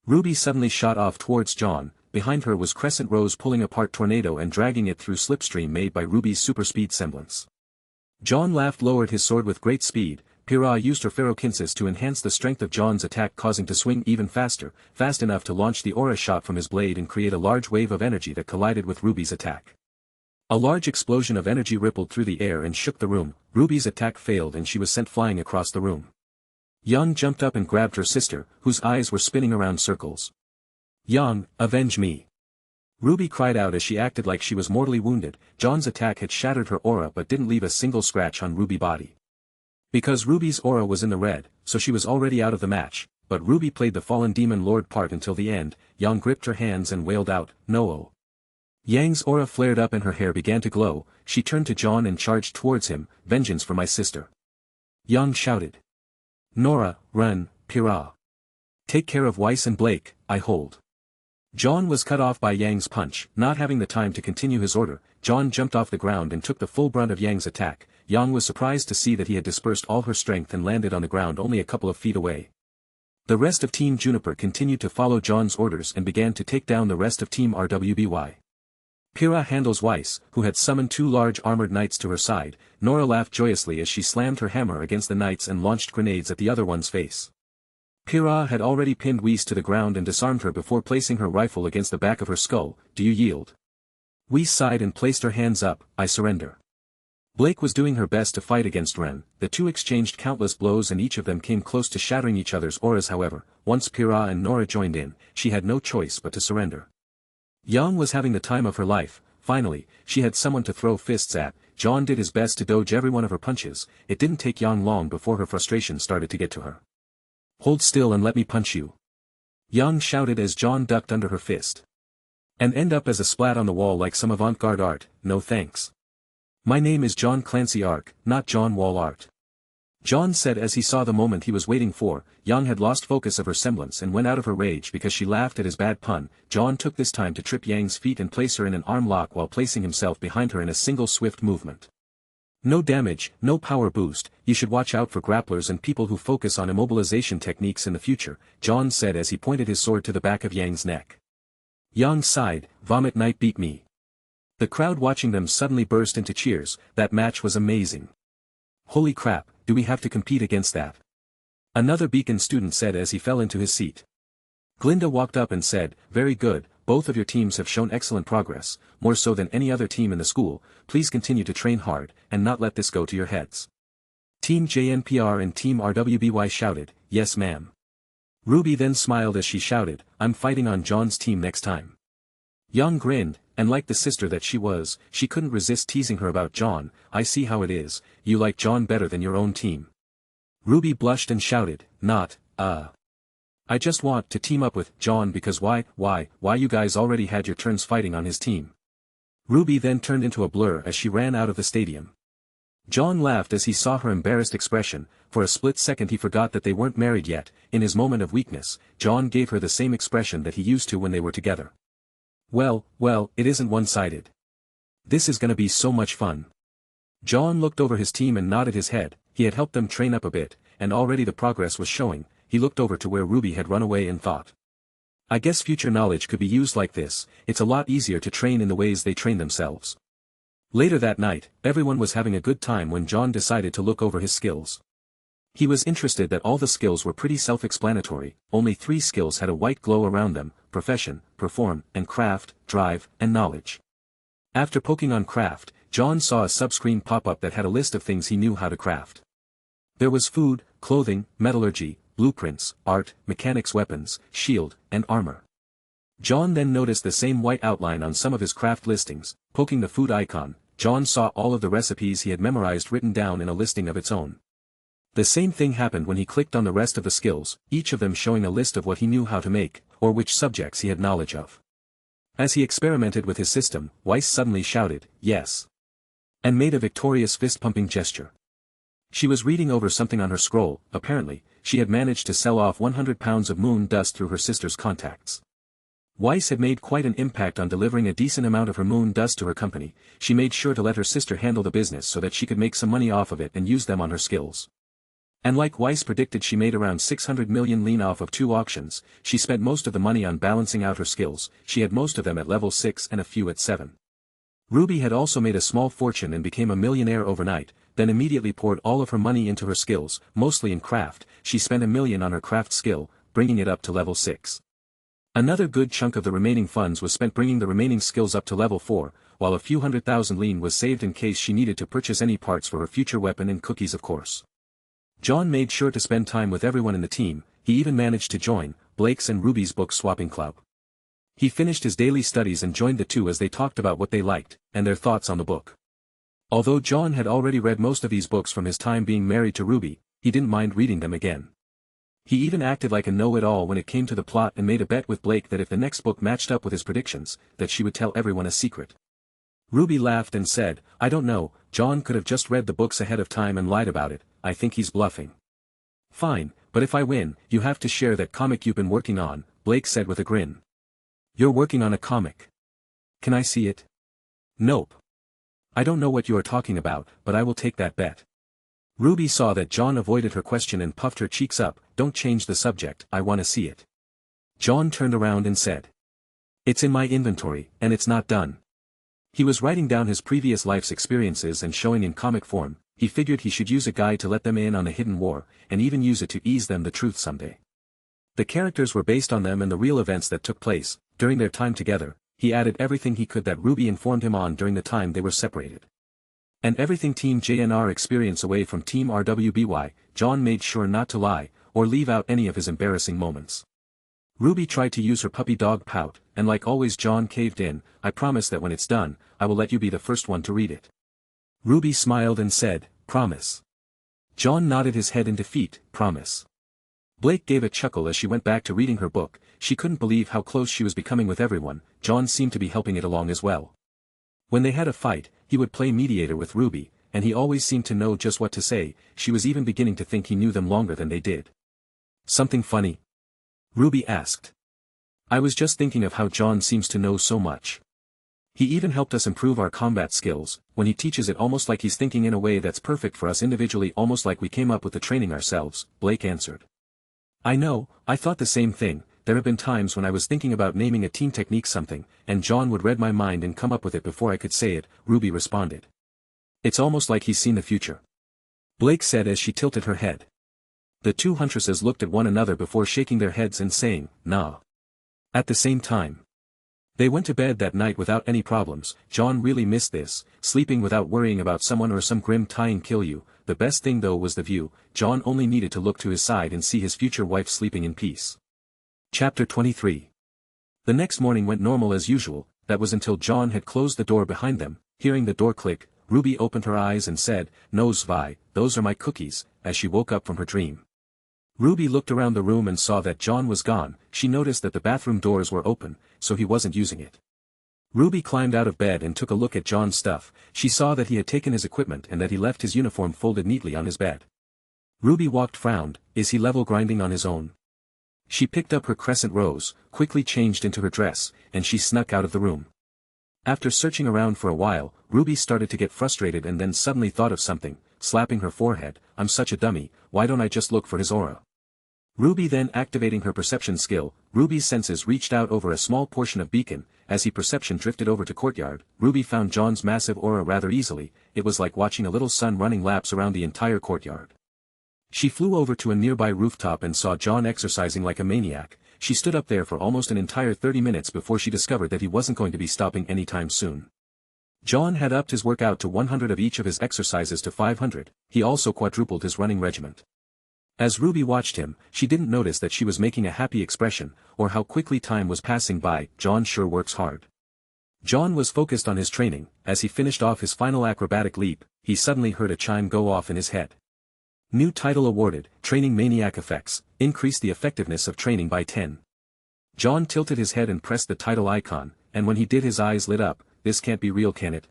RWBY suddenly shot off towards Jaune. Behind her was Crescent Rose pulling apart Tornado and dragging it through slipstream made by RWBY's super speed semblance. Jaune laughed, lowered his sword with great speed. Pyrrha used her ferrokinesis to enhance the strength of Jaune's attack, causing to swing even faster, fast enough to launch the aura shot from his blade and create a large wave of energy that collided with RWBY's attack. A large explosion of energy rippled through the air and shook the room. Ruby's attack failed and she was sent flying across the room. Jaune jumped up and grabbed her sister, whose eyes were spinning around circles. "Jaune, avenge me!" Ruby cried out as she acted like she was mortally wounded. Jaune's attack had shattered her aura but didn't leave a single scratch on Ruby's body. Because Ruby's aura was in the red, so she was already out of the match, but Ruby played the fallen demon lord part until the end. Jaune gripped her hands and wailed out, "No!" Yang's aura flared up and her hair began to glow. She turned to Jaune and charged towards him. "Vengeance for my sister!" Jaune shouted. "Nora, run, Pyrrha. Take care of Weiss and Blake, I hold." Jaune was cut off by Yang's punch. Not having the time to continue his order, Jaune jumped off the ground and took the full brunt of Yang's attack. Jaune was surprised to see that he had dispersed all her strength and landed on the ground only a couple of feet away. The rest of Team Juniper continued to follow Jaune's orders and began to take down the rest of Team RWBY. Pyrrha handles Weiss, who had summoned 2 large armored knights to her side. Nora laughed joyously as she slammed her hammer against the knights and launched grenades at the other one's face. Pyrrha had already pinned Weiss to the ground and disarmed her before placing her rifle against the back of her skull. "Do you yield?" Weiss sighed and placed her hands up. "I surrender." Blake was doing her best to fight against Ren. The two exchanged countless blows and each of them came close to shattering each other's auras. However, once Pyrrha and Nora joined in, she had no choice but to surrender. Jaune was having the time of her life. Finally, she had someone to throw fists at. Jaune did his best to dodge every one of her punches. It didn't take Jaune long before her frustration started to get to her. "Hold still and let me punch you," Jaune shouted as Jaune ducked under her fist. "And end up as a splat on the wall like some avant-garde art. No thanks. My name is John Clancy Ark, not John Wall Art," Jaune said as he saw the moment he was waiting for. Jaune had lost focus of her semblance and went out of her rage because she laughed at his bad pun. Jaune took this time to trip Yang's feet and place her in an arm lock while placing himself behind her in a single swift movement. "No damage, no power boost, you should watch out for grapplers and people who focus on immobilization techniques in the future," Jaune said as he pointed his sword to the back of Yang's neck. Jaune sighed, "Vomit Knight beat me." The crowd watching them suddenly burst into cheers. That match was amazing. "Holy crap, do we have to compete against that?" Another Beacon student said as he fell into his seat. Glinda walked up and said, "Very good, both of your teams have shown excellent progress, more so than any other team in the school. Please continue to train hard, and not let this go to your heads." Team JNPR and Team RWBY shouted, "Yes ma'am." Ruby then smiled as she shouted, "I'm fighting on Jaune's team next time." Jaune grinned, and like the sister that she was, she couldn't resist teasing her about Jaune. "I see how it is, you like Jaune better than your own team." Ruby blushed and shouted, I just want to team up with Jaune because why you guys already had your turns fighting on his team." Ruby then turned into a blur as she ran out of the stadium. Jaune laughed as he saw her embarrassed expression. For a split second he forgot that they weren't married yet. In his moment of weakness, Jaune gave her the same expression that he used to when they were together. Well, it isn't one-sided. This is gonna be so much fun." Jaune looked over his team and nodded his head. He had helped them train up a bit, and already the progress was showing. He looked over to where Ruby had run away and thought, "I guess future knowledge could be used like this. It's a lot easier to train in the ways they train themselves." Later that night, everyone was having a good time when Jaune decided to look over his skills. He was interested that all the skills were pretty self-explanatory. Only 3 skills had a white glow around them: profession, perform, and craft, drive, and knowledge. After poking on craft, Jaune saw a sub-screen pop up that had a list of things he knew how to craft. There was food, clothing, metallurgy, blueprints, art, mechanics, weapons, shield, and armor. Jaune then noticed the same white outline on some of his craft listings. Poking the food icon, Jaune saw all of the recipes he had memorized written down in a listing of its own. The same thing happened when he clicked on the rest of the skills, each of them showing a list of what he knew how to make, or which subjects he had knowledge of. As he experimented with his system, Weiss suddenly shouted, "Yes!" and made a victorious fist-pumping gesture. She was reading over something on her scroll. Apparently, she had managed to sell off 100 pounds of moon dust through her sister's contacts. Weiss had made quite an impact on delivering a decent amount of her moon dust to her company. She made sure to let her sister handle the business so that she could make some money off of it and use them on her skills. And like Weiss predicted, she made around 600 million lean off of 2 auctions. She spent most of the money on balancing out her skills. She had most of them at level 6 and a few at 7. Ruby had also made a small fortune and became a millionaire overnight, then immediately poured all of her money into her skills, mostly in craft. She spent 1 million on her craft skill, bringing it up to level 6. Another good chunk of the remaining funds was spent bringing the remaining skills up to level 4. while a few 100,000 lean was saved in case she needed to purchase any parts for her future weapon and cookies of course. Jaune made sure to spend time with everyone in the team, he even managed to join Blake's and Ruby's book swapping club. He finished his daily studies and joined the two as they talked about what they liked, and their thoughts on the book. Although Jaune had already read most of these books from his time being married to Ruby, he didn't mind reading them again. He even acted like a know-it-all when it came to the plot and made a bet with Blake that if the next book matched up with his predictions, that she would tell everyone a secret. Ruby laughed and said, "I don't know, Jaune could have just read the books ahead of time and lied about it, I think he's bluffing." "Fine, but if I win, you have to share that comic you've been working on," Blake said with a grin. "You're working on a comic? Can I see it?" "Nope. I don't know what you are talking about, but I will take that bet." Ruby saw that Jaune avoided her question and puffed her cheeks up. "Don't change the subject, I want to see it." Jaune turned around and said, "It's in my inventory, and it's not done." He was writing down his previous life's experiences and showing in comic form. He figured he should use a guide to let them in on a hidden war, and even use it to ease them the truth someday. The characters were based on them and the real events that took place during their time together. He added everything he could that Ruby informed him on during the time they were separated. And everything Team JNR experience away from Team RWBY, Jaune made sure not to lie, or leave out any of his embarrassing moments. Ruby tried to use her puppy dog pout, and like always Jaune caved in. "I promise that when it's done, I will let you be the first one to read it." Ruby smiled and said, "Promise." Jaune nodded his head in defeat, "Promise." Blake gave a chuckle as she went back to reading her book. She couldn't believe how close she was becoming with everyone. Jaune seemed to be helping it along as well. When they had a fight, he would play mediator with Ruby, and he always seemed to know just what to say. She was even beginning to think he knew them longer than they did. "Something funny?" Ruby asked. "I was just thinking of how Jaune seems to know so much. He even helped us improve our combat skills. When he teaches it almost like he's thinking in a way that's perfect for us individually, almost like we came up with the training ourselves," Blake answered. "I know, I thought the same thing. There have been times when I was thinking about naming a team technique something, and Jaune would read my mind and come up with it before I could say it," Ruby responded. "It's almost like he's seen the future," Blake said as she tilted her head. The two huntresses looked at one another before shaking their heads and saying, "Nah." At the same time. They went to bed that night without any problems. Jaune really missed this, sleeping without worrying about someone or some grim tying kill you. The best thing though was the view. Jaune only needed to look to his side and see his future wife sleeping in peace. Chapter 23. The next morning went normal as usual. That was until Jaune had closed the door behind them. Hearing the door click, Ruby opened her eyes and said, "Nosvi, those are my cookies," as she woke up from her dream. Ruby looked around the room and saw that Jaune was gone. She noticed that the bathroom doors were open, so he wasn't using it. Ruby climbed out of bed and took a look at Jaune's stuff. She saw that he had taken his equipment and that he left his uniform folded neatly on his bed. Ruby frowned. Is he level grinding on his own? She picked up her crescent rose, quickly changed into her dress, and she snuck out of the room. After searching around for a while, Ruby started to get frustrated and then suddenly thought of something, slapping her forehead. "I'm such a dummy, why don't I just look for his aura?" Ruby then activating her perception skill, Ruby's senses reached out over a small portion of beacon. As her perception drifted over to courtyard, Ruby found Jaune's massive aura rather easily. It was like watching a little sun running laps around the entire courtyard. She flew over to a nearby rooftop and saw Jaune exercising like a maniac. She stood up there for almost an entire 30 minutes before she discovered that he wasn't going to be stopping anytime soon. Jaune had upped his workout to 100 of each of his exercises to 500, he also quadrupled his running regiment. As Ruby watched him, she didn't notice that she was making a happy expression, or how quickly time was passing by. Jaune sure works hard. Jaune was focused on his training. As he finished off his final acrobatic leap, he suddenly heard a chime go off in his head. New title awarded, Training Maniac Effects, increase the effectiveness of training by 10. Jaune tilted his head and pressed the title icon, and when he did his eyes lit up. This can't be real, can it?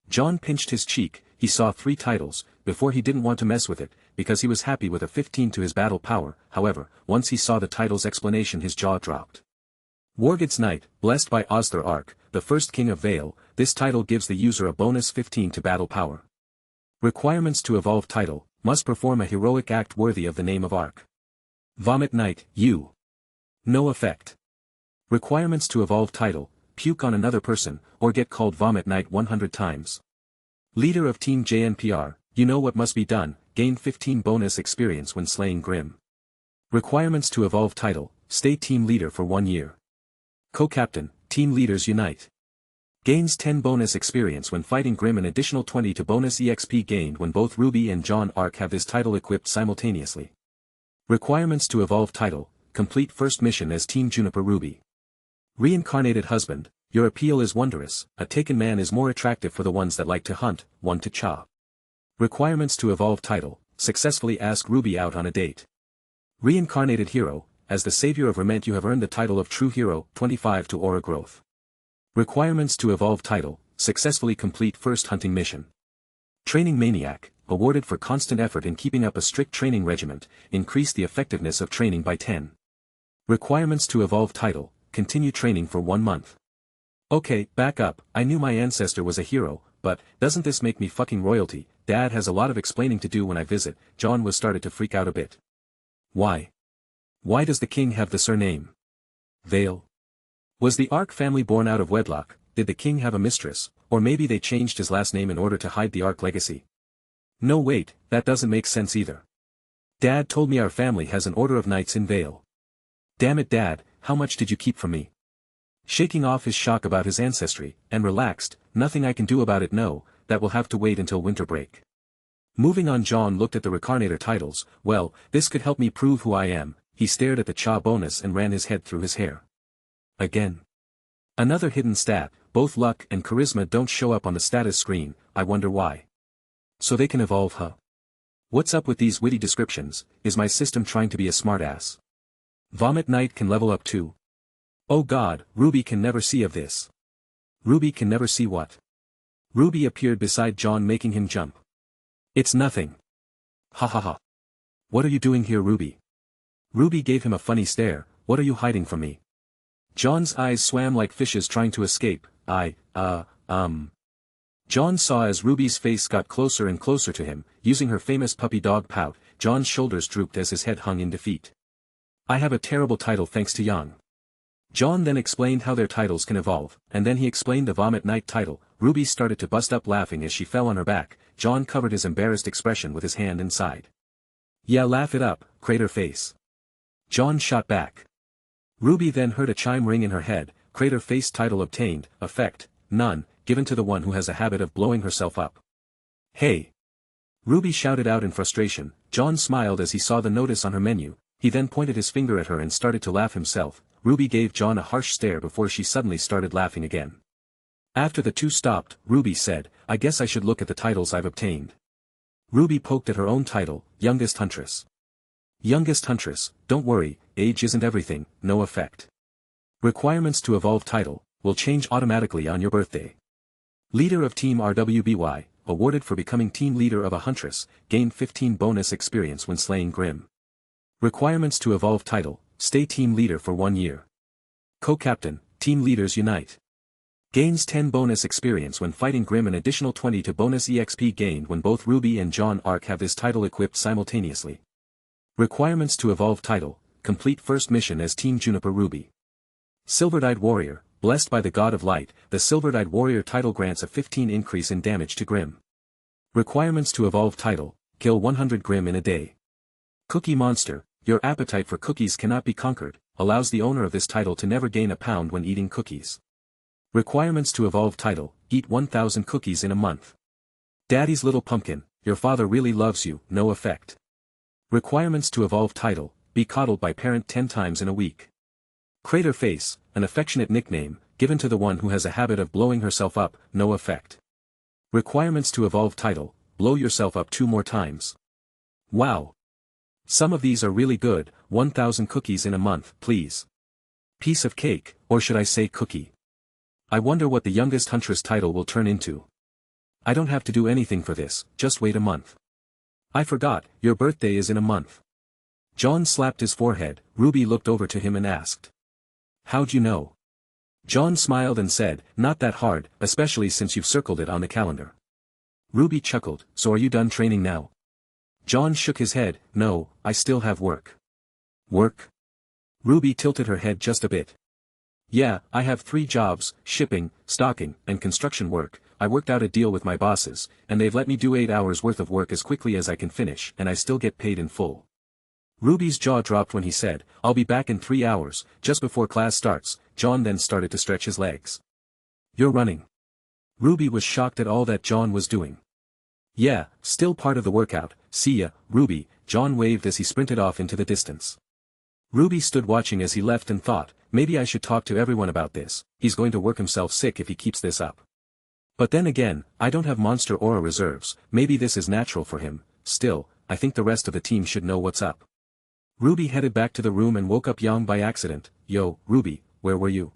Jaune pinched his cheek. He saw 3 titles. Before he didn't want to mess with it, because he was happy with a 15 to his battle power. However, once he saw the title's explanation his jaw dropped. Wargid's Knight, blessed by Ozthar Ark, the first king of Vale. This title gives the user a bonus 15 to battle power. Requirements to evolve title, must perform a heroic act worthy of the name of Ark. Vomit Knight, you. No effect. Requirements to evolve title, puke on another person, or get called Vomit Knight 100 times. Leader of Team JNPR, you know what must be done, gain 15 bonus experience when slaying Grim. Requirements to evolve title, stay team leader for 1 year. Co-captain, team leaders unite. Gains 10 bonus experience when fighting Grimm, an additional 20 to bonus EXP gained when both RWBY and Jaune arc have this title equipped simultaneously. Requirements to evolve title: complete first mission as Team Juniper RWBY. Reincarnated husband, your appeal is wondrous, a taken man is more attractive for the ones that like to hunt, one to chop. Requirements to evolve title: successfully ask RWBY out on a date. Reincarnated hero, as the savior of Reuniting you have earned the title of true hero, 25 to aura growth. Requirements to evolve title: successfully complete first hunting mission. Training maniac, awarded for constant effort in keeping up a strict training regiment, increase the effectiveness of training by 10. Requirements to evolve title: continue training for 1 month. Okay, back up, I knew my ancestor was a hero, but doesn't this make me fucking royalty? Dad has a lot of explaining to do when I visit. Jaune was started to freak out a bit. Why? Why does the king have the surname Vale? Was the Ark family born out of wedlock? Did the king have a mistress, or maybe they changed his last name in order to hide the Ark legacy? No wait, that doesn't make sense either. Dad told me our family has an order of knights in Vale. Damn it Dad, how much did you keep from me? Shaking off his shock about his ancestry, and relaxed, nothing I can do about it. No, that will have to wait until winter break. Moving on, Jaune looked at the Recarnator titles. Well, this could help me prove who I am. He stared at the Cha bonus and ran his head through his hair. Again. Another hidden stat: both luck and charisma don't show up on the status screen. I wonder why. So they can evolve, huh? What's up with these witty descriptions? Is my system trying to be a smartass? Vomit Knight can level up too. Oh god, RWBY can never see of this. RWBY can never see what? RWBY appeared beside Jaune, making him jump. It's nothing. Ha ha ha. What are you doing here, RWBY? RWBY gave him a funny stare. What are you hiding from me? Jaune's eyes swam like fishes trying to escape. Jaune saw as RWBY's face got closer and closer to him, using her famous puppy dog pout. Jaune's shoulders drooped as his head hung in defeat. I have a terrible title thanks to Jaune. Jaune then explained how their titles can evolve, and then he explained the Vomit Knight title. RWBY started to bust up laughing as she fell on her back. Jaune covered his embarrassed expression with his hand inside. Yeah, laugh it up, crater face. Jaune shot back. RWBY then heard a chime ring in her head. Crater face title obtained, effect, none, given to the one who has a habit of blowing herself up. Hey! RWBY shouted out in frustration. Jaune smiled as he saw the notice on her menu. He then pointed his finger at her and started to laugh himself. RWBY gave Jaune a harsh stare before she suddenly started laughing again. After the two stopped, RWBY said, I guess I should look at the titles I've obtained. RWBY poked at her own title, Youngest Huntress. Youngest Huntress, don't worry, age isn't everything, no effect. Requirements to evolve title, will change automatically on your birthday. Leader of Team RWBY, awarded for becoming team leader of a huntress, gain 15 bonus experience when slaying Grimm. Requirements to evolve title, stay team leader for 1 year. Co-captain, team leaders unite. Gains 10 bonus experience when fighting Grimm, an additional 20 to bonus EXP gained when both RWBY and Jaune arc have this title equipped simultaneously. Requirements to evolve title, complete first mission as Team Juniper RWBY. Silver-Eyed Warrior, blessed by the God of Light, the Silver-Eyed Warrior title grants a 15 increase in damage to Grimm. Requirements to evolve title, kill 100 Grimm in a day. Cookie Monster, your appetite for cookies cannot be conquered, allows the owner of this title to never gain a pound when eating cookies. Requirements to evolve title, eat 1000 cookies in a month. Daddy's Little Pumpkin, your father really loves you, no effect. Requirements to evolve title, be coddled by parent 10 times in a week. Crater Face, an affectionate nickname, given to the one who has a habit of blowing herself up, no effect. Requirements to evolve title, blow yourself up 2 more times. Wow. Some of these are really good. 1000 cookies in a month, please. Piece of cake, or should I say cookie? I wonder what the Youngest Huntress title will turn into. I don't have to do anything for this, just wait a month. I forgot, your birthday is in a month. Jaune slapped his forehead. RWBY looked over to him and asked. How'd you know? Jaune smiled and said, not that hard, especially since you've circled it on the calendar. RWBY chuckled, so are you done training now? Jaune shook his head, no, I still have work. Work? RWBY tilted her head just a bit. Yeah, I have 3 jobs, shipping, stocking, and construction work. I worked out a deal with my bosses, and they've let me do 8 hours worth of work as quickly as I can finish, and I still get paid in full. RWBY's jaw dropped when he said, I'll be back in 3 hours, just before class starts. Jaune then started to stretch his legs. You're running. RWBY was shocked at all that Jaune was doing. Yeah, still part of the workout, see ya, RWBY, Jaune waved as he sprinted off into the distance. RWBY stood watching as he left and thought, maybe I should talk to everyone about this, he's going to work himself sick if he keeps this up. But then again, I don't have monster aura reserves, maybe this is natural for him, still, I think the rest of the team should know what's up. RWBY headed back to the room and woke up Jaune by accident. Yo, RWBY, where were you?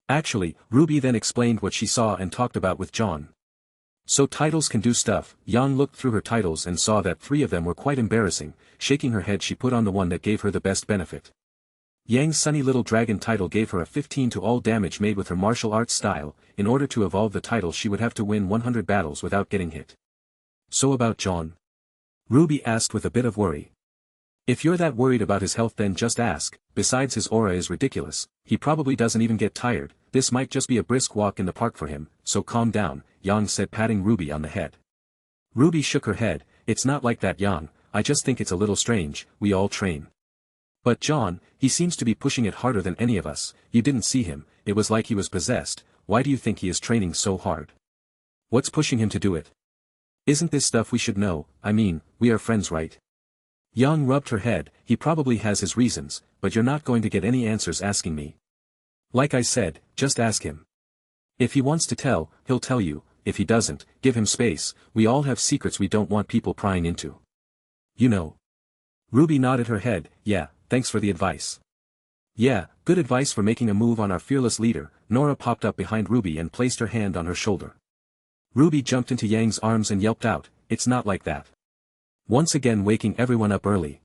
Actually, RWBY then explained what she saw and talked about with Jaune. So titles can do stuff. Jaune looked through her titles and saw that 3 of them were quite embarrassing. Shaking her head, she put on the one that gave her the best benefit. Yang's Sunny Little Dragon title gave her a 15 to all damage made with her martial arts style. In order to evolve the title she would have to win 100 battles without getting hit. So about Jaune? RWBY asked with a bit of worry. If you're that worried about his health then just ask, besides his aura is ridiculous, he probably doesn't even get tired, this might just be a brisk walk in the park for him, so calm down, Jaune said, patting RWBY on the head. RWBY shook her head. It's not like that, Jaune, I just think it's a little strange, we all train. But Jaune, he seems to be pushing it harder than any of us, you didn't see him, it was like he was possessed, why do you think he is training so hard? What's pushing him to do it? Isn't this stuff we should know, I mean, we are friends right? Jaune rubbed her head, he probably has his reasons, but you're not going to get any answers asking me. Like I said, just ask him. If he wants to tell, he'll tell you, if he doesn't, give him space, we all have secrets we don't want people prying into. You know. RWBY nodded her head, yeah, thanks for the advice. Yeah, good advice for making a move on our fearless leader. Nora popped up behind RWBY and placed her hand on her shoulder. RWBY jumped into Yang's arms and yelped out, it's not like that. Once again waking everyone up early.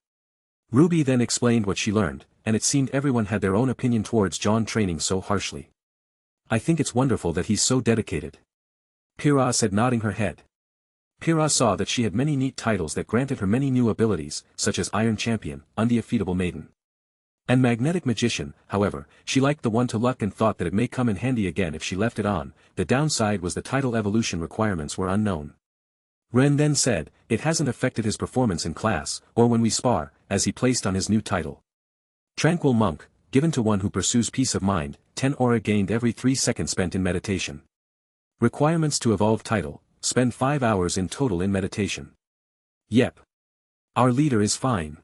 RWBY then explained what she learned, and it seemed everyone had their own opinion towards Jaune training so harshly. I think it's wonderful that he's so dedicated. Pyrrha said, nodding her head. Pyrrha saw that she had many neat titles that granted her many new abilities, such as Iron Champion, Undefeatable Maiden, and Magnetic Magician. However, she liked the one to luck and thought that it may come in handy again if she left it on. The downside was the title evolution requirements were unknown. Ren then said, it hasn't affected his performance in class, or when we spar, as he placed on his new title. Tranquil Monk, given to one who pursues peace of mind, 10 aura gained every 3 seconds spent in meditation. Requirements to evolve title, spend 5 hours in total in meditation. Yep. Our leader is fine.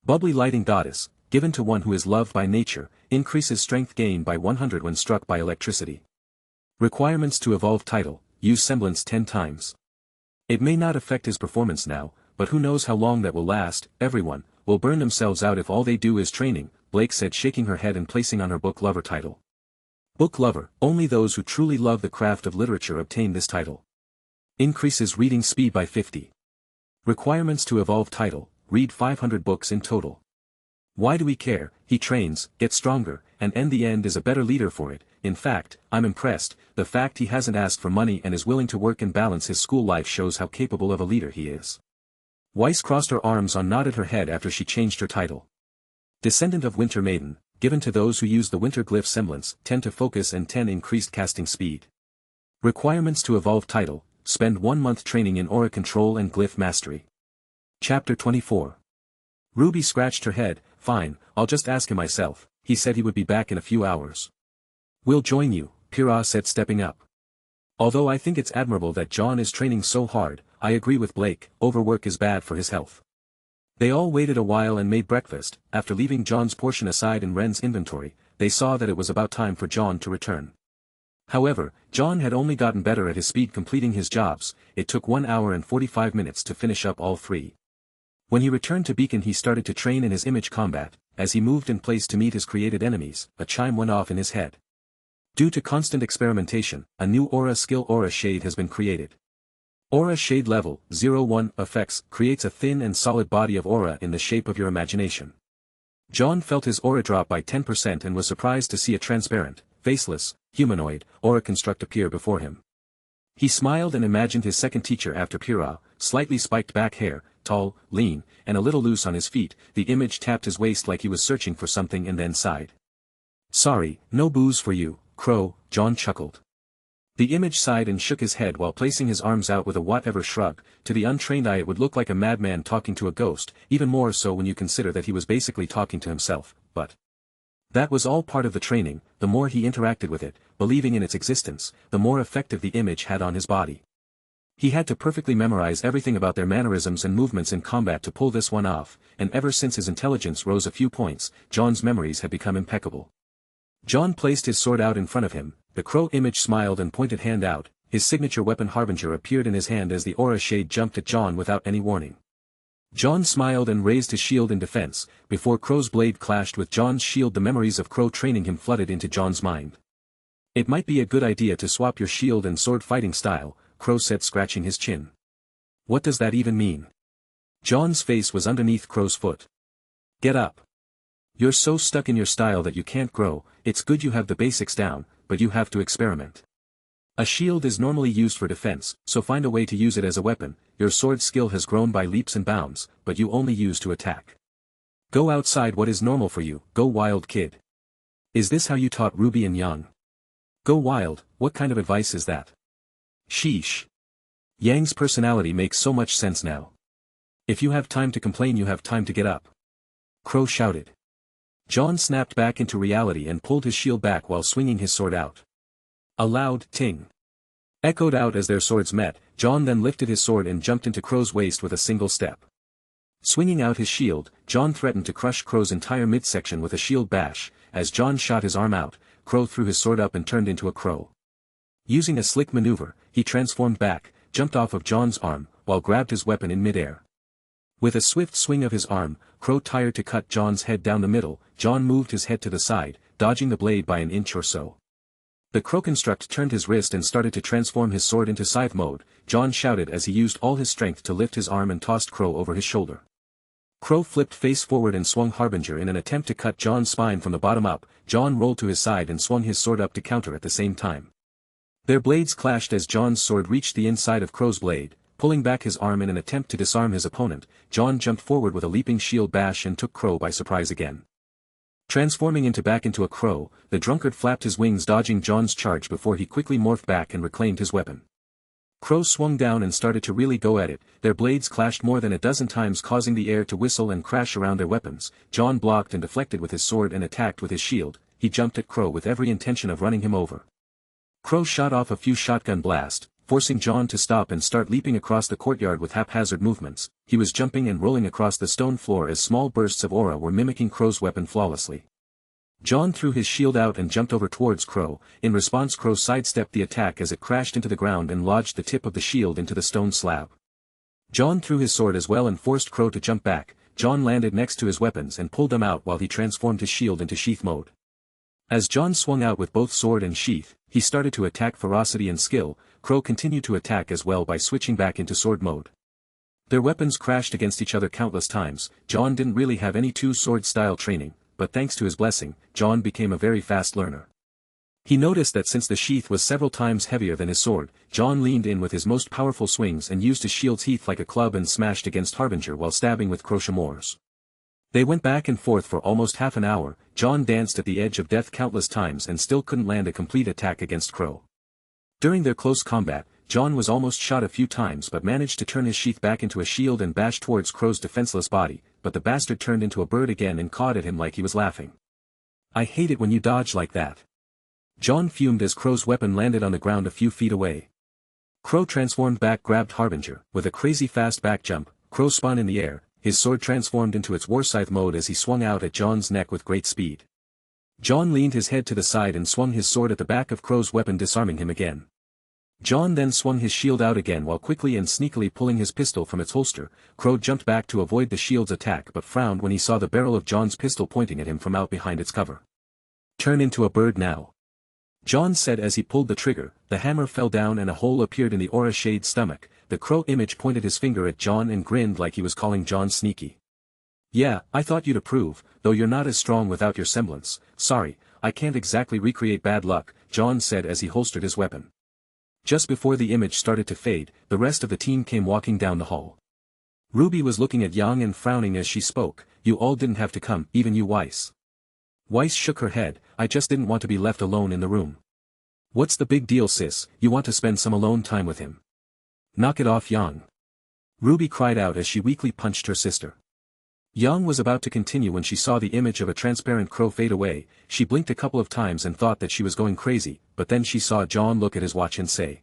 Bubbly Lighting Goddess, given to one who is loved by nature, increases strength gain by 100 when struck by electricity. Requirements to evolve title, use semblance 10 times. It may not affect his performance now, but who knows how long that will last. Everyone will burn themselves out if all they do is training, Blake said, shaking her head and placing on her Book Lover title. Book Lover, only those who truly love the craft of literature obtain this title. Increases reading speed by 50. Requirements to evolve title, read 500 books in total. Why do we care? He trains, gets stronger, and in the end is a better leader for it. In fact, I'm impressed. The fact he hasn't asked for money and is willing to work and balance his school life shows how capable of a leader he is. Weiss crossed her arms and nodded her head after she changed her title. Descendant of Winter Maiden, given to those who use the Winter Glyph semblance, 10 to focus and 10 increased casting speed. Requirements to evolve title, spend 1 month training in aura control and glyph mastery. Chapter 24. RWBY scratched her head. Fine, I'll just ask him myself, he said he would be back in a few hours. We'll join you, Pyrrha said, stepping up. Although I think it's admirable that Jaune is training so hard, I agree with Blake, overwork is bad for his health. They all waited a while and made breakfast. After leaving Jaune's portion aside in Ren's inventory, they saw that it was about time for Jaune to return. However, Jaune had only gotten better at his speed completing his jobs. It took 1 hour and 45 minutes to finish up all 3. When he returned to Beacon he started to train in his image combat. As he moved in place to meet his created enemies, a chime went off in his head. Due to constant experimentation, a new aura skill Aura Shade has been created. Aura Shade Level 01 Effects creates a thin and solid body of aura in the shape of your imagination. Jaune felt his aura drop by 10% and was surprised to see a transparent, faceless, humanoid, aura construct appear before him. He smiled and imagined his second teacher after Pyrrha, slightly spiked back hair, tall, lean, and a little loose on his feet. The image tapped his waist like he was searching for something and then sighed. Sorry, no booze for you, Crow, Jaune chuckled. The image sighed and shook his head while placing his arms out with a whatever shrug. To the untrained eye it would look like a madman talking to a ghost, even more so when you consider that he was basically talking to himself, but That was all part of the training. The more he interacted with it, believing in its existence, the more effective the image had on his body. He had to perfectly memorize everything about their mannerisms and movements in combat to pull this one off, and ever since his intelligence rose a few points, Jaune's memories had become impeccable. Jaune placed his sword out in front of him, the crow image smiled and pointed hand out, his signature weapon Harbinger appeared in his hand as the aura shade jumped at Jaune without any warning. Jaune smiled and raised his shield in defense. Before Crow's blade clashed with Jaune's shield, the memories of Crow training him flooded into Jaune's mind. It might be a good idea to swap your shield and sword fighting style, Crow said, scratching his chin. What does that even mean? Jaune's face was underneath Crow's foot. Get up. You're so stuck in your style that you can't grow. It's good you have the basics down, but you have to experiment. A shield is normally used for defense, so find a way to use it as a weapon. Your sword skill has grown by leaps and bounds, but you only use to attack. Go outside what is normal for you, go wild kid. Is this how you taught Ruby and Yang? Go wild, what kind of advice is that? Sheesh. Yang's personality makes so much sense now. If you have time to complain, you have time to get up. Crow shouted. Jaune snapped back into reality and pulled his shield back while swinging his sword out. A loud ting echoed out as their swords met. Jaune then lifted his sword and jumped into Crow's waist with a single step. Swinging out his shield, Jaune threatened to crush Crow's entire midsection with a shield bash. As Jaune shot his arm out, Crow threw his sword up and turned into a crow. Using a slick maneuver, he transformed back, jumped off of Jaune's arm, while grabbed his weapon in midair. With a swift swing of his arm, Crow tired to cut Jaune's head down the middle. Jaune moved his head to the side, dodging the blade by an inch or so. The Crow construct turned his wrist and started to transform his sword into scythe mode. Jaune shouted as he used all his strength to lift his arm and tossed Crow over his shoulder. Crow flipped face forward and swung Harbinger in an attempt to cut Jaune's spine from the bottom up. Jaune rolled to his side and swung his sword up to counter at the same time. Their blades clashed as Jaune's sword reached the inside of Crow's blade. Pulling back his arm in an attempt to disarm his opponent, Jaune jumped forward with a leaping shield bash and took Crow by surprise again. Transforming back into a crow, the drunkard flapped his wings dodging Jaune's charge before he quickly morphed back and reclaimed his weapon. Crow swung down and started to really go at it. Their blades clashed more than a dozen times, causing the air to whistle and crash around their weapons. Jaune blocked and deflected with his sword and attacked with his shield. He jumped at Crow with every intention of running him over. Crow shot off a few shotgun blasts, forcing Jaune to stop and start leaping across the courtyard with haphazard movements. He was jumping and rolling across the stone floor as small bursts of aura were mimicking Crow's weapon flawlessly. Jaune threw his shield out and jumped over towards Crow. In response, Crow sidestepped the attack as it crashed into the ground and lodged the tip of the shield into the stone slab. Jaune threw his sword as well and forced Crow to jump back. Jaune landed next to his weapons and pulled them out while he transformed his shield into sheath mode. As Jaune swung out with both sword and sheath, he started to attack ferocity and skill. Crow continued to attack as well by switching back into sword mode. Their weapons crashed against each other countless times. Jaune didn't really have any two-sword style training, but thanks to his blessing, Jaune became a very fast learner. He noticed that since the sheath was several times heavier than his sword, Jaune leaned in with his most powerful swings and used his shield's teeth like a club and smashed against Harbinger while stabbing with crochemores. They went back and forth for almost half an hour. Jaune danced at the edge of death countless times and still couldn't land a complete attack against Crow. During their close combat, Jaune was almost shot a few times but managed to turn his sheath back into a shield and bash towards Crow's defenseless body, but the bastard turned into a bird again and cawed at him like he was laughing. I hate it when you dodge like that. Jaune fumed as Crow's weapon landed on the ground a few feet away. Crow transformed back, grabbed Harbinger. With a crazy fast back jump, Crow spun in the air, his sword transformed into its war scythe mode as he swung out at Jaune's neck with great speed. Jaune leaned his head to the side and swung his sword at the back of Crow's weapon, disarming him again. Jaune then swung his shield out again while quickly and sneakily pulling his pistol from its holster. Crow jumped back to avoid the shield's attack but frowned when he saw the barrel of Jaune's pistol pointing at him from out behind its cover. Turn into a bird now, Jaune said as he pulled the trigger. The hammer fell down and a hole appeared in the aura shade's stomach. The crow image pointed his finger at Jaune and grinned like he was calling Jaune sneaky. Yeah, I thought you'd approve, though you're not as strong without your semblance. Sorry, I can't exactly recreate bad luck, Jaune said as he holstered his weapon. Just before the image started to fade, the rest of the team came walking down the hall. Ruby was looking at Yang and frowning as she spoke. You all didn't have to come, even you, Weiss. Weiss shook her head. I just didn't want to be left alone in the room. What's the big deal, sis? You want to spend some alone time with him? Knock it off, Yang. Ruby cried out as she weakly punched her sister. Yang was about to continue when she saw the image of a transparent crow fade away. She blinked a couple of times and thought that she was going crazy, but then she saw Jaune look at his watch and say,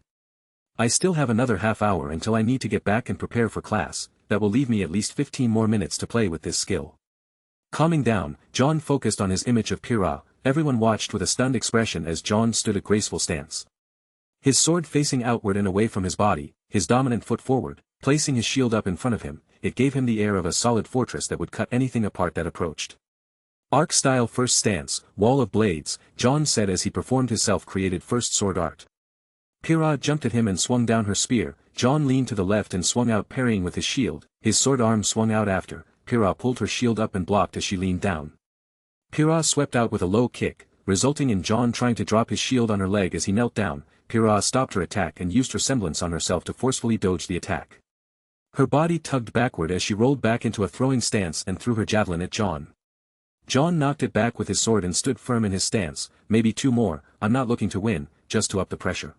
"I still have another half hour until I need to get back and prepare for class, that will leave me at least 15 more minutes to play with this skill." Calming down, Jaune focused on his image of Pyrrha. Everyone watched with a stunned expression as Jaune stood a graceful stance. His sword facing outward and away from his body, his dominant foot forward, placing his shield up in front of him, it gave him the air of a solid fortress that would cut anything apart that approached. "Arc-style first stance, wall of blades," Jaune said as he performed his self-created first sword art. Pyrrha jumped at him and swung down her spear. Jaune leaned to the left and swung out parrying with his shield, his sword arm swung out after. Pyrrha pulled her shield up and blocked as she leaned down. Pyrrha swept out with a low kick, resulting in Jaune trying to drop his shield on her leg as he knelt down. Pyrrha stopped her attack and used her semblance on herself to forcefully dodge the attack. Her body tugged backward as she rolled back into a throwing stance and threw her javelin at Jaune. Jaune knocked it back with his sword and stood firm in his stance. "Maybe two more, I'm not looking to win, just to up the pressure."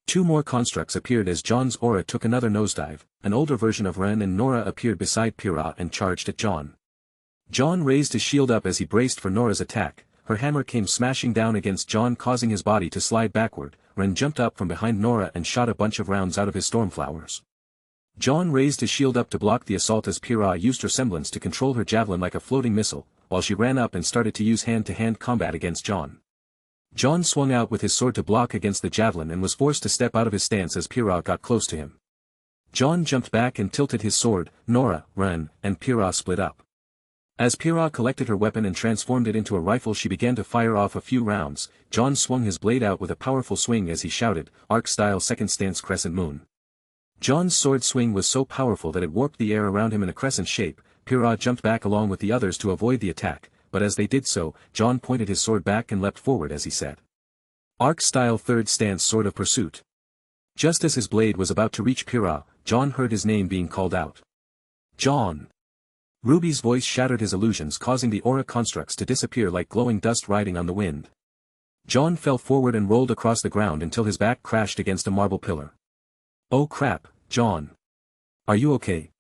Two more constructs appeared as Jaune's aura took another nosedive. An older version of Ren and Nora appeared beside Pyrrha and charged at Jaune. Jaune raised his shield up as he braced for Nora's attack. Her hammer came smashing down against Jaune, causing his body to slide backward. Ren jumped up from behind Nora and shot a bunch of rounds out of his stormflowers. Jaune raised his shield up to block the assault as Pyrrha used her semblance to control her javelin like a floating missile, while she ran up and started to use hand-to-hand combat against Jaune. Jaune swung out with his sword to block against the javelin and was forced to step out of his stance as Pyrrha got close to him. Jaune jumped back and tilted his sword. Nora, Ren, and Pyrrha split up. As Pyrrha collected her weapon and transformed it into a rifle, she began to fire off a few rounds. Jaune swung his blade out with a powerful swing as he shouted, "Arc-style second stance crescent moon." Jaune's sword swing was so powerful that it warped the air around him in a crescent shape. Pyrrha jumped back along with the others to avoid the attack, but as they did so, Jaune pointed his sword back and leapt forward as he said, "Arc-style third stance sword of pursuit." Just as his blade was about to reach Pyrrha, Jaune heard his name being called out. "Jaune!" RWBY's voice shattered his illusions, causing the aura constructs to disappear like glowing dust riding on the wind. Jaune fell forward and rolled across the ground until his back crashed against a marble pillar. "Oh crap, Jaune. Are you okay?"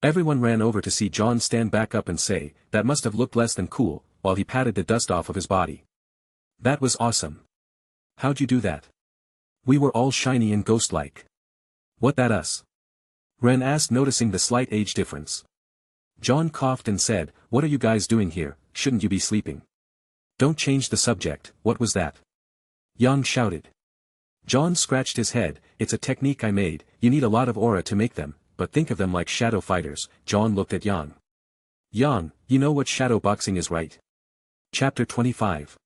Everyone ran over to see Jaune stand back up and say, "That must have looked less than cool," while he patted the dust off of his body. "That was awesome. How'd you do that? We were all shiny and ghost-like." "What, that us?" Ren asked, noticing the slight age difference. Jaune coughed and said, "What are you guys doing here? Shouldn't you be sleeping?" "Don't change the subject, what was that?" Yang shouted. Jaune scratched his head. "It's a technique I made. You need a lot of aura to make them, but think of them like shadow fighters." Jaune looked at Yang. "Yang, you know what shadow boxing is, right?" Chapter 25.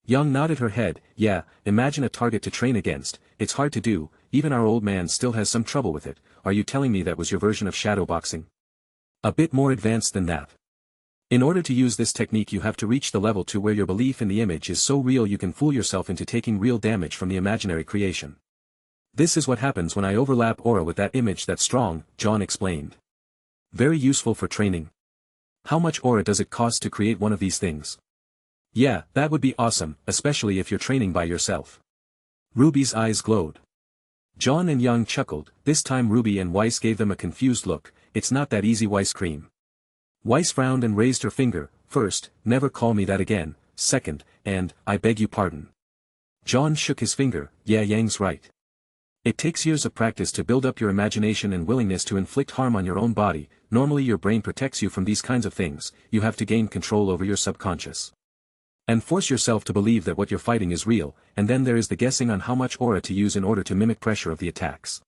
Yang nodded her head. "Yeah, imagine a target to train against. It's hard to do, even our old man still has some trouble with it. Are you telling me that was your version of shadow boxing?" "A bit more advanced than that. In order to use this technique you have to reach the level to where your belief in the image is so real you can fool yourself into taking real damage from the imaginary creation. This is what happens when I overlap aura with that image that's strong," Jaune explained. "Very useful for training. How much aura does it cost to create one of these things?" "Yeah, that would be awesome, especially if you're training by yourself." RWBY's eyes glowed. Jaune and Yang chuckled. This time RWBY and Weiss gave them a confused look. "It's not that easy, Weiss cream." Weiss frowned and raised her finger. "First, never call me that again. Second, and, I beg you pardon." Jaune shook his finger. "Yeah, Yang's right. It takes years of practice to build up your imagination and willingness to inflict harm on your own body. Normally your brain protects you from these kinds of things. You have to gain control over your subconscious. And force yourself to believe that what you're fighting is real, and then there is the guessing on how much aura to use in order to mimic pressure of the attacks.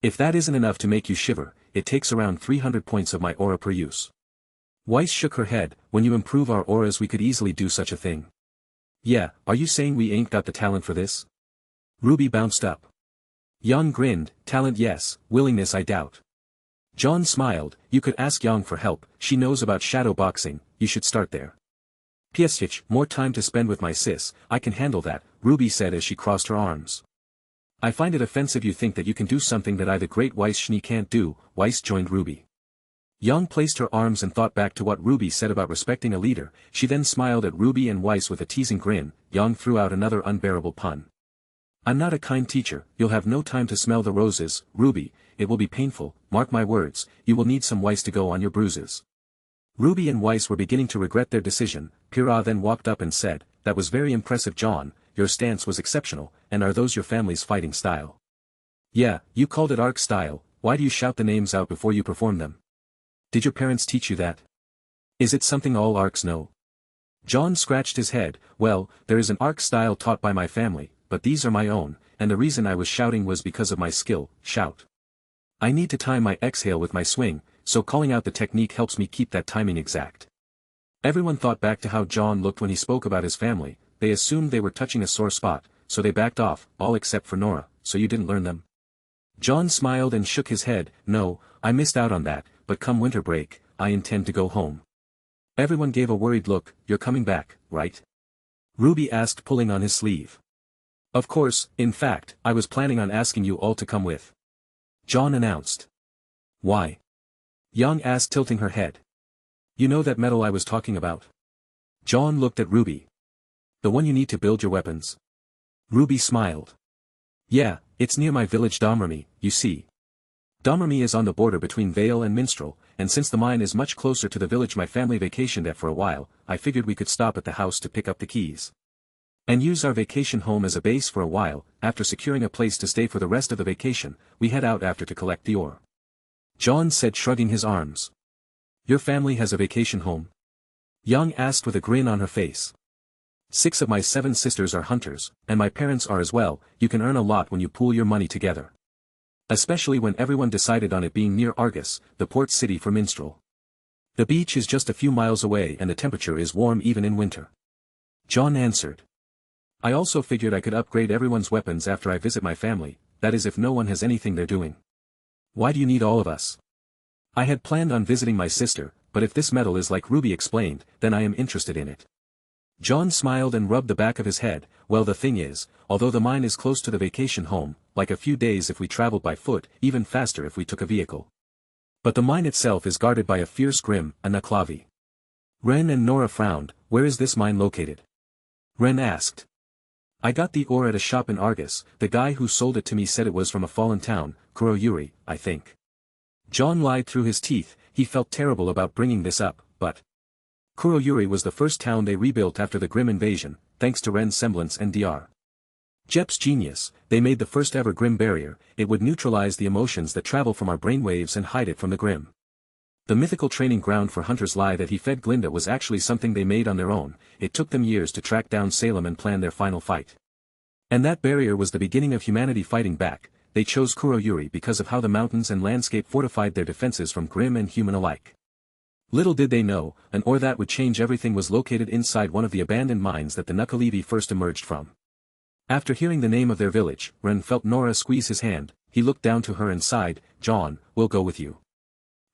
If that isn't enough to make you shiver, it takes around 300 points of my aura per use." Weiss shook her head. "When you improve our auras we could easily do such a thing." "Yeah, are you saying we ain't got the talent for this?" RWBY bounced up. Yang grinned. "Talent yes, willingness I doubt." Jaune smiled. "You could ask Yang for help, she knows about shadow boxing, you should start there." "Psich, more time to spend with my sis, I can handle that," RWBY said as she crossed her arms. "I find it offensive you think that you can do something that I the great Weiss Schnee can't do." Weiss joined RWBY. Yang placed her arms and thought back to what RWBY said about respecting a leader. She then smiled at RWBY and Weiss with a teasing grin. Yang threw out another unbearable pun. "I'm not a kind teacher, you'll have no time to smell the roses, RWBY, it will be painful, mark my words, you will need some Weiss to go on your bruises." Ruby and Weiss were beginning to regret their decision. Pyrrha then walked up and said, "That was very impressive, John, your stance was exceptional, and are those your family's fighting style?" "Yeah, you called it ARC style, why do you shout the names out before you perform them? Did your parents teach you that? Is it something all ARCs know?" John scratched his head. "Well, there is an ARC style taught by my family, but these are my own, and the reason I was shouting was because of my skill, shout. I need to time my exhale with my swing, so calling out the technique helps me keep that timing exact." Everyone thought back to how John looked when he spoke about his family. They assumed they were touching a sore spot, so they backed off, all except for Nora. "So you didn't learn them?" John smiled and shook his head. "No, I missed out on that, but come winter break, I intend to go home." Everyone gave a worried look. "You're coming back, right?" Ruby asked, pulling on his sleeve. "Of course, in fact, I was planning on asking you all to come with," John announced. "Why?" Young asked, tilting her head. "You know that medal I was talking about?" John looked at Ruby. "The one you need to build your weapons?" Ruby smiled. "Yeah, it's near my village Domremy, you see. Domremy is on the border between Vale and Minstrel, and since the mine is much closer to the village my family vacationed at for a while, I figured we could stop at the house to pick up the keys. And use our vacation home as a base for a while. After securing a place to stay for the rest of the vacation, we head out after to collect the ore," John said, shrugging his arms. "Your family has a vacation home?" Young asked with a grin on her face. "6 of my 7 sisters are hunters, and my parents are as well. You can earn a lot when you pool your money together. Especially when everyone decided on it being near Argus, the port city for Minstrel. The beach is just a few miles away and the temperature is warm even in winter," John answered. "I also figured I could upgrade everyone's weapons after I visit my family, that is if no one has anything they're doing." "Why do you need all of us?" "I had planned on visiting my sister, but if this medal is like Ruby explained, then I am interested in it." John smiled and rubbed the back of his head. "Well, the thing is, although the mine is close to the vacation home, like a few days if we traveled by foot, even faster if we took a vehicle. But the mine itself is guarded by a fierce Grimm, a Nuklavi." Ren and Nora frowned. "Where is this mine located?" Ren asked. "I got the ore at a shop in Argus. The guy who sold it to me said it was from a fallen town, Kuroyuri, I think." John lied through his teeth. He felt terrible about bringing this up, but Kuroyuri was the first town they rebuilt after the Grimm invasion, thanks to Ren's semblance and Dr. Jep's genius. They made the first ever Grimm barrier. It would neutralize the emotions that travel from our brainwaves and hide it from the Grimm. The mythical training ground for Hunter's lie that he fed Glinda was actually something they made on their own. It took them years to track down Salem and plan their final fight. And that barrier was the beginning of humanity fighting back. They chose Kuroyuri because of how the mountains and landscape fortified their defenses from Grimm and human alike. Little did they know, an ore that would change everything was located inside one of the abandoned mines that the Nukkalevi first emerged from. After hearing the name of their village, Ren felt Nora squeeze his hand. He looked down to her and sighed. "John, we'll go with you."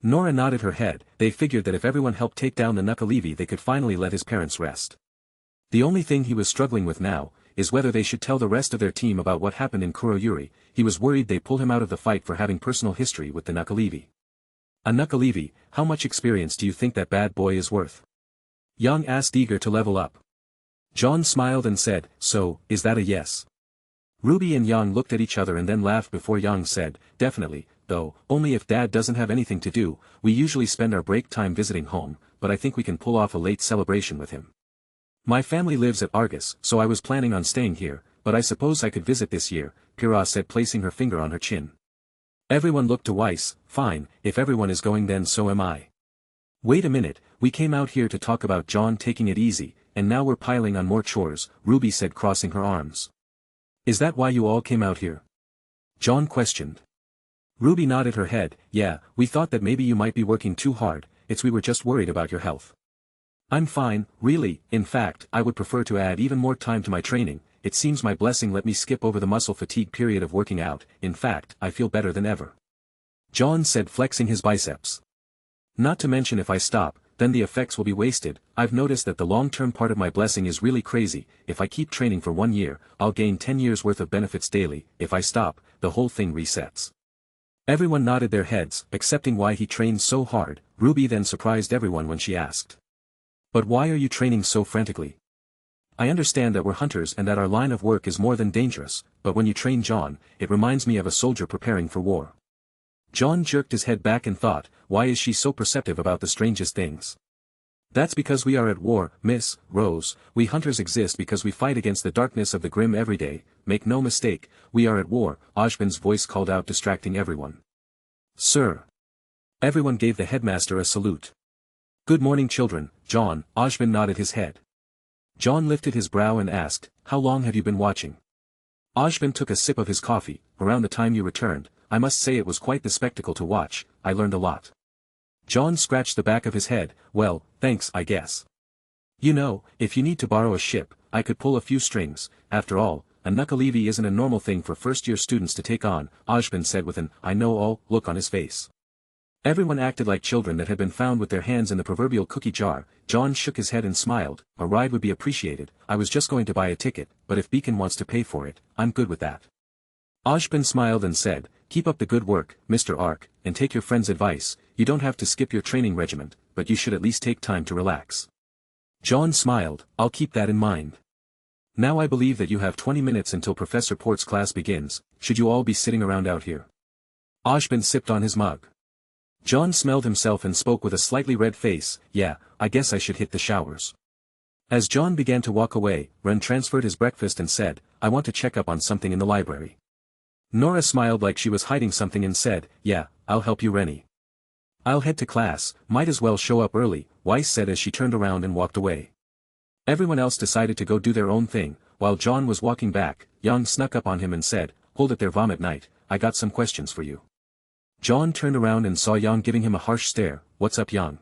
Nora nodded her head. They figured that if everyone helped take down the Nukkalevi they could finally let his parents rest. The only thing he was struggling with now, is whether they should tell the rest of their team about what happened in Kuroyuri. He was worried they pull him out of the fight for having personal history with the Nukkalevi. "A Nukkalevi, how much experience do you think that bad boy is worth?" Young asked, eager to level up. John smiled and said, "So, is that a yes?" Ruby and Young looked at each other and then laughed before Young said, "Definitely, though, only if Dad doesn't have anything to do. We usually spend our break time visiting home, but I think we can pull off a late celebration with him. My family lives at Argus, so I was planning on staying here, but I suppose I could visit this year," Pyrrha said, placing her finger on her chin. Everyone looked to Weiss. "Fine, if everyone is going then so am I." "Wait a minute, we came out here to talk about John taking it easy, and now we're piling on more chores," Ruby said, crossing her arms. "Is that why you all came out here?" John questioned. Ruby nodded her head. "Yeah, we thought that maybe you might be working too hard, we were just worried about your health." "I'm fine, really. In fact, I would prefer to add even more time to my training. It seems my blessing let me skip over the muscle fatigue period of working out. In fact, I feel better than ever," John said, flexing his biceps. "Not to mention if I stop, then the effects will be wasted. I've noticed that the long-term part of my blessing is really crazy. If I keep training for 1 year, I'll gain 10 years worth of benefits daily. If I stop, the whole thing resets." Everyone nodded their heads, accepting why he trained so hard. Ruby then surprised everyone when she asked, "But why are you training so frantically? I understand that we're hunters and that our line of work is more than dangerous, but when you train John, it reminds me of a soldier preparing for war." John jerked his head back and thought, why is she so perceptive about the strangest things? That's because we are at war, Miss Rose. We hunters exist because we fight against the darkness of the grim every day. Make no mistake, we are at war, Ozpin's voice called out, distracting everyone. Sir. Everyone gave the headmaster a salute. Good morning, children, Jaune. Ozpin nodded his head. Jaune lifted his brow and asked, how long have you been watching? Ozpin took a sip of his coffee. Around the time you returned, I must say it was quite the spectacle to watch. I learned a lot. Jaune scratched the back of his head. Well, thanks, I guess. You know, if you need to borrow a ship, I could pull a few strings. After all, a knuckle-levy isn't a normal thing for first-year students to take on, Ozpin said with an I know all look on his face. Everyone acted like children that had been found with their hands in the proverbial cookie jar. Jaune shook his head and smiled. A ride would be appreciated. I was just going to buy a ticket, but if Beacon wants to pay for it, I'm good with that. Ozpin smiled and said, keep up the good work, Mr. Ark, and take your friend's advice. You don't have to skip your training regiment, but you should at least take time to relax. Jaune smiled. I'll keep that in mind. Now I believe that you have 20 minutes until Professor Port's class begins. Should you all be sitting around out here? Ozpin sipped on his mug. Jaune smelled himself and spoke with a slightly red face. Yeah, I guess I should hit the showers. As Jaune began to walk away, Ren transferred his breakfast and said, I want to check up on something in the library. Nora smiled like she was hiding something and said, yeah, I'll help you, Rennie. I'll head to class, might as well show up early, Weiss said as she turned around and walked away. Everyone else decided to go do their own thing. While Jaune was walking back, Yang snuck up on him and said, hold it there, Vomit Knight, I got some questions for you. Jaune turned around and saw Yang giving him a harsh stare. What's up, Yang?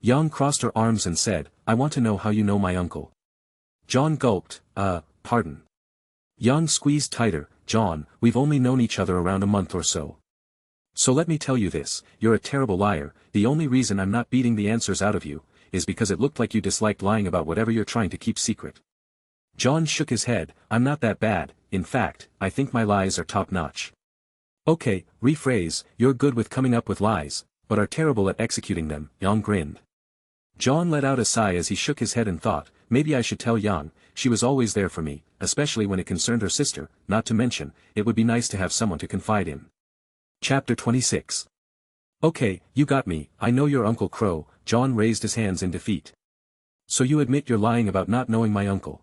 Yang crossed her arms and said, I want to know how you know my uncle. Jaune gulped, pardon. Yang squeezed tighter. Jaune, we've only known each other around a month or so. So let me tell you this, you're a terrible liar. The only reason I'm not beating the answers out of you, is because it looked like you disliked lying about whatever you're trying to keep secret. Jaune shook his head. I'm not that bad. In fact, I think my lies are top-notch. Okay, rephrase, you're good with coming up with lies, but are terrible at executing them, Yang grinned. Jaune let out a sigh as he shook his head and thought, maybe I should tell Yang. She was always there for me, especially when it concerned her sister, not to mention, it would be nice to have someone to confide in. Chapter 26. Okay, you got me, I know your Uncle Crow. Jaune raised his hands in defeat. So you admit you're lying about not knowing my uncle.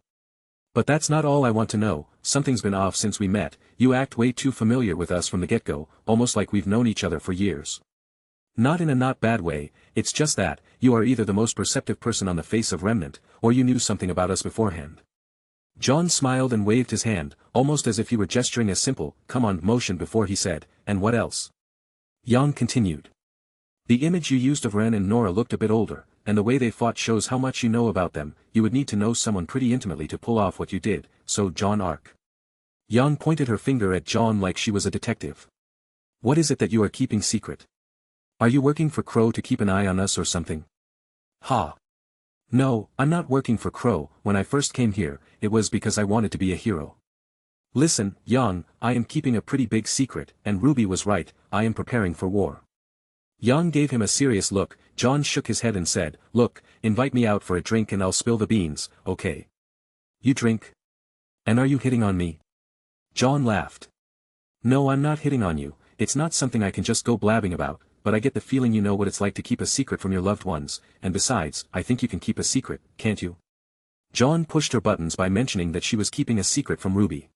But that's not all I want to know. Something's been off since we met. You act way too familiar with us from the get-go, almost like we've known each other for years. Not in a not bad way, it's just that, you are either the most perceptive person on the face of Remnant, or you knew something about us beforehand. Jaune smiled and waved his hand, almost as if he were gesturing a simple, come on motion before he said, and what else? Yang continued. The image you used of Ren and Nora looked a bit older, and the way they fought shows how much you know about them. You would need to know someone pretty intimately to pull off what you did, so Jaune Ark. Yang pointed her finger at Jaune like she was a detective. What is it that you are keeping secret? Are you working for Crow to keep an eye on us or something? Ha. No, I'm not working for Crow. When I first came here, it was because I wanted to be a hero. Listen, Yang, I am keeping a pretty big secret, and Ruby was right, I am preparing for war. Yang gave him a serious look. Jaune shook his head and said, look, invite me out for a drink and I'll spill the beans, okay? You drink? And are you hitting on me? Jaune laughed. No, I'm not hitting on you, it's not something I can just go blabbing about, but I get the feeling you know what it's like to keep a secret from your loved ones, and besides, I think you can keep a secret, can't you? Jaune pushed her buttons by mentioning that she was keeping a secret from Ruby.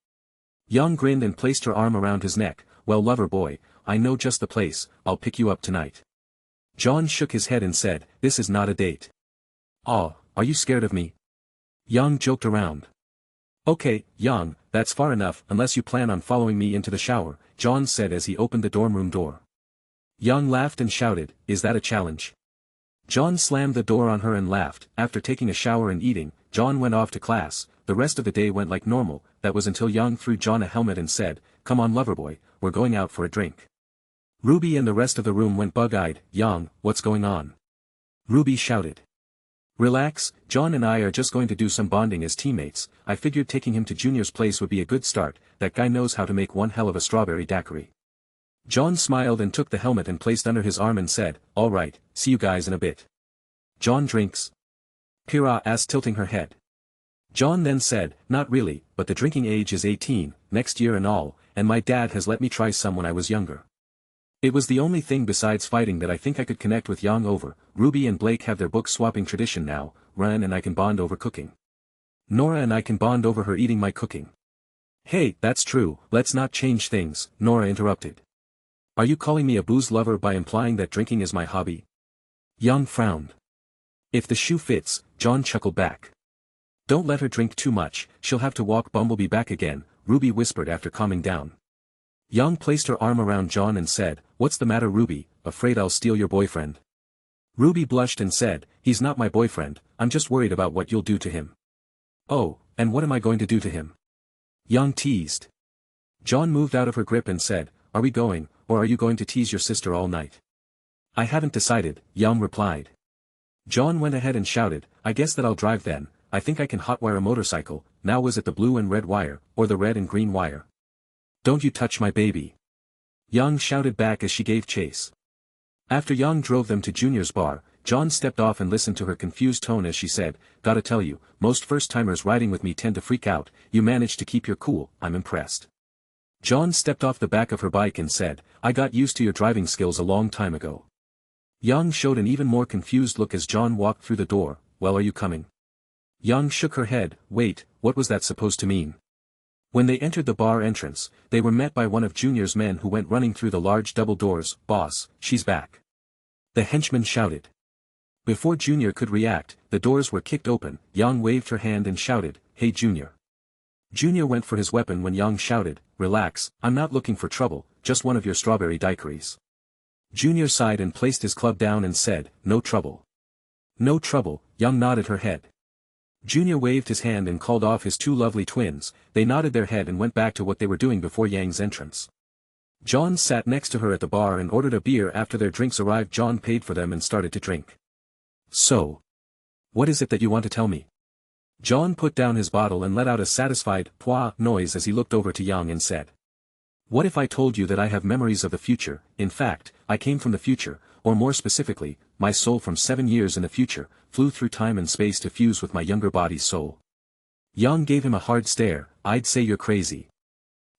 Yang grinned and placed her arm around his neck. Well, lover boy, I know just the place, I'll pick you up tonight. Jaune shook his head and said, this is not a date. Aw, are you scared of me? Yang joked around. Okay, Yang, that's far enough, unless you plan on following me into the shower, Jaune said as he opened the dorm room door. Yang laughed and shouted, is that a challenge? Jaune slammed the door on her and laughed. After taking a shower and eating, Jaune went off to class. The rest of the day went like normal. That was until Yang threw Jaune a helmet and said, come on loverboy, we're going out for a drink. Ruby and the rest of the room went bug-eyed. Yang, what's going on? Ruby shouted. Relax, Jaune and I are just going to do some bonding as teammates. I figured taking him to Junior's place would be a good start. That guy knows how to make one hell of a strawberry daiquiri. Jaune smiled and took the helmet and placed under his arm and said, all right, see you guys in a bit. Jaune drinks? Kira asked, tilting her head. Jaune then said, not really, but the drinking age is 18, next year and all, and my dad has let me try some when I was younger. It was the only thing besides fighting that I think I could connect with Yang over. Ruby and Blake have their book swapping tradition now, Ren and I can bond over cooking. Nora and I can bond over her eating my cooking. Hey, that's true, let's not change things, Nora interrupted. Are you calling me a booze lover by implying that drinking is my hobby? Yang frowned. If the shoe fits, John chuckled back. Don't let her drink too much, she'll have to walk Bumblebee back again, Ruby whispered after calming down. Yang placed her arm around John and said, What's the matter Ruby, afraid I'll steal your boyfriend? Ruby blushed and said, He's not my boyfriend, I'm just worried about what you'll do to him. Oh, and what am I going to do to him? Yang teased. John moved out of her grip and said, Are we going, or are you going to tease your sister all night? I haven't decided, Yang replied. John went ahead and shouted, I guess that I'll drive then, I think I can hotwire a motorcycle. Now was it the blue and red wire, or the red and green wire? Don't you touch my baby. Yang shouted back as she gave chase. After Yang drove them to Junior's bar, John stepped off and listened to her confused tone as she said, Gotta tell you, most first-timers riding with me tend to freak out, you managed to keep your cool, I'm impressed. John stepped off the back of her bike and said, I got used to your driving skills a long time ago. Yang showed an even more confused look as John walked through the door, Well, are you coming? Yang shook her head, Wait, what was that supposed to mean? When they entered the bar entrance, they were met by one of Junior's men who went running through the large double doors, Boss, she's back. The henchman shouted. Before Junior could react, the doors were kicked open, Yang waved her hand and shouted, Hey Junior. Junior went for his weapon when Yang shouted, Relax, I'm not looking for trouble, just one of your strawberry daiquiris. Junior sighed and placed his club down and said, No trouble. No trouble, Yang nodded her head. Junior waved his hand and called off his two lovely twins, they nodded their head and went back to what they were doing before Yang's entrance. John sat next to her at the bar and ordered a beer. After their drinks arrived, John paid for them and started to drink. So, what is it that you want to tell me? John put down his bottle and let out a satisfied, pwah noise as he looked over to Yang and said. What if I told you that I have memories of the future? In fact, I came from the future, or more specifically, my soul from 7 years in the future, flew through time and space to fuse with my younger body's soul. Yang gave him a hard stare, I'd say you're crazy.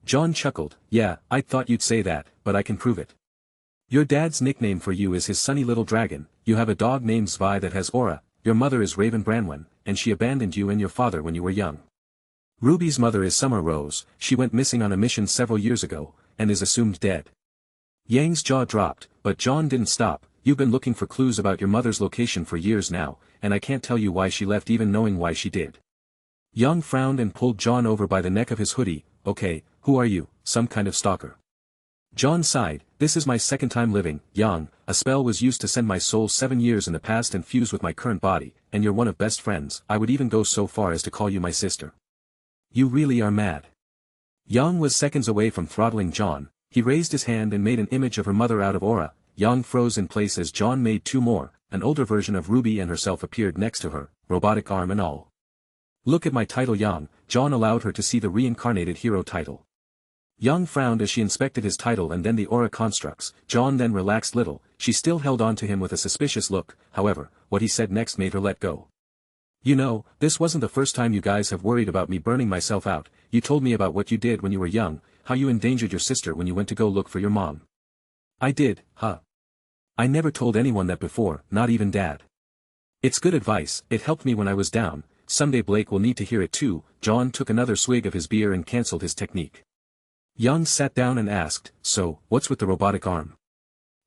John chuckled, Yeah, I thought you'd say that, but I can prove it. Your dad's nickname for you is his sunny little dragon, you have a dog named Zvi that has aura, your mother is Raven Branwen, and she abandoned you and your father when you were young. Ruby's mother is Summer Rose, she went missing on a mission several years ago, and is assumed dead. Yang's jaw dropped, but John didn't stop, You've been looking for clues about your mother's location for years now, and I can't tell you why she left even knowing why she did. Yang frowned and pulled John over by the neck of his hoodie, Okay, who are you, some kind of stalker? John sighed, This is my second time living, Yang, a spell was used to send my soul 7 years in the past and fuse with my current body, and you're one of best friends, I would even go so far as to call you my sister. You really are mad. Yang was seconds away from throttling John, he raised his hand and made an image of her mother out of aura. Yang froze in place as John made two more, an older version of Ruby and herself appeared next to her, robotic arm and all. Look at my title Yang, John allowed her to see the reincarnated hero title. Yang frowned as she inspected his title and then the aura constructs, John then relaxed little, she still held on to him with a suspicious look, however, what he said next made her let go. You know, this wasn't the first time you guys have worried about me burning myself out, you told me about what you did when you were young, how you endangered your sister when you went to go look for your mom. I did, huh? I never told anyone that before, not even Dad. It's good advice, it helped me when I was down, someday Blake will need to hear it too. John took another swig of his beer and cancelled his technique. Yang sat down and asked, So, what's with the robotic arm?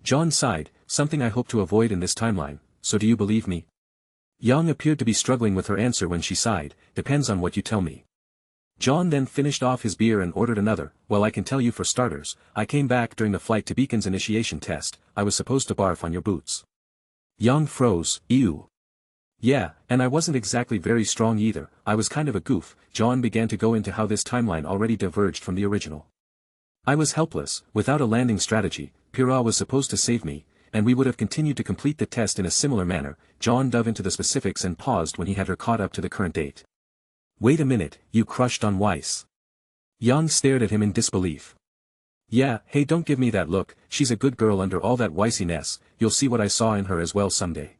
John sighed, something I hope to avoid in this timeline, so do you believe me? Yang appeared to be struggling with her answer when she sighed, Depends on what you tell me. John then finished off his beer and ordered another, Well, I can tell you for starters, I came back during the flight to Beacon's initiation test, I was supposed to barf on your boots. Yang froze, Ew. Yeah, and I wasn't exactly very strong either, I was kind of a goof. John began to go into how this timeline already diverged from the original. I was helpless, without a landing strategy, Pira was supposed to save me, and we would have continued to complete the test in a similar manner. John dove into the specifics and paused when he had her caught up to the current date. Wait a minute, you crushed on Weiss. Yang stared at him in disbelief. Yeah, hey, don't give me that look, she's a good girl under all that Weissiness, you'll see what I saw in her as well someday.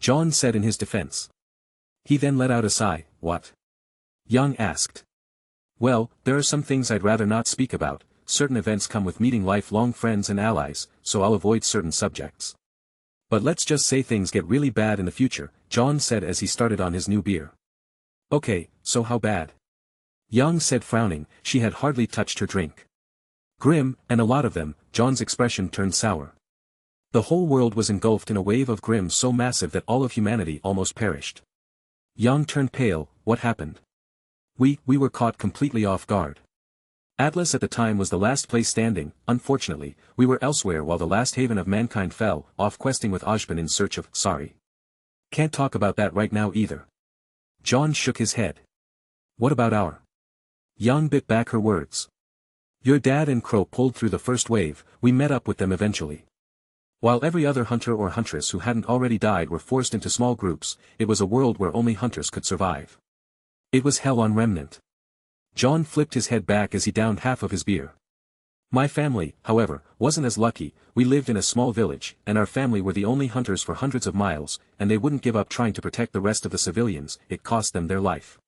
John said in his defense. He then let out a sigh, What? Yang asked. Well, there are some things I'd rather not speak about, certain events come with meeting lifelong friends and allies, so I'll avoid certain subjects. But let's just say things get really bad in the future, Jaune said as he started on his new beer. Okay, so how bad? Jaune said frowning, she had hardly touched her drink. Grim, and a lot of them, Jaune's expression turned sour. The whole world was engulfed in a wave of grim so massive that all of humanity almost perished. Jaune turned pale. What happened? We were caught completely off guard. Atlas at the time was the last place standing. Unfortunately, we were elsewhere while the last haven of mankind fell, off questing with Ozpin in search of, sorry. Can't talk about that right now either. Jaune shook his head. What about our? Jaune bit back her words. Your dad and Crow pulled through the first wave, we met up with them eventually. While every other hunter or huntress who hadn't already died were forced into small groups, it was a world where only hunters could survive. It was hell on Remnant. Jaune flipped his head back as he downed half of his beer. My family, however, wasn't as lucky. We lived in a small village, and our family were the only hunters for hundreds of miles, and they wouldn't give up trying to protect the rest of the civilians. It cost them their life.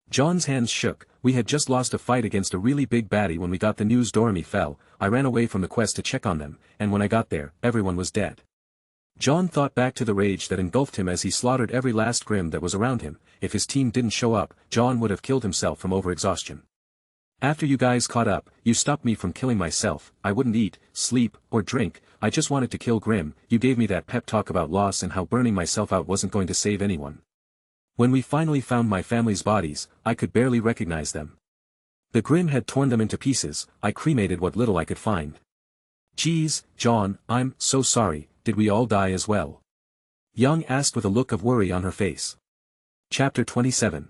Jaune's hands shook. We had just lost a fight against a really big baddie when we got the news RWBY fell. I ran away from the quest to check on them, and when I got there, everyone was dead. Jaune thought back to the rage that engulfed him as he slaughtered every last grim that was around him. If his team didn't show up, Jaune would have killed himself from overexhaustion. After you guys caught up, you stopped me from killing myself. I wouldn't eat, sleep, or drink. I just wanted to kill Grim. You gave me that pep talk about loss and how burning myself out wasn't going to save anyone. When we finally found my family's bodies, I could barely recognize them. The Grim had torn them into pieces. I cremated what little I could find. Geez, Jaune, I'm so sorry. Did we all die as well? Jaune asked with a look of worry on her face. Chapter 27.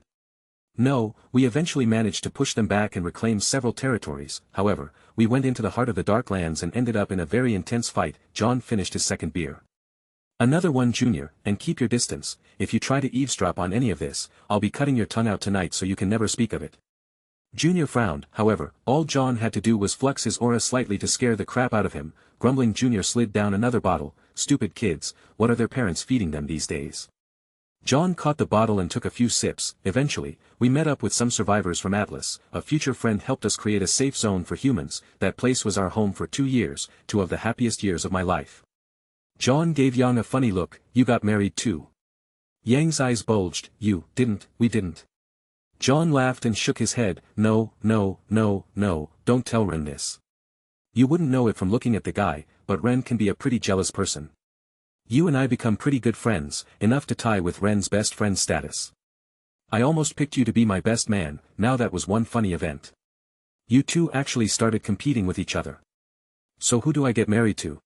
No, we eventually managed to push them back and reclaim several territories. However, we went into the heart of the Darklands and ended up in a very intense fight. Jaune finished his second beer. Another one, Junior, and keep your distance. If you try to eavesdrop on any of this, I'll be cutting your tongue out tonight so you can never speak of it. Junior frowned. However, all Jaune had to do was flex his aura slightly to scare the crap out of him. Grumbling, Junior slid down another bottle. Stupid kids, what are their parents feeding them these days? Jaune caught the bottle and took a few sips. Eventually, we met up with some survivors from Atlas. A future friend helped us create a safe zone for humans. That place was our home for 2 years, 2 of the happiest years of my life. Jaune gave Yang a funny look. You got married too? Yang's eyes bulged. You didn't, we didn't. Jaune laughed and shook his head. No, don't tell Ren this. You wouldn't know it from looking at the guy, but Ren can be a pretty jealous person. You and I become pretty good friends, enough to tie with Ren's best friend status. I almost picked you to be my best man. Now that was one funny event. You two actually started competing with each other. So who do I get married to?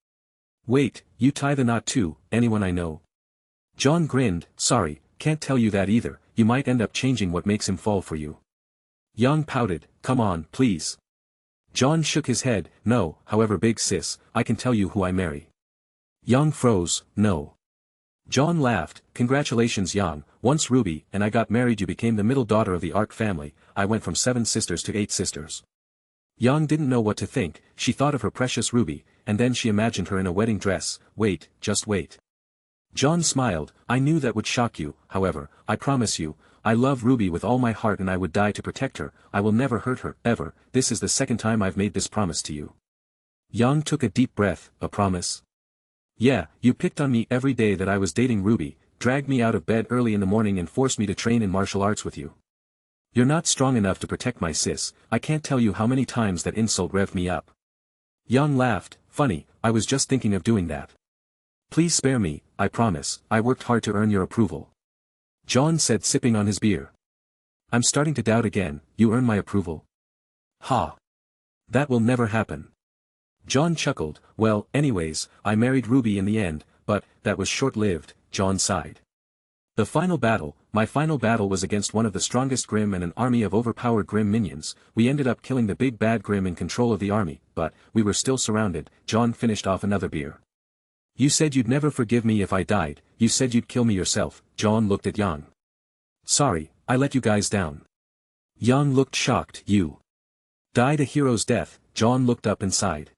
Wait, you tie the knot too, anyone I know? Jaune grinned. Sorry, can't tell you that either. You might end up changing what makes him fall for you. Yang pouted. Come on, please. Jaune shook his head. No, however big sis, I can tell you who I marry. Yang froze. No. Jaune laughed. Congratulations, Yang. Once RWBY and I got married, you became the middle daughter of the Arc family. I went from 7 sisters to 8 sisters. Yang didn't know what to think. She thought of her precious RWBY, and then she imagined her in a wedding dress. Wait, just wait. Jaune smiled. I knew that would shock you. However, I promise you, I love RWBY with all my heart and I would die to protect her. I will never hurt her, ever. This is the second time I've made this promise to you. Yang took a deep breath. A promise? Yeah, you picked on me every day that I was dating RWBY, dragged me out of bed early in the morning and forced me to train in martial arts with you. You're not strong enough to protect my sis. I can't tell you how many times that insult revved me up. Yang laughed. Funny, I was just thinking of doing that. Please spare me, I promise. I worked hard to earn your approval. Jaune said, sipping on his beer. I'm starting to doubt again. You earn my approval? Ha. That will never happen. Jaune chuckled. Well, anyways, I married RWBY in the end, but that was short-lived. Jaune sighed. The final battle, my final battle was against one of the strongest Grim and an army of overpowered Grim minions. We ended up killing the big bad Grim in control of the army, but we were still surrounded. Jaune finished off another beer. You said you'd never forgive me if I died. You said you'd kill me yourself. Jaune looked at Yang. Sorry, I let you guys down. Yang looked shocked. You died a hero's death. Jaune looked up and sighed.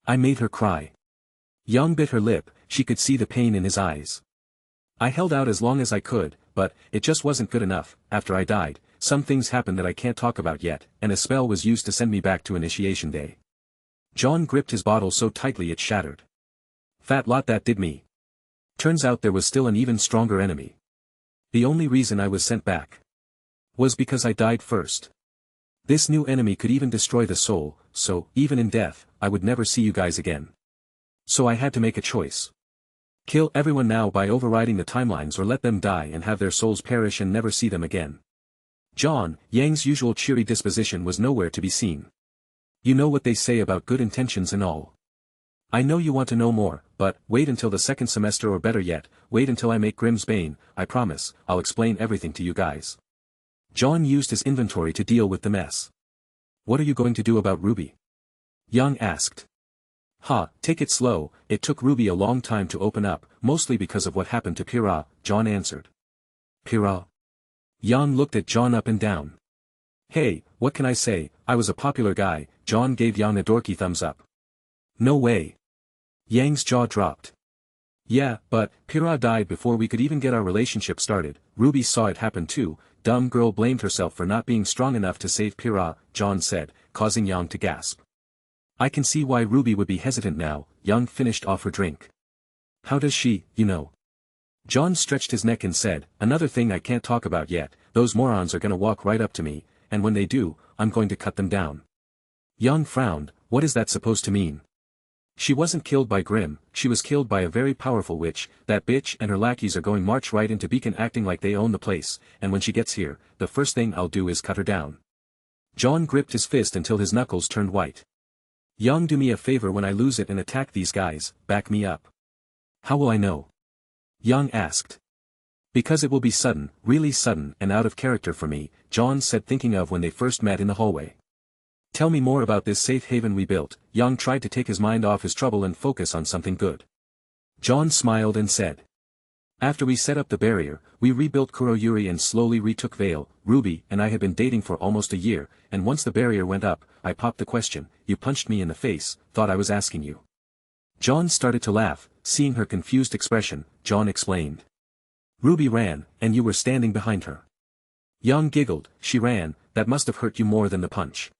I made her cry. Yang bit her lip. She could see the pain in his eyes. I held out as long as I could, but it just wasn't good enough. After I died, some things happened that I can't talk about yet, and a spell was used to send me back to initiation day. Jaune gripped his bottle so tightly it shattered. Fat lot that did me. Turns out there was still an even stronger enemy. The only reason I was sent back was because I died first. This new enemy could even destroy the soul, so, even in death, I would never see you guys again. So I had to make a choice. Kill everyone now by overriding the timelines, or let them die and have their souls perish and never see them again. Jaune, Yang's usual cheery disposition was nowhere to be seen. You know what they say about good intentions and all. I know you want to know more, but, wait until the second semester, or better yet, wait until I make Grimm's Bane. I promise, I'll explain everything to you guys. Jaune used his inventory to deal with the mess. What are you going to do about RWBY? Yang asked. Take it slow, it took RWBY a long time to open up, mostly because of what happened to Pyrrha, Jaune answered. Pyrrha? Yang looked at Jaune up and down. Hey, what can I say, I was a popular guy. Jaune gave Yang a dorky thumbs up. No way. Yang's jaw dropped. Yeah, but, Pyrrha died before we could even get our relationship started. RWBY saw it happen too. Dumb girl blamed herself for not being strong enough to save Pyrrha, Jaune said, causing Yang to gasp. I can see why RWBY would be hesitant now. Yang finished off her drink. How does she, you know? Jaune stretched his neck and said, another thing I can't talk about yet, those morons are gonna walk right up to me, and when they do, I'm going to cut them down. Yang frowned, what is that supposed to mean? She wasn't killed by Grimm, she was killed by a very powerful witch. That bitch and her lackeys are going march right into Beacon acting like they own the place, and when she gets here, the first thing I'll do is cut her down. Jaune gripped his fist until his knuckles turned white. Yang, do me a favor when I lose it and attack these guys, back me up. How will I know? Yang asked. Because it will be sudden, really sudden and out of character for me, Jaune said, thinking of when they first met in the hallway. Tell me more about this safe haven we built. Yang tried to take his mind off his trouble and focus on something good. Jaune smiled and said. After we set up the barrier, we rebuilt Kuroyuri and slowly retook Vale. RWBY and I had been dating for almost a year, and once the barrier went up, I popped the question, you punched me in the face, thought I was asking you. Jaune started to laugh, seeing her confused expression. Jaune explained. RWBY ran, and you were standing behind her. Yang giggled, she ran, that must have hurt you more than the punch.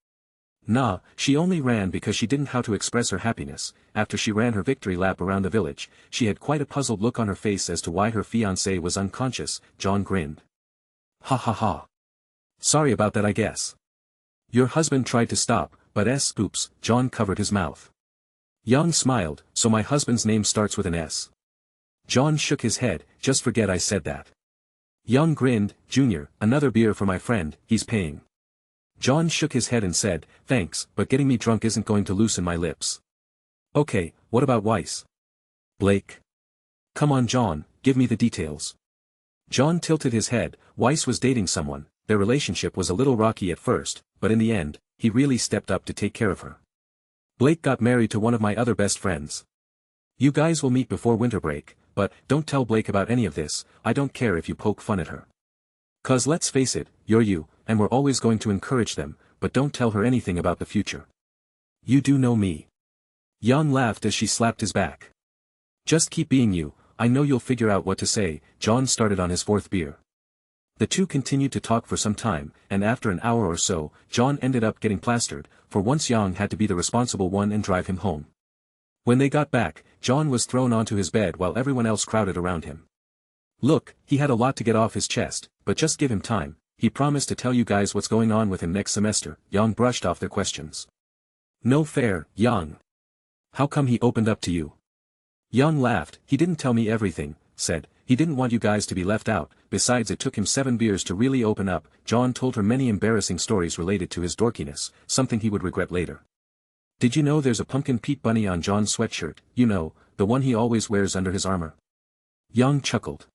Nah, she only ran because she didn't know how to express her happiness. After she ran her victory lap around the village, she had quite a puzzled look on her face as to why her fiancé was unconscious. Jaune grinned. Ha ha ha. Sorry about that, I guess. Your husband tried to stop, but oops, Jaune covered his mouth. Yang smiled, so my husband's name starts with an S. Jaune shook his head, just forget I said that. Yang grinned, Junior, another beer for my friend, he's paying. Jaune shook his head and said, thanks, but getting me drunk isn't going to loosen my lips. Okay, what about Weiss? Blake? Come on Jaune, give me the details. Jaune tilted his head. Weiss was dating someone. Their relationship was a little rocky at first, but in the end, he really stepped up to take care of her. Blake got married to one of my other best friends. You guys will meet before winter break, but don't tell Blake about any of this. I don't care if you poke fun at her. 'Cause let's face it, you're you, and we're always going to encourage them, but don't tell her anything about the future. You do know me. Yang laughed as she slapped his back. Just keep being you, I know you'll figure out what to say. Jaune started on his fourth beer. The two continued to talk for some time, and after an hour or so, Jaune ended up getting plastered. For once Yang had to be the responsible one and drive him home. When they got back, Jaune was thrown onto his bed while everyone else crowded around him. Look, he had a lot to get off his chest, but just give him time. He promised to tell you guys what's going on with him next semester. Yang brushed off their questions. No fair, Yang. How come he opened up to you? Yang laughed. He didn't tell me everything, said, he didn't want you guys to be left out, besides it took him 7 beers to really open up. Jaune told her many embarrassing stories related to his dorkiness, something he would regret later. Did you know there's a pumpkin Pete bunny on Jaune's sweatshirt, you know, the one he always wears under his armor? Yang chuckled.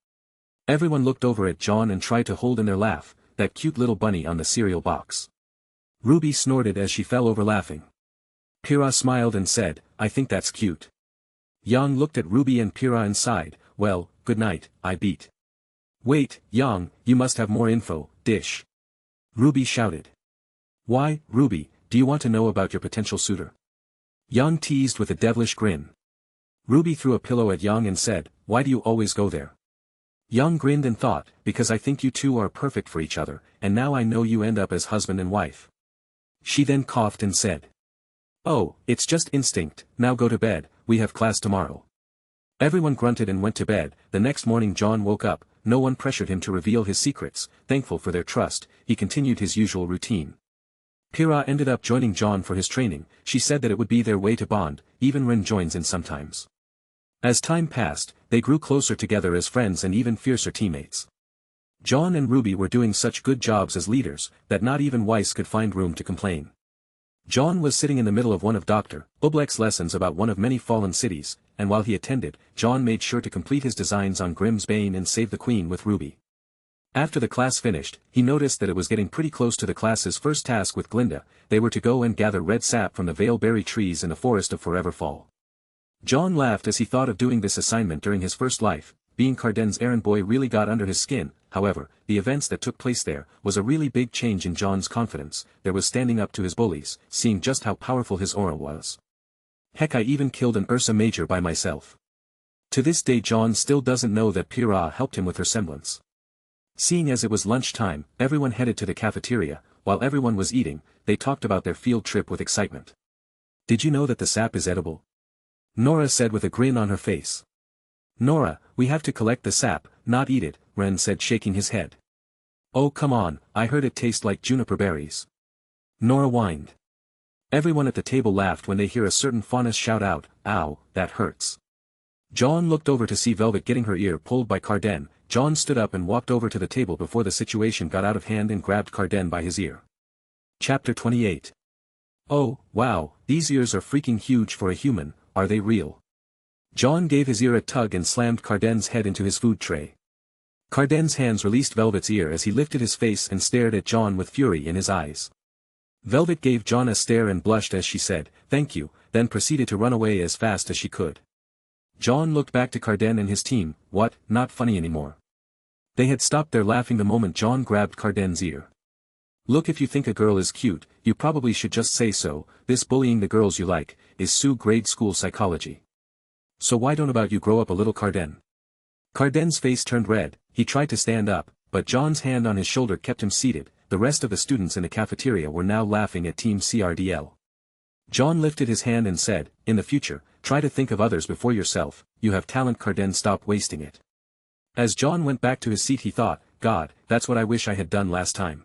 Everyone looked over at Jaune and tried to hold in their laugh, that cute little bunny on the cereal box. RWBY snorted as she fell over laughing. Pyrrha smiled and said, I think that's cute. Yang looked at RWBY and Pyrrha and sighed, well, good night, I beat. Wait, Yang, you must have more info, dish. RWBY shouted. Why, RWBY, do you want to know about your potential suitor? Yang teased with a devilish grin. RWBY threw a pillow at Yang and said, why do you always go there? Jaune grinned and thought, because I think you two are perfect for each other, and now I know you end up as husband and wife. She then coughed and said. Oh, it's just instinct, now go to bed, we have class tomorrow. Everyone grunted and went to bed. The next morning Jaune woke up, no one pressured him to reveal his secrets, thankful for their trust, he continued his usual routine. Pyrrha ended up joining Jaune for his training, she said that it would be their way to bond, even Ren joins in sometimes. As time passed, they grew closer together as friends and even fiercer teammates. Jaune and RWBY were doing such good jobs as leaders, that not even Weiss could find room to complain. Jaune was sitting in the middle of one of Dr. Oblek's lessons about one of many fallen cities, and while he attended, Jaune made sure to complete his designs on Grimm's Bane and save the Queen with RWBY. After the class finished, he noticed that it was getting pretty close to the class's first task with Glinda. They were to go and gather red sap from the veilberry trees in the forest of Forever Fall. Jaune laughed as he thought of doing this assignment during his first life. Being Carden's errand boy really got under his skin. However, the events that took place there was a really big change in Jaune's confidence. There was standing up to his bullies, seeing just how powerful his aura was. Heck, I even killed an Ursa Major by myself. To this day Jaune still doesn't know that Pyrrha helped him with her semblance. Seeing as it was lunchtime, everyone headed to the cafeteria. While everyone was eating, they talked about their field trip with excitement. Did you know that the sap is edible? Nora said with a grin on her face. Nora, we have to collect the sap, not eat it, Ren said shaking his head. Oh come on, I heard it tastes like juniper berries. Nora whined. Everyone at the table laughed when they hear a certain faunus shout out, ow, that hurts. Jaune looked over to see Velvet getting her ear pulled by Carden. Jaune stood up and walked over to the table before the situation got out of hand and grabbed Carden by his ear. Chapter 28. Oh, wow, these ears are freaking huge for a human, are they real? Jaune gave his ear a tug and slammed Carden's head into his food tray. Carden's hands released Velvet's ear as he lifted his face and stared at Jaune with fury in his eyes. Velvet gave Jaune a stare and blushed as she said, thank you, then proceeded to run away as fast as she could. Jaune looked back to Carden and his team. What, not funny anymore? They had stopped their laughing the moment Jaune grabbed Carden's ear. Look, if you think a girl is cute, you probably should just say so. This bullying the girls you like, is Sue grade school psychology. So why don't about you grow up a little, Carden? Carden's face turned red, he tried to stand up, but Jaune's hand on his shoulder kept him seated. The rest of the students in the cafeteria were now laughing at Team CRDL. Jaune lifted his hand and said, in the future, try to think of others before yourself. You have talent, Carden, stop wasting it. As Jaune went back to his seat he thought, God, that's what I wish I had done last time.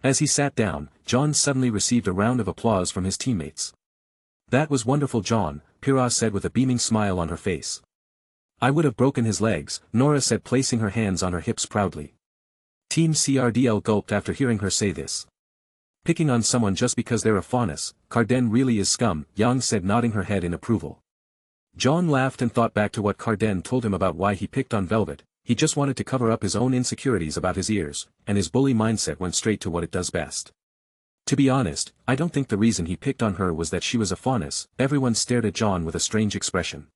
As he sat down, Jaune suddenly received a round of applause from his teammates. That was wonderful, Jaune, Pyrrha said with a beaming smile on her face. I would have broken his legs, Nora said placing her hands on her hips proudly. Team CRDL gulped after hearing her say this. Picking on someone just because they're a faunus, Carden really is scum, Jaune said nodding her head in approval. Jaune laughed and thought back to what Carden told him about why he picked on Velvet. He just wanted to cover up his own insecurities about his ears, and his bully mindset went straight to what it does best. To be honest, I don't think the reason he picked on her was that she was a faunus. Everyone stared at Jaune with a strange expression.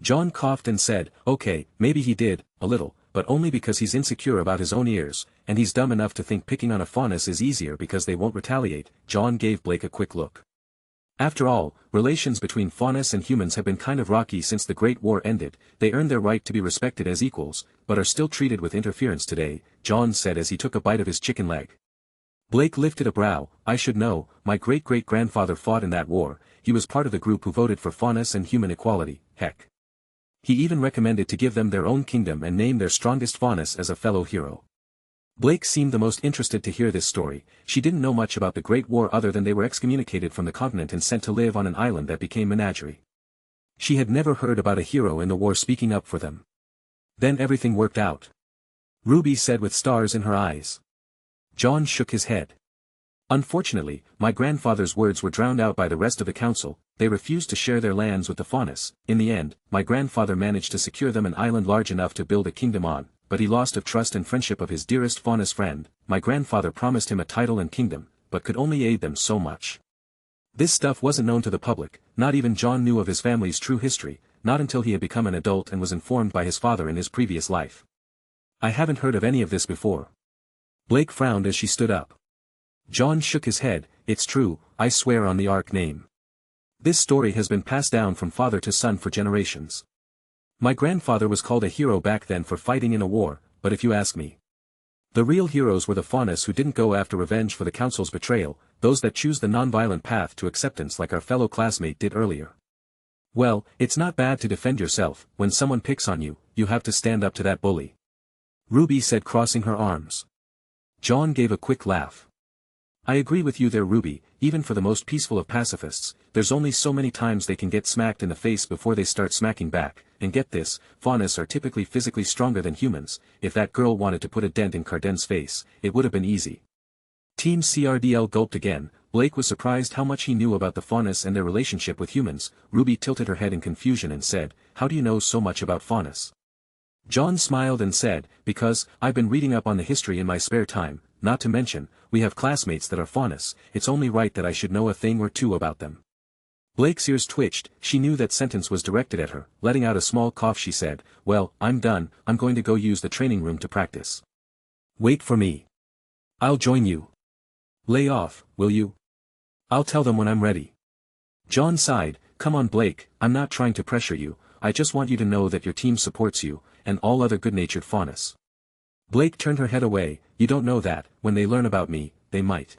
Jaune coughed and said, okay, maybe he did, a little, but only because he's insecure about his own ears, and he's dumb enough to think picking on a faunus is easier because they won't retaliate. Jaune gave Blake a quick look. After all, relations between faunus and humans have been kind of rocky since the Great War ended. They earned their right to be respected as equals, but are still treated with interference today, Jaune said as he took a bite of his chicken leg. Blake lifted a brow. I should know, my great-great-grandfather fought in that war. He was part of the group who voted for faunus and human equality, heck. He even recommended to give them their own kingdom and name their strongest faunus as a fellow hero. Blake seemed the most interested to hear this story. She didn't know much about the Great War other than they were excommunicated from the continent and sent to live on an island that became Menagerie. She had never heard about a hero in the war speaking up for them. Then everything worked out. RWBY said with stars in her eyes. Jaune shook his head. Unfortunately, my grandfather's words were drowned out by the rest of the council. They refused to share their lands with the faunus. In the end, my grandfather managed to secure them an island large enough to build a kingdom on, but he lost of trust and friendship of his dearest faunus friend. My grandfather promised him a title and kingdom, but could only aid them so much. This stuff wasn't known to the public, not even Jaune knew of his family's true history, not until he had become an adult and was informed by his father in his previous life. I haven't heard of any of this before. Blake frowned as she stood up. Jaune shook his head. It's true, I swear on the Ark name. This story has been passed down from father to son for generations. My grandfather was called a hero back then for fighting in a war, but if you ask me, the real heroes were the faunus who didn't go after revenge for the council's betrayal, those that choose the non-violent path to acceptance like our fellow classmate did earlier. Well, it's not bad to defend yourself. When someone picks on you, you have to stand up to that bully. Ruby said, crossing her arms. Jaune gave a quick laugh. I agree with you there, Ruby. Even for the most peaceful of pacifists, there's only so many times they can get smacked in the face before they start smacking back, and get this, faunus are typically physically stronger than humans. If that girl wanted to put a dent in Carden's face, it would have been easy. Team CRDL gulped again. Blake was surprised how much he knew about the faunus and their relationship with humans. Ruby tilted her head in confusion and said, how do you know so much about faunus? Jaune smiled and said, because, I've been reading up on the history in my spare time, not to mention, we have classmates that are faunus, it's only right that I should know a thing or two about them. Blake's ears twitched. She knew that sentence was directed at her. Letting out a small cough she said, well, I'm done, I'm going to go use the training room to practice. Wait for me. I'll join you. Lay off, will you? I'll tell them when I'm ready. Jaune sighed, come on Blake, I'm not trying to pressure you, I just want you to know that your team supports you, and all other good-natured faunus. Blake turned her head away, you don't know that, when they learn about me, they might.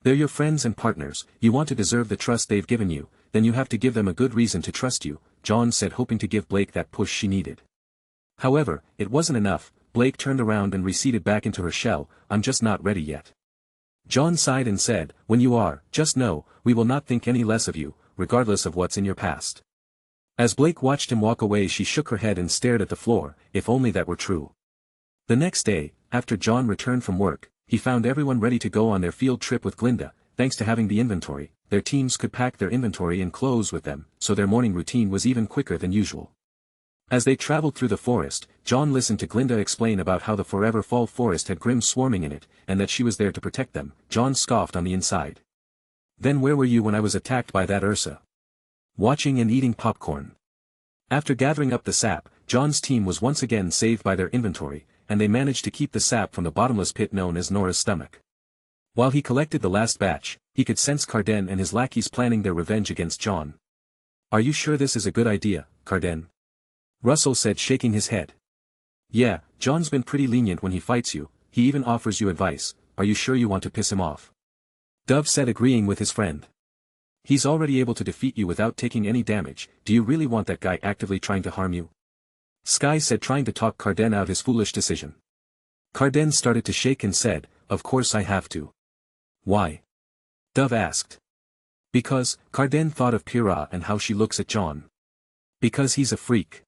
They're your friends and partners, you want to deserve the trust they've given you, then you have to give them a good reason to trust you, Jaune said, hoping to give Blake that push she needed. However, it wasn't enough. Blake turned around and receded back into her shell, I'm just not ready yet. Jaune sighed and said, when you are, just know, we will not think any less of you, regardless of what's in your past. As Blake watched him walk away, she shook her head and stared at the floor, if only that were true. The next day, after Jaune returned from work, he found everyone ready to go on their field trip with Glinda. Thanks to having the inventory, their teams could pack their inventory and clothes with them, so their morning routine was even quicker than usual. As they traveled through the forest, Jaune listened to Glinda explain about how the Forever Fall forest had Grimm swarming in it, and that she was there to protect them. Jaune scoffed on the inside. Then where were you when I was attacked by that Ursa? Watching and eating popcorn. After gathering up the sap, Jaune's team was once again saved by their inventory, and they managed to keep the sap from the bottomless pit known as Nora's stomach. While he collected the last batch, he could sense Carden and his lackeys planning their revenge against Jaune. Are you sure this is a good idea, Carden? Russell said, shaking his head. Yeah, Jaune's been pretty lenient when he fights you, he even offers you advice. Are you sure you want to piss him off? Dove said, agreeing with his friend. He's already able to defeat you without taking any damage. Do you really want that guy actively trying to harm you? Sky said, trying to talk Carden out his foolish decision. Carden started to shake and said, of course I have to. Why? Dove asked. Because, Carden thought of Pyrrha and how she looks at Jaune. Because he's a freak.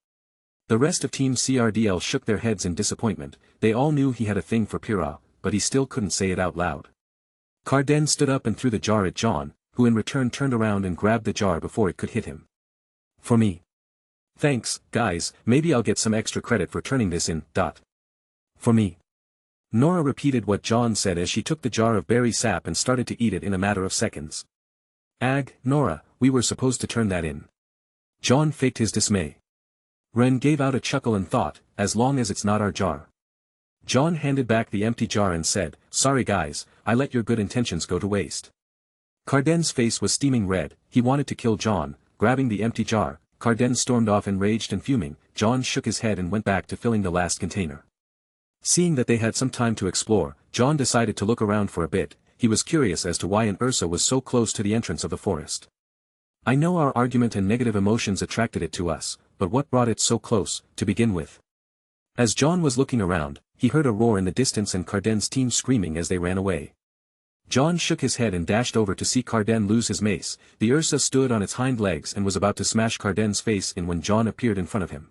The rest of Team CRDL shook their heads in disappointment. They all knew he had a thing for Pyrrha, but he still couldn't say it out loud. Carden stood up and threw the jar at Jaune, who in return turned around and grabbed the jar before it could hit him. For me. Thanks, guys, maybe I'll get some extra credit for turning this in. For me. Nora repeated what Jaune said as she took the jar of berry sap and started to eat it in a matter of seconds. Ag, Nora, we were supposed to turn that in. Jaune faked his dismay. Ren gave out a chuckle and thought, as long as it's not our jar. Jaune handed back the empty jar and said, sorry guys, I let your good intentions go to waste. Carden's face was steaming red. He wanted to kill Jaune. Grabbing the empty jar, Carden stormed off enraged and fuming. Jaune shook his head and went back to filling the last container. Seeing that they had some time to explore, Jaune decided to look around for a bit. He was curious as to why an Ursa was so close to the entrance of the forest. I know our argument and negative emotions attracted it to us, but what brought it so close, to begin with? As Jaune was looking around, he heard a roar in the distance and Carden's team screaming as they ran away. Jaune shook his head and dashed over to see Carden lose his mace. The Ursa stood on its hind legs and was about to smash Carden's face in when Jaune appeared in front of him.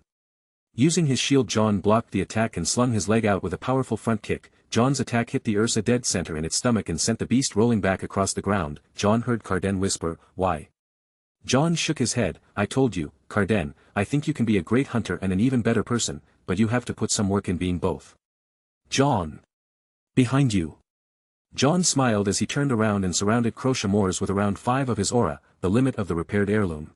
Using his shield, Jaune blocked the attack and slung his leg out with a powerful front kick. Jaune's attack hit the Ursa dead center in its stomach and sent the beast rolling back across the ground. Jaune heard Carden whisper, why? Jaune shook his head. I told you, Carden, I think you can be a great hunter and an even better person, but you have to put some work in being both. Jaune. Behind you. Jaune smiled as he turned around and surrounded Crochamores with around 5 of his aura, the limit of the repaired heirloom.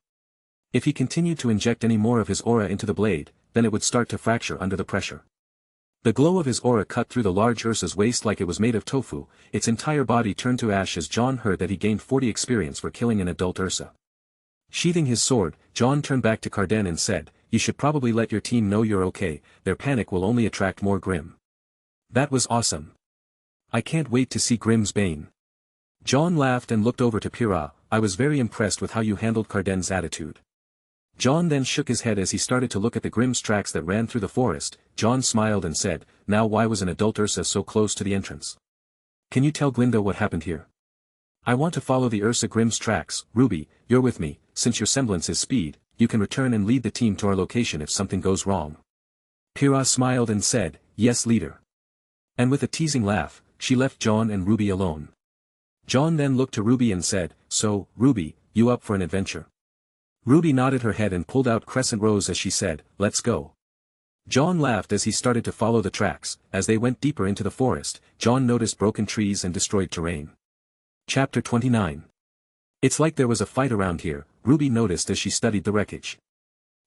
If he continued to inject any more of his aura into the blade, then it would start to fracture under the pressure. The glow of his aura cut through the large Ursa's waist like it was made of tofu. Its entire body turned to ash as Jaune heard that he gained 40 experience for killing an adult Ursa. Sheathing his sword, Jaune turned back to Carden and said, you should probably let your team know you're okay, their panic will only attract more Grimm. That was awesome. I can't wait to see Grimm's bane. Jaune laughed and looked over to Pyrrha. I was very impressed with how you handled Carden's attitude. Jaune then shook his head as he started to look at the Grimm's tracks that ran through the forest. Jaune smiled and said, now why was an adult Ursa so close to the entrance? Can you tell Glinda what happened here? I want to follow the Ursa Grimm's tracks. RWBY, you're with me, since your semblance is speed, you can return and lead the team to our location if something goes wrong. Pyrrha smiled and said, yes leader. And with a teasing laugh, she left Jaune and RWBY alone. Jaune then looked to RWBY and said, so, RWBY, you up for an adventure? RWBY nodded her head and pulled out Crescent Rose as she said, let's go. Jaune laughed as he started to follow the tracks. As they went deeper into the forest, Jaune noticed broken trees and destroyed terrain. Chapter 29. It's like there was a fight around here, RWBY noticed as she studied the wreckage.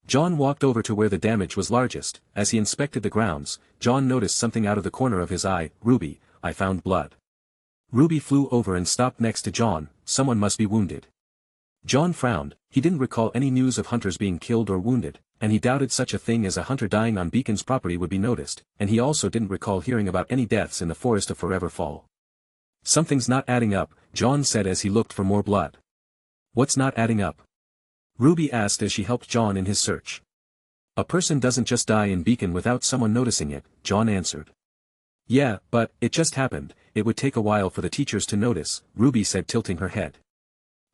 Jaune walked over to where the damage was largest. As he inspected the grounds, Jaune noticed something out of the corner of his eye. RWBY, I found blood. RWBY flew over and stopped next to Jaune. Someone must be wounded. Jaune frowned. He didn't recall any news of hunters being killed or wounded, and he doubted such a thing as a hunter dying on Beacon's property would be noticed, and he also didn't recall hearing about any deaths in the forest of Forever Fall. Something's not adding up, Jaune said as he looked for more blood. What's not adding up? RWBY asked as she helped Jaune in his search. A person doesn't just die in Beacon without someone noticing it, Jaune answered. Yeah, but, it just happened, it would take a while for the teachers to notice, RWBY said tilting her head.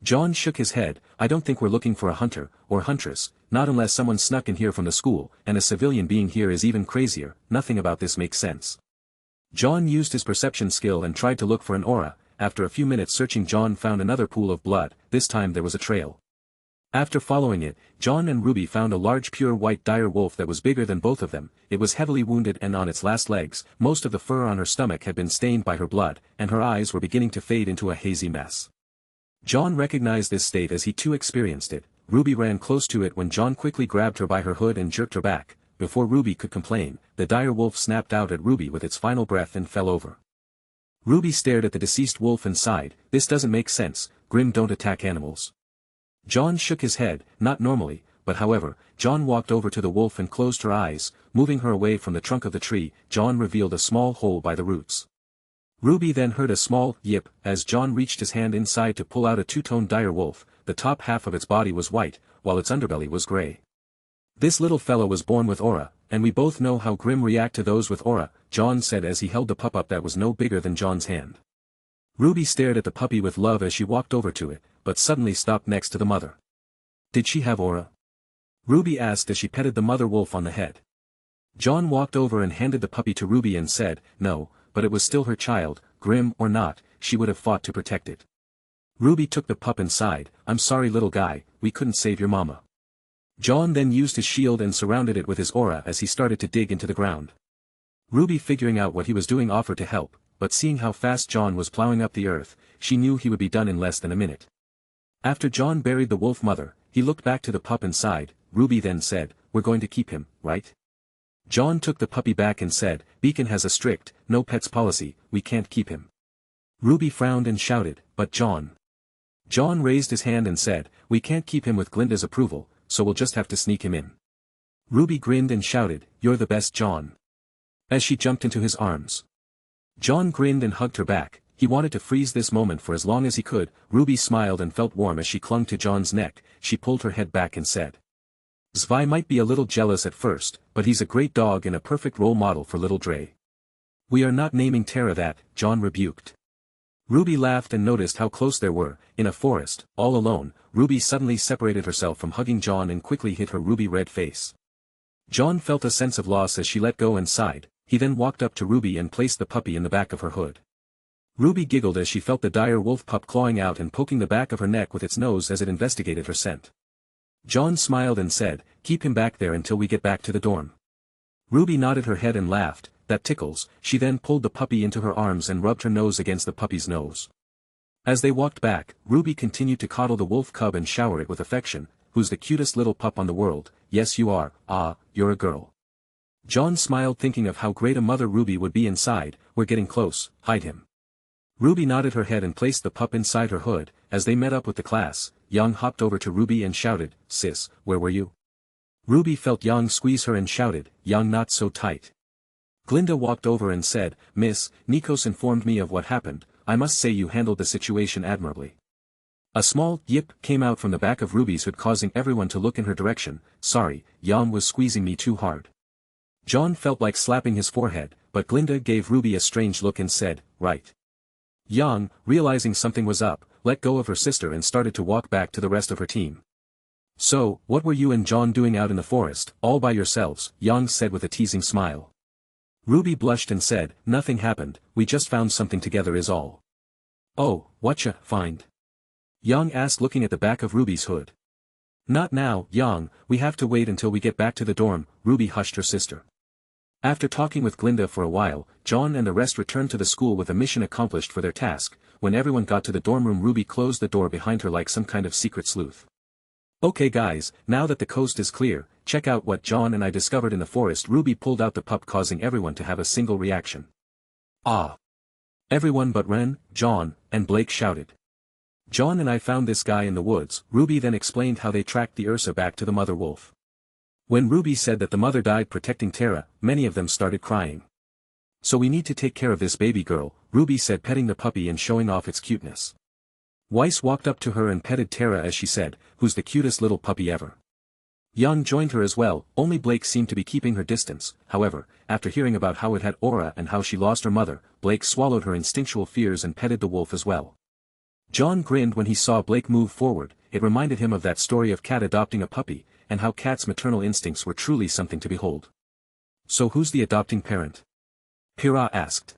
Jaune shook his head. I don't think we're looking for a hunter, or huntress, not unless someone snuck in here from the school, and a civilian being here is even crazier. Nothing about this makes sense. Jaune used his perception skill and tried to look for an aura. After a few minutes searching, Jaune found another pool of blood. This time there was a trail. After following it, Jaune and RWBY found a large pure white dire wolf that was bigger than both of them. It was heavily wounded and on its last legs. Most of the fur on her stomach had been stained by her blood, and her eyes were beginning to fade into a hazy mess. Jaune recognized this state as he too experienced it. RWBY ran close to it when Jaune quickly grabbed her by her hood and jerked her back. Before RWBY could complain, the dire wolf snapped out at RWBY with its final breath and fell over. RWBY stared at the deceased wolf and sighed. This doesn't make sense, Grimm don't attack animals. Jaune shook his head, not normally, but however, Jaune walked over to the wolf and closed her eyes, moving her away from the trunk of the tree. Jaune revealed a small hole by the roots. RWBY then heard a small yip as Jaune reached his hand inside to pull out a two-toned dire wolf. The top half of its body was white, while its underbelly was gray. This little fellow was born with aura, and we both know how Grimm react to those with aura, Jaune said as he held the pup up that was no bigger than Jaune's hand. RWBY stared at the puppy with love as she walked over to it, but suddenly stopped next to the mother. Did she have aura? RWBY asked as she petted the mother wolf on the head. Jaune walked over and handed the puppy to RWBY and said, no, but it was still her child, Grimm or not, she would have fought to protect it. RWBY took the pup and sighed, I'm sorry little guy, we couldn't save your mama. Jaune then used his shield and surrounded it with his aura as he started to dig into the ground. RWBY, figuring out what he was doing, offered to help, but seeing how fast Jaune was plowing up the earth, she knew he would be done in less than a minute. After Jaune buried the wolf mother, he looked back to the pup and sighed. RWBY then said, we're going to keep him, right? Jaune took the puppy back and said, Beacon has a strict, no pets policy, we can't keep him. RWBY frowned and shouted, but Jaune. Jaune raised his hand and said, we can't keep him with Glinda's approval, so we'll just have to sneak him in. RWBY grinned and shouted, you're the best Jaune. As she jumped into his arms. Jaune grinned and hugged her back. He wanted to freeze this moment for as long as he could. RWBY smiled and felt warm as she clung to Jaune's neck. She pulled her head back and said, Zwei might be a little jealous at first, but he's a great dog and a perfect role model for little Dre. We are not naming Tara that, Jaune rebuked. RWBY laughed and noticed how close they were. In a forest, all alone, RWBY suddenly separated herself from hugging Jaune and quickly hid her ruby red face. Jaune felt a sense of loss as she let go and sighed. He then walked up to RWBY and placed the puppy in the back of her hood. RWBY giggled as she felt the dire wolf pup clawing out and poking the back of her neck with its nose as it investigated her scent. Jaune smiled and said, keep him back there until we get back to the dorm. RWBY nodded her head and laughed, that tickles. She then pulled the puppy into her arms and rubbed her nose against the puppy's nose. As they walked back, RWBY continued to coddle the wolf cub and shower it with affection. Who's the cutest little pup on the world? Yes you are, you're a girl. Jaune smiled thinking of how great a mother RWBY would be inside. We're getting close, hide him. RWBY nodded her head and placed the pup inside her hood. As they met up with the class, Young hopped over to RWBY and shouted, Sis, where were you? Ruby felt Yang squeeze her and shouted, "Yang, not so tight." Glinda walked over and said, "Miss, Nikos informed me of what happened. I must say you handled the situation admirably." A small yip came out from the back of Ruby's hood, causing everyone to look in her direction. "Sorry, Yang was squeezing me too hard." Jaune felt like slapping his forehead, but Glinda gave Ruby a strange look and said, "Right." Yang, realizing something was up, let go of her sister and started to walk back to the rest of her team. "So, what were you and Jaune doing out in the forest, all by yourselves?" Yang said with a teasing smile. Ruby blushed and said, "Nothing happened, we just found something together is all." "Oh, whatcha find?" Yang asked, looking at the back of Ruby's hood. "Not now, Yang, we have to wait until we get back to the dorm," Ruby hushed her sister. After talking with Glinda for a while, Jaune and the rest returned to the school with a mission accomplished for their task. When everyone got to the dorm room, Ruby closed the door behind her like some kind of secret sleuth. "Okay guys, now that the coast is clear, check out what Jaune and I discovered in the forest." Ruby pulled out the pup, causing everyone to have a single reaction. "Ah!" Everyone but Ren, Jaune, and Blake shouted. "Jaune and I found this guy in the woods." Ruby then explained how they tracked the Ursa back to the mother wolf. When Ruby said that the mother died protecting Tara, many of them started crying. "So we need to take care of this baby girl," Ruby said, petting the puppy and showing off its cuteness. Weiss walked up to her and petted Tara as she said, "Who's the cutest little puppy ever?" Yang joined her as well. Only Blake seemed to be keeping her distance. However, after hearing about how it had aura and how she lost her mother, Blake swallowed her instinctual fears and petted the wolf as well. Jaune grinned when he saw Blake move forward. It reminded him of that story of Cat adopting a puppy, and how Cat's maternal instincts were truly something to behold. "So who's the adopting parent?" Pyrrha asked.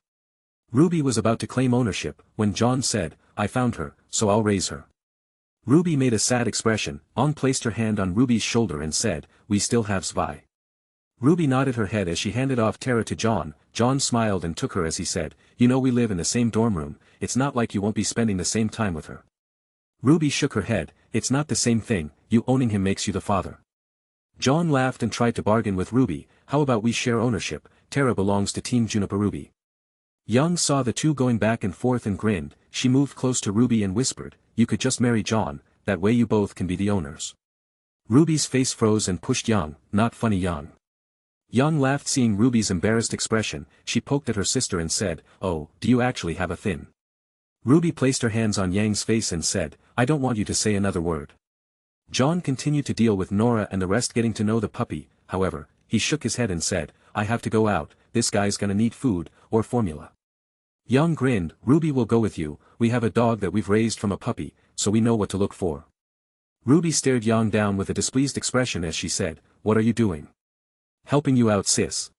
Ruby was about to claim ownership, when Jaune said, "I found her, so I'll raise her." Ruby made a sad expression. On placed her hand on Ruby's shoulder and said, "We still have Svi." Ruby nodded her head as she handed off Tara to Jaune. Jaune smiled and took her as he said, "You know we live in the same dorm room, it's not like you won't be spending the same time with her." Ruby shook her head, "It's not the same thing, you owning him makes you the father." Jaune laughed and tried to bargain with Ruby, "How about we share ownership? Tara belongs to Team Juniper." Ruby. Yang saw the two going back and forth and grinned. She moved close to Ruby and whispered, "You could just marry Jaune, that way you both can be the owners." Ruby's face froze and pushed Yang, "Not funny, Yang." Yang laughed, seeing Ruby's embarrassed expression. She poked at her sister and said, "Oh, do you actually have a thin?" Ruby placed her hands on Yang's face and said, "I don't want you to say another word." Jaune continued to deal with Nora and the rest, getting to know the puppy. However, he shook his head and said, "I have to go out, this guy's gonna need food, or formula." Yang grinned, "Ruby will go with you, we have a dog that we've raised from a puppy, so we know what to look for." Ruby stared Yang down with a displeased expression as she said, "What are you doing?" "Helping you out, sis,"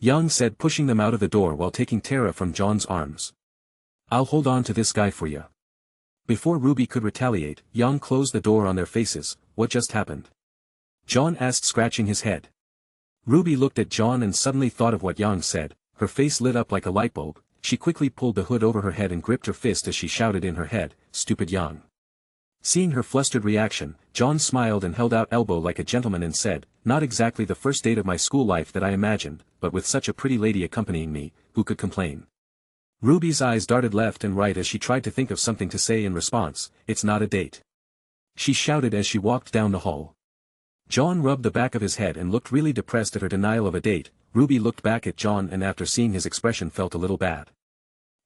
Yang said, pushing them out of the door while taking Tara from Jaune's arms. "I'll hold on to this guy for ya." Before Ruby could retaliate, Yang closed the door on their faces. "What just happened?" Jaune asked, scratching his head. Ruby looked at Jaune and suddenly thought of what Yang said. Her face lit up like a light bulb. She quickly pulled the hood over her head and gripped her fist as she shouted in her head, "Stupid Yang." Seeing her flustered reaction, Jaune smiled and held out elbow like a gentleman and said, "Not exactly the first date of my school life that I imagined, but with such a pretty lady accompanying me, who could complain?" Ruby's eyes darted left and right as she tried to think of something to say in response. "It's not a date," she shouted as she walked down the hall. Jaune rubbed the back of his head and looked really depressed at her denial of a date. Ruby looked back at Jaune and after seeing his expression felt a little bad.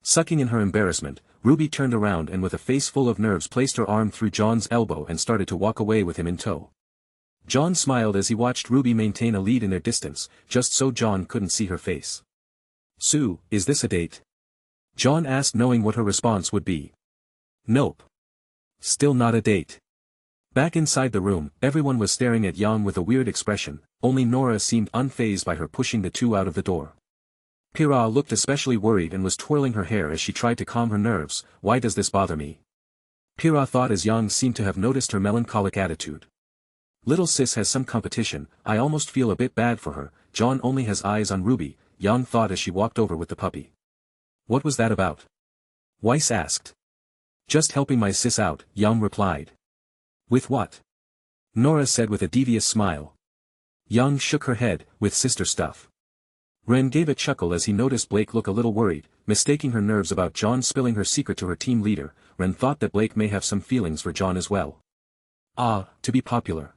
Sucking in her embarrassment, Ruby turned around and with a face full of nerves placed her arm through Jaune's elbow and started to walk away with him in tow. Jaune smiled as he watched Ruby maintain a lead in their distance, just so Jaune couldn't see her face. "Sue, is this a date?" Jaune asked, knowing what her response would be. "Nope. Still not a date." Back inside the room, everyone was staring at Yang with a weird expression. Only Nora seemed unfazed by her pushing the two out of the door. Pyrrha looked especially worried and was twirling her hair as she tried to calm her nerves. "Why does this bother me?" Pyrrha thought as Yang seemed to have noticed her melancholic attitude. "Little sis has some competition, I almost feel a bit bad for her." Jaune only has eyes on Ruby, Yang thought as she walked over with the puppy. "What was that about?" Weiss asked. "Just helping my sis out," Yang replied. "With what?" Nora said with a devious smile. Yang shook her head, "With sister stuff." Ren gave a chuckle as he noticed Blake look a little worried, mistaking her nerves about Jaune spilling her secret to her team leader. Ren thought that Blake may have some feelings for Jaune as well. "Ah, to be popular."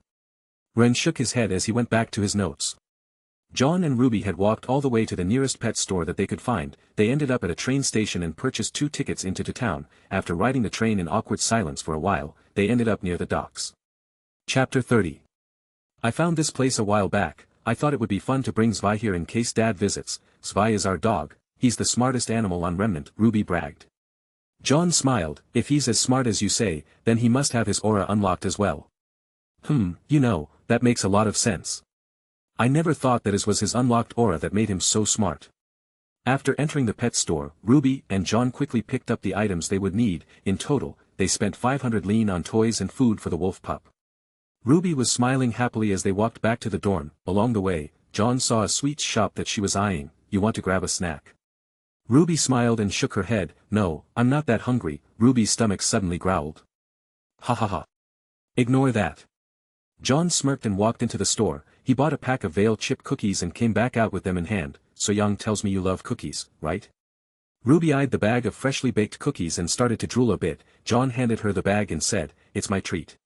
Ren shook his head as he went back to his notes. John and Ruby had walked all the way to the nearest pet store that they could find. They ended up at a train station and purchased 2 tickets into town. After riding the train in awkward silence for a while, they ended up near the docks. Chapter 30. I found this place a while back. I thought it would be fun to bring Zwei here in case Dad visits. Zwei is our dog. He's the smartest animal on Remnant, Ruby bragged. John smiled. If he's as smart as you say, then he must have his aura unlocked as well. You know, that makes a lot of sense. I never thought that it was his unlocked aura that made him so smart. After entering the pet store, Ruby and John quickly picked up the items they would need. In total, they spent 500 lean on toys and food for the wolf pup. Ruby was smiling happily as they walked back to the dorm. Along the way, John saw a sweets shop that she was eyeing. You want to grab a snack? Ruby smiled and shook her head. No, I'm not that hungry. Ruby's stomach suddenly growled. Ha ha ha. Ignore that. John smirked and walked into the store. He bought a pack of Vale chip cookies and came back out with them in hand. So Young tells me you love cookies, right? Ruby eyed the bag of freshly baked cookies and started to drool a bit. John handed her the bag and said, it's my treat.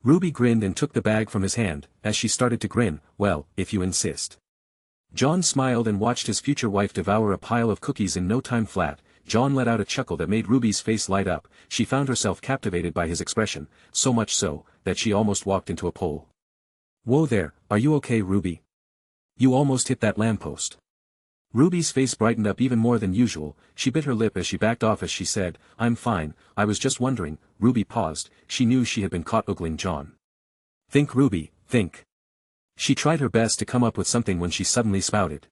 Ruby grinned and took the bag from his hand. As she started to grin, well, if you insist. John smiled and watched his future wife devour a pile of cookies in no time flat. John let out a chuckle that made Ruby's face light up. She found herself captivated by his expression, so much so, that she almost walked into a pole. Whoa there, are you okay, Ruby? You almost hit that lamppost. Ruby's face brightened up even more than usual. She bit her lip as she backed off as she said, I'm fine, I was just wondering. Ruby paused. She knew she had been caught ogling John. Think, Ruby, think. She tried her best to come up with something when she suddenly spouted.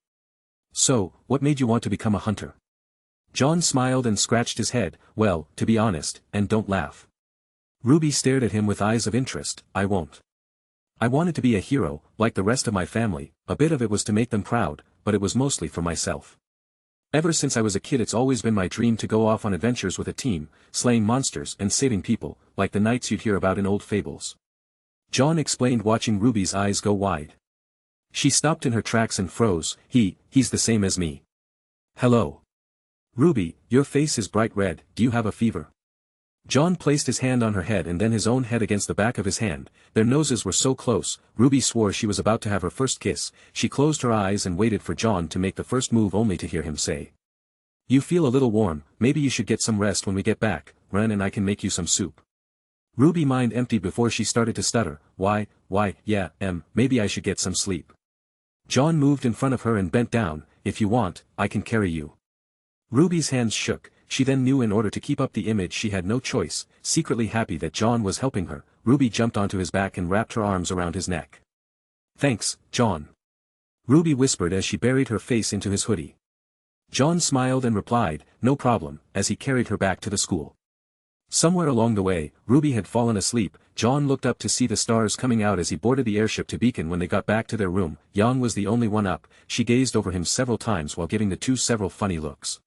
So, what made you want to become a hunter? John smiled and scratched his head. Well, to be honest, and don't laugh. Ruby stared at him with eyes of interest. I won't. I wanted to be a hero, like the rest of my family. A bit of it was to make them proud, but it was mostly for myself. Ever since I was a kid it's always been my dream to go off on adventures with a team, slaying monsters and saving people, like the knights you'd hear about in old fables. John explained, watching Ruby's eyes go wide. She stopped in her tracks and froze. He's the same as me. Hello. Ruby, your face is bright red. Do you have a fever? John placed his hand on her head and then his own head against the back of his hand. Their noses were so close, Ruby swore she was about to have her first kiss. She closed her eyes and waited for John to make the first move only to hear him say. You feel a little warm, maybe you should get some rest when we get back. Ren and I can make you some soup. Ruby's mind emptied before she started to stutter. Yeah, maybe I should get some sleep. John moved in front of her and bent down. If you want, I can carry you. Ruby's hands shook. She then knew in order to keep up the image she had no choice. Secretly happy that John was helping her, Ruby jumped onto his back and wrapped her arms around his neck. Thanks, John. Ruby whispered as she buried her face into his hoodie. John smiled and replied, no problem, as he carried her back to the school. Somewhere along the way, Ruby had fallen asleep. John looked up to see the stars coming out as he boarded the airship to Beacon. When they got back to their room, Yang was the only one up. She gazed over him several times while giving the two several funny looks.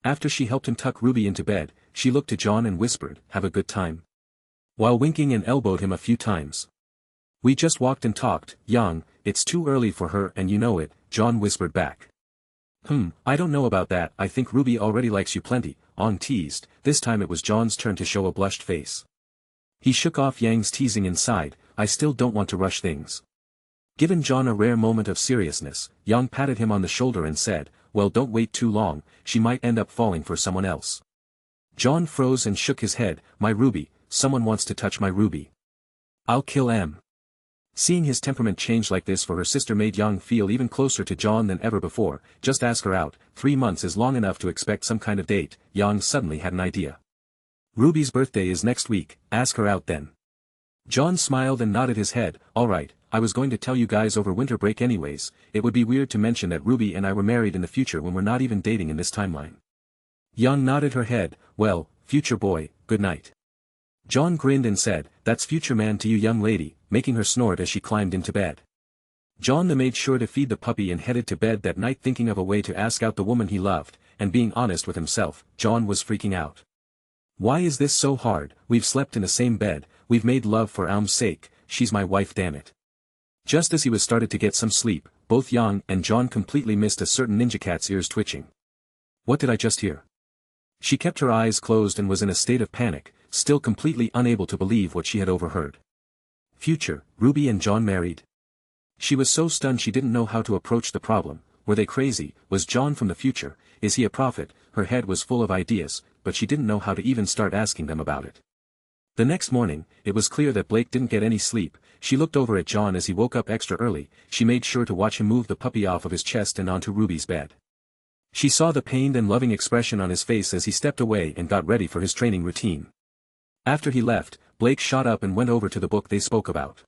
After she helped him tuck Ruby into bed, she looked to John and whispered, have a good time? While winking and elbowed him a few times. We just walked and talked, Yang, it's too early for her and you know it, John whispered back. I don't know about that. I think Ruby already likes you plenty, Ong teased. This time it was John's turn to show a blushed face. He shook off Yang's teasing and sighed, I still don't want to rush things. Given John a rare moment of seriousness, Yang patted him on the shoulder and said, well, don't wait too long, she might end up falling for someone else. John froze and shook his head, my Ruby, someone wants to touch my Ruby. I'll kill M. Seeing his temperament change like this for her sister made Yang feel even closer to John than ever before. Just ask her out. 3 months is long enough to expect some kind of date. Yang suddenly had an idea. Ruby's birthday is next week, ask her out then. John smiled and nodded his head, alright, I was going to tell you guys over winter break anyways. It would be weird to mention that Ruby and I were married in the future when we're not even dating in this timeline. Yang nodded her head, well, future boy, good night. John grinned and said, that's future man to you young lady, making her snort as she climbed into bed. John made sure to feed the puppy and headed to bed that night thinking of a way to ask out the woman he loved, and being honest with himself, John was freaking out. Why is this so hard? We've slept in the same bed, we've made love for Aum's sake, she's my wife damn it. Just as he was started to get some sleep, both Yang and John completely missed a certain ninja cat's ears twitching. What did I just hear? She kept her eyes closed and was in a state of panic, still completely unable to believe what she had overheard. Future, Ruby and Jaune married? She was so stunned she didn't know how to approach the problem. Were they crazy? Was Jaune from the future? Is he a prophet? Her head was full of ideas, but she didn't know how to even start asking them about it. The next morning, it was clear that Blake didn't get any sleep. She looked over at Jaune as he woke up extra early. She made sure to watch him move the puppy off of his chest and onto Ruby's bed. She saw the pained and loving expression on his face as he stepped away and got ready for his training routine. After he left, Blake shot up and went over to the book they spoke about.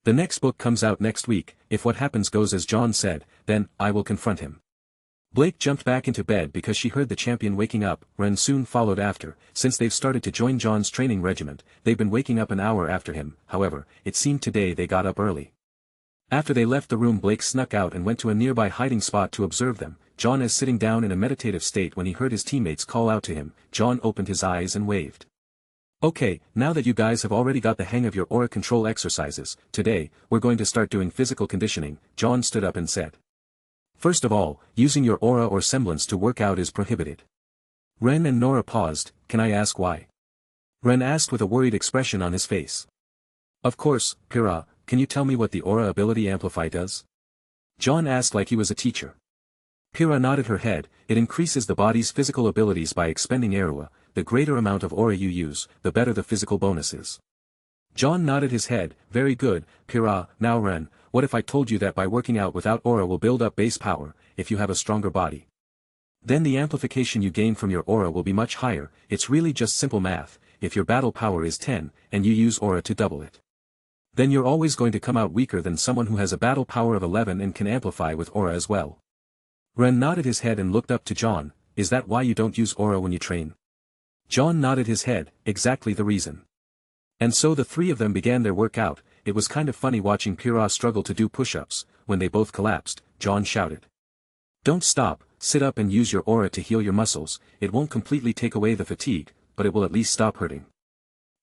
The next book comes out next week. If what happens goes as Jaune said, then I will confront him. Blake jumped back into bed because she heard the champion waking up. Ren soon followed after. Since they've started to join Jaune's training regiment, they've been waking up an hour after him. However, it seemed today they got up early. After they left the room, Blake snuck out and went to a nearby hiding spot to observe them. Jaune is sitting down in a meditative state when he heard his teammates call out to him. Jaune opened his eyes and waved. Okay, now that you guys have already got the hang of your aura control exercises, today, we're going to start doing physical conditioning. Jaune stood up and said. First of all, using your aura or semblance to work out is prohibited. Ren and Nora paused. Can I ask why? Ren asked with a worried expression on his face. Of course, Pyrrha, can you tell me what the aura ability amplify does? Jaune asked like he was a teacher. Pyrrha nodded her head. It increases the body's physical abilities by expending aura. The greater amount of aura you use, the better the physical bonuses. Jaune nodded his head. Very good, Pyrrha. Now Ren, what if I told you that by working out without aura will build up base power, if you have a stronger body? Then the amplification you gain from your aura will be much higher. It's really just simple math. If your battle power is 10, and you use aura to double it, then you're always going to come out weaker than someone who has a battle power of 11 and can amplify with aura as well. Ren nodded his head and looked up to Jaune. Is that why you don't use aura when you train? Jaune nodded his head. Exactly the reason. And so the three of them began their workout. It was kind of funny watching Pyrrha struggle to do push-ups. When they both collapsed, Jaune shouted. Don't stop, sit up and use your aura to heal your muscles. It won't completely take away the fatigue, but it will at least stop hurting.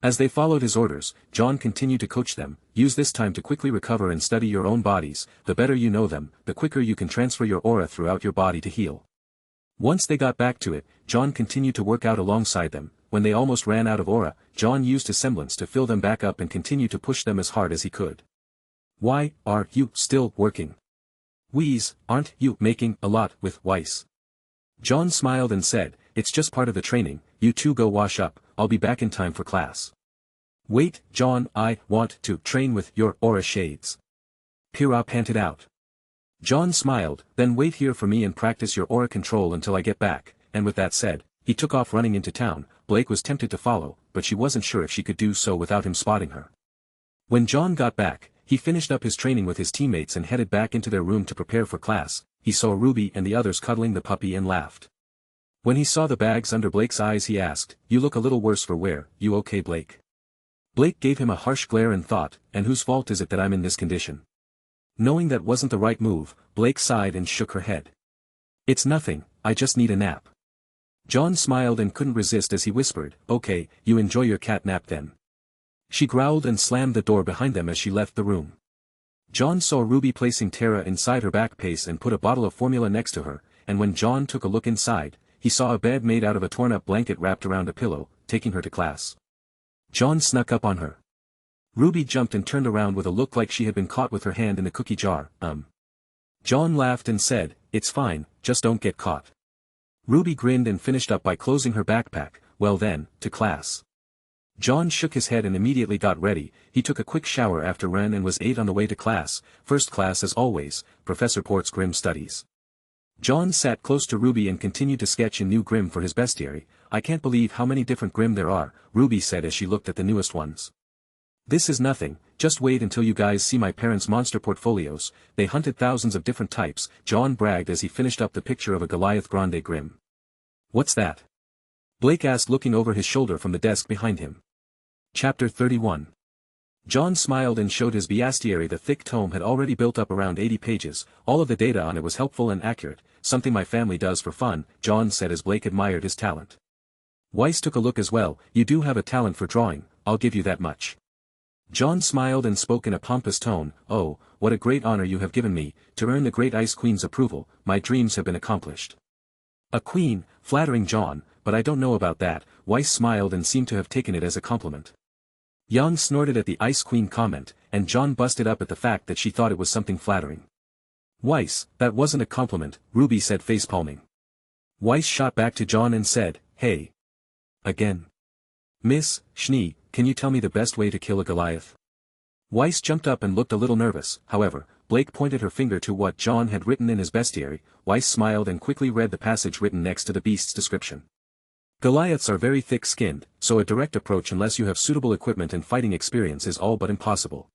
As they followed his orders, Jaune continued to coach them. Use this time to quickly recover and study your own bodies. The better you know them, the quicker you can transfer your aura throughout your body to heal. Once they got back to it, Jaune continued to work out alongside them. When they almost ran out of aura, Jaune used his semblance to fill them back up and continue to push them as hard as he could. Why are you still working? Wheeze, aren't you making a lot with Weiss? Jaune smiled and said, it's just part of the training. You two go wash up, I'll be back in time for class. Wait, Jaune, I want to train with your aura shades. Pyrrha panted out. Jaune smiled, then wait here for me and practice your aura control until I get back, and with that said, he took off running into town. Blake was tempted to follow, but she wasn't sure if she could do so without him spotting her. When Jaune got back, he finished up his training with his teammates and headed back into their room to prepare for class. He saw Ruby and the others cuddling the puppy and laughed. When he saw the bags under Blake's eyes, he asked, you look a little worse for wear. You okay, Blake? Blake gave him a harsh glare and thought, and whose fault is it that I'm in this condition? Knowing that wasn't the right move, Blake sighed and shook her head. It's nothing, I just need a nap. Jaune smiled and couldn't resist as he whispered, okay, you enjoy your cat nap then. She growled and slammed the door behind them as she left the room. Jaune saw Ruby placing Tara inside her backpace and put a bottle of formula next to her, and when Jaune took a look inside, he saw a bed made out of a torn-up blanket wrapped around a pillow, taking her to class. Jaune snuck up on her. Ruby jumped and turned around with a look like she had been caught with her hand in a cookie jar. Jaune laughed and said, it's fine, just don't get caught. Ruby grinned and finished up by closing her backpack. Well then, to class. Jaune shook his head and immediately got ready. He took a quick shower after Ren and was 8 on the way to class. First class as always, Professor Port's Grim Studies. Jaune sat close to Ruby and continued to sketch a new Grim for his bestiary. I can't believe how many different Grim there are, Ruby said as she looked at the newest ones. This is nothing, just wait until you guys see my parents' monster portfolios. They hunted thousands of different types, Jaune bragged as he finished up the picture of a Goliath Grande Grim. What's that? Blake asked looking over his shoulder from the desk behind him. Chapter 31. Jaune smiled and showed his bestiary. The thick tome had already built up around 80 pages, all of the data on it was helpful and accurate, something my family does for fun, Jaune said as Blake admired his talent. Weiss took a look as well. You do have a talent for drawing, I'll give you that much. Jaune smiled and spoke in a pompous tone, oh, what a great honor you have given me, to earn the great Ice Queen's approval, my dreams have been accomplished. A queen, flattering Jaune, but I don't know about that. Weiss smiled and seemed to have taken it as a compliment. Yang snorted at the Ice Queen comment, and Jaune busted up at the fact that she thought it was something flattering. Weiss, that wasn't a compliment, RWBY said facepalming. Weiss shot back to Jaune and said, hey. Again. Miss Schnee, can you tell me the best way to kill a Goliath? Weiss jumped up and looked a little nervous, however, Blake pointed her finger to what Jaune had written in his bestiary. Weiss smiled and quickly read the passage written next to the beast's description. Goliaths are very thick-skinned, so a direct approach unless you have suitable equipment and fighting experience is all but impossible.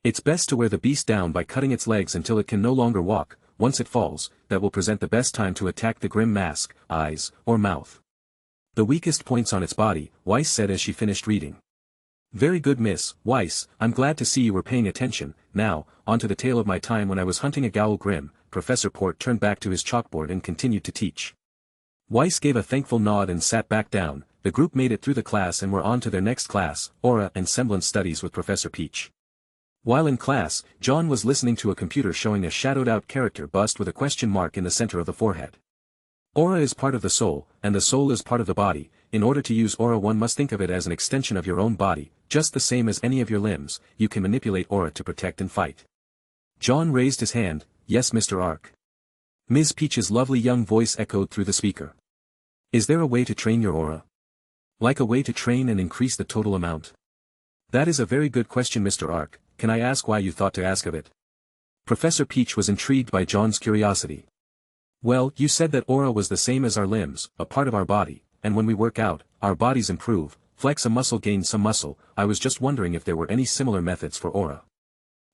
It's best to wear the beast down by cutting its legs until it can no longer walk. Once it falls, that will present the best time to attack the grim mask, eyes, or mouth. The weakest points on its body, Weiss said as she finished reading. Very good Miss Weiss, I'm glad to see you were paying attention. Now, on to the tale of my time when I was hunting a Gowl Grim. Professor Port turned back to his chalkboard and continued to teach. Weiss gave a thankful nod and sat back down. The group made it through the class and were on to their next class, Aura and Semblance Studies with Professor Peach. While in class, Jaune was listening to a computer showing a shadowed-out character bust with a question mark in the center of the forehead. Aura is part of the soul, and the soul is part of the body. In order to use aura one must think of it as an extension of your own body, just the same as any of your limbs. You can manipulate aura to protect and fight. Jaune raised his hand. Yes, Mr. Ark. Ms. Peach's lovely young voice echoed through the speaker. Is there a way to train your aura? Like a way to train and increase the total amount? That is a very good question, Mr. Ark. Can I ask why you thought to ask of it? Professor Peach was intrigued by Jaune's curiosity. Well, you said that aura was the same as our limbs, a part of our body, and when we work out, our bodies improve, flex a muscle gain some muscle. I was just wondering if there were any similar methods for aura.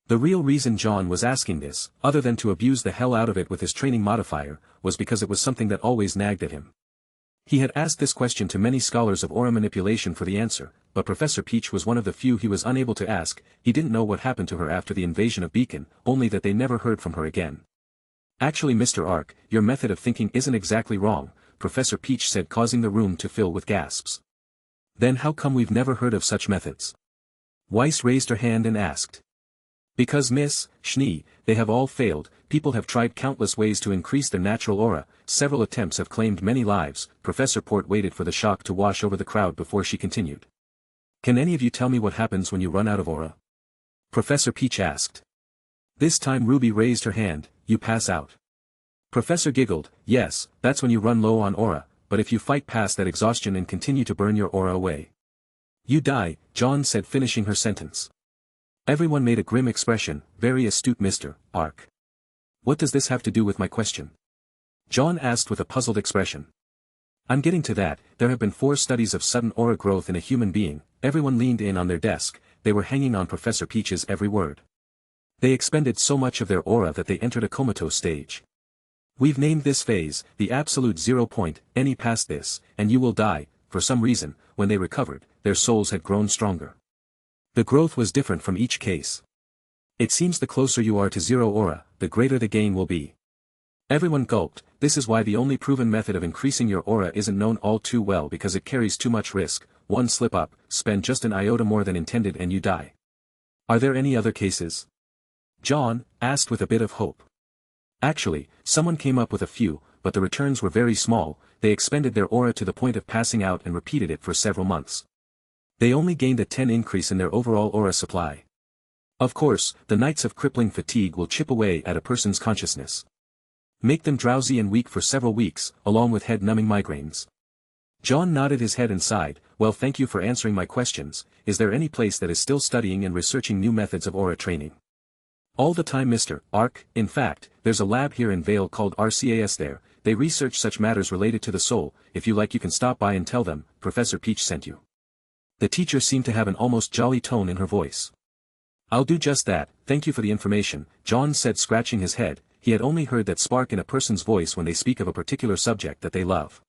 The real reason Jaune was asking this, other than to abuse the hell out of it with his training modifier, was because it was something that always nagged at him. He had asked this question to many scholars of aura manipulation for the answer, but Professor Peach was one of the few he was unable to ask. He didn't know what happened to her after the invasion of Beacon, only that they never heard from her again. Actually, Mr. Ark, your method of thinking isn't exactly wrong, Professor Peach said, causing the room to fill with gasps. Then how come we've never heard of such methods? Weiss raised her hand and asked. Because Miss Schnee, they have all failed. People have tried countless ways to increase their natural aura. Several attempts have claimed many lives. Professor Port waited for the shock to wash over the crowd before she continued. Can any of you tell me what happens when you run out of aura? Professor Peach asked. This time RWBY raised her hand. You pass out. Professor giggled. Yes, that's when you run low on aura, but if you fight past that exhaustion and continue to burn your aura away, you die, Jaune said, finishing her sentence. Everyone made a grim expression. Very astute, Mr. Ark. What does this have to do with my question? Jaune asked with a puzzled expression. I'm getting to that. There have been 4 studies of sudden aura growth in a human being. Everyone leaned in on their desk. They were hanging on Professor Peach's every word. They expended so much of their aura that they entered a comatose stage. We've named this phase, the absolute 0 point. Any past this, and you will die. For some reason, when they recovered, their souls had grown stronger. The growth was different from each case. It seems the closer you are to 0 aura, the greater the gain will be. Everyone gulped. This is why the only proven method of increasing your aura isn't known all too well, because it carries too much risk. One slip up, spend just an iota more than intended and you die. Are there any other cases? Jaune asked with a bit of hope. Actually, someone came up with a few, but the returns were very small. They expended their aura to the point of passing out and repeated it for several months. They only gained a 10 increase in their overall aura supply. Of course, the nights of crippling fatigue will chip away at a person's consciousness. Make them drowsy and weak for several weeks, along with head-numbing migraines. Jaune nodded his head and sighed. Well, thank you for answering my questions. Is there any place that is still studying and researching new methods of aura training? All the time, Mr. Ark. In fact, there's a lab here in Vale called RCAS there. They research such matters related to the soul. If you like, you can stop by and tell them Professor Peach sent you. The teacher seemed to have an almost jolly tone in her voice. I'll do just that, thank you for the information, Jaune said, scratching his head. He had only heard that spark in a person's voice when they speak of a particular subject that they love.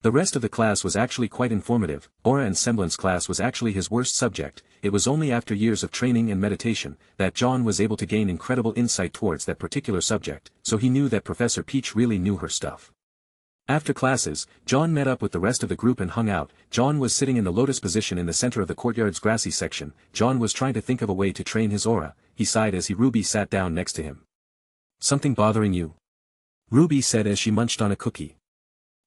The rest of the class was actually quite informative. Aura and Semblance class was actually his worst subject. It was only after years of training and meditation that Jaune was able to gain incredible insight towards that particular subject, so he knew that Professor Peach really knew her stuff. After classes, Jaune met up with the rest of the group and hung out. Jaune was sitting in the lotus position in the center of the courtyard's grassy section. Jaune was trying to think of a way to train his aura. He sighed as RWBY sat down next to him. Something bothering you? RWBY said as she munched on a cookie.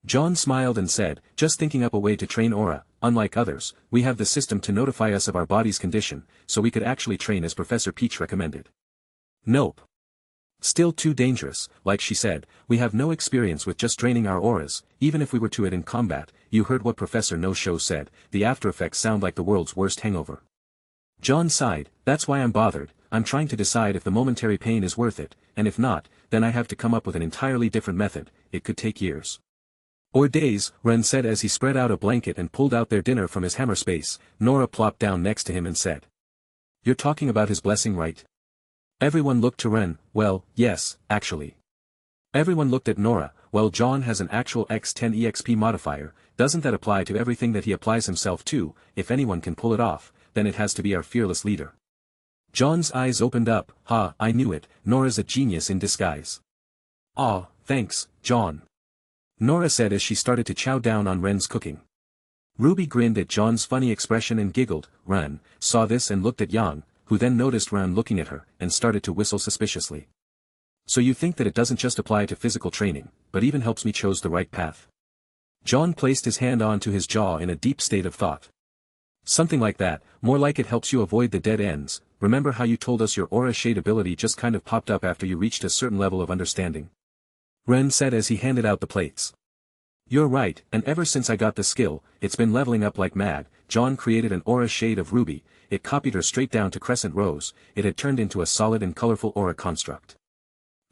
Jaune smiled and said, just thinking up a way to train aura. Unlike others, we have the system to notify us of our body's condition, so we could actually train as Professor Peach recommended. Nope. Still too dangerous, like she said, we have no experience with just draining our auras, even if we were to it in combat. You heard what Professor No-Show said, the after effects sound like the world's worst hangover. Jaune sighed, that's why I'm bothered, I'm trying to decide if the momentary pain is worth it, and if not, then I have to come up with an entirely different method. It could take years. Or days, Ren said as he spread out a blanket and pulled out their dinner from his hammer space. Nora plopped down next to him and said, "You're talking about his blessing, right?" Everyone looked to Ren. Well, yes, actually. Everyone looked at Nora. Well, Jaune has an actual X10 EXP modifier, doesn't that apply to everything that he applies himself to? If anyone can pull it off, then it has to be our fearless leader. Jaune's eyes opened up. Ha, I knew it, Nora's a genius in disguise. Aw, thanks, Jaune. Nora said as she started to chow down on Ren's cooking. Ruby grinned at Jaune's funny expression and giggled. Ren saw this and looked at Yang, who then noticed Ren looking at her, and started to whistle suspiciously. So you think that it doesn't just apply to physical training, but even helps me choose the right path? Jaune placed his hand onto his jaw in a deep state of thought. Something like that, more like it helps you avoid the dead ends. Remember how you told us your aura shade ability just kind of popped up after you reached a certain level of understanding? Ren said as he handed out the plates. You're right, and ever since I got the skill, it's been leveling up like mad. Jaune created an aura shade of Ruby, it copied her straight down to Crescent Rose, it had turned into a solid and colorful aura construct.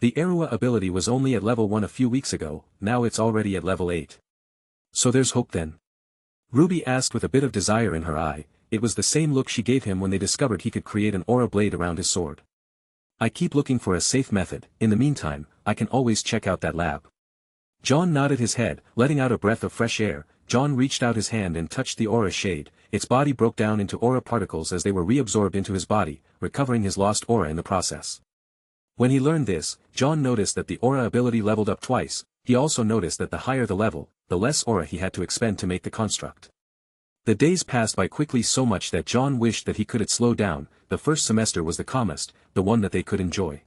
The RWBY ability was only at level 1 a few weeks ago, now it's already at level 8. So there's hope then? Ruby asked with a bit of desire in her eye. It was the same look she gave him when they discovered he could create an aura blade around his sword. I keep looking for a safe method, in the meantime, I can always check out that lab. Jaune nodded his head, letting out a breath of fresh air. Jaune reached out his hand and touched the aura shade, its body broke down into aura particles as they were reabsorbed into his body, recovering his lost aura in the process. When he learned this, Jaune noticed that the aura ability leveled up twice. He also noticed that the higher the level, the less aura he had to expend to make the construct. The days passed by quickly so much that Jaune wished that he could slow down. The first semester was the calmest, the one that they could enjoy.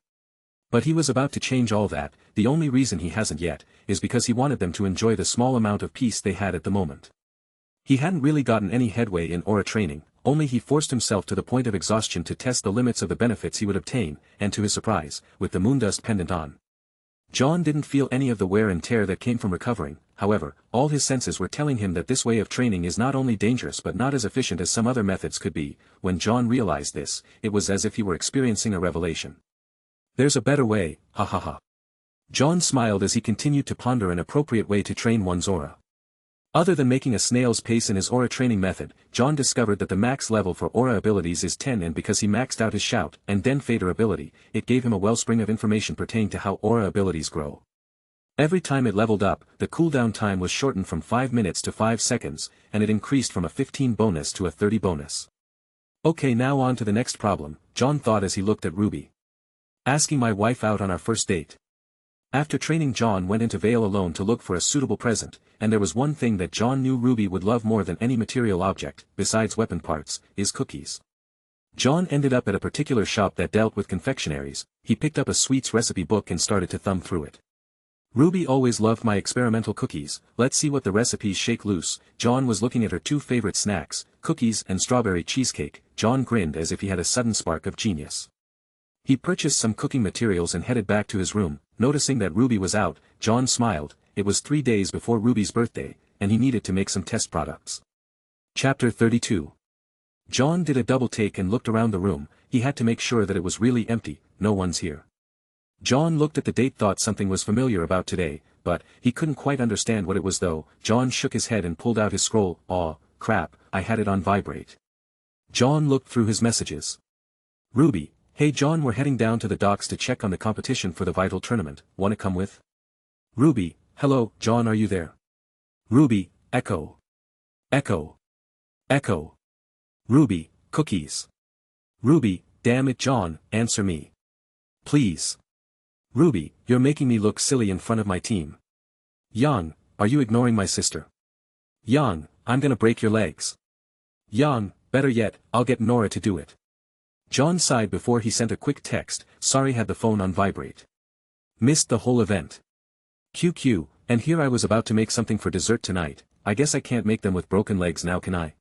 But he was about to change all that. The only reason he hasn't yet, is because he wanted them to enjoy the small amount of peace they had at the moment. He hadn't really gotten any headway in aura training, only he forced himself to the point of exhaustion to test the limits of the benefits he would obtain, and to his surprise, with the moondust pendant on. Jaune didn't feel any of the wear and tear that came from recovering. However, all his senses were telling him that this way of training is not only dangerous but not as efficient as some other methods could be. When Jaune realized this, it was as if he were experiencing a revelation. There's a better way, ha ha ha. Jaune smiled as he continued to ponder an appropriate way to train one's aura. Other than making a snail's pace in his aura training method, Jaune discovered that the max level for aura abilities is 10, and because he maxed out his shout and den fader ability, it gave him a wellspring of information pertaining to how aura abilities grow. Every time it leveled up, the cooldown time was shortened from 5 minutes to 5 seconds, and it increased from a 15 bonus to a 30 bonus. Okay, now on to the next problem, Jaune thought as he looked at Ruby. Asking my wife out on our first date. After training, Jaune went into Vale alone to look for a suitable present, and there was one thing that Jaune knew Ruby would love more than any material object, besides weapon parts, is cookies. Jaune ended up at a particular shop that dealt with confectionaries. He picked up a sweets recipe book and started to thumb through it. Ruby always loved my experimental cookies, let's see what the recipes shake loose. Jaune was looking at her two favorite snacks, cookies and strawberry cheesecake. Jaune grinned as if he had a sudden spark of genius. He purchased some cooking materials and headed back to his room. Noticing that Ruby was out, Jaune smiled. It was 3 days before Ruby's birthday, and he needed to make some test products. Chapter 32. Jaune did a double take and looked around the room. He had to make sure that it was really empty. No one's here. Jaune looked at the date, thought something was familiar about today, but he couldn't quite understand what it was though. Jaune shook his head and pulled out his scroll. Aw, crap, I had it on vibrate. Jaune looked through his messages. Ruby, hey Jaune, we're heading down to the docks to check on the competition for the Vital tournament, wanna come with? Ruby, hello, Jaune, are you there? Ruby, echo. Echo. Echo. Ruby, cookies. Ruby, damn it Jaune, answer me. Please. Ruby, you're making me look silly in front of my team. Yang, are you ignoring my sister? Yang, I'm gonna break your legs. Yang, better yet, I'll get Nora to do it. Jaune sighed before he sent a quick text. Sorry, had the phone on vibrate. Missed the whole event. QQ, And here I was about to make something for dessert tonight. I guess I can't make them with broken legs now, can I?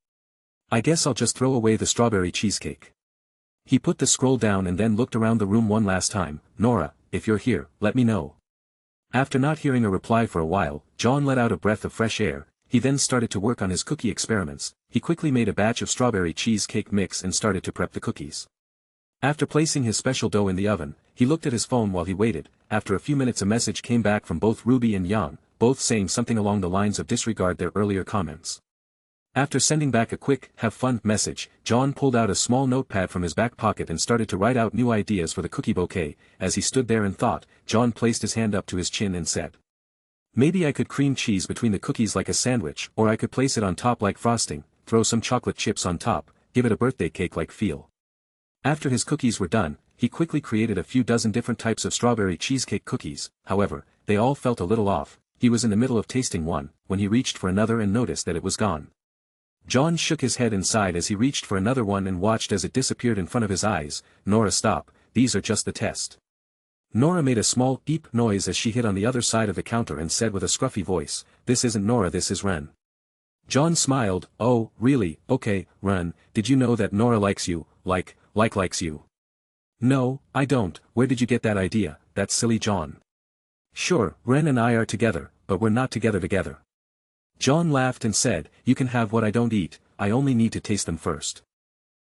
I guess I'll just throw away the strawberry cheesecake. He put the scroll down and then looked around the room one last time. Nora, if you're here, let me know. After not hearing a reply for a while, Jaune let out a breath of fresh air. He then started to work on his cookie experiments. He quickly made a batch of strawberry cheesecake mix and started to prep the cookies. After placing his special dough in the oven, he looked at his phone while he waited. After a few minutes a message came back from both Ruby and Jaune, both saying something along the lines of disregard their earlier comments. After sending back a quick, have fun message, Jaune pulled out a small notepad from his back pocket and started to write out new ideas for the cookie bouquet. As he stood there and thought, Jaune placed his hand up to his chin and said, "Maybe I could cream cheese between the cookies like a sandwich, or I could place it on top like frosting, throw some chocolate chips on top, give it a birthday cake-like feel." After his cookies were done, he quickly created a few dozen different types of strawberry cheesecake cookies. However, they all felt a little off. He was in the middle of tasting one, when he reached for another and noticed that it was gone. Jaune shook his head and sighed as he reached for another one and watched as it disappeared in front of his eyes. "Nora, stop, these are just the test." Nora made a small beep noise as she hit on the other side of the counter and said with a scruffy voice, "This isn't Nora, this is Ren." Jaune smiled. "Oh, really, okay, Ren, did you know that Nora likes you, likes you?" "No, I don't. Where did you get that idea? That's silly, Jaune." "Sure, Ren and I are together, but we're not together. Jaune laughed and said, "You can have what I don't eat, I only need to taste them first."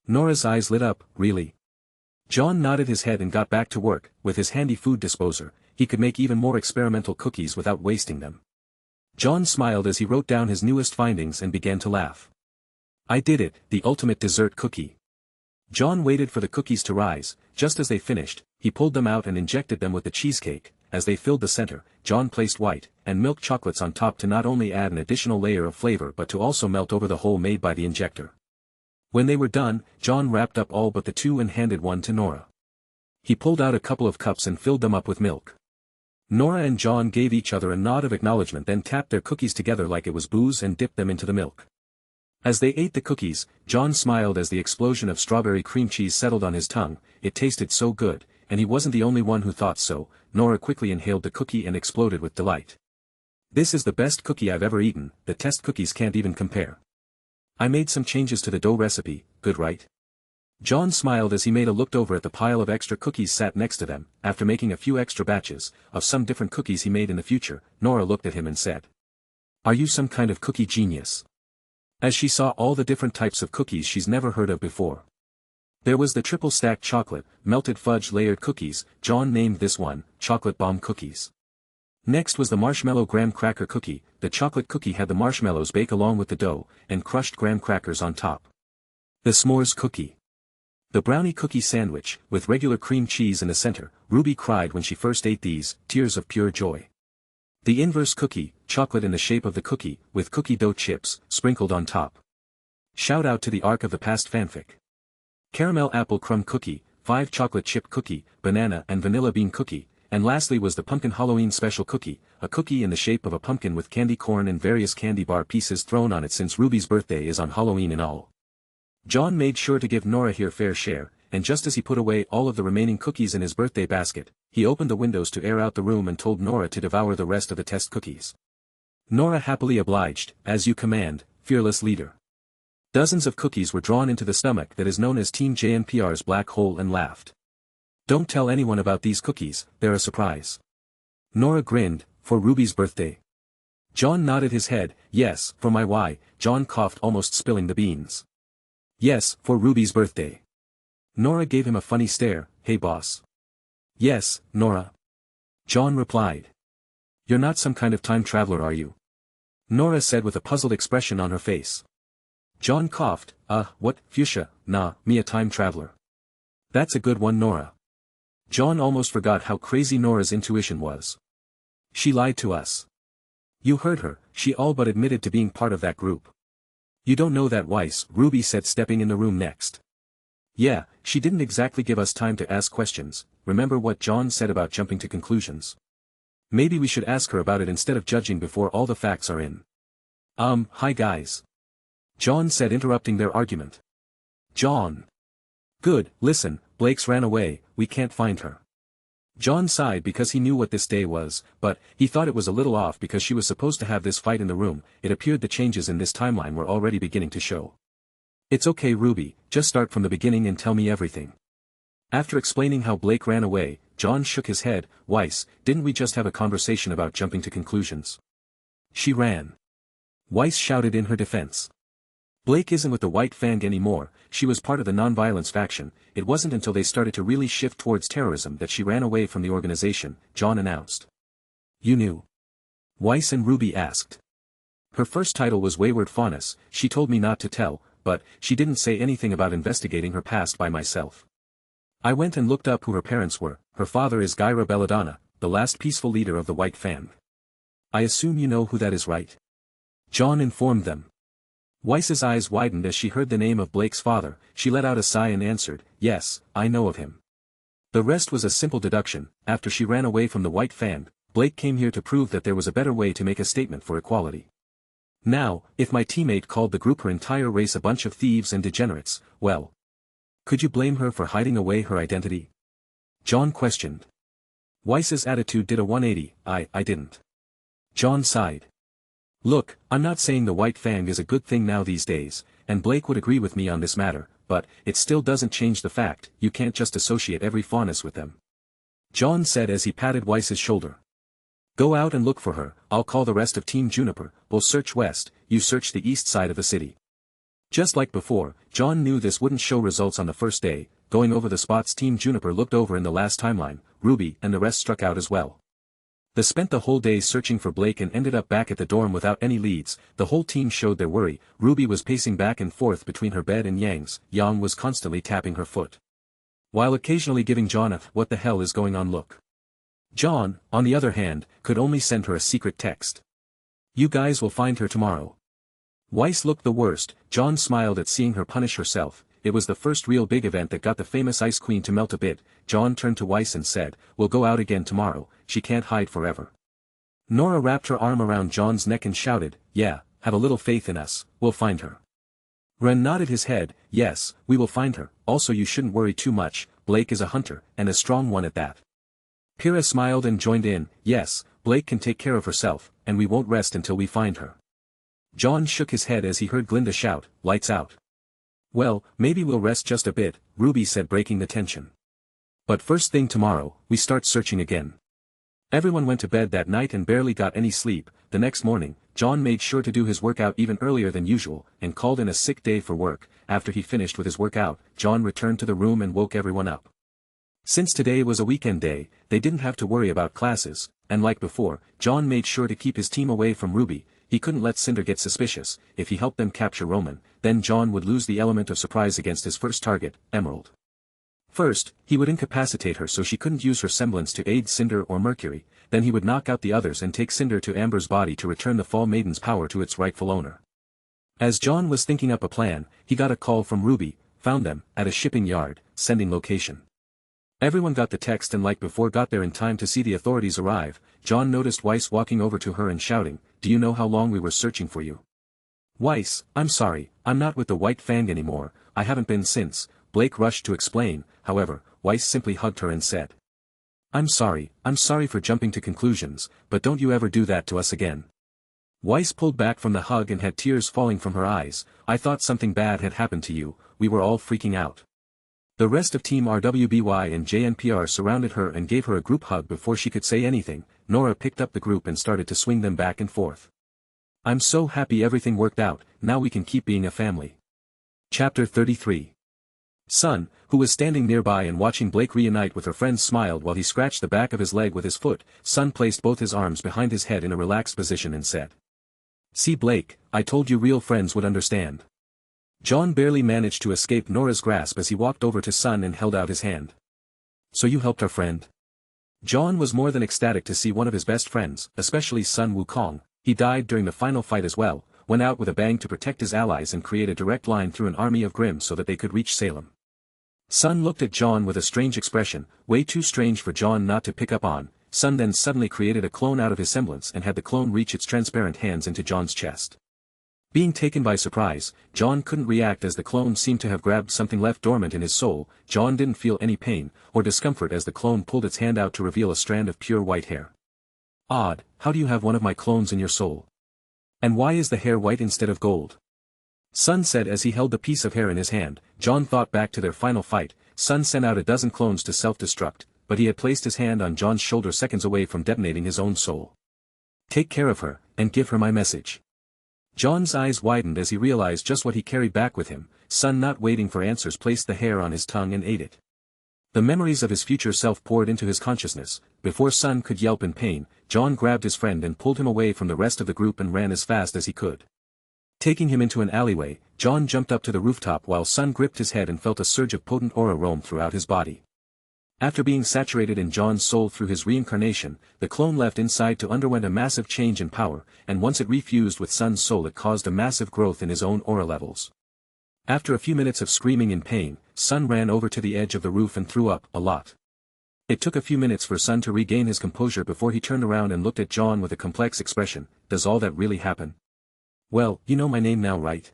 Nora's eyes lit up. "Really?" Jaune nodded his head and got back to work. With his handy food disposer, he could make even more experimental cookies without wasting them. Jaune smiled as he wrote down his newest findings and began to laugh. "I did it, the ultimate dessert cookie." Jaune waited for the cookies to rise. Just as they finished, he pulled them out and injected them with the cheesecake. As they filled the center, Jaune placed white and milk chocolates on top to not only add an additional layer of flavor but to also melt over the hole made by the injector. When they were done, Jaune wrapped up all but the two and handed one to Nora. He pulled out a couple of cups and filled them up with milk. Nora and Jaune gave each other a nod of acknowledgement, then tapped their cookies together like it was booze and dipped them into the milk. As they ate the cookies, Jaune smiled as the explosion of strawberry cream cheese settled on his tongue. It tasted so good, and he wasn't the only one who thought so. Nora quickly inhaled the cookie and exploded with delight. "This is the best cookie I've ever eaten, the test cookies can't even compare. I made some changes to the dough recipe, good right?" Jaune smiled as he looked over at the pile of extra cookies sat next to them. After making a few extra batches of some different cookies he made in the future, Nora looked at him and said, "Are you some kind of cookie genius?" As she saw all the different types of cookies she's never heard of before. There was the triple stacked chocolate, melted fudge layered cookies. Jaune named this one, chocolate bomb cookies. Next was the marshmallow graham cracker cookie. The chocolate cookie had the marshmallows bake along with the dough, and crushed graham crackers on top. The s'mores cookie. The brownie cookie sandwich, with regular cream cheese in the center. Ruby cried when she first ate these, tears of pure joy. The inverse cookie, chocolate in the shape of the cookie, with cookie dough chips, sprinkled on top. Shout out to the Arc of the Past fanfic. Caramel apple crumb cookie, 5 chocolate chip cookie, banana and vanilla bean cookie, and lastly was the pumpkin Halloween special cookie, a cookie in the shape of a pumpkin with candy corn and various candy bar pieces thrown on it since Ruby's birthday is on Halloween and all. Jaune made sure to give Nora her fair share, and just as he put away all of the remaining cookies in his birthday basket, he opened the windows to air out the room and told Nora to devour the rest of the test cookies. Nora happily obliged. "As you command, fearless leader." Dozens of cookies were drawn into the stomach that is known as Team JNPR's black hole and laughed. "Don't tell anyone about these cookies, they're a surprise." Nora grinned. "For Ruby's birthday?" Jaune nodded his head. "Yes, for my why." Jaune coughed, almost spilling the beans. "Yes, for Ruby's birthday." Nora gave him a funny stare. "Hey boss." "Yes, Nora." Jaune replied. "You're not some kind of time traveler, are you?" Nora said with a puzzled expression on her face. Jaune coughed. What, fuchsia, nah, me a time traveler." "That's a good one, Nora." Jaune almost forgot how crazy Nora's intuition was. "She lied to us." "You heard her, she all but admitted to being part of that group." "You don't know that, Weiss," Ruby said, stepping in the room next. "Yeah, she didn't exactly give us time to ask questions. Remember what Jaune said about jumping to conclusions? Maybe we should ask her about it instead of judging before all the facts are in." Hi guys," Jaune said, interrupting their argument. "Jaune. Good, listen, Blake's ran away, we can't find her." John sighed because he knew what this day was, but he thought it was a little off because she was supposed to have this fight in the room. It appeared the changes in this timeline were already beginning to show. It's okay, RWBY, just start from the beginning and tell me everything. After explaining how Blake ran away, John shook his head. Weiss, didn't we just have a conversation about jumping to conclusions? She ran. Weiss shouted in her defense. Blake isn't with the White Fang anymore. She was part of the nonviolence faction. It wasn't until they started to really shift towards terrorism that she ran away from the organization, John announced. You knew? Weiss and RWBY asked. Her first title was Wayward Faunus. She told me not to tell, but she didn't say anything about investigating her past by myself. I went and looked up who her parents were. Her father is Gyra Belladonna, the last peaceful leader of the White Fang. I assume you know who that is, right? John informed them. Weiss's eyes widened as she heard the name of Blake's father. She let out a sigh and answered, yes, I know of him. The rest was a simple deduction. After she ran away from the White Fang, Blake came here to prove that there was a better way to make a statement for equality. Now, if my teammate called the group her entire race a bunch of thieves and degenerates, well, could you blame her for hiding away her identity? John questioned. Weiss's attitude did a 180. I didn't. John sighed. Look, I'm not saying the White Fang is a good thing now these days, and Blake would agree with me on this matter, but it still doesn't change the fact you can't just associate every faunus with them. John said as he patted Weiss's shoulder. Go out and look for her. I'll call the rest of Team Juniper. We'll search west, you search the east side of the city. Just like before, John knew this wouldn't show results on the first day. Going over the spots Team Juniper looked over in the last timeline, RWBY and the rest struck out as well. They spent the whole day searching for Blake and ended up back at the dorm without any leads. The whole team showed their worry. RWBY was pacing back and forth between her bed and Yang's. Yang was constantly tapping her foot, while occasionally giving John a "what the hell is going on" look. John, on the other hand, could only send her a secret text. You guys will find her tomorrow. Weiss looked the worst. John smiled at seeing her punish herself. It was the first real big event that got the famous Ice Queen to melt a bit. John turned to Weiss and said, we'll go out again tomorrow. She can't hide forever. Nora wrapped her arm around John's neck and shouted, yeah, have a little faith in us, we'll find her. Ren nodded his head, yes, we will find her. Also you shouldn't worry too much, Blake is a hunter, and a strong one at that. Pyrrha smiled and joined in, yes, Blake can take care of herself, and we won't rest until we find her. John shook his head as he heard Glinda shout, lights out. Well, maybe we'll rest just a bit, RWBY said, breaking the tension. But first thing tomorrow, we start searching again. Everyone went to bed that night and barely got any sleep. The next morning, John made sure to do his workout even earlier than usual, and called in a sick day for work. After he finished with his workout, John returned to the room and woke everyone up. Since today was a weekend day, they didn't have to worry about classes, and like before, John made sure to keep his team away from RWBY. He couldn't let Cinder get suspicious. If he helped them capture Roman, then John would lose the element of surprise against his first target, Emerald. First, he would incapacitate her so she couldn't use her semblance to aid Cinder or Mercury, then he would knock out the others and take Cinder to Amber's body to return the Fall Maiden's power to its rightful owner. As John was thinking up a plan, he got a call from RWBY, found them, at a shipping yard, sending location. Everyone got the text and like before got there in time to see the authorities arrive. John noticed Weiss walking over to her and shouting, do you know how long we were searching for you? Weiss, I'm sorry, I'm not with the White Fang anymore, I haven't been since. Blake rushed to explain, however, Weiss simply hugged her and said, I'm sorry for jumping to conclusions, but don't you ever do that to us again. Weiss pulled back from the hug and had tears falling from her eyes. I thought something bad had happened to you, we were all freaking out. The rest of Team RWBY and JNPR surrounded her and gave her a group hug before she could say anything. Nora picked up the group and started to swing them back and forth. I'm so happy everything worked out, now we can keep being a family. Chapter 33. Sun, who was standing nearby and watching Blake reunite with her friends, smiled while he scratched the back of his leg with his foot. Sun placed both his arms behind his head in a relaxed position and said, see Blake, I told you real friends would understand. John barely managed to escape Nora's grasp as he walked over to Sun and held out his hand. So you helped our friend? John was more than ecstatic to see one of his best friends, especially Sun Wukong. He died during the final fight as well, went out with a bang to protect his allies and create a direct line through an army of Grimm so that they could reach Salem. Sun looked at John with a strange expression, way too strange for John not to pick up on. Sun then suddenly created a clone out of his semblance and had the clone reach its transparent hands into John's chest. Being taken by surprise, Jaune couldn't react as the clone seemed to have grabbed something left dormant in his soul. Jaune didn't feel any pain or discomfort as the clone pulled its hand out to reveal a strand of pure white hair. Odd, how do you have one of my clones in your soul? And why is the hair white instead of gold? Sun said as he held the piece of hair in his hand. Jaune thought back to their final fight. Sun sent out a dozen clones to self-destruct, but he had placed his hand on Jaune's shoulder seconds away from detonating his own soul. Take care of her, and give her my message. Jaune's eyes widened as he realized just what he carried back with him. Sun, not waiting for answers, placed the hair on his tongue and ate it. The memories of his future self poured into his consciousness. Before Sun could yelp in pain, Jaune grabbed his friend and pulled him away from the rest of the group and ran as fast as he could. Taking him into an alleyway, Jaune jumped up to the rooftop while Sun gripped his head and felt a surge of potent aura roam throughout his body. After being saturated in Jaune's soul through his reincarnation, the clone left inside to underwent a massive change in power, and once it refused with Sun's soul it caused a massive growth in his own aura levels. After a few minutes of screaming in pain, Sun ran over to the edge of the roof and threw up a lot. It took a few minutes for Sun to regain his composure before he turned around and looked at Jaune with a complex expression. Does all that really happen? Well, you know my name now, right?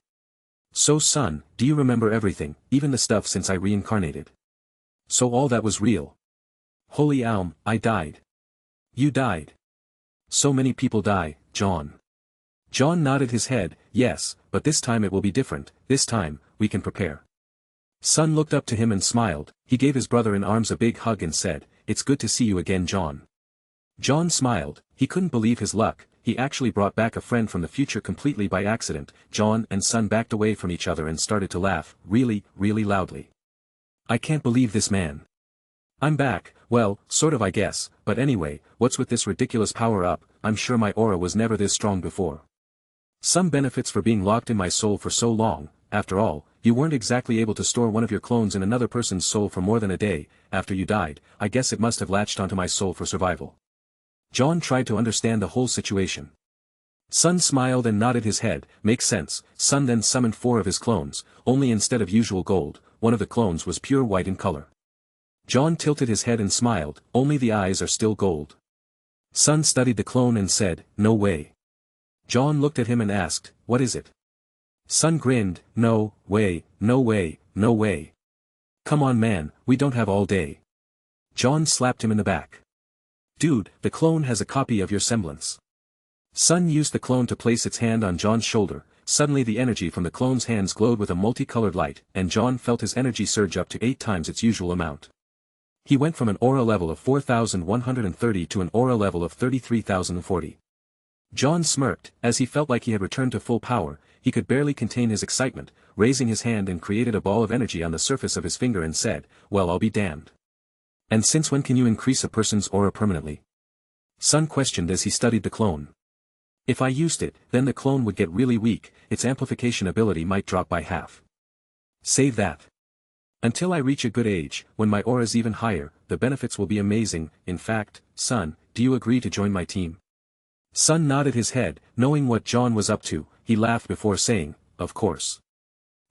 So Sun, do you remember everything, even the stuff since I reincarnated? So all that was real. Holy Alm, I died. You died. So many people die, Jaune. Jaune nodded his head. Yes, but this time it will be different. This time, we can prepare. Sun looked up to him and smiled. He gave his brother in arms a big hug and said, It's good to see you again, Jaune. Jaune smiled. He couldn't believe his luck. He actually brought back a friend from the future completely by accident. Jaune and Sun backed away from each other and started to laugh, really, really loudly. I can't believe this, man. I'm back. Well, sort of, I guess, but anyway, what's with this ridiculous power-up? I'm sure my aura was never this strong before. Some benefits for being locked in my soul for so long. After all, you weren't exactly able to store one of your clones in another person's soul for more than a day. After you died, I guess it must have latched onto my soul for survival. Jaune tried to understand the whole situation. Sun smiled and nodded his head. Makes sense. Sun then summoned 4 of his clones, only instead of usual gold, one of the clones was pure white in color. Jaune tilted his head and smiled. Only the eyes are still gold. Sun studied the clone and said, No way. Jaune looked at him and asked, What is it? Sun grinned. No way, no way, no way. Come on, man, we don't have all day. Jaune slapped him in the back. Dude, the clone has a copy of your semblance. Sun used the clone to place its hand on Jaune's shoulder. Suddenly the energy from the clone's hands glowed with a multicolored light, and Jaune felt his energy surge up to 8 times its usual amount. He went from an aura level of 4,130 to an aura level of 33,040. Jaune smirked, as he felt like he had returned to full power. He could barely contain his excitement, raising his hand and created a ball of energy on the surface of his finger and said, Well, I'll be damned. And since when can you increase a person's aura permanently? Sun questioned as he studied the clone. If I used it, then the clone would get really weak, its amplification ability might drop by half. Save that. Until I reach a good age, when my aura is even higher, the benefits will be amazing. In fact, Sun, do you agree to join my team? Sun nodded his head, knowing what Jaune was up to. He laughed before saying, Of course.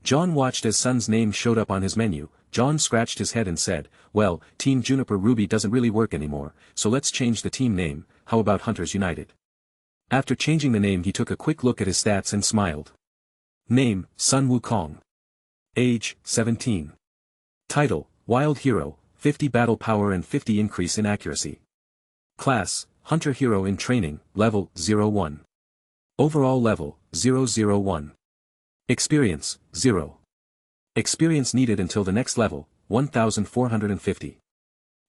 Jaune watched as Sun's name showed up on his menu. Jaune scratched his head and said, Well, Team Juniper Ruby doesn't really work anymore, so let's change the team name. How about Hunters United? After changing the name he took a quick look at his stats and smiled. Name, Sun Wukong. Age, 17. Title, Wild Hero, 50 battle power and 50 increase in accuracy. Class, Hunter Hero in Training, Level, 01. Overall Level, 001. Experience, 0. Experience needed until the next level, 1,450.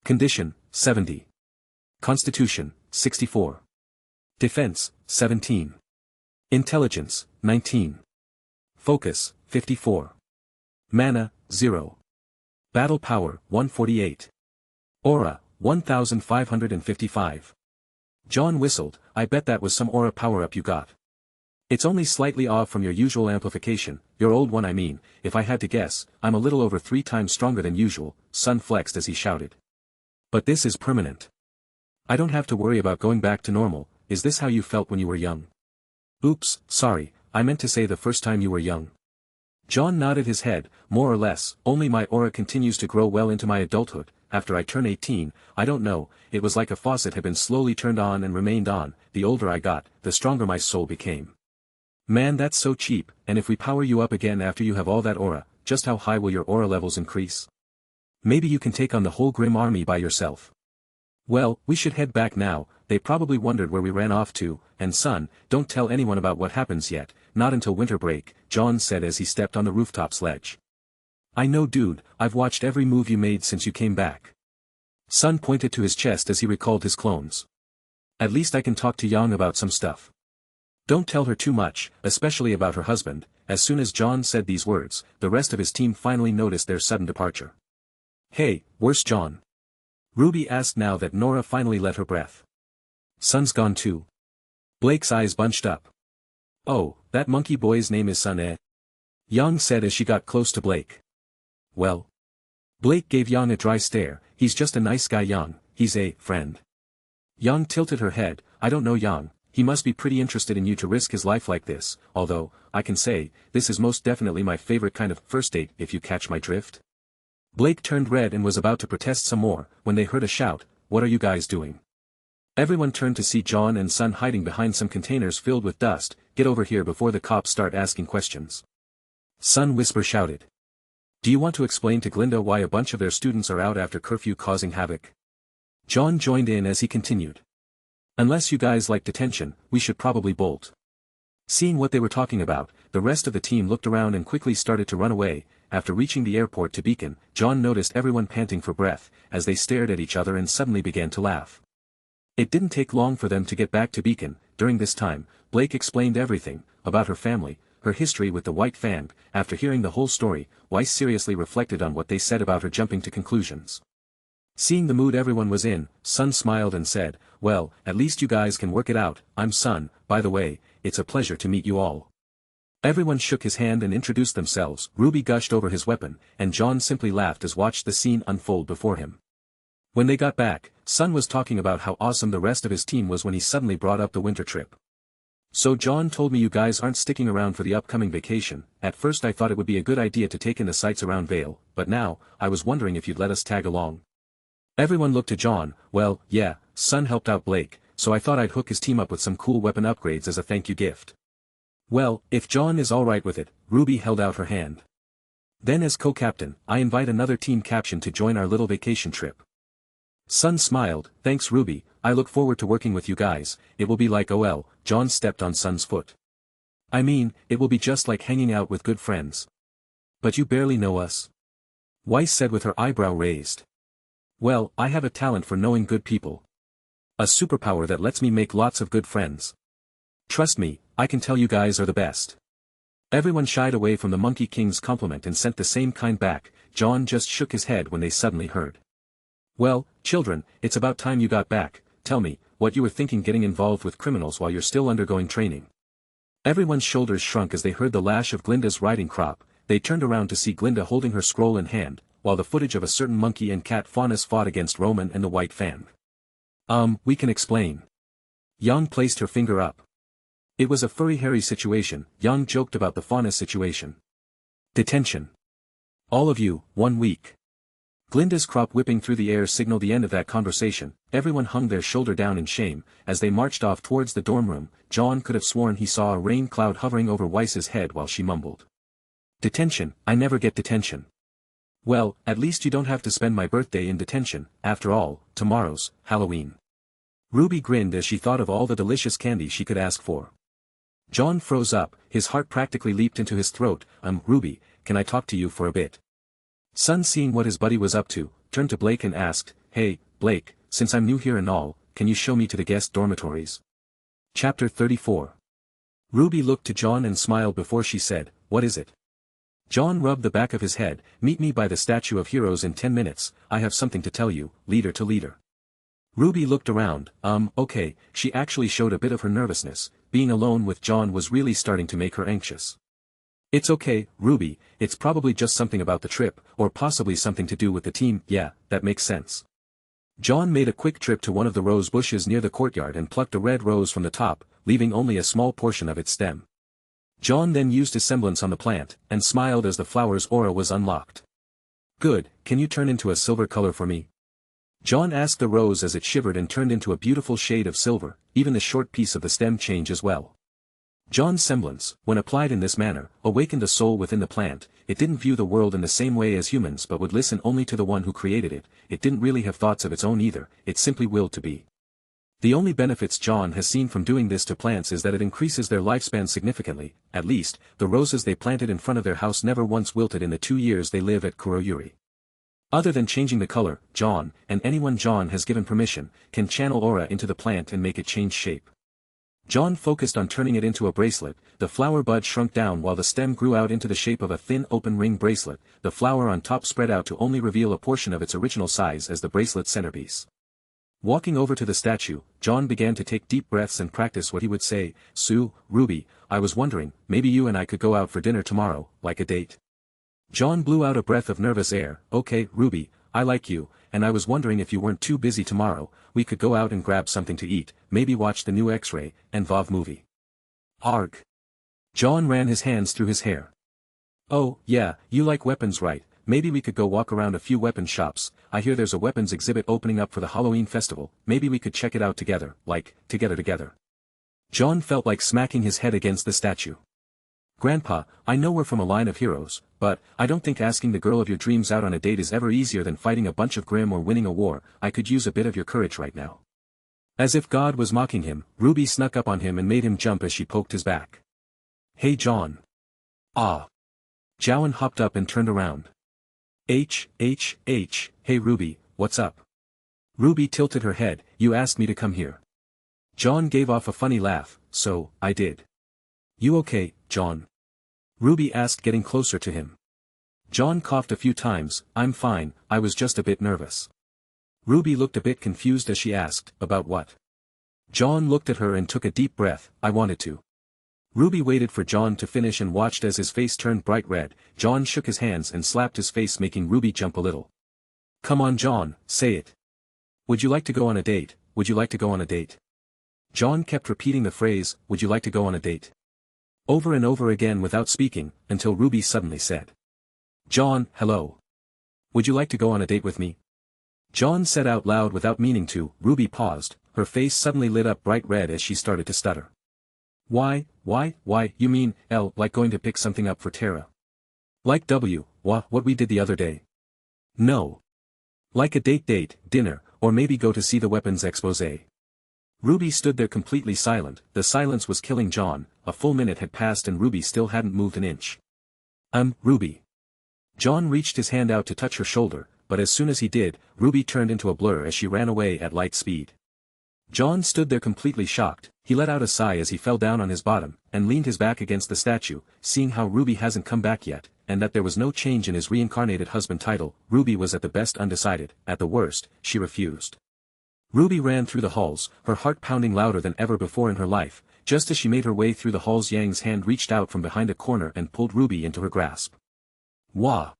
Condition, 70. Constitution, 64. Defense, 17. Intelligence, 19. Focus, 54. Mana, 0. Battle power, 148. Aura, 1,555. Jaune whistled. I bet that was some aura power-up you got. It's only slightly off from your usual amplification, your old one I mean. If I had to guess, I'm a little over 3 times stronger than usual. Sun flexed as he shouted. But this is permanent. I don't have to worry about going back to normal. Is this how you felt when you were young? Oops, sorry, I meant to say the first time you were young. Jaune nodded his head. More or less, only my aura continues to grow well into my adulthood. After I turn 18, I don't know, it was like a faucet had been slowly turned on and remained on. The older I got, the stronger my soul became. Man, that's so cheap, and if we power you up again after you have all that aura, just how high will your aura levels increase? Maybe you can take on the whole Grim army by yourself. Well, we should head back now. They probably wondered where we ran off to, and son, don't tell anyone about what happens yet, not until winter break, Jaune said as he stepped on the rooftop sledge. I know dude, I've watched every move you made since you came back. Son pointed to his chest as he recalled his clones. At least I can talk to Yang about some stuff. Don't tell her too much, especially about her husband. As soon as Jaune said these words, the rest of his team finally noticed their sudden departure. Hey, where's Jaune? RWBY asked now that Nora finally let her breath. Son's gone too. Blake's eyes bunched up. Oh, that monkey boy's name is Son, eh? Yang said as she got close to Blake. Well. Blake gave Yang a dry stare. He's just a nice guy, Yang, he's a friend. Yang tilted her head. I don't know Yang, he must be pretty interested in you to risk his life like this, although, I can say, this is most definitely my favorite kind of first date if you catch my drift. Blake turned red and was about to protest some more, when they heard a shout, what are you guys doing? Everyone turned to see Jaune and Son hiding behind some containers filled with dust. Get over here before the cops start asking questions. Son whisper shouted. Do you want to explain to Glinda why a bunch of their students are out after curfew causing havoc? Jaune joined in as he continued. Unless you guys like detention, we should probably bolt. Seeing what they were talking about, the rest of the team looked around and quickly started to run away. After reaching the airport to Beacon, Jaune noticed everyone panting for breath, as they stared at each other and suddenly began to laugh. It didn't take long for them to get back to Beacon. During this time, Blake explained everything, about her family, her history with the White Fang. After hearing the whole story, Weiss seriously reflected on what they said about her jumping to conclusions. Seeing the mood everyone was in, Son smiled and said, well, at least you guys can work it out. I'm Son, by the way, it's a pleasure to meet you all. Everyone shook his hand and introduced themselves. RWBY gushed over his weapon, and Jaune simply laughed as watched the scene unfold before him. When they got back, Son was talking about how awesome the rest of his team was when he suddenly brought up the winter trip. So Jaune told me you guys aren't sticking around for the upcoming vacation. At first I thought it would be a good idea to take in the sights around Vale, but now, I was wondering if you'd let us tag along. Everyone looked to Jaune. Well, yeah, Son helped out Blake, so I thought I'd hook his team up with some cool weapon upgrades as a thank you gift. Well, if Jaune is alright with it, RWBY held out her hand. Then as co-captain, I invite another team captain to join our little vacation trip. Son smiled, thanks RWBY, I look forward to working with you guys. It will be like OL. Jaune stepped on Son's foot. I mean, it will be just like hanging out with good friends. But you barely know us. Weiss said with her eyebrow raised. Well, I have a talent for knowing good people. A superpower that lets me make lots of good friends. Trust me, I can tell you guys are the best. Everyone shied away from the Monkey King's compliment and sent the same kind back. Jaune just shook his head when they suddenly heard. Well, children, it's about time you got back. Tell me, what you were thinking getting involved with criminals while you're still undergoing training. Everyone's shoulders shrunk as they heard the lash of Glinda's riding crop. They turned around to see Glinda holding her scroll in hand, while the footage of a certain monkey and cat Faunus fought against Roman and the White Fang. We can explain. Yang placed her finger up. It was a furry-hairy situation. Yang joked about the Faunus situation. Detention. All of you, 1 week. Glinda's crop whipping through the air signaled the end of that conversation. Everyone hung their shoulder down in shame. As they marched off towards the dorm room, Jaune could have sworn he saw a rain cloud hovering over Weiss's head while she mumbled. Detention, I never get detention. Well, at least you don't have to spend my birthday in detention. After all, tomorrow's Halloween. RWBY grinned as she thought of all the delicious candy she could ask for. Jaune froze up, his heart practically leaped into his throat. RWBY, can I talk to you for a bit? Son, seeing what his buddy was up to, turned to Blake and asked, Hey, Blake, since I'm new here and all, can you show me to the guest dormitories? Chapter 34. RWBY looked to Jaune and smiled before she said, What is it? Jaune rubbed the back of his head. Meet me by the Statue of Heroes in 10 minutes, I have something to tell you, leader to leader. RWBY looked around. Okay, she actually showed a bit of her nervousness. Being alone with Jaune was really starting to make her anxious. It's okay, RWBY, it's probably just something about the trip, or possibly something to do with the team. Yeah, that makes sense. Jaune made a quick trip to one of the rose bushes near the courtyard and plucked a red rose from the top, leaving only a small portion of its stem. Jaune then used his semblance on the plant, and smiled as the flower's aura was unlocked. Good, can you turn into a silver color for me? Jaune asked the rose as it shivered and turned into a beautiful shade of silver. Even the short piece of the stem changed as well. Jaun's semblance, when applied in this manner, awakened a soul within the plant. It didn't view the world in the same way as humans but would listen only to the one who created it. It didn't really have thoughts of its own either, it simply willed to be. The only benefits Jaune has seen from doing this to plants is that it increases their lifespan significantly. At least, the roses they planted in front of their house never once wilted in the 2 years they live at Kuroyuri. Other than changing the color, Jaune, and anyone Jaune has given permission, can channel aura into the plant and make it change shape. Jaune focused on turning it into a bracelet. The flower bud shrunk down while the stem grew out into the shape of a thin open ring bracelet. The flower on top spread out to only reveal a portion of its original size as the bracelet's centerpiece. Walking over to the statue, Jaune began to take deep breaths and practice what he would say. "Sue, Ruby, I was wondering, maybe you and I could go out for dinner tomorrow, like a date." Jaune blew out a breath of nervous air. "Okay, Ruby, I like you, and I was wondering if you weren't too busy tomorrow, we could go out and grab something to eat, maybe watch the new X-Ray and VOV movie." Arg. Jaune ran his hands through his hair. "Oh, yeah, you like weapons, right? Maybe we could go walk around a few weapon shops. I hear there's a weapons exhibit opening up for the Halloween festival, maybe we could check it out together, like, together. Jaune felt like smacking his head against the statue. "Grandpa, I know we're from a line of heroes, but I don't think asking the girl of your dreams out on a date is ever easier than fighting a bunch of Grimm or winning a war. I could use a bit of your courage right now." As if God was mocking him, Ruby snuck up on him and made him jump as she poked his back. "Hey Jaune." "Ah." Jaune hopped up and turned around. Hey Ruby, what's up?" Ruby tilted her head. "You asked me to come here." Jaune gave off a funny laugh. "So, I did." "You okay, Jaune?" Ruby asked, getting closer to him. Jaune coughed a few times. "I'm fine, I was just a bit nervous." Ruby looked a bit confused as she asked, "About what?" Jaune looked at her and took a deep breath. "I wanted to." Ruby waited for Jaune to finish and watched as his face turned bright red. Jaune shook his hands and slapped his face, making Ruby jump a little. "Come on Jaune, say it. Would you like to go on a date? Would you like to go on a date?" Jaune kept repeating the phrase, "Would you like to go on a date?" over and over again without speaking, until Ruby suddenly said, "Jaune, hello. Would you like to go on a date with me?" Jaune said out loud without meaning to. Ruby paused, her face suddenly lit up bright red as she started to stutter. Why, you mean, L, like going to pick something up for Tara? Like W, what we did the other day? No. Like a date, dinner, or maybe go to see the weapons expose. Ruby stood there completely silent. The silence was killing Jaune. A full minute had passed and Ruby still hadn't moved an inch. Ruby. Jaune reached his hand out to touch her shoulder, but as soon as he did, Ruby turned into a blur as she ran away at light speed. Jaune stood there completely shocked. He let out a sigh as he fell down on his bottom, and leaned his back against the statue. Seeing how Ruby hasn't come back yet, and that there was no change in his reincarnated husband title, Ruby was at the best undecided. At the worst, she refused. Ruby ran through the halls, her heart pounding louder than ever before in her life. Just as she made her way through the halls, Yang's hand reached out from behind a corner and pulled Ruby into her grasp. Wah!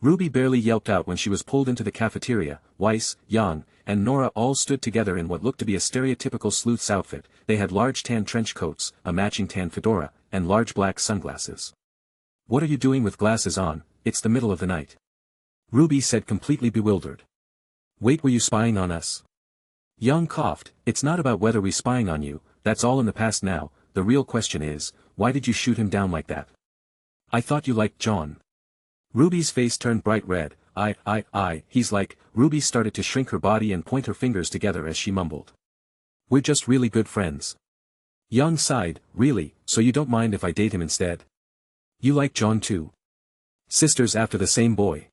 Ruby barely yelped out when she was pulled into the cafeteria. Weiss, Yang, and Nora all stood together in what looked to be a stereotypical sleuth's outfit. They had large tan trench coats, a matching tan fedora, and large black sunglasses. "What are you doing with glasses on? It's the middle of the night." Ruby said, completely bewildered. "Wait, were you spying on us?" Yang coughed. "It's not about whether we're spying on you, that's all in the past now. The real question is, why did you shoot him down like that?" "I thought you liked Jaune." Ruby's face turned bright red. He's like," Ruby started to shrink her body and point her fingers together as she mumbled. "We're just really good friends." Yang sighed. "Really, so you don't mind if I date him instead? You like Jaune too? Sisters after the same boy.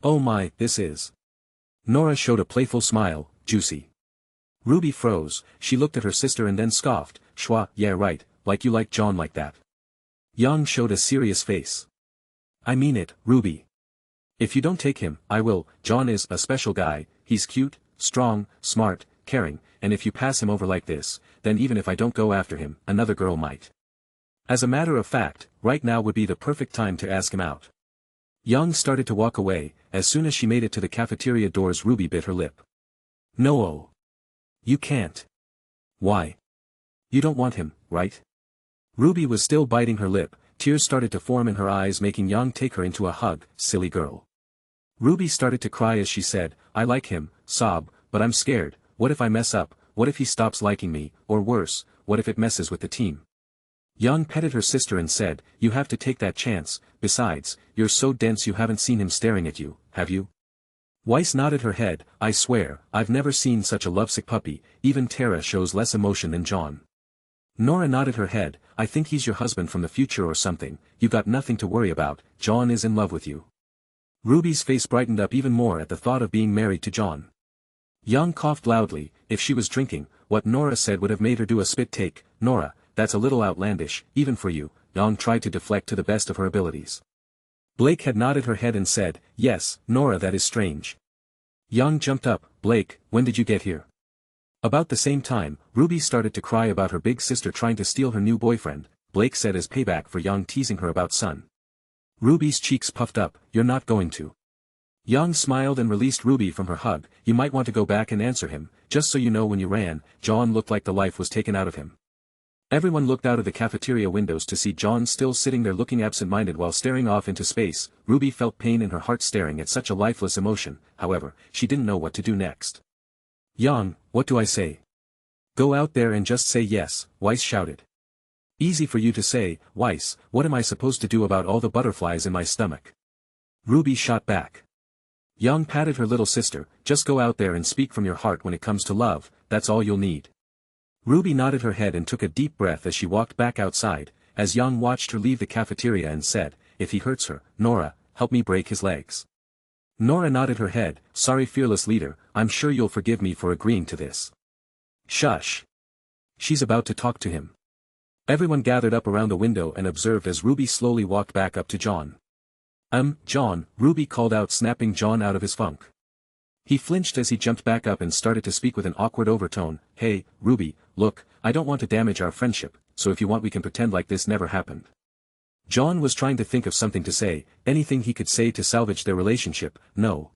Oh my, this is." Nora showed a playful smile. "Juicy." Ruby froze. She looked at her sister and then scoffed. "Schwa, yeah right, like you like Jaune like that." Yang showed a serious face. "I mean it, Ruby. If you don't take him, I will. Jaune is a special guy. He's cute, strong, smart, caring, and if you pass him over like this, then even if I don't go after him, another girl might. As a matter of fact, right now would be the perfect time to ask him out." Yang started to walk away. As soon as she made it to the cafeteria doors, Ruby bit her lip. "No. You can't." "Why? You don't want him, right?" Ruby was still biting her lip. Tears started to form in her eyes, making Yang take her into a hug. "Silly girl." Ruby started to cry as she said, "I like him, sob, but I'm scared. What if I mess up? What if he stops liking me, or worse, what if it messes with the team?" Jaune petted her sister and said, you have to take that chance, besides, you're so dense you haven't seen him staring at you, have you? Weiss nodded her head, I swear, I've never seen such a lovesick puppy, even Tara shows less emotion than Jaune. Nora nodded her head, I think he's your husband from the future or something, you got nothing to worry about, Jaune is in love with you. Ruby's face brightened up even more at the thought of being married to Jaune. Jaune coughed loudly, if she was drinking, what Nora said would have made her do a spit take, Nora, that's a little outlandish, even for you, Jaune tried to deflect to the best of her abilities. Blake had nodded her head and said, yes, Nora that is strange. Jaune jumped up, Blake, when did you get here? About the same time, Ruby started to cry about her big sister trying to steal her new boyfriend, Blake said as payback for Jaune teasing her about Sun. Ruby's cheeks puffed up, you're not going to. Jaune smiled and released Ruby from her hug, you might want to go back and answer him, just so you know when you ran, Jaune looked like the life was taken out of him. Everyone looked out of the cafeteria windows to see Jaune still sitting there looking absent-minded while staring off into space. Ruby felt pain in her heart staring at such a lifeless emotion, however, she didn't know what to do next. Jaune, what do I say? Go out there and just say yes, Weiss shouted. Easy for you to say, Weiss, what am I supposed to do about all the butterflies in my stomach? Ruby shot back. Jaune patted her little sister, just go out there and speak from your heart when it comes to love, that's all you'll need. Ruby nodded her head and took a deep breath as she walked back outside, as Jaune watched her leave the cafeteria and said, if he hurts her, Nora, help me break his legs. Nora nodded her head, sorry fearless leader, I'm sure you'll forgive me for agreeing to this. Shush. She's about to talk to him. Everyone gathered up around the window and observed as Ruby slowly walked back up to Jaune. Jaune, Ruby called out snapping Jaune out of his funk. He flinched as he jumped back up and started to speak with an awkward overtone, hey, Ruby, look, I don't want to damage our friendship, so if you want we can pretend like this never happened. Jaune was trying to think of something to say, anything he could say to salvage their relationship, no.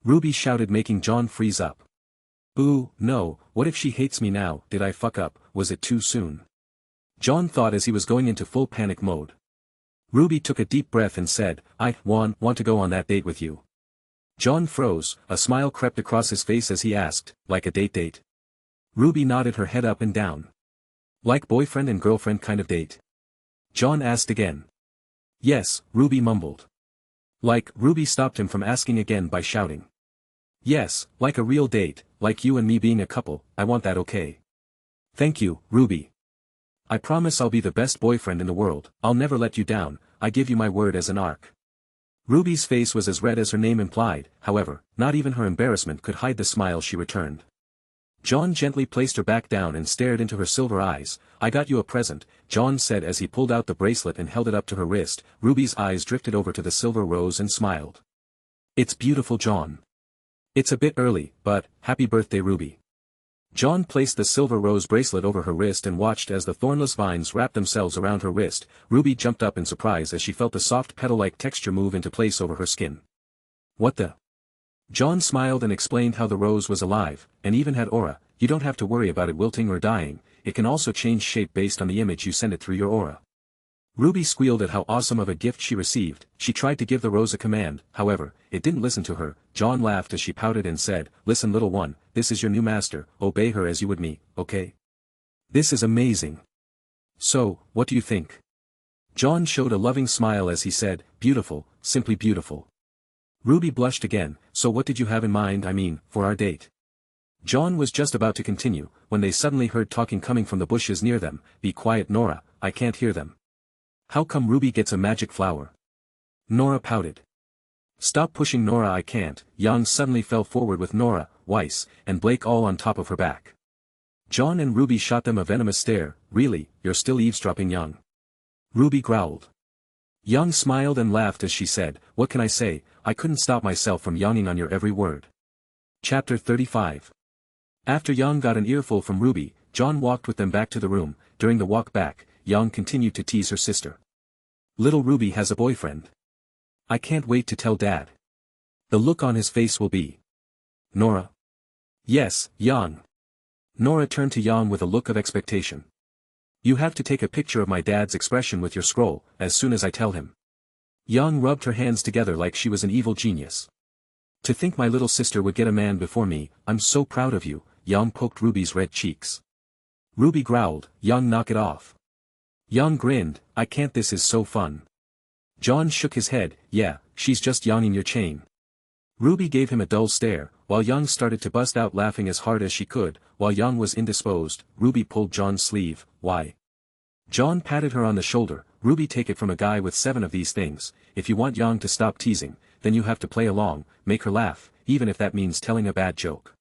Ruby shouted making Jaune freeze up. Ooh, no, what if she hates me now, did I fuck up, was it too soon? Jaune thought as he was going into full panic mode. Ruby took a deep breath and said, I want to go on that date with you. Jaune froze, a smile crept across his face as he asked, like a date? Ruby nodded her head up and down. Like boyfriend and girlfriend kind of date? Jaune asked again. Yes, Ruby mumbled. Like, Ruby stopped him from asking again by shouting. Yes, like a real date, like you and me being a couple, I want that okay? Thank you, Ruby. I promise I'll be the best boyfriend in the world, I'll never let you down, I give you my word as an arc. Ruby's face was as red as her name implied, however, not even her embarrassment could hide the smile she returned. Jaune gently placed her back down and stared into her silver eyes. I got you a present, Jaune said as he pulled out the bracelet and held it up to her wrist. Ruby's eyes drifted over to the silver rose and smiled. It's beautiful, Jaune. It's a bit early, but, happy birthday, Ruby. Jaune placed the silver rose bracelet over her wrist and watched as the thornless vines wrapped themselves around her wrist. Ruby jumped up in surprise as she felt the soft petal-like texture move into place over her skin. What the? Jaune smiled and explained how the rose was alive, and even had aura. You don't have to worry about it wilting or dying, it can also change shape based on the image you send it through your aura. Ruby squealed at how awesome of a gift she received. She tried to give the rose a command, however, it didn't listen to her. Jaune laughed as she pouted and said, listen little one, this is your new master, obey her as you would me, okay? This is amazing. So, what do you think? Jaune showed a loving smile as he said, beautiful, simply beautiful. Ruby blushed again, so what did you have in mind, for our date? Jaune was just about to continue, when they suddenly heard talking coming from the bushes near them. Be quiet, Nora, I can't hear them. How come Ruby gets a magic flower? Nora pouted. Stop pushing, Nora, I can't. Jaune suddenly fell forward with Nora, Weiss, and Blake all on top of her back. Jaune and Ruby shot them a venomous stare. Really, you're still eavesdropping, Jaune? Ruby growled. Jaune smiled and laughed as she said, what can I say, I couldn't stop myself from yawning on your every word. Chapter 35. After Jaune got an earful from Ruby, Jaune walked with them back to the room. During the walk back, Jaune continued to tease her sister. Little Ruby has a boyfriend. I can't wait to tell Dad. The look on his face will be. Nora. Yes, Jaune. Nora turned to Jaune with a look of expectation. You have to take a picture of my dad's expression with your scroll, as soon as I tell him. Jaune rubbed her hands together like she was an evil genius. To think my little sister would get a man before me, I'm so proud of you. Jaune poked Ruby's red cheeks. Ruby growled, Jaune, knock it off. Jaune grinned, I can't, this is so fun. Jaune shook his head, yeah, she's just yawning your chain. RWBY gave him a dull stare, while Jaune started to bust out laughing as hard as she could. While Jaune was indisposed, RWBY pulled Jaune's sleeve. Why? Jaune patted her on the shoulder. RWBY, take it from a guy with 7 of these things, if you want Jaune to stop teasing, then you have to play along, make her laugh, even if that means telling a bad joke.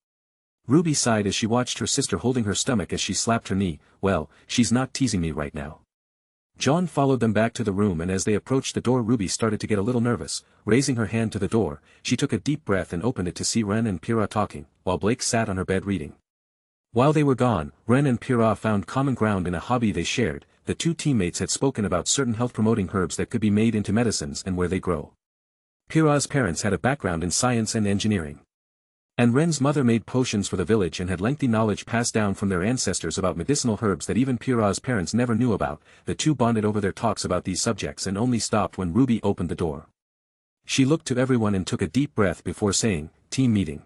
RWBY sighed as she watched her sister holding her stomach as she slapped her knee. Well, she's not teasing me right now. Jaune followed them back to the room, and as they approached the door, RWBY started to get a little nervous. Raising her hand to the door, she took a deep breath and opened it to see Ren and Pyrrha talking, while Blake sat on her bed reading. While they were gone, Ren and Pyrrha found common ground in a hobby they shared. The 2 teammates had spoken about certain health-promoting herbs that could be made into medicines and where they grow. Pyrrha's parents had a background in science and engineering. And Ren's mother made potions for the village and had lengthy knowledge passed down from their ancestors about medicinal herbs that even Pyrrha's parents never knew about. The 2 bonded over their talks about these subjects and only stopped when RWBY opened the door. She looked to everyone and took a deep breath before saying, team meeting.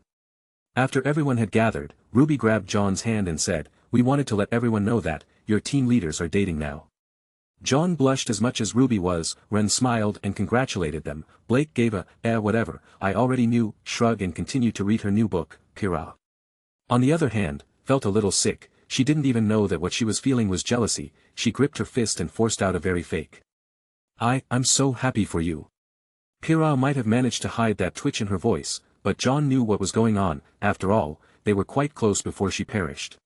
After everyone had gathered, RWBY grabbed Jaune's hand and said, we wanted to let everyone know that, your team leaders are dating now. Jaune blushed as much as RWBY was. Ren smiled and congratulated them. Blake gave a, whatever, I already knew, shrug and continued to read her new book, Pyrrha. On the other hand, felt a little sick. She didn't even know that what she was feeling was jealousy. She gripped her fist and forced out a very fake. I'm so happy for you. Pyrrha might have managed to hide that twitch in her voice, but Jaune knew what was going on. After all, they were quite close before she perished.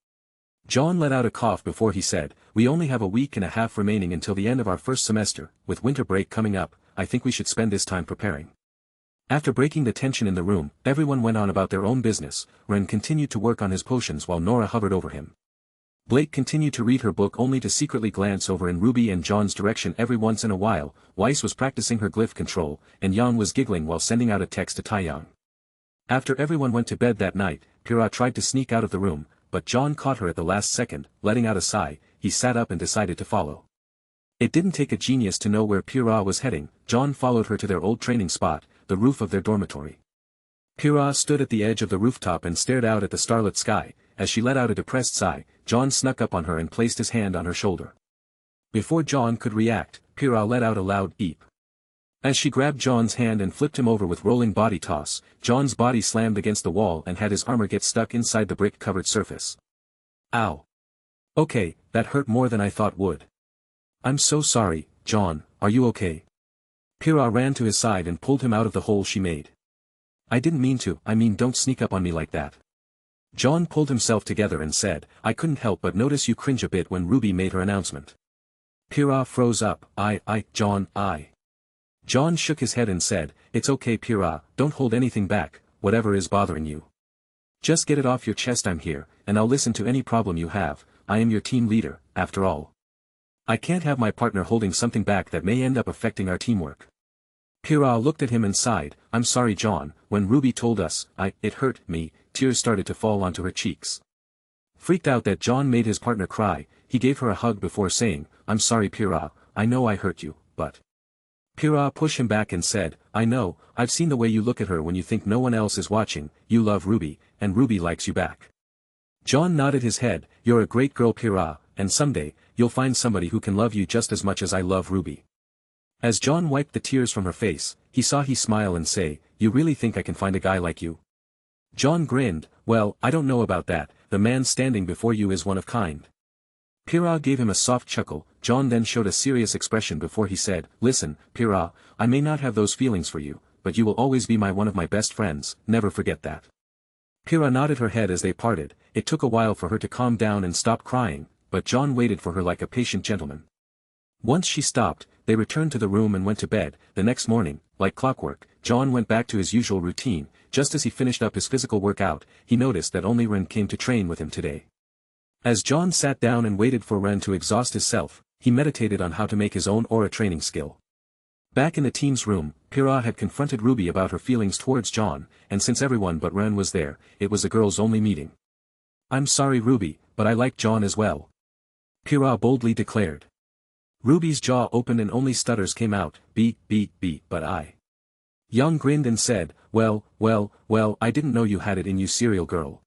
Jaune let out a cough before he said, we only have a week and a half remaining until the end of our first semester. With winter break coming up, I think we should spend this time preparing. After breaking the tension in the room, everyone went on about their own business. Ren continued to work on his potions while Nora hovered over him. Blake continued to read her book only to secretly glance over in RWBY and Jaune's direction every once in a while. Weiss was practicing her glyph control, and Jaune was giggling while sending out a text to Taeyang. After everyone went to bed that night, Pyrrha tried to sneak out of the room, but Jaune caught her at the last second. Letting out a sigh, he sat up and decided to follow. It didn't take a genius to know where Pyrrha was heading. Jaune followed her to their old training spot, the roof of their dormitory. Pyrrha stood at the edge of the rooftop and stared out at the starlit sky. As she let out a depressed sigh, Jaune snuck up on her and placed his hand on her shoulder. Before Jaune could react, Pyrrha let out a loud eep. As she grabbed Jaune's hand and flipped him over with rolling body toss, Jaune's body slammed against the wall and had his armor get stuck inside the brick-covered surface. Ow. Okay, that hurt more than I thought would. I'm so sorry, Jaune, are you okay? Pyrrha ran to his side and pulled him out of the hole she made. I didn't mean to, don't sneak up on me like that. Jaune pulled himself together and said, I couldn't help but notice you cringe a bit when RWBY made her announcement. Pyrrha froze up. Jaune. Jaune shook his head and said, it's okay Pyrrha, don't hold anything back, whatever is bothering you. Just get it off your chest. I'm here, and I'll listen to any problem you have. I am your team leader, after all. I can't have my partner holding something back that may end up affecting our teamwork. Pyrrha looked at him and sighed, I'm sorry Jaune, when RWBY told us, it hurt me. Tears started to fall onto her cheeks. Freaked out that Jaune made his partner cry, he gave her a hug before saying, I'm sorry Pyrrha, I know I hurt you, but... Pyrrha pushed him back and said, I know, I've seen the way you look at her when you think no one else is watching. You love RWBY, and RWBY likes you back. Jaune nodded his head, you're a great girl Pyrrha, and someday, you'll find somebody who can love you just as much as I love RWBY. As Jaune wiped the tears from her face, he smile and say, you really think I can find a guy like you? Jaune grinned, well, I don't know about that, the man standing before you is one of kind. Pyrrha gave him a soft chuckle. Jaune then showed a serious expression before he said, listen, Pyrrha, I may not have those feelings for you, but you will always be one of my best friends, never forget that. Pyrrha nodded her head as they parted. It took a while for her to calm down and stop crying, but Jaune waited for her like a patient gentleman. Once she stopped, they returned to the room and went to bed. The next morning, like clockwork, Jaune went back to his usual routine. Just as he finished up his physical workout, he noticed that only Ren came to train with him today. As Jaune sat down and waited for Ren to exhaust himself, he meditated on how to make his own aura training skill. Back in the team's room, Pyrrha had confronted RWBY about her feelings towards Jaune, and since everyone but Ren was there, it was a girls-only meeting. I'm sorry RWBY, but I like Jaune as well. Pyrrha boldly declared. RWBY's jaw opened and only stutters came out, but I. Jaune grinned and said, well, I didn't know you had it in you serial girl.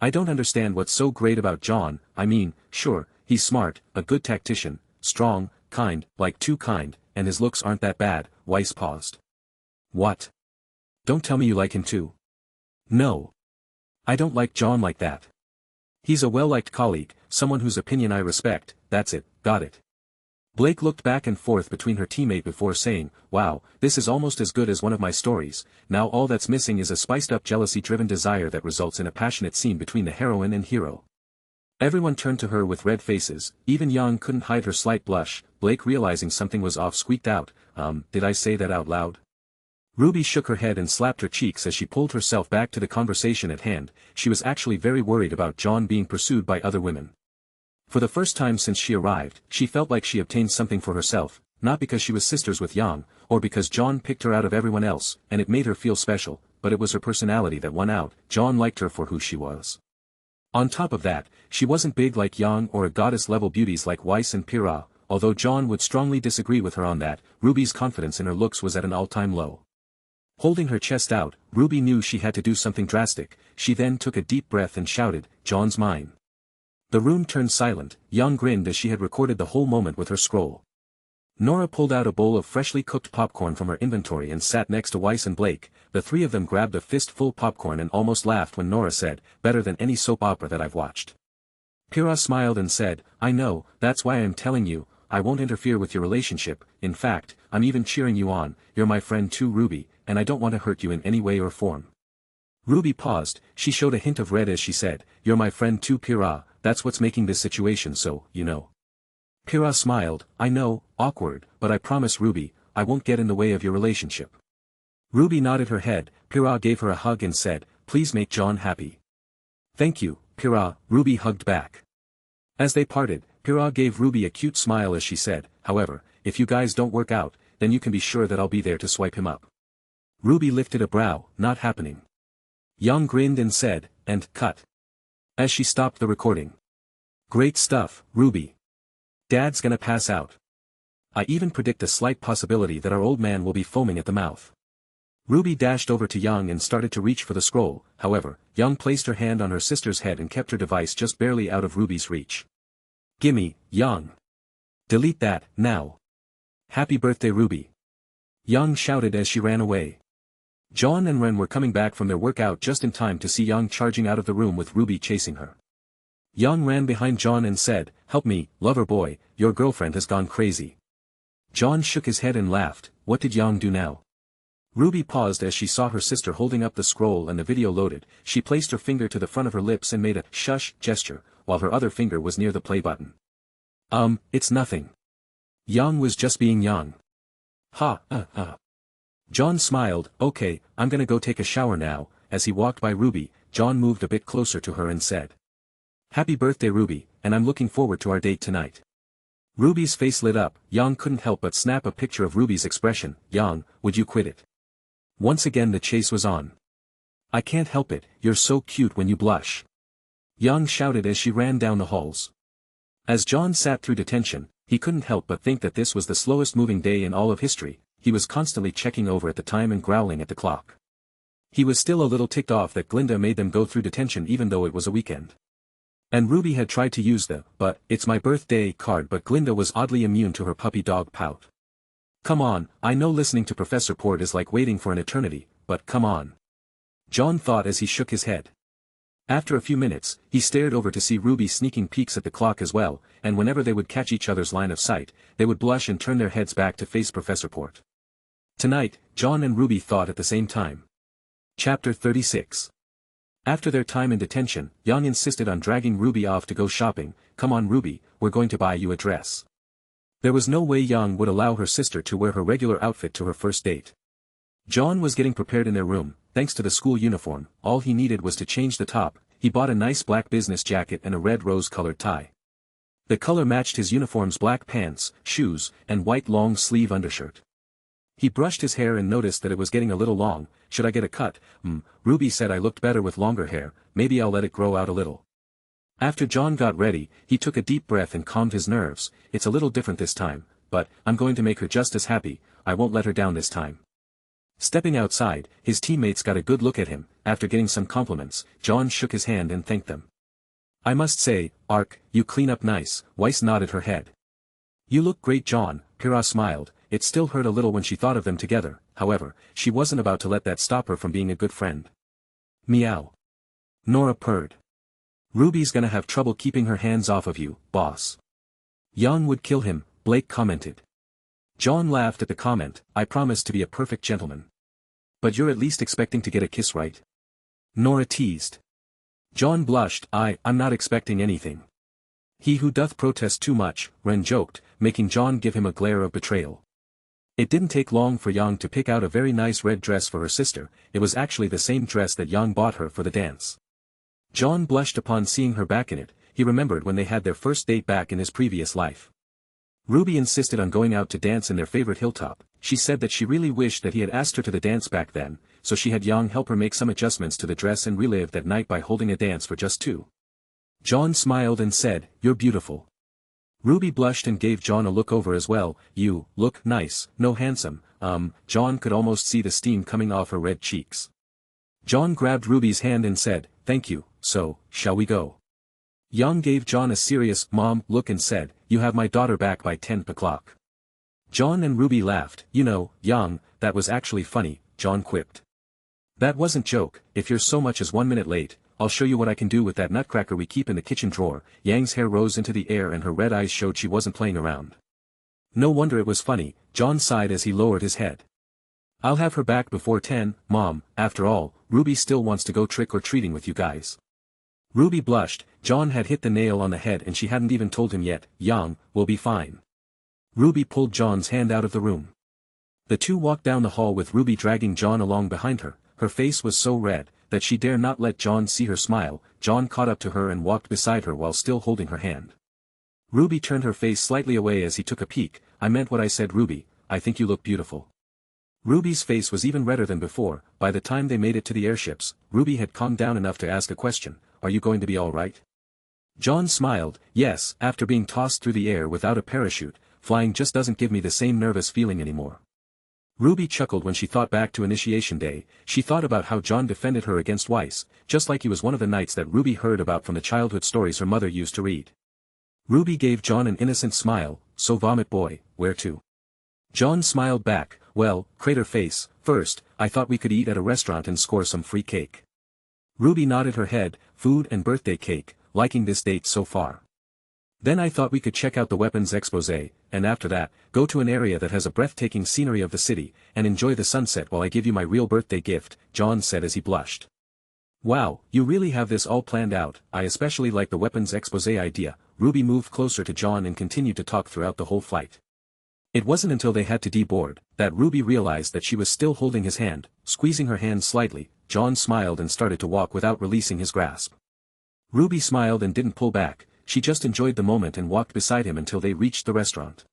I don't understand what's so great about Jaune. Sure, he's smart, a good tactician, strong, kind, like too kind, and his looks aren't that bad." Weiss paused. "What? Don't tell me you like him too." "No. I don't like John like that. He's a well-liked colleague, someone whose opinion I respect, that's it, got it." Blake looked back and forth between her teammate before saying, "Wow, this is almost as good as one of my stories. Now all that's missing is a spiced-up jealousy-driven desire that results in a passionate scene between the heroine and hero." Everyone turned to her with red faces, even Young couldn't hide her slight blush. Blake, realizing something was off, squeaked out, Did I say that out loud?" Ruby shook her head and slapped her cheeks as she pulled herself back to the conversation at hand. She was actually very worried about John being pursued by other women. For the first time since she arrived, she felt like she obtained something for herself, not because she was sisters with Young, or because John picked her out of everyone else, and it made her feel special, but it was her personality that won out. John liked her for who she was. On top of that, she wasn't big like Young or a goddess-level beauties like Weiss and Pyrrha. Although John would strongly disagree with her on that, Ruby's confidence in her looks was at an all-time low. Holding her chest out, Ruby knew she had to do something drastic. She then took a deep breath and shouted, "John's mine." The room turned silent. Young grinned as she had recorded the whole moment with her scroll. Nora pulled out a bowl of freshly cooked popcorn from her inventory and sat next to Weiss and Blake. The three of them grabbed a fistful popcorn and almost laughed when Nora said, "Better than any soap opera that I've watched." Pyrrha smiled and said, "I know, that's why I'm telling you, I won't interfere with your relationship. In fact, I'm even cheering you on. You're my friend too, Ruby, and I don't want to hurt you in any way or form." Ruby paused. She showed a hint of red as she said, "You're my friend too, Pyrrha, that's what's making this situation so, you know." Pyrrha smiled, "I know, awkward, but I promise Ruby, I won't get in the way of your relationship." Ruby nodded her head. Pyrrha gave her a hug and said, "Please make John happy." "Thank you, Pyrrha," Ruby hugged back. As they parted, Pyrrha gave Ruby a cute smile as she said, "However, if you guys don't work out, then you can be sure that I'll be there to swipe him up." Ruby lifted a brow, "Not happening." Young grinned and said, "And cut." As she stopped the recording. "Great stuff, Ruby. Dad's gonna pass out. I even predict a slight possibility that our old man will be foaming at the mouth." Ruby dashed over to Young and started to reach for the scroll. However, Young placed her hand on her sister's head and kept her device just barely out of Ruby's reach. "Gimme, Young. Delete that, now. Happy birthday, Ruby." Young shouted as she ran away. John and Ren were coming back from their workout just in time to see Young charging out of the room with Ruby chasing her. Young ran behind John and said, "Help me, lover boy, your girlfriend has gone crazy." John shook his head and laughed. What did Young do now? Ruby paused as she saw her sister holding up the scroll and the video loaded. She placed her finger to the front of her lips and made a shush gesture, while her other finger was near the play button. It's nothing. Young was just being Young." John smiled. "Okay, I'm gonna go take a shower now." As he walked by Ruby, John moved a bit closer to her and said, "Happy birthday, Ruby, and I'm looking forward to our date tonight." Ruby's face lit up. Young couldn't help but snap a picture of Ruby's expression. "Young, would you quit it?" Once again the chase was on. "I can't help it, you're so cute when you blush," Young shouted as she ran down the halls. As John sat through detention, he couldn't help but think that this was the slowest moving day in all of history. He was constantly checking over at the time and growling at the clock. He was still a little ticked off that Glinda made them go through detention even though it was a weekend. And Ruby had tried to use the "it's my birthday" card, but Glinda was oddly immune to her puppy dog pout. "Come on, I know listening to Professor Port is like waiting for an eternity, but come on," John thought as he shook his head. After a few minutes, he stared over to see Ruby sneaking peeks at the clock as well, and whenever they would catch each other's line of sight, they would blush and turn their heads back to face Professor Port. Tonight, John and Ruby thought at the same time. Chapter 36. After their time in detention, Young insisted on dragging Ruby off to go shopping. "Come on, Ruby, we're going to buy you a dress." There was no way Young would allow her sister to wear her regular outfit to her first date. John was getting prepared in their room. Thanks to the school uniform, all he needed was to change the top. He bought a nice black business jacket and a red rose-colored tie. The color matched his uniform's black pants, shoes, and white long-sleeve undershirt. He brushed his hair and noticed that it was getting a little long. "Should I get a cut?" Ruby said I looked better with longer hair, maybe I'll let it grow out a little. After John got ready, he took a deep breath and calmed his nerves. "It's a little different this time, but I'm going to make her just as happy. I won't let her down this time." Stepping outside, his teammates got a good look at him. After getting some compliments, John shook his hand and thanked them. "I must say, Ark, you clean up nice." Weiss nodded her head. You look great, Jaune, Pyrrha smiled. It still hurt a little when she thought of them together, however, she wasn't about to let that stop her from being a good friend. Meow. Nora purred. Ruby's gonna have trouble keeping her hands off of you, boss. Jaune would kill him, Blake commented. Jaune laughed at the comment. I promise to be a perfect gentleman. But you're at least expecting to get a kiss, right? Nora teased. Jaune blushed. I'm not expecting anything. He who doth protest too much, Ren joked, making Jaune give him a glare of betrayal. It didn't take long for Jaune to pick out a very nice red dress for her sister. It was actually the same dress that Jaune bought her for the dance. Jaune blushed upon seeing her back in it. He remembered when they had their first date back in his previous life. Ruby insisted on going out to dance in their favorite hilltop. She said that she really wished that he had asked her to the dance back then, so she had Jaune help her make some adjustments to the dress and relive that night by holding a dance for just two. Jaune smiled and said, "You're beautiful." Ruby blushed and gave Jaune a look over as well. "You look nice, no handsome." Jaune could almost see the steam coming off her red cheeks. Jaune grabbed Ruby's hand and said, "Thank you, so, shall we go?" Jaune gave Jaune a serious, mom, look and said, "You have my daughter back by 10 o'clock. Jaune and Ruby laughed. "You know, Jaune, that was actually funny," Jaune quipped. "That wasn't joke. If you're so much as 1 minute late, I'll show you what I can do with that nutcracker we keep in the kitchen drawer." Yang's hair rose into the air and her red eyes showed she wasn't playing around. No wonder it was funny, Jaune sighed as he lowered his head. "I'll have her back before 10, Mom. After all, Ruby still wants to go trick-or-treating with you guys." Ruby blushed. Jaune had hit the nail on the head and she hadn't even told him yet. "Jaune, we'll be fine." Ruby pulled Jaune's hand out of the room. The two walked down the hall with Ruby dragging Jaune along behind her. Her face was so red that she dare not let Jaune see her smile. Jaune caught up to her and walked beside her while still holding her hand. Ruby turned her face slightly away as he took a peek. "I meant what I said, Ruby. I think you look beautiful." Ruby's face was even redder than before. By the time they made it to the airships, Ruby had calmed down enough to ask a question. "Are you going to be all right?" Jaune smiled. "Yes, after being tossed through the air without a parachute, flying just doesn't give me the same nervous feeling anymore." Ruby chuckled when she thought back to initiation day. She thought about how Jaune defended her against Weiss, just like he was one of the knights that Ruby heard about from the childhood stories her mother used to read. Ruby gave Jaune an innocent smile. "So Vomit Boy, where to?" Jaune smiled back. "Well, Crater Face, first, I thought we could eat at a restaurant and score some free cake." Ruby nodded her head. "Food and birthday cake, liking this date so far. Then I thought we could check out the weapons exposé, and after that, go to an area that has a breathtaking scenery of the city, and enjoy the sunset while I give you my real birthday gift," Jaune said as he blushed. "Wow, you really have this all planned out. I especially like the weapons exposé idea." Ruby moved closer to Jaune and continued to talk throughout the whole flight. It wasn't until they had to deboard that Ruby realized that she was still holding his hand. Squeezing her hand slightly, Jaune smiled and started to walk without releasing his grasp. Ruby smiled and didn't pull back. She just enjoyed the moment and walked beside him until they reached the restaurant.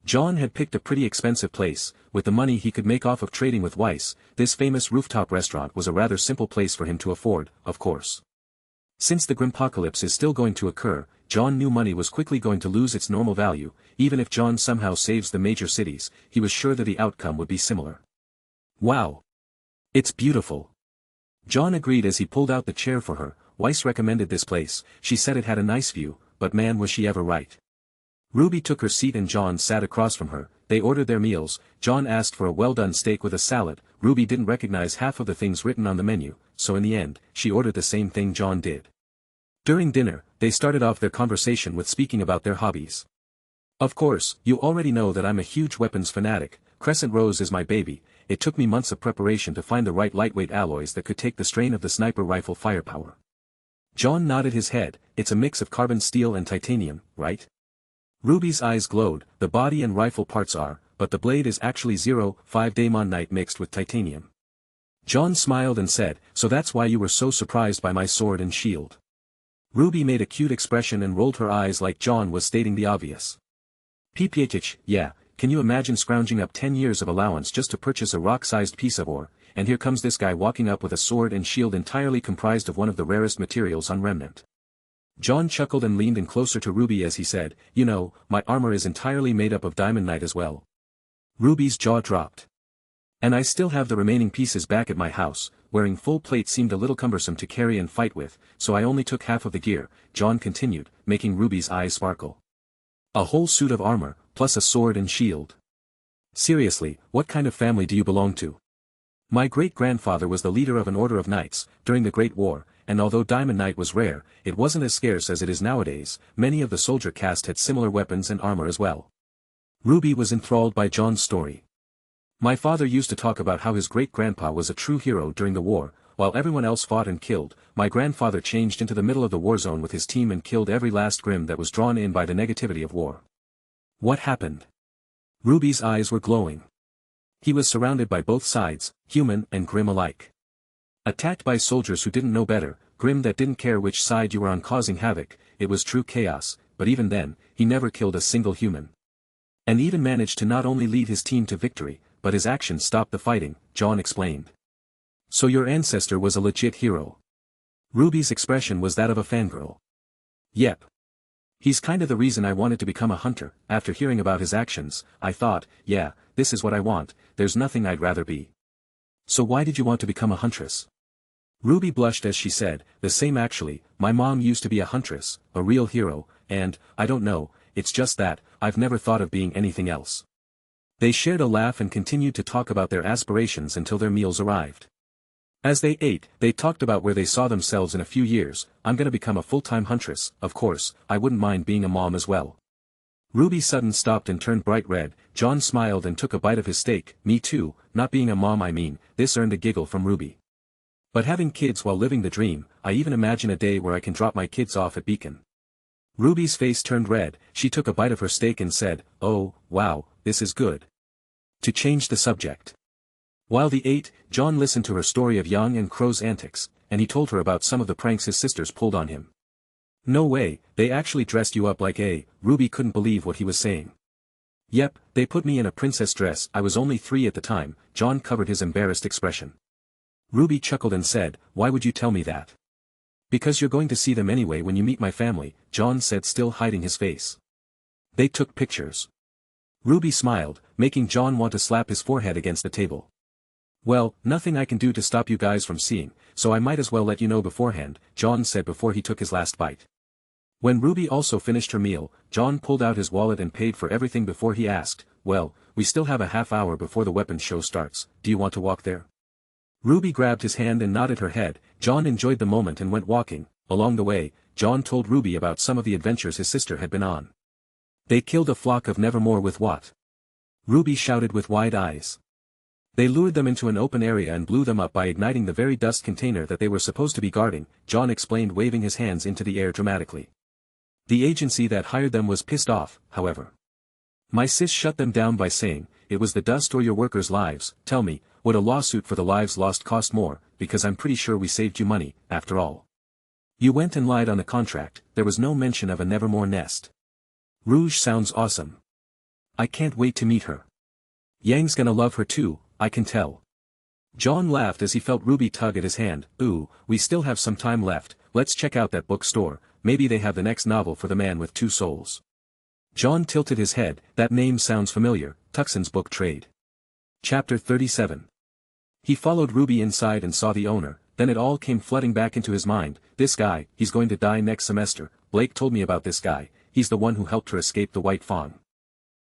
Jaune had picked a pretty expensive place. With the money he could make off of trading with Weiss, this famous rooftop restaurant was a rather simple place for him to afford, of course. Since the Grimpocalypse is still going to occur, Jaune knew money was quickly going to lose its normal value. Even if Jaune somehow saves the major cities, he was sure that the outcome would be similar. "Wow! It's beautiful." Jaune agreed as he pulled out the chair for her. Weiss recommended this place. She said it had a nice view, but man was she ever right. Ruby took her seat and Jaune sat across from her. They ordered their meals. Jaune asked for a well-done steak with a salad. Ruby didn't recognize half of the things written on the menu, so in the end, she ordered the same thing Jaune did. During dinner, they started off their conversation with speaking about their hobbies. "Of course, you already know that I'm a huge weapons fanatic. Crescent Rose is my baby. It took me months of preparation to find the right lightweight alloys that could take the strain of the sniper rifle firepower." Jaune nodded his head. "It's a mix of carbon steel and titanium, right?" Ruby's eyes glowed. "The body and rifle parts are, but the blade is actually 0.5 Daemonite mixed with titanium." Jaune smiled and said, "So that's why you were so surprised by my sword and shield." Ruby made a cute expression and rolled her eyes like Jaune was stating the obvious. "PPHH, yeah, can you imagine scrounging up 10 years of allowance just to purchase a rock-sized piece of ore, and here comes this guy walking up with a sword and shield entirely comprised of one of the rarest materials on Remnant." Jaune chuckled and leaned in closer to Ruby as he said, "You know, my armor is entirely made up of diamondite as well." Ruby's jaw dropped. "And I still have the remaining pieces back at my house. Wearing full plate seemed a little cumbersome to carry and fight with, so I only took half of the gear," Jaune continued, making Ruby's eyes sparkle. "A whole suit of armor, plus a sword and shield. Seriously, what kind of family do you belong to? My great-grandfather was the leader of an order of knights, during the Great War, and although Diamond Knight was rare, it wasn't as scarce as it is nowadays. Many of the soldier caste had similar weapons and armor as well. Ruby was enthralled by John's story. My father used to talk about how his great-grandpa was a true hero during the war. While everyone else fought and killed, my grandfather changed into the middle of the war zone with his team and killed every last Grimm that was drawn in by the negativity of war. What happened? Ruby's eyes were glowing. He was surrounded by both sides, human and Grimm alike. Attacked by soldiers who didn't know better, Grimm that didn't care which side you were on, causing havoc. It was true chaos, but even then, he never killed a single human. And even managed to not only lead his team to victory, but his actions stopped the fighting, John explained. So your ancestor was a legit hero. Ruby's expression was that of a fangirl. Yep. He's kinda the reason I wanted to become a hunter. After hearing about his actions, I thought, yeah, this is what I want, there's nothing I'd rather be. So why did you want to become a huntress? Ruby blushed as she said, the same actually, my mom used to be a huntress, a real hero, and, I don't know, it's just that, I've never thought of being anything else. They shared a laugh and continued to talk about their aspirations until their meals arrived. As they ate, they talked about where they saw themselves in a few years. I'm gonna become a full-time huntress, of course, I wouldn't mind being a mom as well. Ruby suddenly stopped and turned bright red. John smiled and took a bite of his steak. Me too, not being a mom I mean. This earned a giggle from Ruby. But having kids while living the dream, I even imagine a day where I can drop my kids off at Beacon. Ruby's face turned red, she took a bite of her steak and said, oh, wow, this is good. To change the subject. While they ate, John listened to her story of Yang and Crow's antics, and he told her about some of the pranks his sisters pulled on him. No way, they actually dressed you up like a, Ruby couldn't believe what he was saying. Yep, they put me in a princess dress. I was only 3 at the time. John covered his embarrassed expression. Ruby chuckled and said, why would you tell me that? Because you're going to see them anyway when you meet my family, John said, still hiding his face. They took pictures. Ruby smiled, making John want to slap his forehead against the table. Well, nothing I can do to stop you guys from seeing, so I might as well let you know beforehand, John said before he took his last bite. When Ruby also finished her meal, John pulled out his wallet and paid for everything before he asked, well, we still have a half hour before the weapons show starts, do you want to walk there? Ruby grabbed his hand and nodded her head. John enjoyed the moment and went walking. Along the way, John told Ruby about some of the adventures his sister had been on. They killed a flock of nevermore with what? Ruby shouted with wide eyes. They lured them into an open area and blew them up by igniting the very dust container that they were supposed to be guarding, John explained, waving his hands into the air dramatically. The agency that hired them was pissed off, however. My sis shut them down by saying, it was the dust or your workers' lives. Tell me, would a lawsuit for the lives lost cost more, because I'm pretty sure we saved you money, after all. You went and lied on the contract, there was no mention of a nevermore nest. Rouge sounds awesome. I can't wait to meet her. Yang's gonna love her too, I can tell. John laughed as he felt Ruby tug at his hand. Ooh, we still have some time left, let's check out that bookstore, maybe they have the next novel for the man with 2 souls. John tilted his head, that name sounds familiar, Tuckson's book trade. Chapter 37. He followed Ruby inside and saw the owner, then it all came flooding back into his mind, this guy, he's going to die next semester, Blake told me about this guy, he's the one who helped her escape the White Fawn.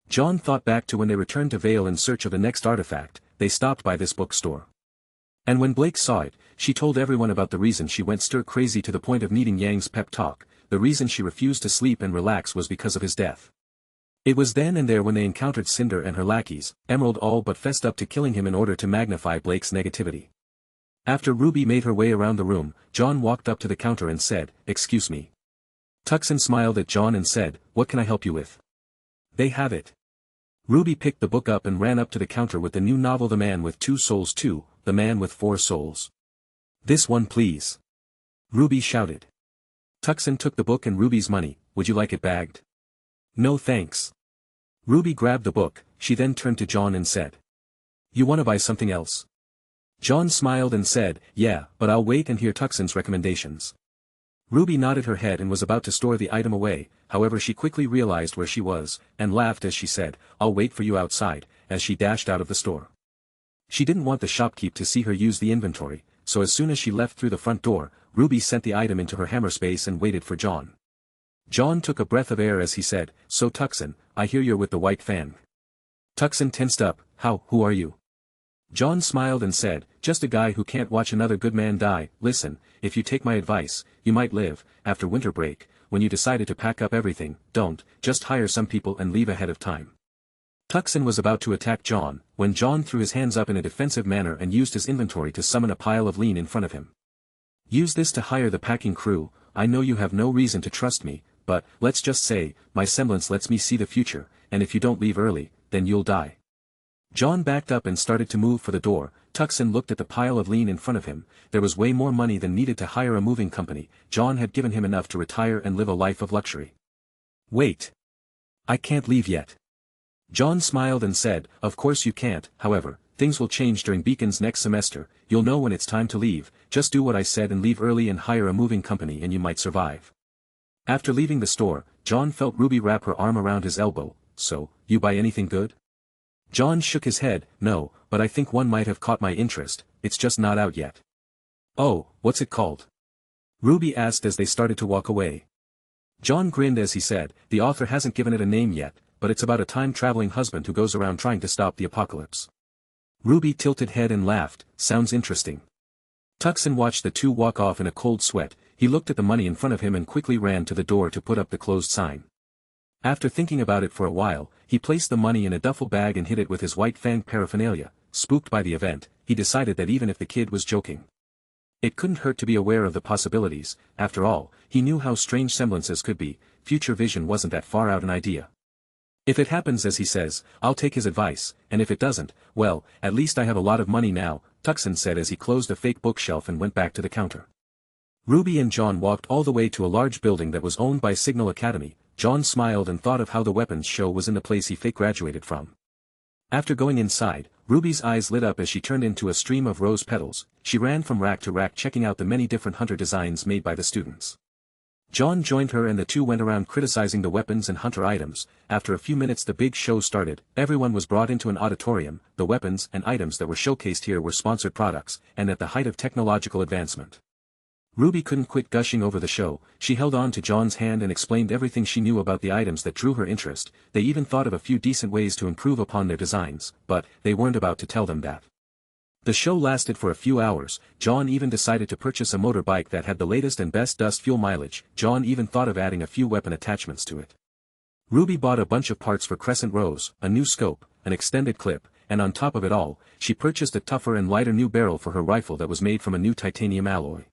John thought back to when they returned to Vale in search of the next artifact. They stopped by this bookstore. And when Blake saw it, she told everyone about the reason she went stir-crazy to the point of needing Yang's pep talk. The reason she refused to sleep and relax was because of his death. It was then and there when they encountered Cinder and her lackeys. Emerald all but fessed up to killing him in order to magnify Blake's negativity. After Ruby made her way around the room, John walked up to the counter and said, excuse me. Tucson smiled at John and said, what can I help you with? They have it. Ruby picked the book up and ran up to the counter with the new novel The Man with 2 Souls 2, The Man with 4 Souls. This one please. Ruby shouted. Tucson took the book and Ruby's money. Would you like it bagged? No thanks. Ruby grabbed the book, she then turned to John and said. You wanna buy something else? John smiled and said, yeah, but I'll wait and hear Tucson's recommendations. Ruby nodded her head and was about to store the item away, however she quickly realized where she was, and laughed as she said, I'll wait for you outside, as she dashed out of the store. She didn't want the shopkeep to see her use the inventory, so as soon as she left through the front door, Ruby sent the item into her hammer space and waited for John. John took a breath of air as he said, so Tucson, I hear you're with the White Fang. Tucson tensed up. Who are you? John smiled and said, just a guy who can't watch another good man die. Listen, if you take my advice, you might live. After winter break, when you decided to pack up everything, don't just hire some people and leave ahead of time. Tucson was about to attack John, when John threw his hands up in a defensive manner and used his inventory to summon a pile of lean in front of him. Use this to hire the packing crew. I know you have no reason to trust me, but, let's just say, my semblance lets me see the future, and if you don't leave early, then you'll die. John backed up and started to move for the door. Tucson looked at the pile of lean in front of him. There was way more money than needed to hire a moving company. John had given him enough to retire and live a life of luxury. Wait. I can't leave yet. John smiled and said, of course you can't. However, things will change during Beacon's next semester. You'll know when it's time to leave. Just do what I said and leave early and hire a moving company and you might survive. After leaving the store, John felt Ruby wrap her arm around his elbow. So, you buy anything good? John shook his head. No, but I think one might have caught my interest. It's just not out yet. Oh, what's it called? Ruby asked as they started to walk away. John grinned as he said, the author hasn't given it a name yet, but it's about a time-traveling husband who goes around trying to stop the apocalypse. Ruby tilted head and laughed. Sounds interesting. Tucson watched the two walk off in a cold sweat. He looked at the money in front of him and quickly ran to the door to put up the closed sign. After thinking about it for a while, he placed the money in a duffel bag and hid it with his White Fang paraphernalia. Spooked by the event, he decided that even if the kid was joking, it couldn't hurt to be aware of the possibilities. After all, he knew how strange semblances could be. Future vision wasn't that far out an idea. If it happens as he says, I'll take his advice, and if it doesn't, well, at least I have a lot of money now, Tucson said as he closed a fake bookshelf and went back to the counter. Ruby and John walked all the way to a large building that was owned by Signal Academy. John smiled and thought of how the weapons show was in the place he fake graduated from. After going inside, Ruby's eyes lit up as she turned into a stream of rose petals. She ran from rack to rack checking out the many different hunter designs made by the students. John joined her and the two went around criticizing the weapons and hunter items. After a few minutes the big show started. Everyone was brought into an auditorium. The weapons and items that were showcased here were sponsored products, and at the height of technological advancement. Ruby couldn't quit gushing over the show. She held on to John's hand and explained everything she knew about the items that drew her interest. They even thought of a few decent ways to improve upon their designs, but they weren't about to tell them that. The show lasted for a few hours. John even decided to purchase a motorbike that had the latest and best dust fuel mileage. John even thought of adding a few weapon attachments to it. Ruby bought a bunch of parts for Crescent Rose, a new scope, an extended clip, and on top of it all, she purchased a tougher and lighter new barrel for her rifle that was made from a new titanium alloy.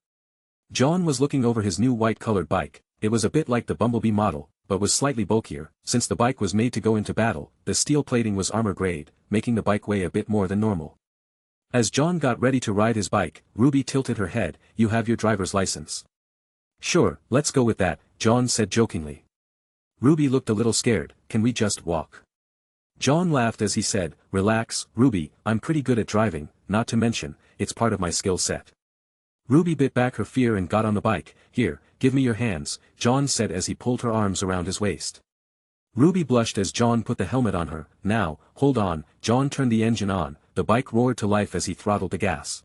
John was looking over his new white-colored bike. It was a bit like the Bumblebee model, but was slightly bulkier. Since the bike was made to go into battle, the steel plating was armor grade, making the bike weigh a bit more than normal. As John got ready to ride his bike, Ruby tilted her head. You have your driver's license. Sure, let's go with that, John said jokingly. Ruby looked a little scared. Can we just walk? John laughed as he said, relax, Ruby, I'm pretty good at driving, not to mention, it's part of my skill set. Ruby bit back her fear and got on the bike. Here, give me your hands, John said as he pulled her arms around his waist. Ruby blushed as John put the helmet on her. Now, hold on, John turned the engine on. The bike roared to life as he throttled the gas.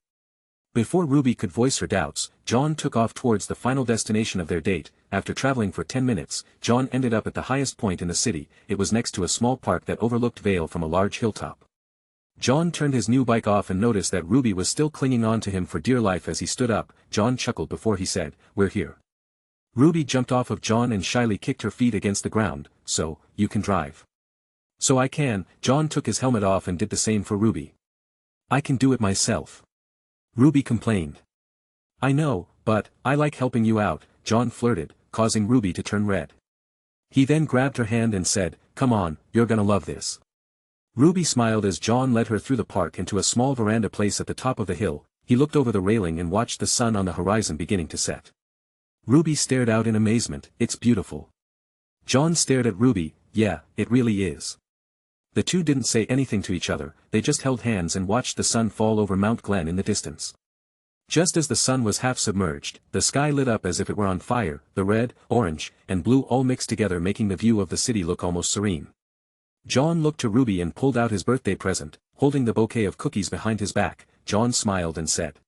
Before Ruby could voice her doubts, John took off towards the final destination of their date. After traveling for 10 minutes, John ended up at the highest point in the city. It was next to a small park that overlooked Vale from a large hilltop. John turned his new bike off and noticed that Ruby was still clinging on to him for dear life as he stood up. John chuckled before he said, we're here. Ruby jumped off of John and shyly kicked her feet against the ground. So, you can drive. So I can. John took his helmet off and did the same for Ruby. I can do it myself. Ruby complained. I know, but I like helping you out, John flirted, causing Ruby to turn red. He then grabbed her hand and said, come on, you're gonna love this. Ruby smiled as John led her through the park into a small veranda place at the top of the hill. He looked over the railing and watched the sun on the horizon beginning to set. Ruby stared out in amazement. It's beautiful. John stared at Ruby. Yeah, it really is. The two didn't say anything to each other, they just held hands and watched the sun fall over Mount Glen in the distance. Just as the sun was half submerged, the sky lit up as if it were on fire, the red, orange, and blue all mixed together making the view of the city look almost serene. John looked to Ruby and pulled out his birthday present, holding the bouquet of cookies behind his back. John smiled and said,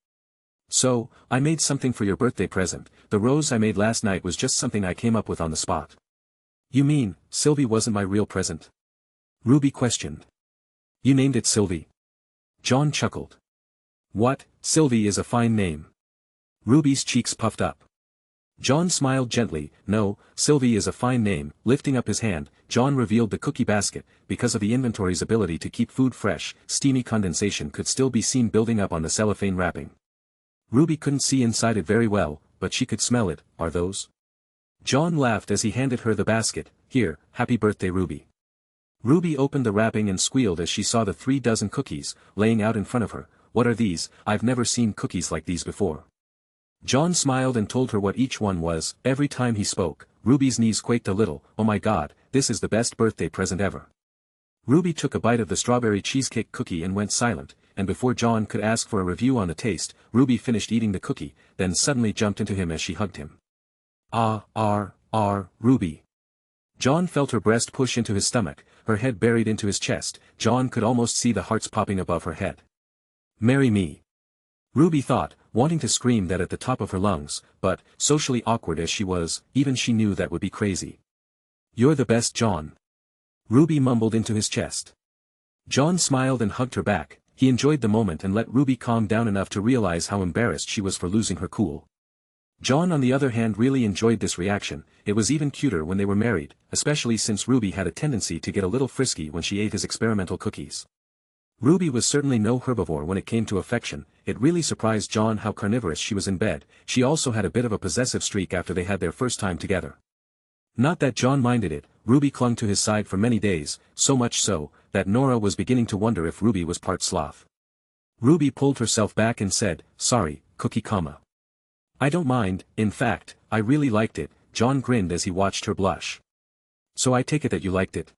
so, I made something for your birthday present. The rose I made last night was just something I came up with on the spot. You mean, Sylvie wasn't my real present? Ruby questioned. You named it Sylvie. John chuckled. What, Sylvie is a fine name. Ruby's cheeks puffed up. John smiled gently. No, Sylvie is a fine name. Lifting up his hand, John revealed the cookie basket. Because of the inventory's ability to keep food fresh, steamy condensation could still be seen building up on the cellophane wrapping. Ruby couldn't see inside it very well, but she could smell it. Are those? John laughed as he handed her the basket. Here, happy birthday Ruby. Ruby opened the wrapping and squealed as she saw the 3 dozen cookies, laying out in front of her. What are these? I've never seen cookies like these before. John smiled and told her what each one was. Every time he spoke, Ruby's knees quaked a little. Oh my god, this is the best birthday present ever. Ruby took a bite of the strawberry cheesecake cookie and went silent, and before John could ask for a review on the taste, Ruby finished eating the cookie, then suddenly jumped into him as she hugged him. Ruby. John felt her breast push into his stomach, her head buried into his chest. John could almost see the hearts popping above her head. Marry me. Ruby thought, wanting to scream that at the top of her lungs, but, socially awkward as she was, even she knew that would be crazy. You're the best, John. Ruby mumbled into his chest. John smiled and hugged her back. He enjoyed the moment and let Ruby calm down enough to realize how embarrassed she was for losing her cool. John on the other hand really enjoyed this reaction. It was even cuter when they were married, especially since Ruby had a tendency to get a little frisky when she ate his experimental cookies. Ruby was certainly no herbivore when it came to affection. It really surprised John how carnivorous she was in bed. She also had a bit of a possessive streak after they had their first time together. Not that John minded it, Ruby clung to his side for many days, so much so, that Nora was beginning to wonder if Ruby was part sloth. Ruby pulled herself back and said, sorry, cookie comma. I don't mind, in fact, I really liked it. John grinned as he watched her blush. So I take it that you liked it?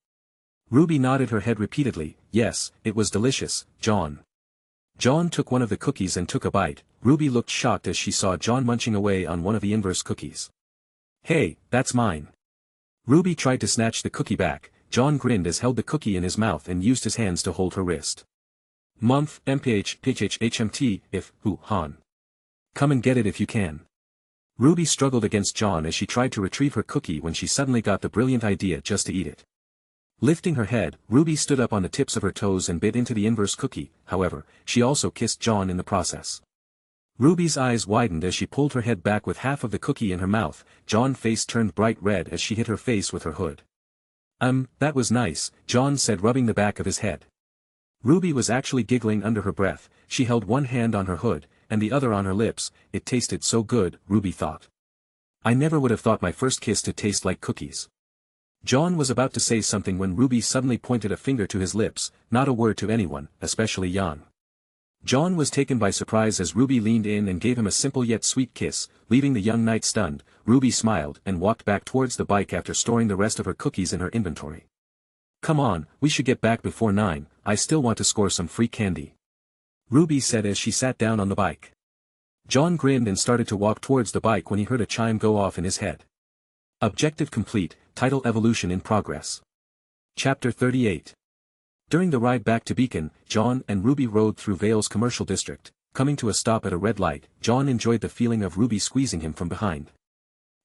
Ruby nodded her head repeatedly. Yes, it was delicious, John. John took one of the cookies and took a bite. Ruby looked shocked as she saw John munching away on one of the inverse cookies. Hey, that's mine. Ruby tried to snatch the cookie back. John grinned as held the cookie in his mouth and used his hands to hold her wrist. Month, MPH, HMT, if, who, Han. Come and get it if you can. Ruby struggled against John as she tried to retrieve her cookie when she suddenly got the brilliant idea just to eat it. Lifting her head, Ruby stood up on the tips of her toes and bit into the inverse cookie. However, she also kissed John in the process. Ruby's eyes widened as she pulled her head back with half of the cookie in her mouth. John's face turned bright red as she hit her face with her hood. That was nice, John said, rubbing the back of his head. Ruby was actually giggling under her breath. She held one hand on her hood, and the other on her lips. It tasted so good, Ruby thought. I never would have thought my first kiss to taste like cookies. John was about to say something when Ruby suddenly pointed a finger to his lips, not a word to anyone, especially Jan. John was taken by surprise as Ruby leaned in and gave him a simple yet sweet kiss, leaving the young knight stunned. Ruby smiled and walked back towards the bike after storing the rest of her cookies in her inventory. Come on, we should get back before 9, I still want to score some free candy. Ruby said as she sat down on the bike. John grinned and started to walk towards the bike when he heard a chime go off in his head. Objective complete, title evolution in progress. Chapter 38. During the ride back to Beacon, John and Ruby rode through Vale's commercial district. Coming to a stop at a red light, John enjoyed the feeling of Ruby squeezing him from behind.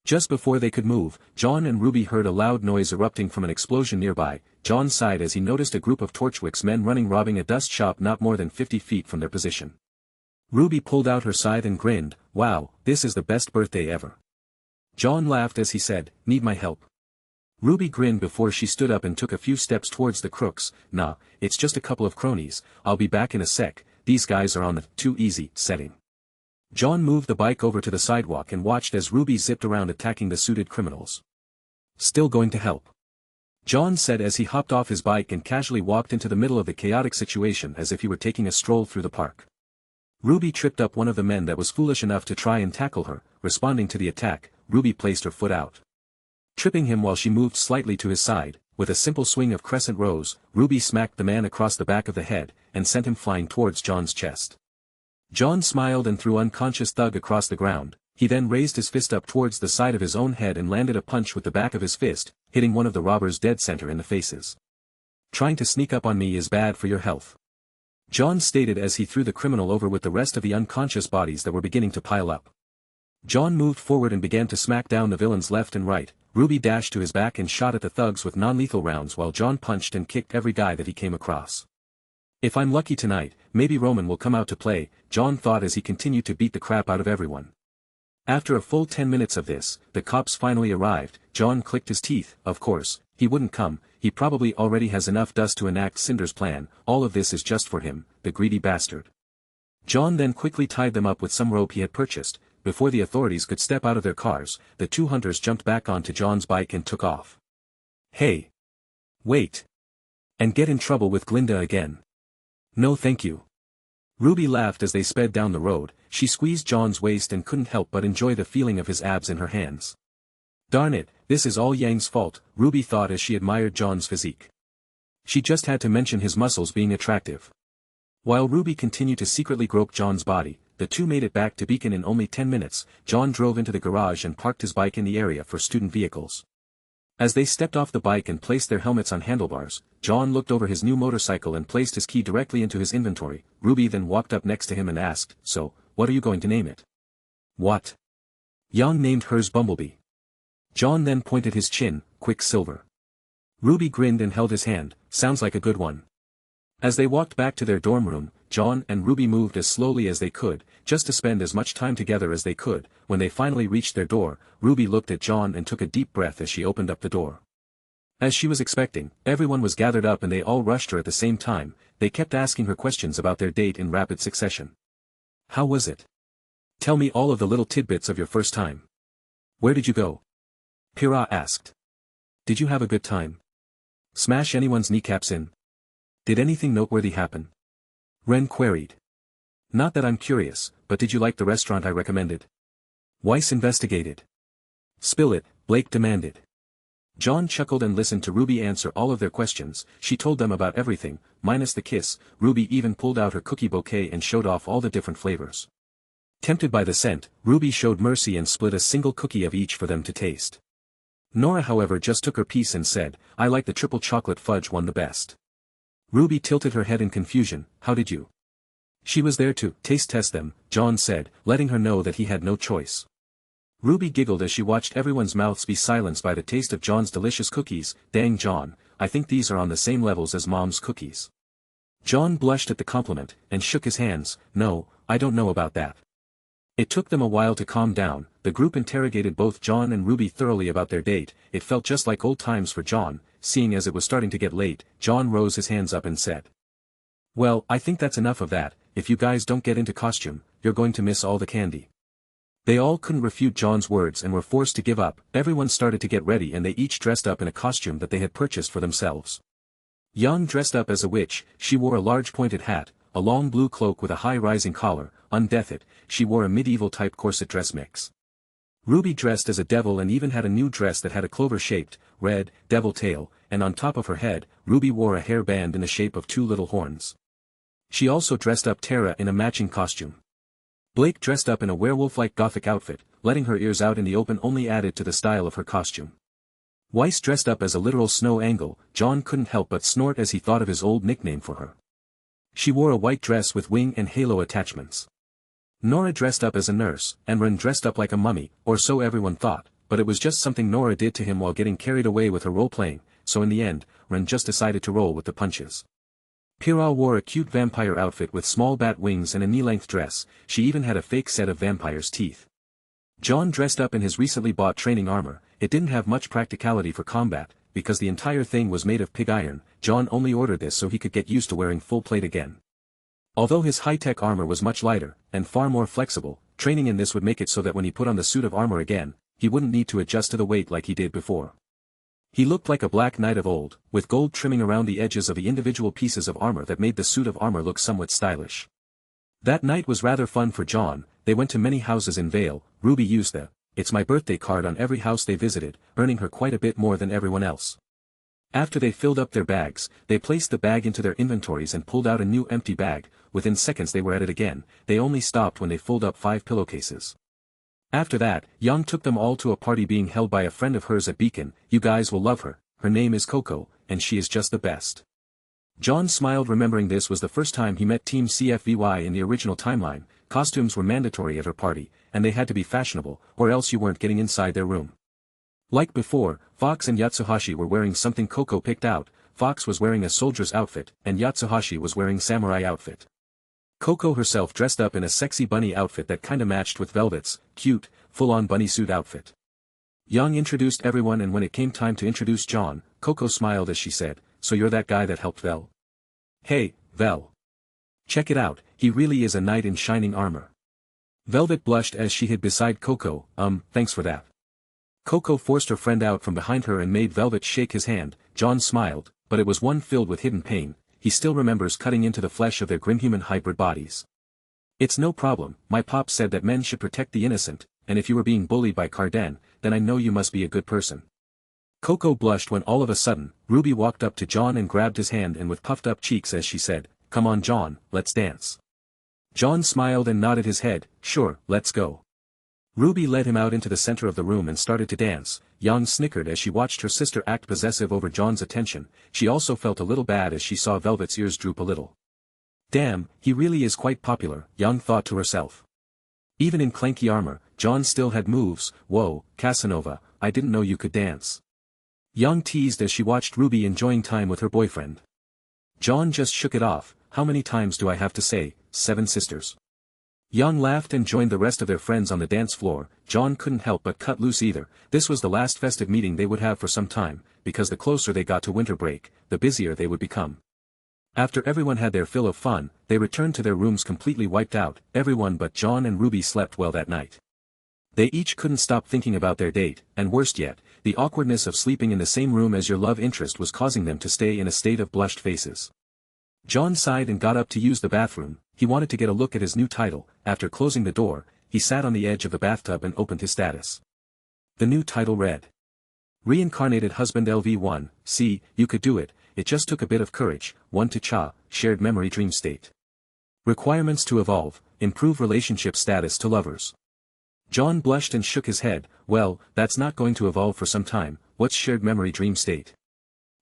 Just before they could move, John and Ruby heard a loud noise erupting from an explosion nearby. John sighed as he noticed a group of Torchwick's men robbing a dust shop not more than 50 feet from their position. Ruby pulled out her scythe and grinned. Wow, this is the best birthday ever. John laughed as he said, need my help? Ruby grinned before she stood up and took a few steps towards the crooks. Nah, it's just a couple of cronies, I'll be back in a sec, these guys are on the too easy setting. John moved the bike over to the sidewalk and watched as Ruby zipped around attacking the suited criminals. Still going to help? John said as he hopped off his bike and casually walked into the middle of the chaotic situation as if he were taking a stroll through the park. Ruby tripped up one of the men that was foolish enough to try and tackle her. Responding to the attack, Ruby placed her foot out, tripping him while she moved slightly to his side. With a simple swing of crescent rose, Ruby smacked the man across the back of the head, and sent him flying towards John's chest. John smiled and threw unconscious Thug across the ground. He then raised his fist up towards the side of his own head and landed a punch with the back of his fist, hitting one of the robbers dead center in the faces. Trying to sneak up on me is bad for your health, John stated as he threw the criminal over with the rest of the unconscious bodies that were beginning to pile up. Jaune moved forward and began to smack down the villains left and right. RWBY dashed to his back and shot at the thugs with non-lethal rounds while Jaune punched and kicked every guy that he came across. If I'm lucky tonight, maybe Roman will come out to play, Jaune thought as he continued to beat the crap out of everyone. After a full 10 minutes of this, the cops finally arrived. Jaune clicked his teeth. Of course, he wouldn't come, he probably already has enough dust to enact Cinder's plan. All of this is just for him, the greedy bastard. Jaune then quickly tied them up with some rope he had purchased. Before the authorities could step out of their cars, the two hunters jumped back onto Jaune's bike and took off. Hey! Wait! And get in trouble with Glinda again. No thank you. RWBY laughed as they sped down the road. She squeezed Jaune's waist and couldn't help but enjoy the feeling of his abs in her hands. Darn it, this is all Yang's fault, RWBY thought as she admired Jaune's physique. She just had to mention his muscles being attractive. While RWBY continued to secretly grope Jaune's body, the two made it back to Beacon in only 10 minutes. Jaune drove into the garage and parked his bike in the area for student vehicles. As they stepped off the bike and placed their helmets on handlebars, Jaune looked over his new motorcycle and placed his key directly into his inventory. RWBY then walked up next to him and asked, "So, what are you going to name it?" "What?" Yang named hers Bumblebee. Jaune then pointed his chin, Quicksilver. RWBY grinned and held his hand. Sounds like a good one. As they walked back to their dorm room, Jaune and RWBY moved as slowly as they could, just to spend as much time together as they could. When they finally reached their door, RWBY looked at Jaune and took a deep breath as she opened up the door. As she was expecting, everyone was gathered up and they all rushed her at the same time. They kept asking her questions about their date in rapid succession. "How was it? Tell me all of the little tidbits of your first time. Where did you go?" Pyrrha asked. "Did you have a good time? Smash anyone's kneecaps in? Did anything noteworthy happen?" Ren queried. "Not that I'm curious, but did you like the restaurant I recommended?" Weiss investigated. "Spill it," Blake demanded. Jaune chuckled and listened to RWBY answer all of their questions. She told them about everything, minus the kiss. RWBY even pulled out her cookie bouquet and showed off all the different flavors. Tempted by the scent, RWBY showed mercy and split a single cookie of each for them to taste. Nora however just took her piece and said, "I like the triple chocolate fudge one the best." RWBY tilted her head in confusion. "How did you?" "She was there to taste test them," Jaune said, letting her know that he had no choice. RWBY giggled as she watched everyone's mouths be silenced by the taste of Jaune's delicious cookies. "Dang Jaune, I think these are on the same levels as Mom's cookies." Jaune blushed at the compliment, and shook his hands. "No, I don't know about that." It took them a while to calm down. The group interrogated both Jaune and RWBY thoroughly about their date. It felt just like old times for Jaune. Seeing as it was starting to get late, Jaune rose his hands up and said, "Well, I think that's enough of that. If you guys don't get into costume, you're going to miss all the candy." They all couldn't refute Jaune's words and were forced to give up. Everyone started to get ready and they each dressed up in a costume that they had purchased for themselves. Yang dressed up as a witch. She wore a large pointed hat, a long blue cloak with a high rising collar. Undeathed, she wore a medieval type corset dress mix. RWBY dressed as a devil and even had a new dress that had a clover-shaped, red, devil tail, and on top of her head, RWBY wore a hair band in the shape of two little horns. She also dressed up Tara in a matching costume. Blake dressed up in a werewolf-like gothic outfit, letting her ears out in the open only added to the style of her costume. Weiss dressed up as a literal snow angle. Jaune couldn't help but snort as he thought of his old nickname for her. She wore a white dress with wing and halo attachments. Nora dressed up as a nurse, and Ren dressed up like a mummy, or so everyone thought, but it was just something Nora did to him while getting carried away with her role-playing, so in the end, Ren just decided to roll with the punches. Pyrrha wore a cute vampire outfit with small bat wings and a knee-length dress. She even had a fake set of vampire's teeth. Jaune dressed up in his recently bought training armor. It didn't have much practicality for combat, because the entire thing was made of pig iron. Jaune only ordered this so he could get used to wearing full plate again. Although his high-tech armor was much lighter, and far more flexible, training in this would make it so that when he put on the suit of armor again, he wouldn't need to adjust to the weight like he did before. He looked like a black knight of old, with gold trimming around the edges of the individual pieces of armor that made the suit of armor look somewhat stylish. That night was rather fun for Jaune. They went to many houses in Vale. RWBY used the "It's my birthday" card on every house they visited, earning her quite a bit more than everyone else. After they filled up their bags, they placed the bag into their inventories and pulled out a new empty bag. Within seconds they were at it again. They only stopped when they filled up 5 pillowcases. After that, Yang took them all to a party being held by a friend of hers at Beacon. "You guys will love her. Her name is Coco, and she is just the best." Jaune smiled remembering this was the first time he met Team CFVY in the original timeline. costumes were mandatory at her party, and they had to be fashionable, or else you weren't getting inside their room. Like before, Fox and Yatsuhashi were wearing something Coco picked out. Fox was wearing a soldier's outfit, and Yatsuhashi was wearing samurai outfit. Coco herself dressed up in a sexy bunny outfit that kinda matched with Velvet's cute, full-on bunny suit outfit. Young introduced everyone, and when it came time to introduce John, Coco smiled as she said, "So you're that guy that helped Vel? Hey, Vel. Check it out, he really is a knight in shining armor." Velvet blushed as she hid beside Coco. Thanks for that." Coco forced her friend out from behind her and made Velvet shake his hand. John smiled, but it was one filled with hidden pain. He still remembers cutting into the flesh of their grim human hybrid bodies. "It's no problem, my pop said that men should protect the innocent, and if you were being bullied by Carden, then I know you must be a good person." Coco blushed when all of a sudden, Ruby walked up to John and grabbed his hand and with puffed up cheeks as she said, "Come on John, let's dance." John smiled and nodded his head, "Sure, let's go." Ruby led him out into the center of the room and started to dance. Yang snickered as she watched her sister act possessive over John's attention. She also felt a little bad as she saw Velvet's ears droop a little. "Damn, he really is quite popular," Yang thought to herself. Even in clanky armor, John still had moves. "Whoa, Casanova, I didn't know you could dance." Yang teased as she watched Ruby enjoying time with her boyfriend. John just shook it off. "How many times do I have to say, 7 sisters?" Yang laughed and joined the rest of their friends on the dance floor. John couldn't help but cut loose either. This was the last festive meeting they would have for some time, because the closer they got to winter break, the busier they would become. After everyone had their fill of fun, they returned to their rooms completely wiped out. Everyone but John and Ruby slept well that night. They each couldn't stop thinking about their date, and worst yet, the awkwardness of sleeping in the same room as your love interest was causing them to stay in a state of blushed faces. John sighed and got up to use the bathroom. He wanted to get a look at his new title. After closing the door, he sat on the edge of the bathtub and opened his status. The new title read, "Reincarnated Husband LV1, see, you could do it, it just took a bit of courage." 1 to Cha, Shared Memory Dream State. Requirements to evolve, improve relationship status to lovers. John blushed and shook his head. "Well, that's not going to evolve for some time. What's Shared Memory Dream State?"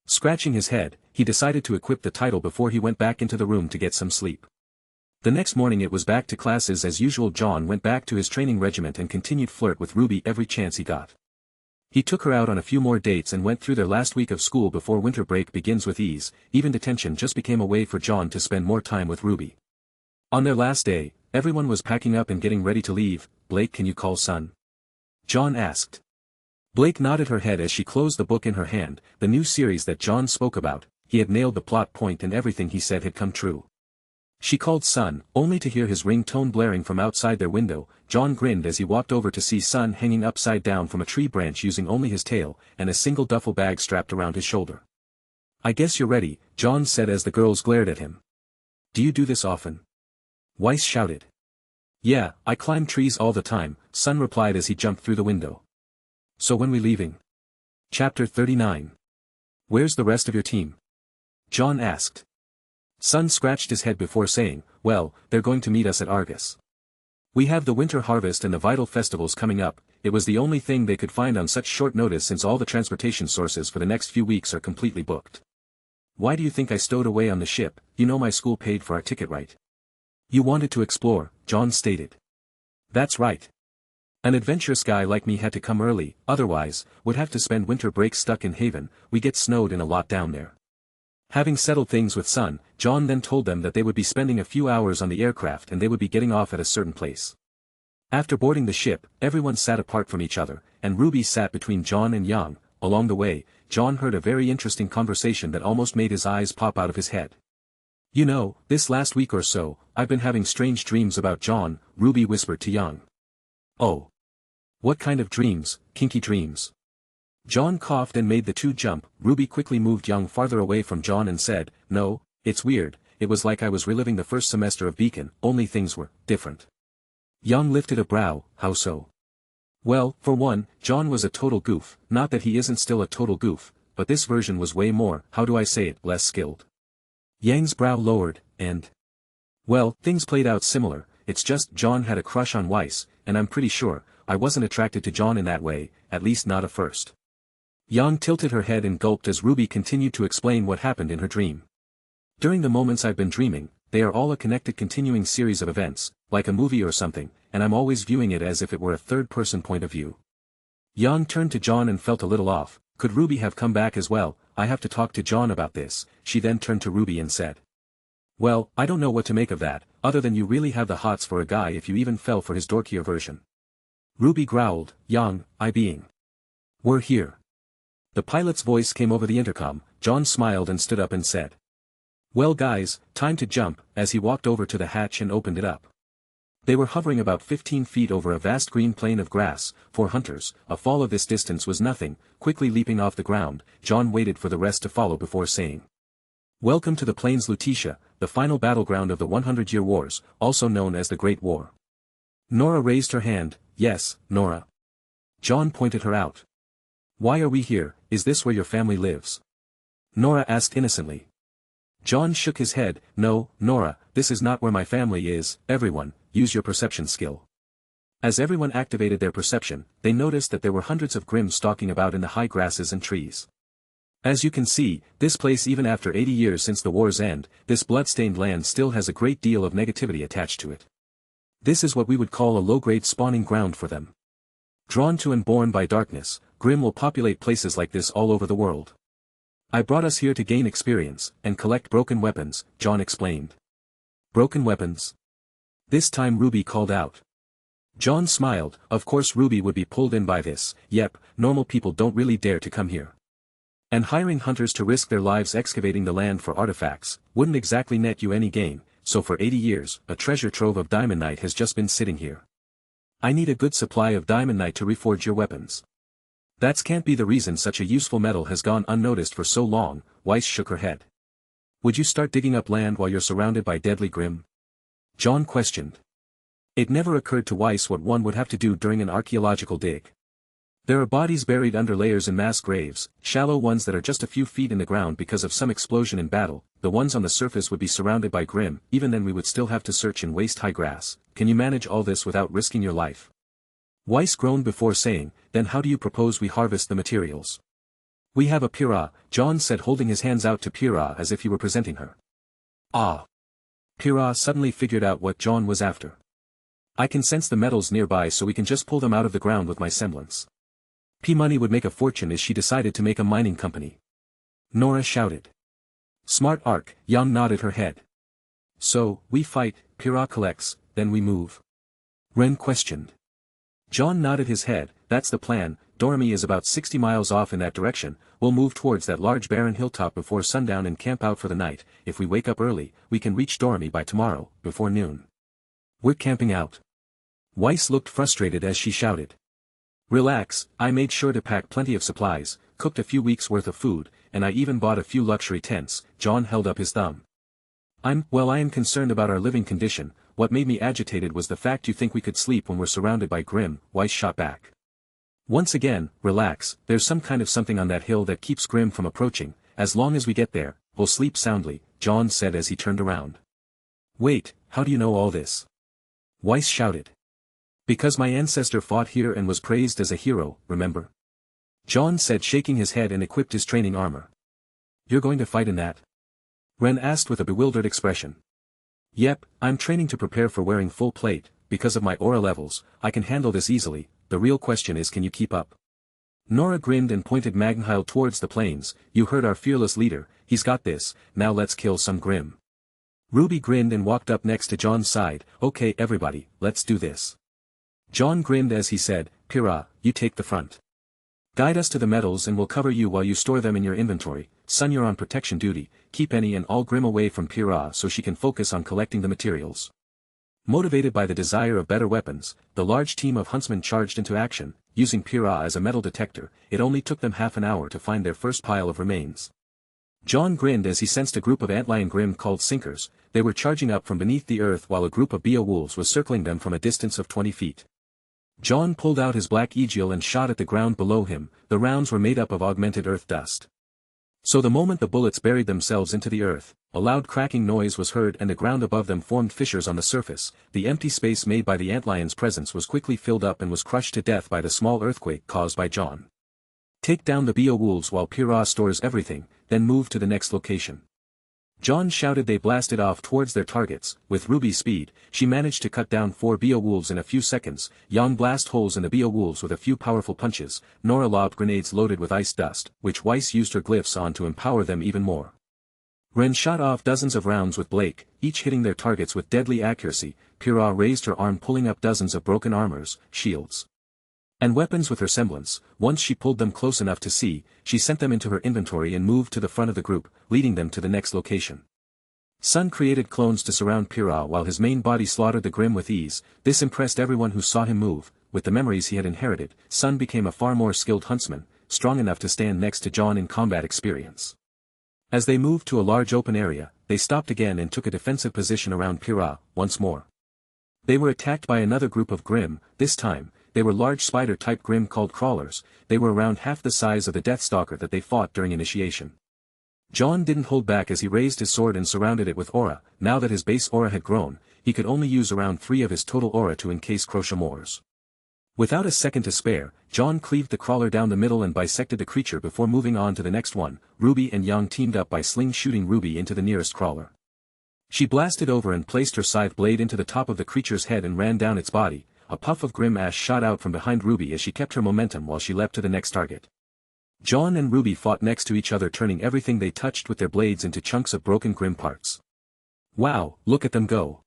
Scratching his head, he decided to equip the title before he went back into the room to get some sleep. The next morning it was back to classes as usual. John went back to his training regiment and continued flirt with Ruby every chance he got. He took her out on a few more dates and went through their last week of school before winter break begins with ease. Even detention just became a way for John to spend more time with Ruby. On their last day, everyone was packing up and getting ready to leave. "Blake, can you call son?" John asked. Blake nodded her head as she closed the book in her hand. The new series that John spoke about, he had nailed the plot point and everything he said had come true. She called Son, only to hear his ringtone blaring from outside their window. John grinned as he walked over to see Son hanging upside down from a tree branch using only his tail, and a single duffel bag strapped around his shoulder. "I guess you're ready," John said as the girls glared at him. "Do you do this often?" Weiss shouted. "Yeah, I climb trees all the time," Son replied as he jumped through the window. "So when we leaving?" Chapter 39. "Where's the rest of your team?" John asked. Son scratched his head before saying, "Well, they're going to meet us at Argus. We have the winter harvest and the vital festivals coming up." It was the only thing they could find on such short notice since all the transportation sources for the next few weeks are completely booked. "Why do you think I stowed away on the ship? You know my school paid for our ticket, right?" "You wanted to explore," John stated. "That's right. An adventurous guy like me had to come early, otherwise, would have to spend winter break stuck in Haven. We get snowed in a lot down there." Having settled things with Son, John then told them that they would be spending a few hours on the aircraft and they would be getting off at a certain place. After boarding the ship, everyone sat apart from each other, and Ruby sat between John and Yang. Along the way, John heard a very interesting conversation that almost made his eyes pop out of his head. "You know, this last week or so, I've been having strange dreams about John," Ruby whispered to Yang. "Oh. What kind of dreams? Kinky dreams?" John coughed and made the two jump. Ruby quickly moved Yang farther away from John and said, "No, it's weird, it was like I was reliving the first semester of Beacon, only things were different." Yang lifted a brow. "How so?" "Well, for one, John was a total goof, not that he isn't still a total goof, but this version was way more, how do I say it, less skilled." Yang's brow lowered, and... "Well, things played out similar, it's just John had a crush on Weiss, and I'm pretty sure, I wasn't attracted to John in that way, at least not at first." Yang tilted her head and gulped as Ruby continued to explain what happened in her dream. "During the moments I've been dreaming, they are all a connected continuing series of events. like a movie or something, and I'm always viewing it as if it were a third-person point of view. Yang turned to Jaune and felt a little off. Could RWBY have come back as well? I have to talk to Jaune about this. She then turned to RWBY and said. Well, I don't know what to make of that, other than you really have the hots for a guy if you even fell for his dorkier version. RWBY growled, Yang, I being. We're here. The pilot's voice came over the intercom. Jaune smiled and stood up and said. Well guys, time to jump, as he walked over to the hatch and opened it up. They were hovering about 15 feet over a vast green plain of grass. For hunters, a fall of this distance was nothing. Quickly leaping off the ground, Jaune waited for the rest to follow before saying. Welcome to the plains Lutetia, the final battleground of the 100-year wars, also known as the Great War. Nora raised her hand. Yes, Nora. Jaune pointed her out. Why are we here? Is this where your family lives? Nora asked innocently. Jaune shook his head. No, Nora, this is not where my family is. Everyone, use your perception skill. As everyone activated their perception, they noticed that there were hundreds of Grimm stalking about in the high grasses and trees. As you can see, this place, even after 80 years since the war's end, this blood-stained land still has a great deal of negativity attached to it. This is what we would call a low-grade spawning ground for them. Drawn to and born by darkness, Grimm will populate places like this all over the world. I brought us here to gain experience, and collect broken weapons, Jaune explained. Broken weapons? This time RWBY called out. Jaune smiled. Of course RWBY would be pulled in by this. Yep, normal people don't really dare to come here. And hiring hunters to risk their lives excavating the land for artifacts, wouldn't exactly net you any gain, so for 80 years, a treasure trove of diamondite has just been sitting here. I need a good supply of diamondite to reforge your weapons. That can't be the reason such a useful metal has gone unnoticed for so long. Weiss shook her head. Would you start digging up land while you're surrounded by deadly Grimm? Jaune questioned. It never occurred to Weiss what one would have to do during an archaeological dig. There are bodies buried under layers in mass graves, shallow ones that are just a few feet in the ground because of some explosion in battle. The ones on the surface would be surrounded by Grimm. Even then we would still have to search in waist-high grass. Can you manage all this without risking your life? Weiss groaned before saying, then how do you propose we harvest the materials? We have a Pyrrha, Jaune said, holding his hands out to Pyrrha as if he were presenting her. Ah! Pyrrha suddenly figured out what Jaune was after. I can sense the metals nearby, so we can just pull them out of the ground with my semblance. P-Money would make a fortune as she decided to make a mining company. Nora shouted. Smart Arc, Yang nodded her head. So, we fight, Pyrrha collects, then we move. Ren questioned. Jaune nodded his head. That's the plan. Dormy is about 60 miles off in that direction. We'll move towards that large barren hilltop before sundown and camp out for the night. If we wake up early, we can reach Dormy by tomorrow, before noon. We're camping out. Weiss looked frustrated as she shouted. Relax, I made sure to pack plenty of supplies, cooked a few weeks' worth of food, and I even bought a few luxury tents. Jaune held up his thumb. I am concerned about our living condition. What made me agitated was the fact you think we could sleep when we're surrounded by Grimm, Weiss shot back. Once again, relax, there's some kind of something on that hill that keeps Grimm from approaching. As long as we get there, we'll sleep soundly, Jaune said as he turned around. Wait, how do you know all this? Weiss shouted. Because my ancestor fought here and was praised as a hero, remember? Jaune said, shaking his head, and equipped his training armor. You're going to fight in that? Ren asked with a bewildered expression. Yep, I'm training to prepare for wearing full plate. Because of my aura levels, I can handle this easily. The real question is, can you keep up? Nora grinned and pointed Magnhile towards the plains. You heard our fearless leader, he's got this. Now let's kill some Grimm. RWBY grinned and walked up next to Jaune's side. Okay everybody, let's do this. Jaune grinned as he said, Pyrrha, you take the front. Guide us to the metals and we'll cover you while you store them in your inventory. Sun, you're on protection duty. Keep any and all Grimm away from Pyrrha so she can focus on collecting the materials. Motivated by the desire of better weapons, the large team of huntsmen charged into action. Using Pyrrha as a metal detector, it only took them half an hour to find their first pile of remains. Jaune grinned as he sensed a group of antlion Grimm called Sinkers. They were charging up from beneath the earth while a group of Beowulfs was circling them from a distance of 20 feet. Jaune pulled out his black eagle and shot at the ground below him. The rounds were made up of augmented earth dust. So the moment the bullets buried themselves into the earth, a loud cracking noise was heard and the ground above them formed fissures on the surface. The empty space made by the antlion's presence was quickly filled up and was crushed to death by the small earthquake caused by Jaune. Take down the Beowulfs while Pyrrha stores everything, then move to the next location. Jaune shouted. They blasted off towards their targets. With RWBY speed, she managed to cut down 4 Beowulfs in a few seconds. Jaune blast holes in the Beowulfs with a few powerful punches. Nora lobbed grenades loaded with ice dust, which Weiss used her glyphs on to empower them even more. Ren shot off dozens of rounds with Blake, each hitting their targets with deadly accuracy. Pyrrha raised her arm, pulling up dozens of broken armors, shields, and weapons with her semblance. Once she pulled them close enough to see, she sent them into her inventory and moved to the front of the group, leading them to the next location. Sun created clones to surround Pyrrha while his main body slaughtered the Grimm with ease. This impressed everyone who saw him move. With the memories he had inherited, Sun became a far more skilled huntsman, strong enough to stand next to Jaune in combat experience. As they moved to a large open area, they stopped again and took a defensive position around Pyrrha, once more. They were attacked by another group of Grimm. This time, they were large spider-type Grimm called crawlers. They were around half the size of the Deathstalker that they fought during initiation. Jaune didn't hold back as he raised his sword and surrounded it with aura. Now that his base aura had grown, he could only use around 3 of his total aura to encase Crochamores. Without a second to spare, Jaune cleaved the crawler down the middle and bisected the creature before moving on to the next one. RWBY and Jaune teamed up by shooting RWBY into the nearest crawler. She blasted over and placed her scythe blade into the top of the creature's head and ran down its body. A puff of Grimm ash shot out from behind RWBY as she kept her momentum while she leapt to the next target. Jaune and RWBY fought next to each other, turning everything they touched with their blades into chunks of broken Grimm parts. Wow, look at them go!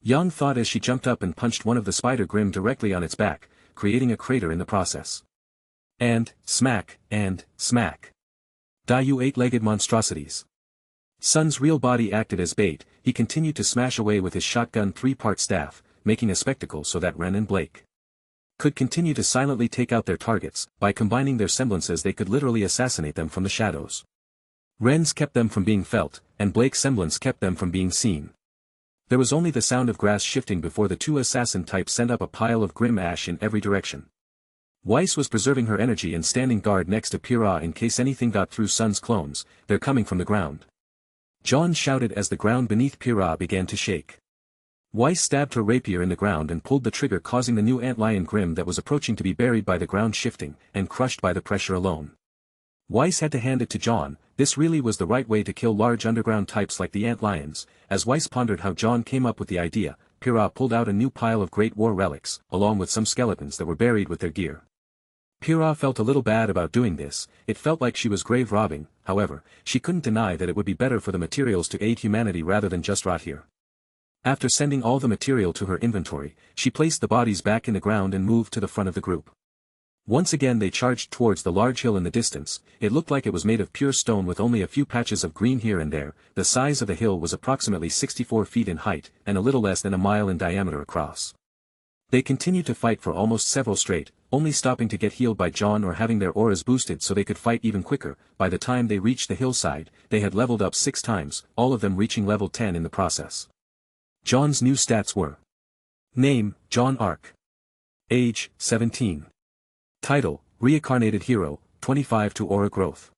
Jaune thought as she jumped up and punched one of the spider Grimm directly on its back, creating a crater in the process. And, smack, die you 8-legged monstrosities. Sun's real body acted as bait. He continued to smash away with his shotgun 3-part staff, making a spectacle so that Ren and Blake could continue to silently take out their targets. By combining their semblances they could literally assassinate them from the shadows. Ren's kept them from being felt, and Blake's semblance kept them from being seen. There was only the sound of grass shifting before the 2 assassin types sent up a pile of Grimm ash in every direction. Weiss was preserving her energy and standing guard next to Pyrrha in case anything got through Sun's clones. They're coming from the ground. Jaune shouted as the ground beneath Pyrrha began to shake. Weiss stabbed her rapier in the ground and pulled the trigger, causing the new antlion Grimm that was approaching to be buried by the ground shifting, and crushed by the pressure alone. Weiss had to hand it to Jaune. This really was the right way to kill large underground types like the antlions. As Weiss pondered how Jaune came up with the idea, Pyrrha pulled out a new pile of Great War relics, along with some skeletons that were buried with their gear. Pyrrha felt a little bad about doing this. It felt like she was grave robbing. However, she couldn't deny that it would be better for the materials to aid humanity rather than just rot here. After sending all the material to her inventory, she placed the bodies back in the ground and moved to the front of the group. Once again they charged towards the large hill in the distance. It looked like it was made of pure stone with only a few patches of green here and there. The size of the hill was approximately 64 feet in height, and a little less than a mile in diameter across. They continued to fight for almost several straight, only stopping to get healed by Jaune or having their auras boosted so they could fight even quicker. By the time they reached the hillside, they had leveled up 6 times, all of them reaching level 10 in the process. Jaune's new stats were: Name, Jaune Arc. Age, 17. Title, Reincarnated Hero, 25 to Aura Growth.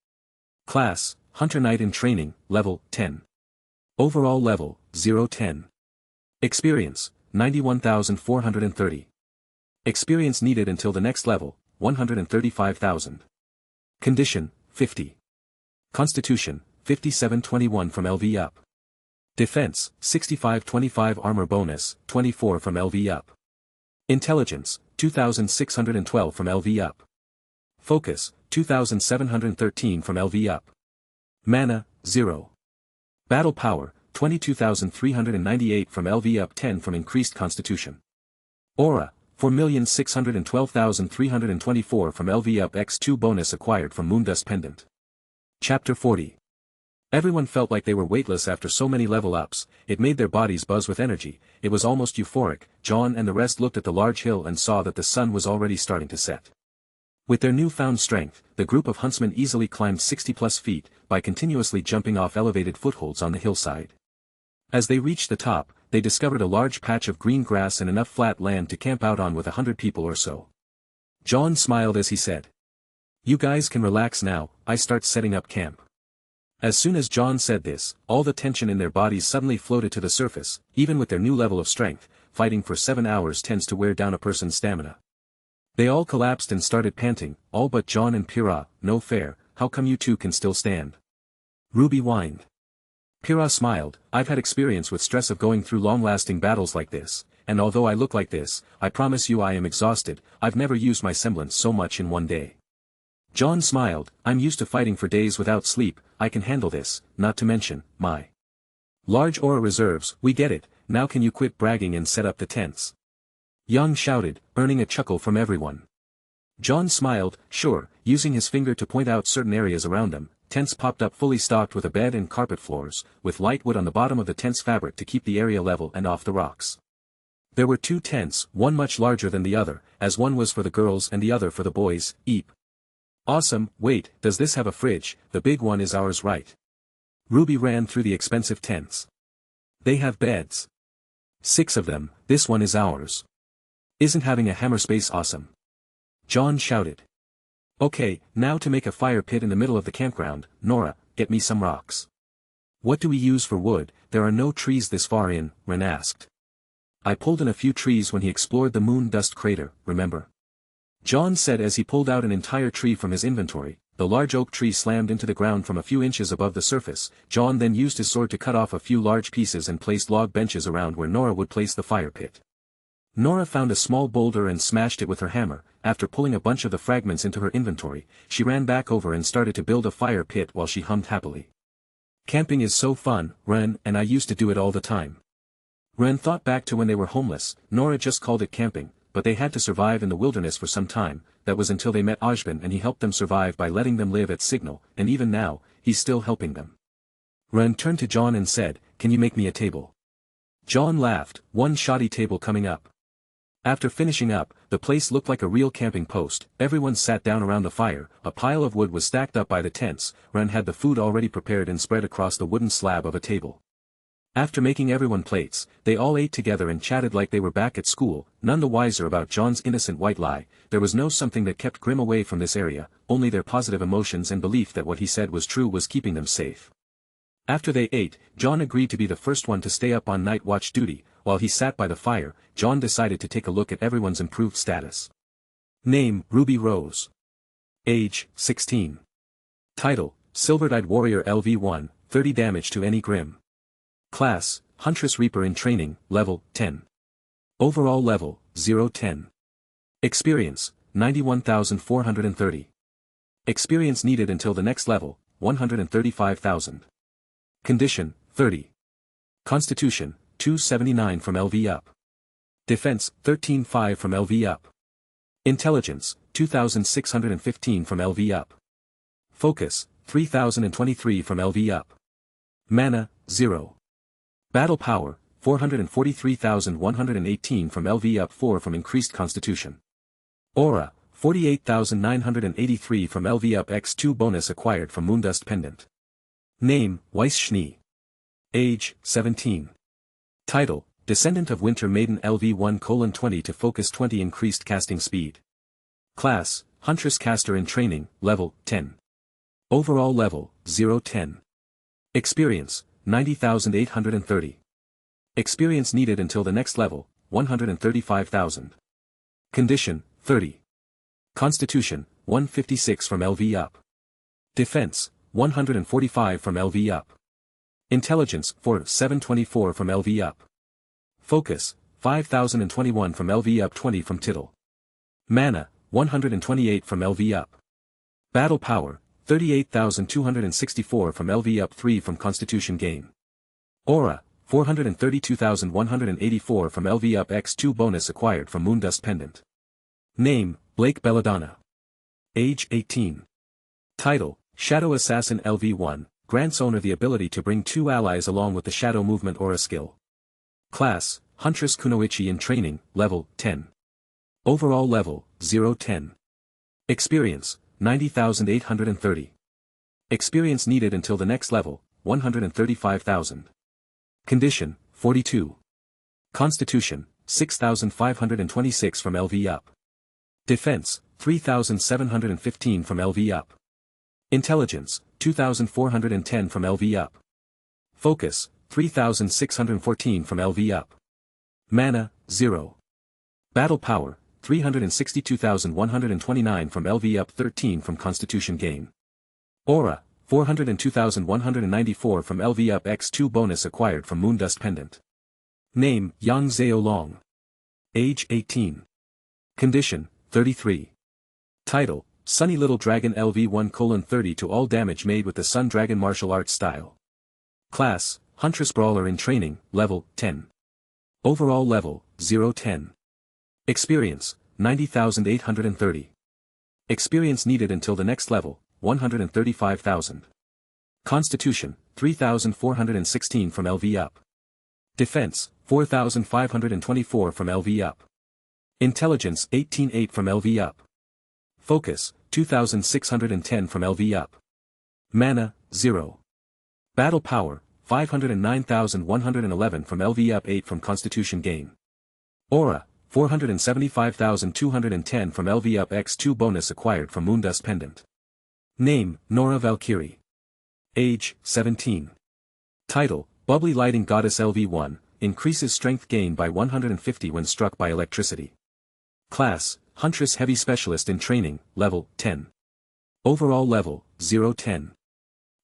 Class, Hunter Knight in Training, Level, 10. Overall Level, 0-10. Experience, 91,430. Experience needed until the next level, 135,000. Condition, 50. Constitution, 5721 from LV up. Defense, 6525 armor bonus, 24 from LV up. Intelligence, 2612 from LV up. Focus, 2713 from LV up. Mana, 0. Battle power, 22,398 from LV up, 10 from increased constitution. Aura, 4,612,324 from LV up x2 bonus acquired from Moondust Pendant. Chapter 40. Everyone felt like they were weightless after so many level ups. It made their bodies buzz with energy. It was almost euphoric. Jaune and the rest looked at the large hill and saw that the sun was already starting to set. With their newfound strength, the group of huntsmen easily climbed 60+ feet, by continuously jumping off elevated footholds on the hillside. As they reached the top, they discovered a large patch of green grass and enough flat land to camp out on with 100 people or so. Jaune smiled as he said, "You guys can relax now, I start setting up camp." As soon as Jaune said this, all the tension in their bodies suddenly floated to the surface. Even with their new level of strength, fighting for 7 hours tends to wear down a person's stamina. They all collapsed and started panting, all but Jaune and Pyrrha. "No fair, how come you two can still stand?" RWBY whined. Pyrrha smiled, I've had experience with stress of going through long-lasting battles like this, and although I look like this, I promise you I am exhausted, I've never used my semblance so much in one day. Jaune smiled, I'm used to fighting for days without sleep, I can handle this, not to mention, my large aura reserves, we get it, now can you quit bragging and set up the tents? Young shouted, earning a chuckle from everyone. Jaune smiled, sure, using his finger to point out certain areas around them. Tents popped up fully stocked with a bed and carpet floors, with light wood on the bottom of the tent's fabric to keep the area level and off the rocks. There were 2 tents, one much larger than the other, as one was for the girls and the other for the boys. Eep. Awesome, wait, does this have a fridge? The big one is ours, right? RWBY ran through the expensive tents. They have beds. 6 of them, this one is ours. Isn't having a hammer space awesome? Jaune shouted. Okay, now to make a fire pit in the middle of the campground, Nora, get me some rocks. What do we use for wood? There are no trees this far in, Ren asked. I pulled in a few trees when he explored the moon dust crater, remember? Jaune said as he pulled out an entire tree from his inventory. The large oak tree slammed into the ground from a few inches above the surface. Jaune then used his sword to cut off a few large pieces and placed log benches around where Nora would place the fire pit. Nora found a small boulder and smashed it with her hammer. After pulling a bunch of the fragments into her inventory, she ran back over and started to build a fire pit while she hummed happily. Camping is so fun, Ren, and I used to do it all the time. Ren thought back to when they were homeless. Nora just called it camping, but they had to survive in the wilderness for some time. That was until they met Ozpin and he helped them survive by letting them live at Signal, and even now, he's still helping them. Ren turned to Jaune and said, can you make me a table? Jaune laughed, one shoddy table coming up. After finishing up, the place looked like a real camping post. Everyone sat down around the fire, a pile of wood was stacked up by the tents. Ren had the food already prepared and spread across the wooden slab of a table. After making everyone plates, they all ate together and chatted like they were back at school, none the wiser about Jaune's innocent white lie. There was no something that kept Grimm away from this area, only their positive emotions and belief that what he said was true was keeping them safe. After they ate, Jaune agreed to be the first one to stay up on night watch duty. While he sat by the fire, Jaune decided to take a look at everyone's improved status. Name, Ruby Rose. Age, 16. Title, Silver-Eyed Warrior LV1, 30 damage to any Grimm. Class, Huntress Reaper in training, level, 10. Overall level, 0-10. Experience, 91,430. Experience needed until the next level, 135,000. Condition, 30. Constitution, 279 from LV up. Defense, 13.5 from LV up. Intelligence, 2,615 from LV up. Focus, 3,023 from LV up. Mana, 0. Battle power, 443,118 from LV up 4 from increased constitution. Aura, 48,983 from LV up X2 bonus acquired from Moondust Pendant. Name, Weiss Schnee. Age, 17. Title, Descendant of Winter Maiden LV1:20 to focus 20 increased casting speed. Class, Huntress Caster in training, level, 10. Overall level, 0-10. Experience, 90,830. Experience needed until the next level, 135,000. Condition, 30. Constitution, 156 from LV up. Defense, 145 from LV up. Intelligence, 724 from LV up. Focus, 5,021 from LV up 20 from Tittle. Mana, 128 from LV up. Battle power, 38,264 from LV up 3 from Constitution gain. Aura, 432,184 from LV up X2 bonus acquired from Moondust Pendant. Name, Blake Belladonna. Age, 18. Title, Shadow Assassin LV1, grants owner the ability to bring 2 allies along with the Shadow Movement Aura skill. Class, Huntress Kunoichi in training, level, 10. Overall level, 0-10. Experience, 90,830. Experience needed until the next level, 135,000. Condition, 42. Constitution, 6,526 from LV up. Defense, 3,715 from LV up. Intelligence, 2,410 from LV up. Focus, 3,614 from LV up. Mana, 0. Battle power, 362,129 from LV up 13 from Constitution gain. Aura, 402,194 from LV Up X2 bonus acquired from Moondust Pendant. Name, Yang Zhao Long. Age, 18. Condition, 33. Title, Sunny Little Dragon LV1:30 to all damage made with the Sun Dragon martial arts style. Class, Huntress Brawler in training, level, 10. Overall level, 0-10. Experience, 90,830. Experience needed until the next level, 135,000. Constitution, 3,416 from LV Up. Defense, 4,524 from LV Up. Intelligence, 18,8 from LV Up. Focus, 2,610 from LV Up. Mana, 0. Battle Power, 509,111 from LV Up 8 from Constitution Gain. Aura, 475,210 from LV Up X2 bonus acquired from Moondust Pendant. Name, Nora Valkyrie. Age, 17. Title, Bubbly Lighting Goddess LV1, increases strength gain by 150 when struck by electricity. Class, Huntress Heavy Specialist in training, level, 10. Overall level, 0-10.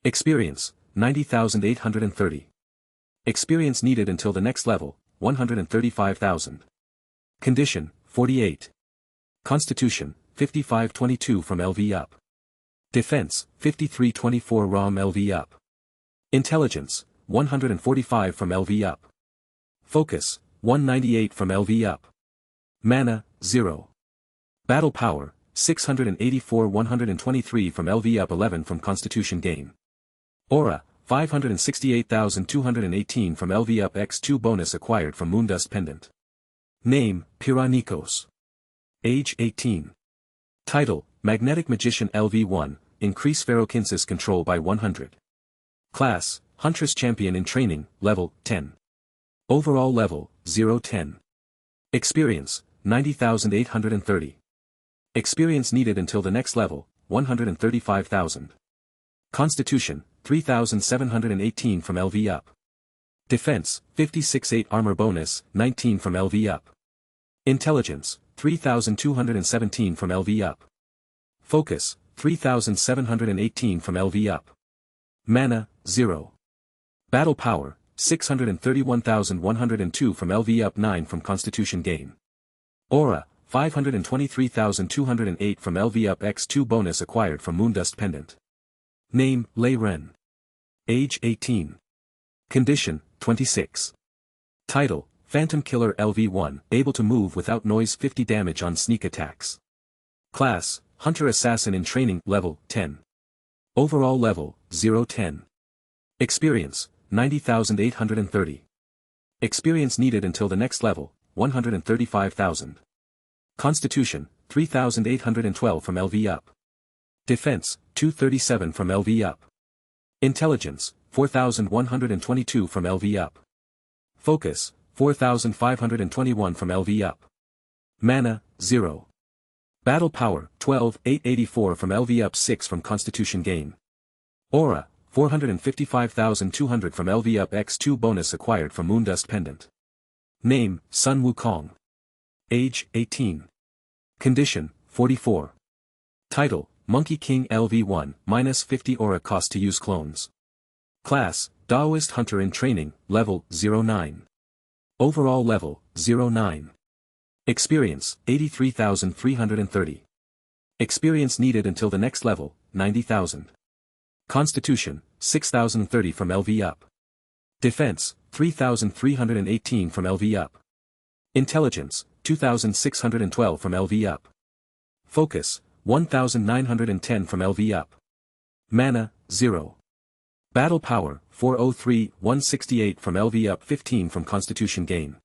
Experience, 90,830. Experience needed until the next level, 135,000. Condition, 48. Constitution, 5522 from LV Up. Defense, 5324 ROM LV Up. Intelligence, 145 from LV Up. Focus, 198 from LV Up. Mana, 0. Battle Power, 684,123 from LV Up 11 from Constitution Gain. Aura, 568,218 from LV Up X2 bonus acquired from Moondust Pendant. Name, Piranikos. Age, 18. Title, Magnetic Magician LV1, increase Ferrokinsis control by 100. Class, Huntress Champion in training, level, 10. Overall level, 0-10. Experience, 90,830. Experience needed until the next level, 135,000. Constitution, 3,718 from LV Up. Defense, 56.8 armor bonus, 19 from LV Up. Intelligence, 3,217 from LV Up. Focus, 3,718 from LV Up. Mana, 0. Battle Power, 631,102 from LV Up 9 from Constitution Gain. Aura, 523,208 from LV Up X2 bonus acquired from Moondust Pendant. Name, Lei Ren. Age, 18. Condition, 26. Title, Phantom Killer LV1, able to move without noise 50 damage on sneak attacks. Class, Hunter Assassin in training, level, 10. Overall level, 0-10. Experience, 90,830. Experience needed until the next level, 135,000. Constitution, 3,812 from LV Up. Defense, 237 from LV Up. Intelligence, 4,122 from LV Up. Focus, 4,521 from LV Up. Mana, 0. Battle Power, 12,884 from LV Up 6 from Constitution Gain. Aura, 455,200 from LV Up X2 bonus acquired from Moondust Pendant. Name, Sun Wukong. Age, 18. Condition, 44. Title, Monkey King LV1, minus 50 aura cost to use clones. Class, Daoist Hunter in training, level, 09. Overall level, 09. Experience, 83,330. Experience needed until the next level, 90,000. Constitution, 6,030 from LV Up. Defense, 3,318 from LV Up. Intelligence, 2,612 from LV Up. Focus, 1,910 from LV Up. Mana, 0. Battle Power, 403,168 from LV Up 15 from Constitution Gain.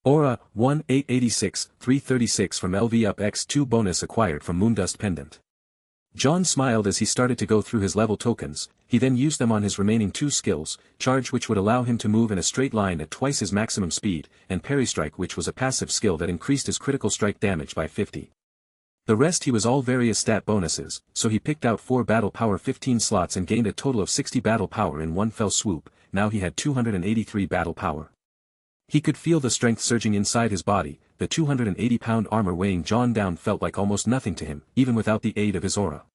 Aura, 1,886, 336 from LV Up X2 bonus acquired from Moondust Pendant. John smiled as he started to go through his level tokens. He then used them on his remaining 2 skills, Charge, which would allow him to move in a straight line at twice his maximum speed, and Parry Strike, which was a passive skill that increased his critical strike damage by 50. The rest he was all various stat bonuses, so he picked out 4 battle power 15 slots and gained a total of 60 battle power in one fell swoop. Now he had 283 battle power. He could feel the strength surging inside his body. The 280-pound armor weighing John down felt like almost nothing to him, even without the aid of his aura.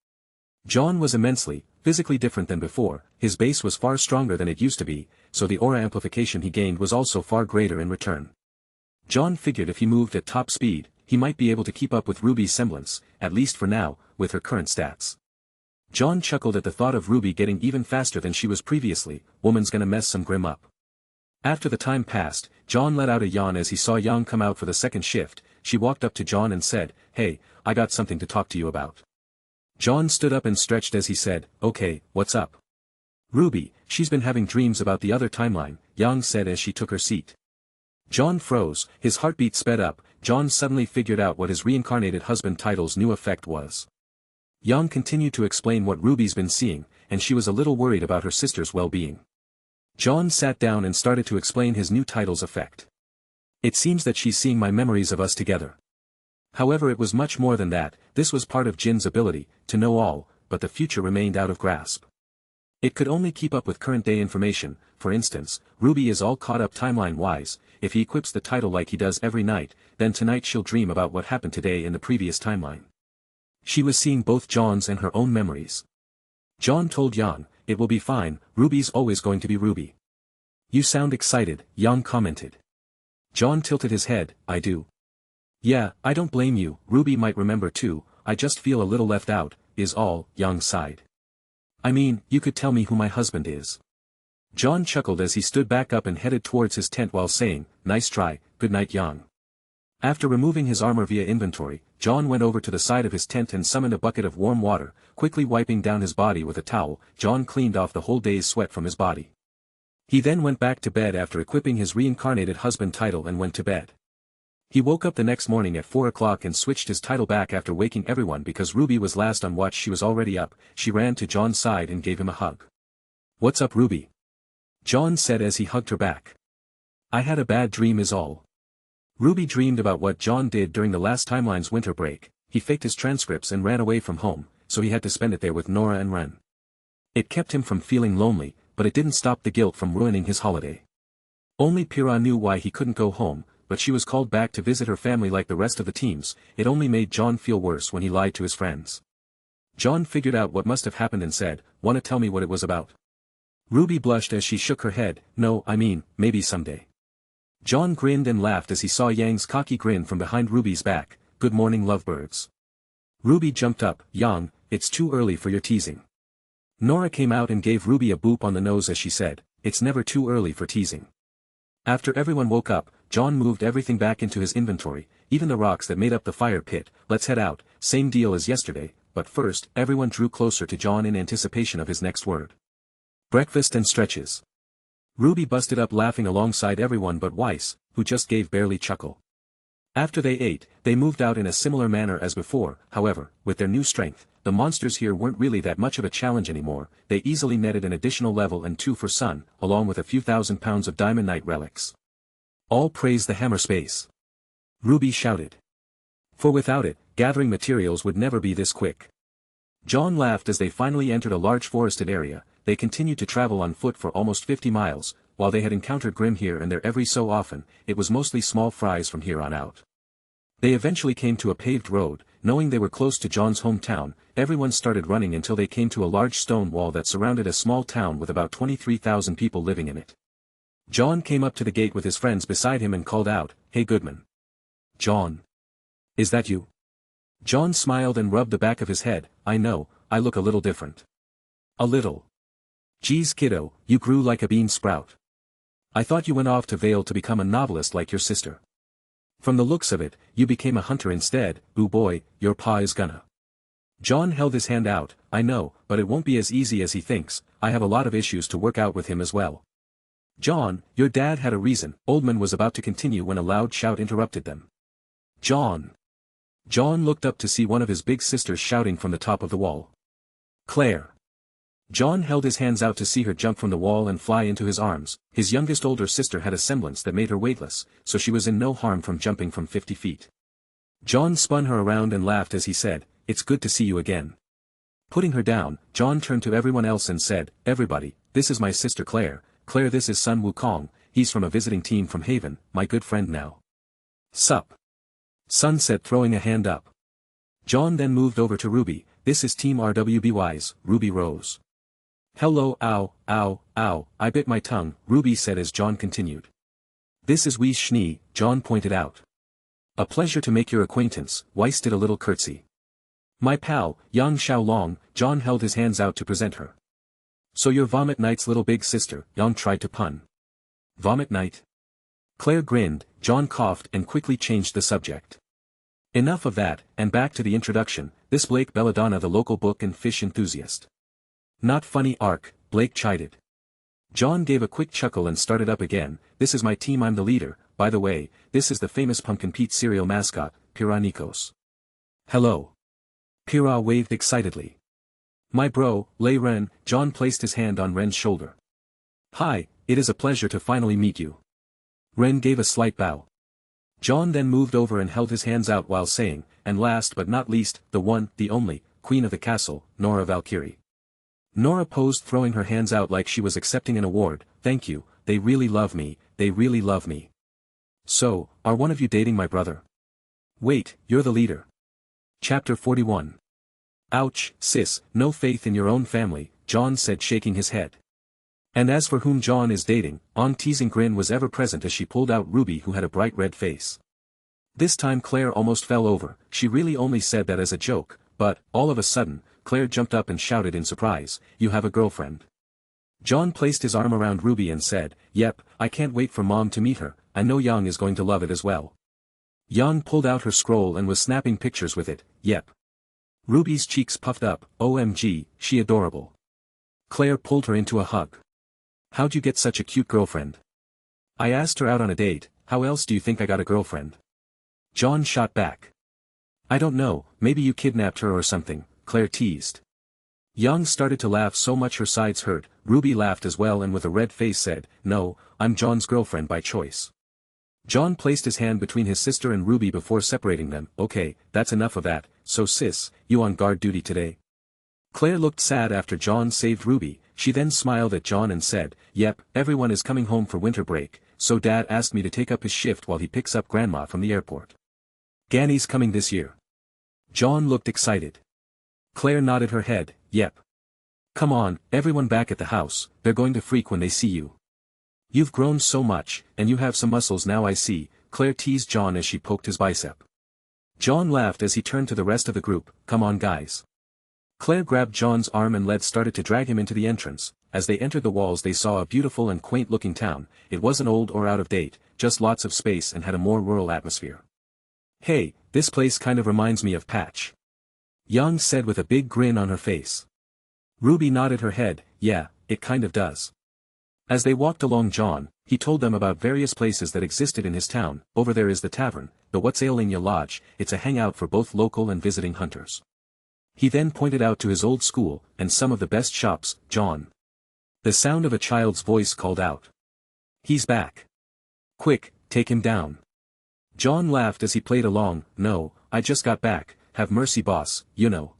Jaune was immensely, physically different than before, his base was far stronger than it used to be, so the aura amplification he gained was also far greater in return. Jaune figured if he moved at top speed, he might be able to keep up with RWBY's semblance, at least for now, with her current stats. Jaune chuckled at the thought of RWBY getting even faster than she was previously. Woman's gonna mess some Grim up. After the time passed, Jaune let out a yawn as he saw Yang come out for the second shift. She walked up to Jaune and said, "Hey, I got something to talk to you about." Jaune stood up and stretched as he said, "Okay, what's up?" "RWBY, she's been having dreams about the other timeline," Yang said as she took her seat. Jaune froze, his heartbeat sped up. Jaune suddenly figured out what his reincarnated husband title's new effect was. Yang continued to explain what RWBY's been seeing, and she was a little worried about her sister's well-being. Jaune sat down and started to explain his new title's effect. "It seems that she's seeing my memories of us together." However, it was much more than that. This was part of Jin's ability, to know all, but the future remained out of grasp. It could only keep up with current-day information. For instance, RWBY is all caught up timeline-wise. If he equips the title like he does every night, then tonight she'll dream about what happened today in the previous timeline. She was seeing both Jaune's and her own memories. Jaune told Yang, "It will be fine, RWBY's always going to be RWBY." "You sound excited," Yang commented. Jaune tilted his head, "I do." "Yeah, I don't blame you, RWBY might remember too, I just feel a little left out, is all," Yang sighed. "I mean, you could tell me who my husband is." Jaune chuckled as he stood back up and headed towards his tent while saying, "Nice try, good night Yang." After removing his armor via inventory, Jaune went over to the side of his tent and summoned a bucket of warm water. Quickly wiping down his body with a towel, Jaune cleaned off the whole day's sweat from his body. He then went back to bed after equipping his reincarnated husband title and went to bed. He woke up the next morning at 4 o'clock and switched his title back after waking everyone because RWBY was last on watch. She was already up. She ran to Jaune's side and gave him a hug. "What's up RWBY?" Jaune said as he hugged her back. "I had a bad dream is all." RWBY dreamed about what Jaune did during the last timeline's winter break. He faked his transcripts and ran away from home, so he had to spend it there with Nora and Ren. It kept him from feeling lonely, but it didn't stop the guilt from ruining his holiday. Only Pyrrha knew why he couldn't go home, but she was called back to visit her family like the rest of the teams. It only made Jaune feel worse when he lied to his friends. Jaune figured out what must have happened and said, "Wanna tell me what it was about?" RWBY blushed as she shook her head, "No, I mean, maybe someday." Jaune grinned and laughed as he saw Yang's cocky grin from behind RWBY's back. "Good morning lovebirds." RWBY jumped up, "Yang, it's too early for your teasing." Nora came out and gave RWBY a boop on the nose as she said, "It's never too early for teasing." After everyone woke up, Jaune moved everything back into his inventory, even the rocks that made up the fire pit. "Let's head out, same deal as yesterday," but first everyone drew closer to Jaune in anticipation of his next word. "Breakfast and stretches." RWBY busted up laughing alongside everyone but Weiss, who just gave barely chuckle. After they ate, they moved out in a similar manner as before. However, with their new strength, the monsters here weren't really that much of a challenge anymore. They easily netted an additional level and 2 for Sun, along with a few thousand pounds of Diamond Knight relics. "All praise the hammer space!" RWBY shouted. For without it, gathering materials would never be this quick. Jaune laughed as they finally entered a large forested area. They continued to travel on foot for almost 50 miles, while they had encountered Grim here and there every so often. It was mostly small fries from here on out. They eventually came to a paved road. Knowing they were close to Jaune's hometown, everyone started running until they came to a large stone wall that surrounded a small town with about 23,000 people living in it. Jaune came up to the gate with his friends beside him and called out, "Hey Goodman." "Jaune. Is that you?" Jaune smiled and rubbed the back of his head. "I know, I look a little different." "A little. Geez kiddo, you grew like a bean sprout. I thought you went off to Vale to become a novelist like your sister. From the looks of it, you became a hunter instead. Ooh boy, your pa is gonna." Jaune held his hand out. "I know, but it won't be as easy as he thinks. I have a lot of issues to work out with him as well." "Jaune, your dad had a reason." Oldman was about to continue when a loud shout interrupted them. "Jaune." Jaune looked up to see one of his big sisters shouting from the top of the wall. "Claire." Jaune held his hands out to see her jump from the wall and fly into his arms. His youngest older sister had a semblance that made her weightless, so she was in no harm from jumping from 50 feet. Jaune spun her around and laughed as he said, "It's good to see you again." Putting her down, Jaune turned to everyone else and said, "Everybody, this is my sister Claire. Claire, this is Sun Wukong. He's from a visiting team from Haven, my good friend now." "Sup?" Sun said, throwing a hand up. Jaune then moved over to RWBY. this is Team RWBY's, Ruby Rose. Hello, ow, ow, ow, I bit my tongue, Ruby said as Jaune continued. This is Weiss Schnee, Jaune pointed out. A pleasure to make your acquaintance, Weiss did a little curtsy. My pal, Yang Xiaolong, Jaune held his hands out to present her. So you're Vomit Knight's little big sister, Yang tried to pun. Vomit Knight? Claire grinned, Jaune coughed and quickly changed the subject. Enough of that, and back to the introduction, this Blake Belladonna the local book and fish enthusiast. Not funny arc, Blake chided. Jaune gave a quick chuckle and started up again, this is my team, I'm the leader, by the way, this is the famous Pumpkin Pete cereal mascot, Pira Nikos. Hello. Pira waved excitedly. My bro, Lei Ren, Jaune placed his hand on Ren's shoulder. Hi, it is a pleasure to finally meet you. Ren gave a slight bow. Jaune then moved over and held his hands out while saying, and last but not least, the one, the only, queen of the castle, Nora Valkyrie. Nora posed throwing her hands out like she was accepting an award, thank you, they really love me, they really love me. So, are one of you dating my brother? Wait, you're the leader. Chapter 41. Ouch, sis, no faith in your own family, Jaune said shaking his head. And as for whom Jaune is dating, Ong teasing grin was ever present as she pulled out Ruby who had a bright red face. This time Claire almost fell over, she really only said that as a joke, but, all of a sudden, Claire jumped up and shouted in surprise, you have a girlfriend. Jaune placed his arm around Ruby and said, yep, I can't wait for Mom to meet her, I know Yang is going to love it as well. Yang pulled out her scroll and was snapping pictures with it, yep. Ruby's cheeks puffed up, OMG, she adorable. Claire pulled her into a hug. How'd you get such a cute girlfriend? I asked her out on a date, how else do you think I got a girlfriend? Jaune shot back. I don't know, maybe you kidnapped her or something, Claire teased. Yang started to laugh so much her sides hurt, Ruby laughed as well and with a red face said, no, I'm Jaune's girlfriend by choice. Jaune placed his hand between his sister and Ruby before separating them, okay, that's enough of that, so sis, you on guard duty today? Claire looked sad after Jaune saved Ruby, she then smiled at Jaune and said, yep, everyone is coming home for winter break, so Dad asked me to take up his shift while he picks up Grandma from the airport. Ganny's coming this year. Jaune looked excited. Claire nodded her head, yep. Come on, everyone back at the house, they're going to freak when they see you. You've grown so much, and you have some muscles now I see, Claire teased Jaune as she poked his bicep. Jaune laughed as he turned to the rest of the group, come on guys. Claire grabbed Jaune's arm and started to drag him into the entrance. As they entered the walls they saw a beautiful and quaint-looking town, it wasn't old or out of date, just lots of space and had a more rural atmosphere. Hey, this place kind of reminds me of Patch. Yang said with a big grin on her face. Ruby nodded her head, yeah, it kind of does. As they walked along Jaune, he told them about various places that existed in his town, over there is the tavern, the What's Ailing Ya Lodge, it's a hangout for both local and visiting hunters. He then pointed out to his old school, and some of the best shops, Jaune. The sound of a child's voice called out. He's back. Quick, take him down. Jaune laughed as he played along, no, I just got back, have mercy boss, you know.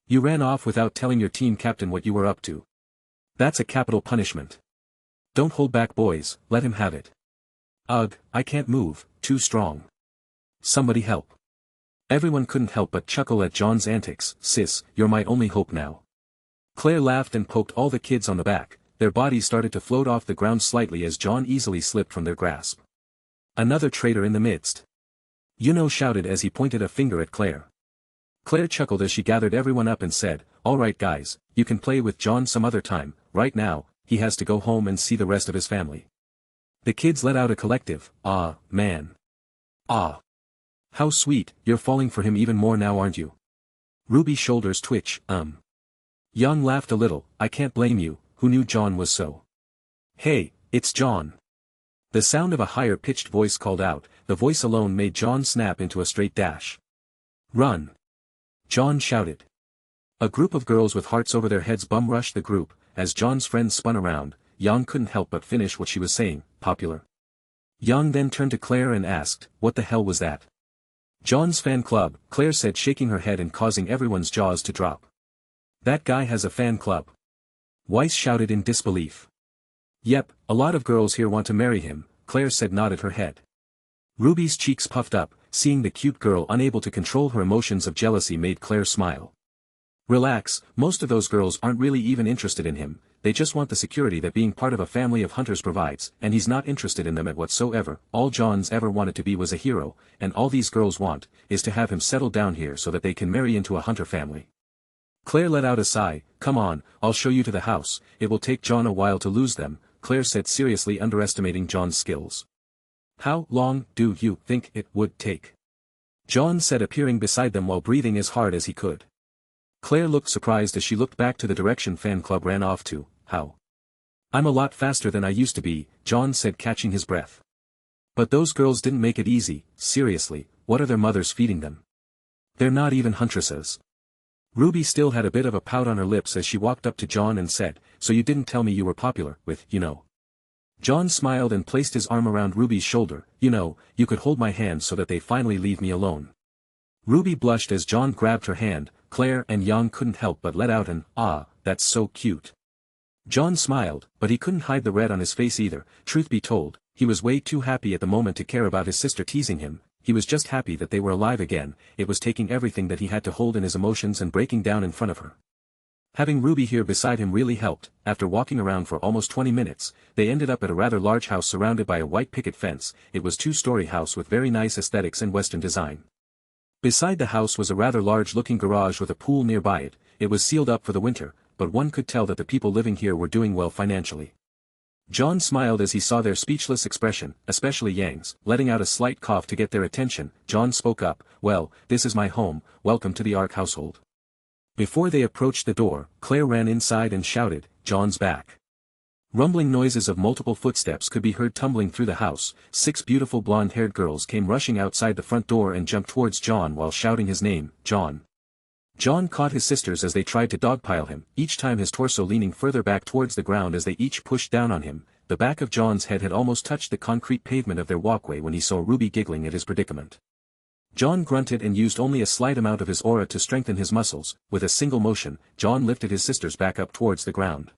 You ran off without telling your team captain what you were up to. That's a capital punishment. Don't hold back boys, let him have it. Ugh, I can't move, too strong. Somebody help. Everyone couldn't help but chuckle at Jaune's antics, sis, you're my only hope now. Claire laughed and poked all the kids on the back, their bodies started to float off the ground slightly as Jaune easily slipped from their grasp. Another traitor in the midst. Yuno shouted as he pointed a finger at Claire. Claire chuckled as she gathered everyone up and said, alright guys, you can play with Jaune some other time, right now, he has to go home and see the rest of his family. The kids let out a collective, ah, man. Ah. How sweet, you're falling for him even more now aren't you? Ruby's shoulders twitch, Young laughed a little, I can't blame you, who knew Jaune was so? Hey, it's Jaune. The sound of a higher-pitched voice called out, the voice alone made Jaune snap into a straight dash. Run! Jaune shouted. A group of girls with hearts over their heads bum-rushed the group, as Jaune's friends spun around, Yang couldn't help but finish what she was saying, popular. Yang then turned to Claire and asked, what the hell was that? Jaune's fan club, Claire said shaking her head and causing everyone's jaws to drop. That guy has a fan club. Weiss shouted in disbelief. Yep, a lot of girls here want to marry him, Claire said nodded her head. Ruby's cheeks puffed up, seeing the cute girl unable to control her emotions of jealousy made Claire smile. Relax, most of those girls aren't really even interested in him, they just want the security that being part of a family of hunters provides, and he's not interested in them at whatsoever. All John's ever wanted to be was a hero, and all these girls want, is to have him settle down here so that they can marry into a hunter family. Claire let out a sigh. Come on, I'll show you to the house, it will take John a while to lose them, Claire said, seriously underestimating John's skills. How long do you think it would take? John said, appearing beside them while breathing as hard as he could. Claire looked surprised as she looked back to the direction Fan Club ran off to. How? I'm a lot faster than I used to be, John said, catching his breath. But those girls didn't make it easy. Seriously, what are their mothers feeding them? They're not even huntresses. Ruby still had a bit of a pout on her lips as she walked up to John and said, so you didn't tell me you were popular with, you know. John smiled and placed his arm around Ruby's shoulder. You know, you could hold my hand so that they finally leave me alone. Ruby blushed as John grabbed her hand. Claire and Yang couldn't help but let out an, "Ah, that's so cute." John smiled, but he couldn't hide the red on his face either. Truth be told, he was way too happy at the moment to care about his sister teasing him. He was just happy that they were alive again. It was taking everything that he had to hold in his emotions and breaking down in front of her. Having Ruby here beside him really helped. After walking around for almost 20 minutes, they ended up at a rather large house surrounded by a white picket fence. It was a two-story house with very nice aesthetics and Western design. Beside the house was a rather large-looking garage with a pool nearby it. It was sealed up for the winter, but one could tell that the people living here were doing well financially. John smiled as he saw their speechless expression, especially Yang's. Letting out a slight cough to get their attention, John spoke up, "Well, this is my home, welcome to the Ark household." Before they approached the door, Claire ran inside and shouted, "John's back." Rumbling noises of multiple footsteps could be heard tumbling through the house. 6 beautiful blonde-haired girls came rushing outside the front door and jumped towards John while shouting his name, John. John caught his sisters as they tried to dogpile him, each time his torso leaning further back towards the ground as they each pushed down on him. The back of John's head had almost touched the concrete pavement of their walkway when he saw Ruby giggling at his predicament. John grunted and used only a slight amount of his aura to strengthen his muscles. With a single motion, John lifted his sisters back up towards the ground.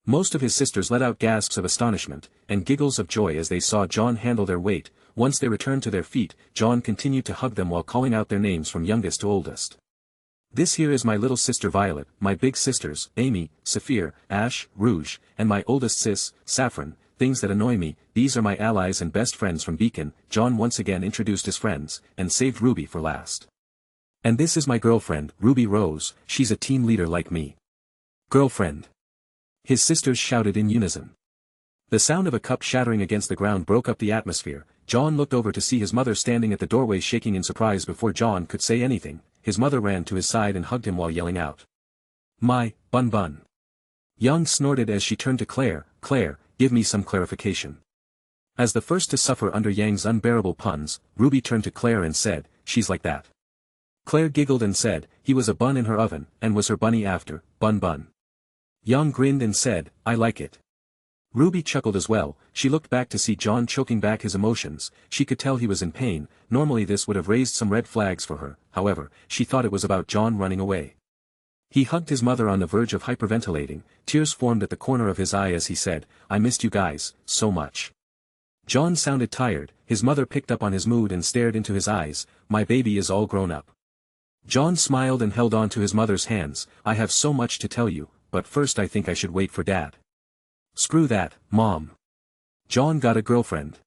Most of his sisters let out gasps of astonishment, and giggles of joy as they saw John handle their weight. Once they returned to their feet, John continued to hug them while calling out their names from youngest to oldest. "This here is my little sister Violet, my big sisters, Amy, Saphir, Ash, Rouge, and my oldest sis, Saffron. Things that annoy me, these are my allies and best friends from Beacon." John once again introduced his friends, and saved Ruby for last. "And this is my girlfriend, Ruby Rose, she's a team leader like me." "Girlfriend!" his sisters shouted in unison. The sound of a cup shattering against the ground broke up the atmosphere. John looked over to see his mother standing at the doorway shaking in surprise. Before John could say anything, his mother ran to his side and hugged him while yelling out, "My, Bun Bun." Young snorted as she turned to Claire. "Claire, give me some clarification." As the first to suffer under Yang's unbearable puns, Ruby turned to Claire and said, "She's like that." Claire giggled and said, "He was a bun in her oven, and was her bunny after, Bun Bun." Young grinned and said, "I like it." Ruby chuckled as well. She looked back to see John choking back his emotions. She could tell he was in pain. Normally this would have raised some red flags for her, however, she thought it was about John running away. He hugged his mother on the verge of hyperventilating. Tears formed at the corner of his eye as he said, "I missed you guys, so much." John sounded tired. His mother picked up on his mood and stared into his eyes. "My baby is all grown up." John smiled and held on to his mother's hands. "I have so much to tell you, but first I think I should wait for Dad." "Screw that, Mom. John got a girlfriend."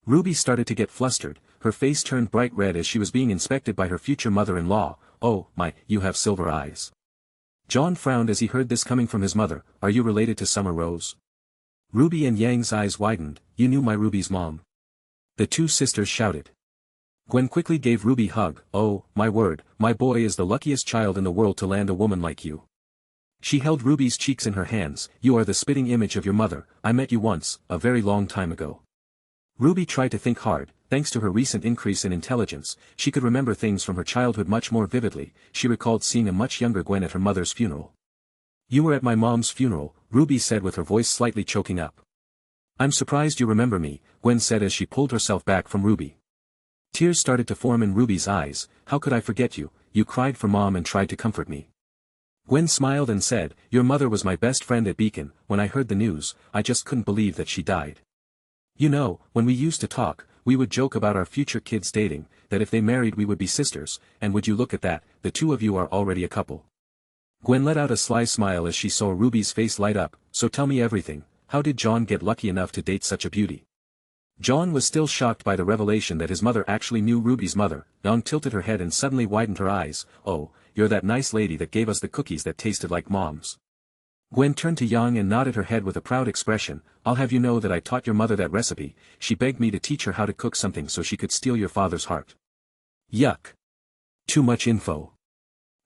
Ruby started to get flustered. Her face turned bright red as she was being inspected by her future mother-in-law. "Oh, my, you have silver eyes." John frowned as he heard this coming from his mother. "Are you related to Summer Rose?" Ruby and Yang's eyes widened. "You knew my Ruby's mom?" The two sisters shouted. Gwen quickly gave Ruby a hug. "Oh, my word, my boy is the luckiest child in the world to land a woman like you." She held Ruby's cheeks in her hands. "You are the spitting image of your mother. I met you once, a very long time ago." Ruby tried to think hard. Thanks to her recent increase in intelligence, she could remember things from her childhood much more vividly. She recalled seeing a much younger Gwen at her mother's funeral. "You were at my mom's funeral," Ruby said with her voice slightly choking up. "I'm surprised you remember me," Gwen said as she pulled herself back from Ruby. Tears started to form in Ruby's eyes. "How could I forget you? You cried for Mom and tried to comfort me." Gwen smiled and said, "Your mother was my best friend at Beacon. When I heard the news, I just couldn't believe that she died. You know, when we used to talk, we would joke about our future kids dating, that if they married we would be sisters, and would you look at that, the two of you are already a couple." Gwen let out a sly smile as she saw Ruby's face light up. So tell me everything, how did John get lucky enough to date such a beauty? John was still shocked by the revelation that his mother actually knew Ruby's mother. Young tilted her head and suddenly widened her eyes. Oh, you're that nice lady that gave us the cookies that tasted like Mom's. Gwen turned to Young and nodded her head with a proud expression. I'll have you know that I taught your mother that recipe. She begged me to teach her how to cook something so she could steal your father's heart. Yuck. Too much info.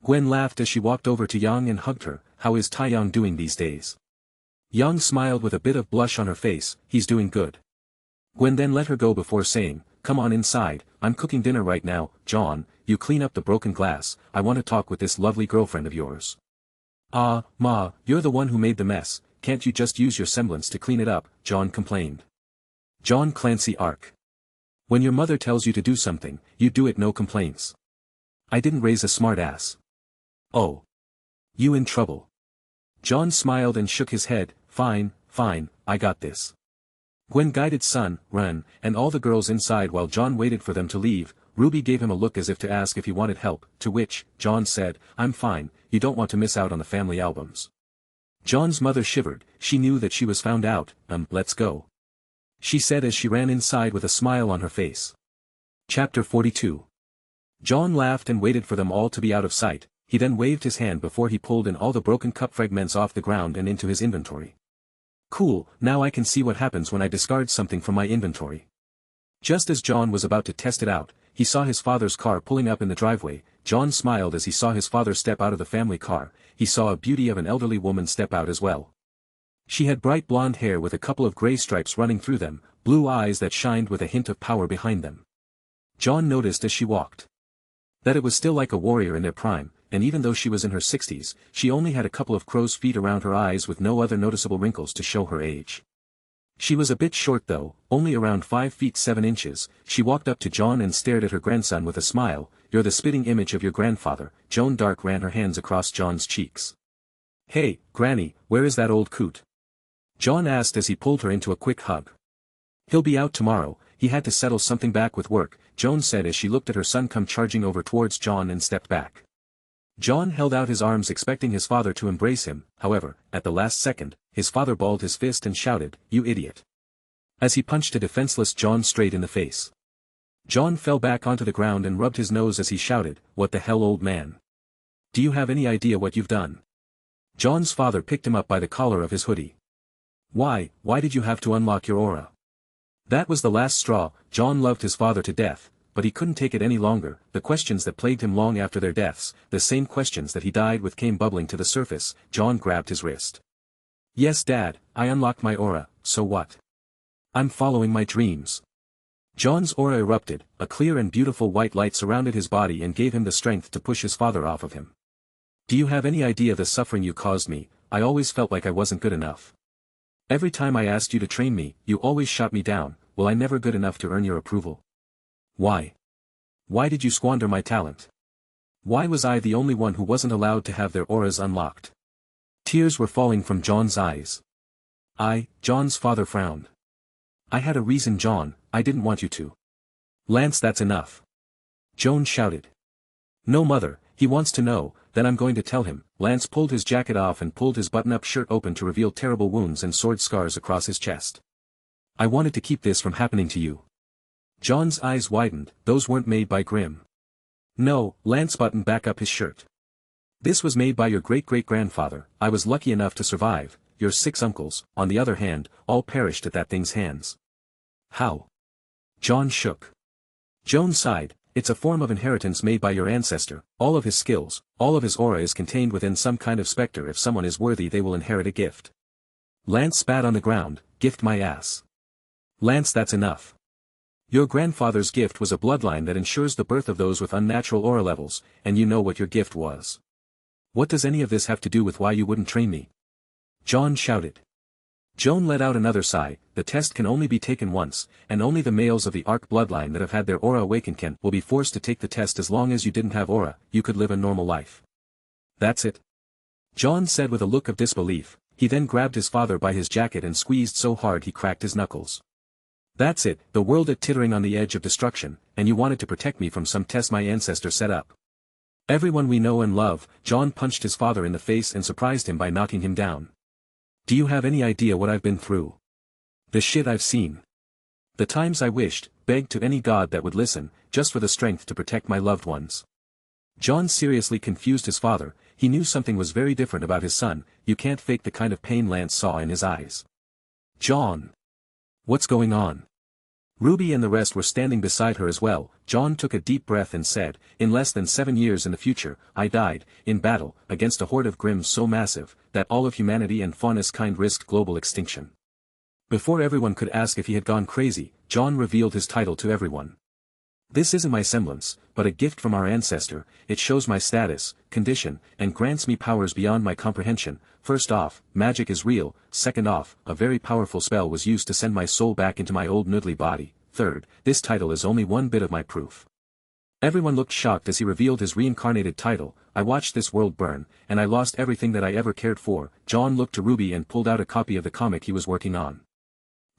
Gwen laughed as she walked over to Young and hugged her. How is Taeyang doing these days? Young smiled with a bit of blush on her face. He's doing good. Gwen then let her go before saying, come on inside, I'm cooking dinner right now. John, you clean up the broken glass, I want to talk with this lovely girlfriend of yours. Ah, Ma, you're the one who made the mess, can't you just use your semblance to clean it up? John complained. John Clancy Arc. When your mother tells you to do something, you do it, no complaints. I didn't raise a smart ass. Oh. You in trouble. John smiled and shook his head. Fine, fine, I got this. Gwen guided Sun, Ren, and all the girls inside while John waited for them to leave. Ruby gave him a look as if to ask if he wanted help, to which, John said, I'm fine, you don't want to miss out on the family albums. John's mother shivered, she knew that she was found out. Let's go. She said as she ran inside with a smile on her face. Chapter 42. John laughed and waited for them all to be out of sight. He then waved his hand before he pulled in all the broken cup fragments off the ground and into his inventory. Cool, now I can see what happens when I discard something from my inventory. Just as John was about to test it out, he saw his father's car pulling up in the driveway. John smiled as he saw his father step out of the family car. He saw a beauty of an elderly woman step out as well. She had bright blonde hair with a couple of gray stripes running through them, blue eyes that shined with a hint of power behind them. John noticed as she walked that it was still like a warrior in their prime, and even though she was in her 60s, she only had a couple of crow's feet around her eyes with no other noticeable wrinkles to show her age. She was a bit short though, only around 5 feet 7 inches. She walked up to John and stared at her grandson with a smile. You're the spitting image of your grandfather. Joan Dark ran her hands across John's cheeks. Hey, Granny, where is that old coot? John asked as he pulled her into a quick hug. He'll be out tomorrow, he had to settle something back with work, Joan said as she looked at her son come charging over towards John and stepped back. John held out his arms expecting his father to embrace him. However, at the last second, his father balled his fist and shouted, "You idiot!" as he punched a defenseless John straight in the face. John fell back onto the ground and rubbed his nose as he shouted, "What the hell, old man? Do you have any idea what you've done?" John's father picked him up by the collar of his hoodie. Why did you have to unlock your aura?" That was the last straw. John loved his father to death, but he couldn't take it any longer. The questions that plagued him long after their deaths, the same questions that he died with, came bubbling to the surface. John grabbed his wrist. "Yes, Dad, I unlocked my aura, so what? I'm following my dreams." John's aura erupted, a clear and beautiful white light surrounded his body and gave him the strength to push his father off of him. "Do you have any idea the suffering you caused me? I always felt like I wasn't good enough. Every time I asked you to train me, you always shot me down. Well, I never good enough to earn your approval. Why? Why did you squander my talent? Why was I the only one who wasn't allowed to have their auras unlocked?" Tears were falling from John's eyes. John's father frowned. "I had a reason, John, I didn't want you to." "Lance, that's enough." Joan shouted. "No, Mother, he wants to know, then I'm going to tell him." Lance pulled his jacket off and pulled his button-up shirt open to reveal terrible wounds and sword scars across his chest. "I wanted to keep this from happening to you." John's eyes widened. "Those weren't made by Grimm." "No," Lance buttoned back up his shirt. "This was made by your great-great-grandfather. I was lucky enough to survive. Your 6 uncles, on the other hand, all perished at that thing's hands." "How?" John shook. Joan sighed. "It's a form of inheritance made by your ancestor. All of his skills, all of his aura is contained within some kind of specter. If someone is worthy, they will inherit a gift." Lance spat on the ground. "Gift my ass. Lance, that's enough. Your grandfather's gift was a bloodline that ensures the birth of those with unnatural aura levels, and you know what your gift was. What does any of this have to do with why you wouldn't train me?" John shouted. Joan let out another sigh. "The test can only be taken once, and only the males of the Arc bloodline that have had their aura awakened will be forced to take the test. As long as you didn't have aura, you could live a normal life." "That's it?" John said with a look of disbelief. He then grabbed his father by his jacket and squeezed so hard he cracked his knuckles. "That's it, the world is tittering on the edge of destruction, and you wanted to protect me from some test my ancestor set up. Everyone we know and love, Jaune punched his father in the face and surprised him by knocking him down. Do you have any idea what I've been through? The shit I've seen. The times I wished, begged to any god that would listen, just for the strength to protect my loved ones. Jaune seriously confused his father. He knew something was very different about his son. You can't fake the kind of pain Lance saw in his eyes. Jaune. What's going on? RWBY and the rest were standing beside her as well. Jaune took a deep breath and said, in less than 7 years in the future, I died, in battle, against a horde of Grimms so massive, that all of humanity and faunus kind risked global extinction. Before everyone could ask if he had gone crazy, Jaune revealed his title to everyone. This isn't my semblance, but a gift from our ancestor. It shows my status, condition, and grants me powers beyond my comprehension. First off, magic is real. Second off, a very powerful spell was used to send my soul back into my old noodly body. Third, this title is only one bit of my proof. Everyone looked shocked as he revealed his reincarnated title. I watched this world burn, and I lost everything that I ever cared for. Jaune looked to RWBY and pulled out a copy of the comic he was working on.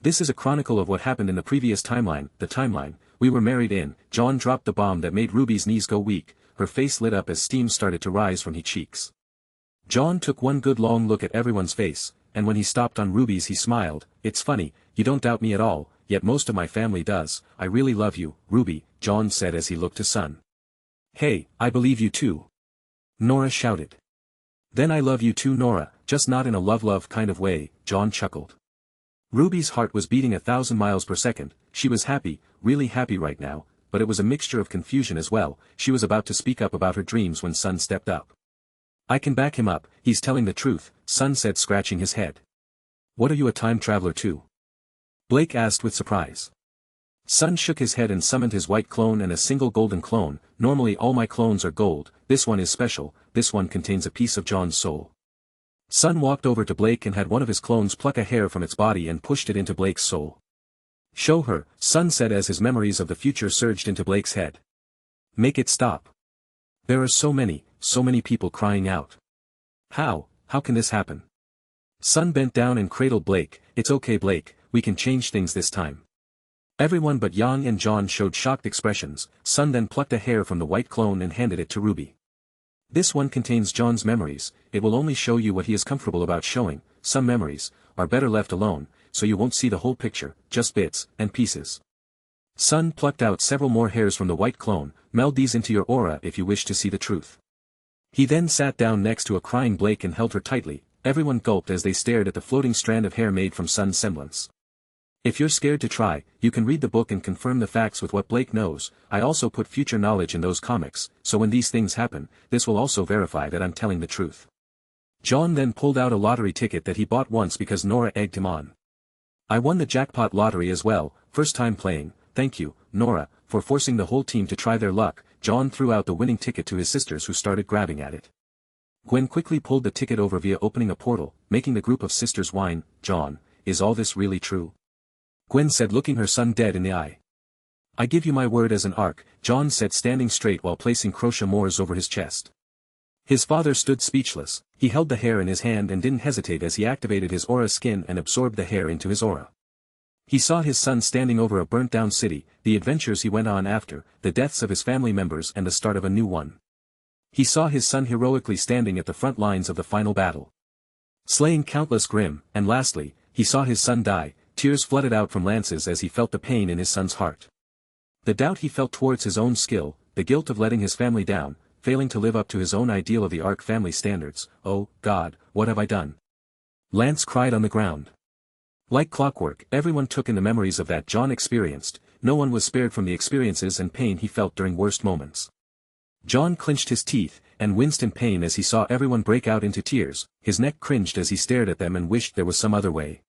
This is a chronicle of what happened in the previous timeline, the timeline we were married in. Jaune dropped the bomb that made RWBY's knees go weak. Her face lit up as steam started to rise from her cheeks. Jaune took one good long look at everyone's face, and when he stopped on RWBY's he smiled. It's funny, you don't doubt me at all, yet most of my family does. I really love you, RWBY, Jaune said as he looked to Sun. Hey, I believe you too. Nora shouted. Then I love you too, Nora, just not in a love kind of way, Jaune chuckled. RWBY's heart was beating 1,000 miles per second. She was happy, really happy right now, but it was a mixture of confusion as well. She was about to speak up about her dreams when Sun stepped up. I can back him up, he's telling the truth, Sun said, scratching his head. What are you, a time traveler too? Blake asked with surprise. Sun shook his head and summoned his white clone and a single golden clone. Normally all my clones are gold, this one is special, this one contains a piece of Jaune's soul. Sun walked over to Blake and had one of his clones pluck a hair from its body and pushed it into Blake's soul. Show her, Sun said as his memories of the future surged into Blake's head. Make it stop. There are so many people crying out. How can this happen? Sun bent down and cradled Blake. It's okay, Blake, we can change things this time. Everyone but Yang and Jaune showed shocked expressions. Sun then plucked a hair from the white clone and handed it to RWBY. This one contains Jaune's memories. It will only show you what he is comfortable about showing. Some memories are better left alone, so you won't see the whole picture, just bits and pieces. Sun plucked out several more hairs from the white clone. Meld these into your aura if you wish to see the truth. He then sat down next to a crying Blake and held her tightly. Everyone gulped as they stared at the floating strand of hair made from Sun's semblance. If you're scared to try, you can read the book and confirm the facts with what Blake knows. I also put future knowledge in those comics, so when these things happen, this will also verify that I'm telling the truth. Jaune then pulled out a lottery ticket that he bought once because Nora egged him on. I won the jackpot lottery as well, first time playing. Thank you, Nora, for forcing the whole team to try their luck. Jaune threw out the winning ticket to his sisters who started grabbing at it. Gwen quickly pulled the ticket over via opening a portal, making the group of sisters whine. Jaune, is all this really true? Gwen said, looking her son dead in the eye. I give you my word as an arc, Jaune said, standing straight while placing crochet moors over his chest. His father stood speechless. He held the hair in his hand and didn't hesitate as he activated his aura skin and absorbed the hair into his aura. He saw his son standing over a burnt-down city, the adventures he went on after, the deaths of his family members and the start of a new one. He saw his son heroically standing at the front lines of the final battle, slaying countless Grimm, and lastly, he saw his son die. Tears flooded out from Lance's as he felt the pain in his son's heart. The doubt he felt towards his own skill, the guilt of letting his family down, failing to live up to his own ideal of the Ark family standards. Oh, God, what have I done? Lance cried on the ground. Like clockwork, everyone took in the memories of that Jaune experienced. No one was spared from the experiences and pain he felt during worst moments. Jaune clenched his teeth, and winced in pain as he saw everyone break out into tears. His neck cringed as he stared at them and wished there was some other way.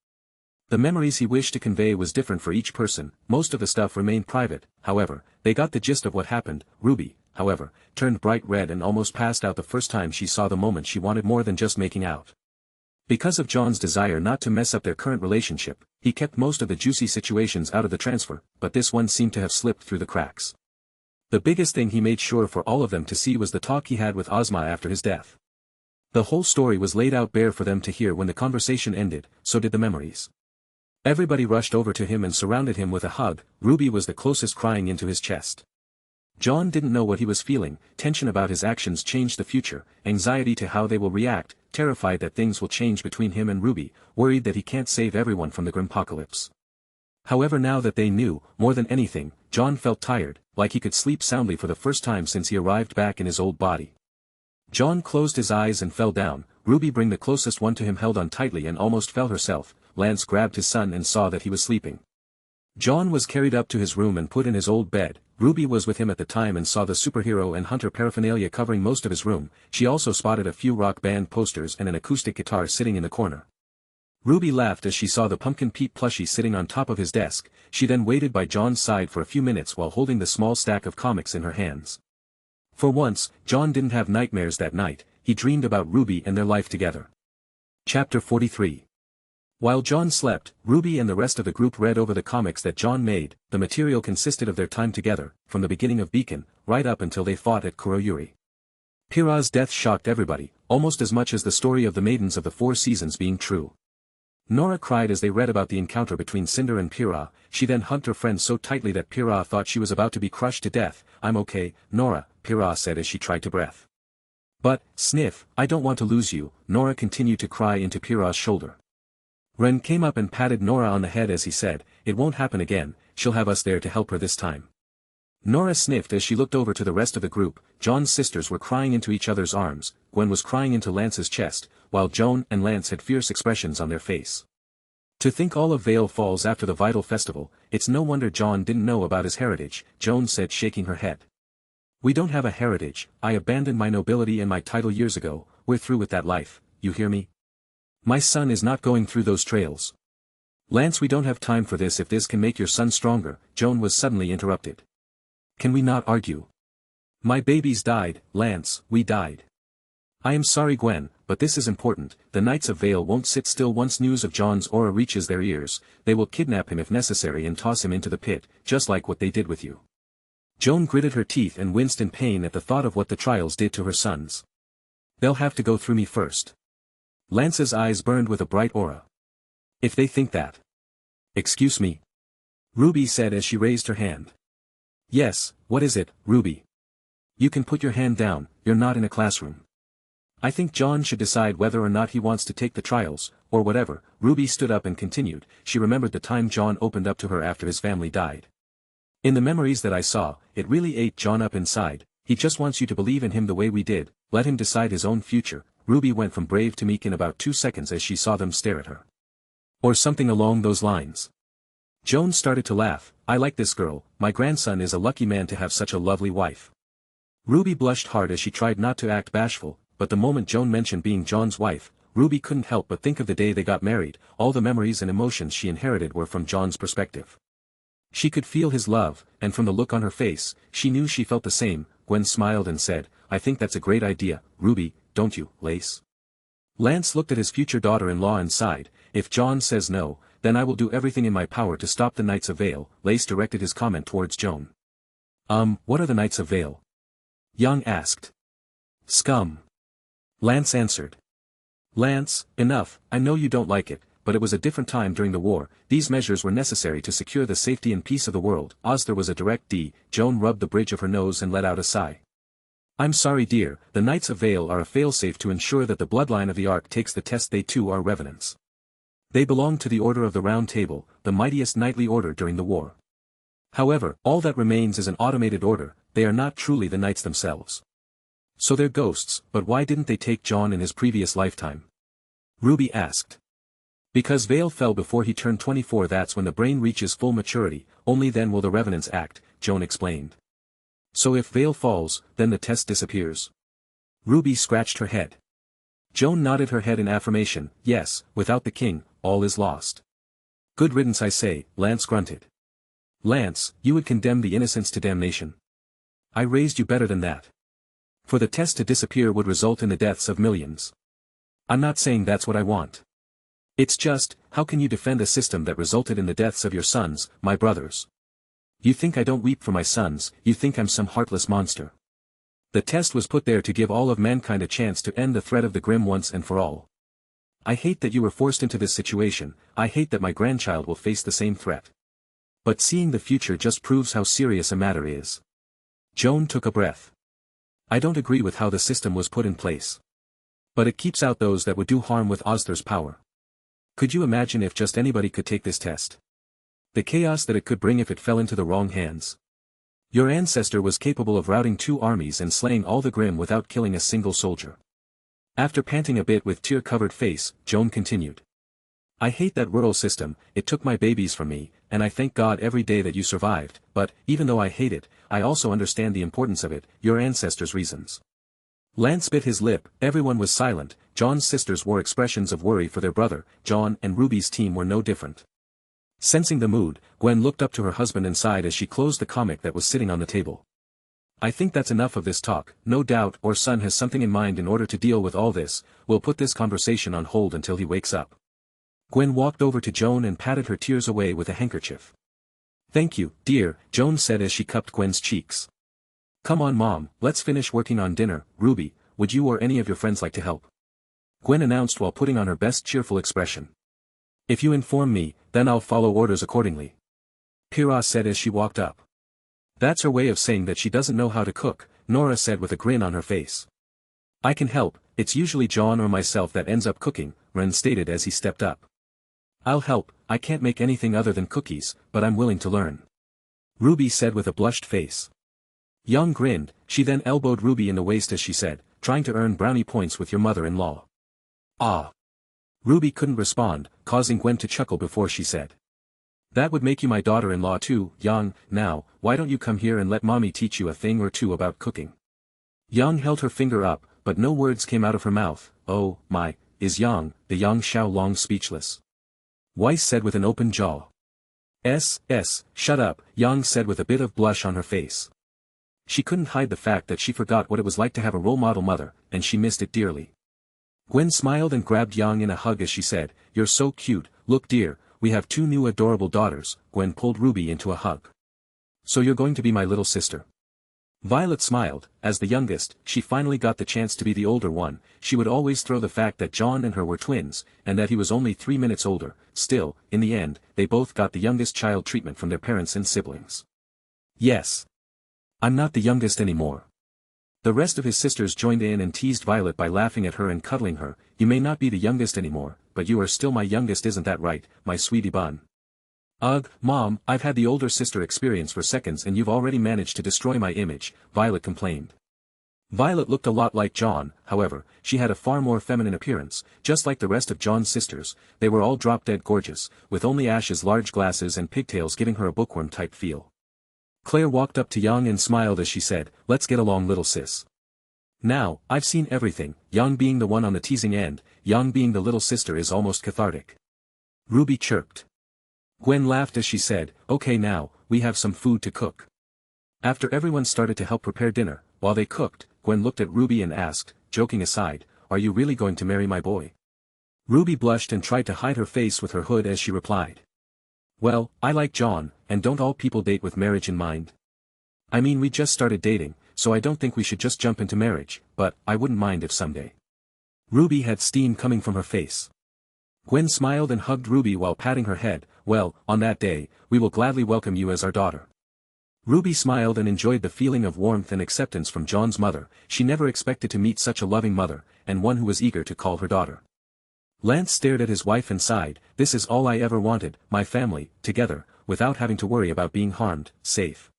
The memories he wished to convey was different for each person. Most of the stuff remained private, however, they got the gist of what happened. RWBY, however, turned bright red and almost passed out the first time she saw the moment she wanted more than just making out. Because of Jaune's desire not to mess up their current relationship, he kept most of the juicy situations out of the transfer, but this one seemed to have slipped through the cracks. The biggest thing he made sure for all of them to see was the talk he had with Ozma after his death. The whole story was laid out bare for them to hear when the conversation ended, so did the memories. Everybody rushed over to him and surrounded him with a hug. RWBY was the closest, crying into his chest. John didn't know what he was feeling, tension about his actions changed the future, anxiety to how they will react, terrified that things will change between him and RWBY, worried that he can't save everyone from the Grimpocalypse. However, now that they knew, more than anything, John felt tired, like he could sleep soundly for the first time since he arrived back in his old body. John closed his eyes and fell down. RWBY, bring the closest one to him, held on tightly and almost fell herself. Lance grabbed his son and saw that he was sleeping. John was carried up to his room and put in his old bed. RWBY was with him at the time and saw the superhero and hunter paraphernalia covering most of his room. She also spotted a few rock band posters and an acoustic guitar sitting in the corner. RWBY laughed as she saw the Pumpkin Pete plushie sitting on top of his desk. She then waited by John's side for a few minutes while holding the small stack of comics in her hands. For once, John didn't have nightmares that night. He dreamed about RWBY and their life together. Chapter 43. While John slept, RWBY and the rest of the group read over the comics that John made. The material consisted of their time together, from the beginning of Beacon, right up until they fought at Kuroyuri. Pyrrha's death shocked everybody, almost as much as the story of the Maidens of the Four Seasons being true. Nora cried as they read about the encounter between Cinder and Pyrrha. She then hugged her friend so tightly that Pyrrha thought she was about to be crushed to death. "I'm okay, Nora," Pyrrha said as she tried to breathe. "But, sniff, I don't want to lose you," Nora continued to cry into Pyrrha's shoulder. Ren came up and patted Nora on the head as he said, "It won't happen again, she'll have us there to help her this time." Nora sniffed as she looked over to the rest of the group. John's sisters were crying into each other's arms. Gwen was crying into Lance's chest, while Jaune and Lance had fierce expressions on their face. To think all of Vale falls after the Vital Festival, it's no wonder John didn't know about his heritage, Jaune said, shaking her head. "We don't have a heritage. I abandoned my nobility and my title years ago. We're through with that life, you hear me? My son is not going through those trails." "Lance, we don't have time for this. If this can make your son stronger," Jaune was suddenly interrupted. "Can we not argue? My babies died, Lance, we died." "I am sorry, Gwen, but this is important. The Knights of Vale won't sit still once news of John's aura reaches their ears. They will kidnap him if necessary and toss him into the pit, just like what they did with you." Jaune gritted her teeth and winced in pain at the thought of what the trials did to her sons. "They'll have to go through me first." Lance's eyes burned with a bright aura. "If they think that." "Excuse me?" RWBY said as she raised her hand. "Yes, what is it, RWBY?" "You can put your hand down, you're not in a classroom." "I think John should decide whether or not he wants to take the trials, or whatever." RWBY stood up and continued. She remembered the time John opened up to her after his family died. "In the memories that I saw, it really ate John up inside. He just wants you to believe in him the way we did, let him decide his own future." RWBY went from brave to meek in about 2 seconds as she saw them stare at her. "Or something along those lines." Jaune started to laugh. "I like this girl. My grandson is a lucky man to have such a lovely wife." RWBY blushed hard as she tried not to act bashful, but the moment Jaune mentioned being John's wife, RWBY couldn't help but think of the day they got married. All the memories and emotions she inherited were from John's perspective. She could feel his love, and from the look on her face, she knew she felt the same. Gwen smiled and said, "I think that's a great idea, RWBY, don't you, Lace?" Lance looked at his future daughter-in-law and sighed. "If John says no, then I will do everything in my power to stop the Knights of Vale." Lace directed his comment towards Jaune. What are the Knights of Vale?" Young asked. "Scum." Lance answered. "Lance, enough, I know you don't like it, but it was a different time during the war. These measures were necessary to secure the safety and peace of the world." There was a direct D. Jaune rubbed the bridge of her nose and let out a sigh. "I'm sorry, dear, the Knights of Vale are a failsafe to ensure that the bloodline of the Ark takes the test. They too are revenants. They belong to the Order of the Round Table, the mightiest knightly order during the war. However, all that remains is an automated order. They are not truly the knights themselves. So they're ghosts. But why didn't they take John in his previous lifetime?" RWBY asked. "Because Vale fell before he turned 24. That's when the brain reaches full maturity, only then will the revenants act," Jaune explained. "So if Vale falls, then the test disappears?" RWBY scratched her head. Jaune nodded her head in affirmation. "Yes, without the king, all is lost." "Good riddance, I say," Lance grunted. "Lance, you would condemn the innocents to damnation. I raised you better than that. For the test to disappear would result in the deaths of millions. I'm not saying that's what I want. It's just, how can you defend a system that resulted in the deaths of your sons, my brothers? You think I don't weep for my sons, you think I'm some heartless monster. The test was put there to give all of mankind a chance to end the threat of the Grim once and for all. I hate that you were forced into this situation. I hate that my grandchild will face the same threat. But seeing the future just proves how serious a matter is. Jaune took a breath. I don't agree with how the system was put in place. But it keeps out those that would do harm with Ozpin's power. Could you imagine if just anybody could take this test? The chaos that it could bring if it fell into the wrong hands. Your ancestor was capable of routing 2 armies and slaying all the Grimm without killing a single soldier. After panting a bit with tear-covered face, Jaune continued. I hate that rural system, it took my babies from me, and I thank God every day that you survived, but, even though I hate it, I also understand the importance of it, your ancestors' reasons. Lance bit his lip, everyone was silent. Jaune's sisters wore expressions of worry for their brother. Jaune and RWBY's team were no different. Sensing the mood, Gwen looked up to her husband and sighed as she closed the comic that was sitting on the table. I think that's enough of this talk, no doubt our son has something in mind in order to deal with all this. We'll put this conversation on hold until he wakes up. Gwen walked over to Jaune and patted her tears away with a handkerchief. Thank you, dear, Jaune said as she cupped Gwen's cheeks. Come on Mom, let's finish working on dinner. RWBY, would you or any of your friends like to help? Gwen announced while putting on her best cheerful expression. If you inform me, then I'll follow orders accordingly. Pyrrha said as she walked up. That's her way of saying that she doesn't know how to cook, Nora said with a grin on her face. I can help, it's usually Jaune or myself that ends up cooking, Ren stated as he stepped up. I'll help, I can't make anything other than cookies, but I'm willing to learn. RWBY said with a blushed face. Young grinned, she then elbowed RWBY in the waist as she said, trying to earn brownie points with your mother-in-law. Ah. RWBY couldn't respond, causing Gwen to chuckle before she said. That would make you my daughter-in-law too, Young. Now, why don't you come here and let mommy teach you a thing or two about cooking? Young held her finger up, but no words came out of her mouth. Oh, my, is Young, the young Xiaolong speechless? Weiss said with an open jaw. Shut up, Young said with a bit of blush on her face. She couldn't hide the fact that she forgot what it was like to have a role model mother, and she missed it dearly. Gwen smiled and grabbed Young in a hug as she said, You're so cute, look dear, we have 2 new adorable daughters. Gwen pulled RWBY into a hug. So you're going to be my little sister? Violet smiled, as the youngest, she finally got the chance to be the older one. She would always throw the fact that Jaune and her were twins, and that he was only 3 minutes older. Still, in the end, they both got the youngest child treatment from their parents and siblings. Yes. I'm not the youngest anymore. The rest of his sisters joined in and teased Violet by laughing at her and cuddling her. You may not be the youngest anymore, but you are still my youngest, isn't that right, my sweetie bun? Ugh, Mom, I've had the older sister experience for seconds and you've already managed to destroy my image, Violet complained. Violet looked a lot like Jaune, however, she had a far more feminine appearance. Just like the rest of Jaune's sisters, they were all drop-dead gorgeous, with only Ash's large glasses and pigtails giving her a bookworm-type feel. Claire walked up to Young and smiled as she said, Let's get along little sis. Now, I've seen everything, Young being the one on the teasing end, Young being the little sister is almost cathartic. RWBY chirped. Gwen laughed as she said, Okay now, we have some food to cook. After everyone started to help prepare dinner, while they cooked, Gwen looked at RWBY and asked, joking aside, Are you really going to marry my boy? RWBY blushed and tried to hide her face with her hood as she replied. Well, I like Jaune, and don't all people date with marriage in mind? I mean we just started dating, so I don't think we should just jump into marriage, but I wouldn't mind if someday. RWBY had steam coming from her face. Gwen smiled and hugged RWBY while patting her head. Well, on that day, we will gladly welcome you as our daughter. RWBY smiled and enjoyed the feeling of warmth and acceptance from Jaune's mother. She never expected to meet such a loving mother, and one who was eager to call her daughter. Lance stared at his wife and sighed, This is all I ever wanted, my family, together, without having to worry about being harmed, safe.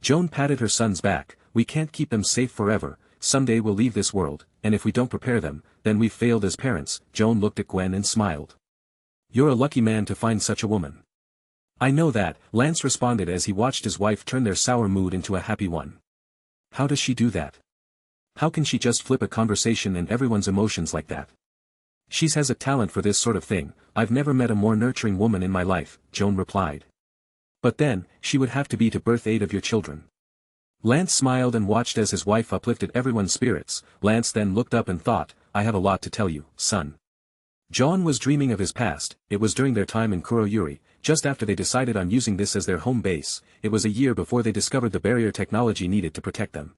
Jaune patted her son's back, We can't keep them safe forever, someday we'll leave this world, and if we don't prepare them, then we've failed as parents. Jaune looked at Gwen and smiled. You're a lucky man to find such a woman. I know that, Lance responded as he watched his wife turn their sour mood into a happy one. How does she do that? How can she just flip a conversation and everyone's emotions like that? She has a talent for this sort of thing. I've never met a more nurturing woman in my life, Jaune replied. But then, she would have to be to birth 8 of your children. Lance smiled and watched as his wife uplifted everyone's spirits. Lance then looked up and thought, I have a lot to tell you, son. Jaune was dreaming of his past. It was during their time in Kuroyuri, just after they decided on using this as their home base. It was a year before they discovered the barrier technology needed to protect them.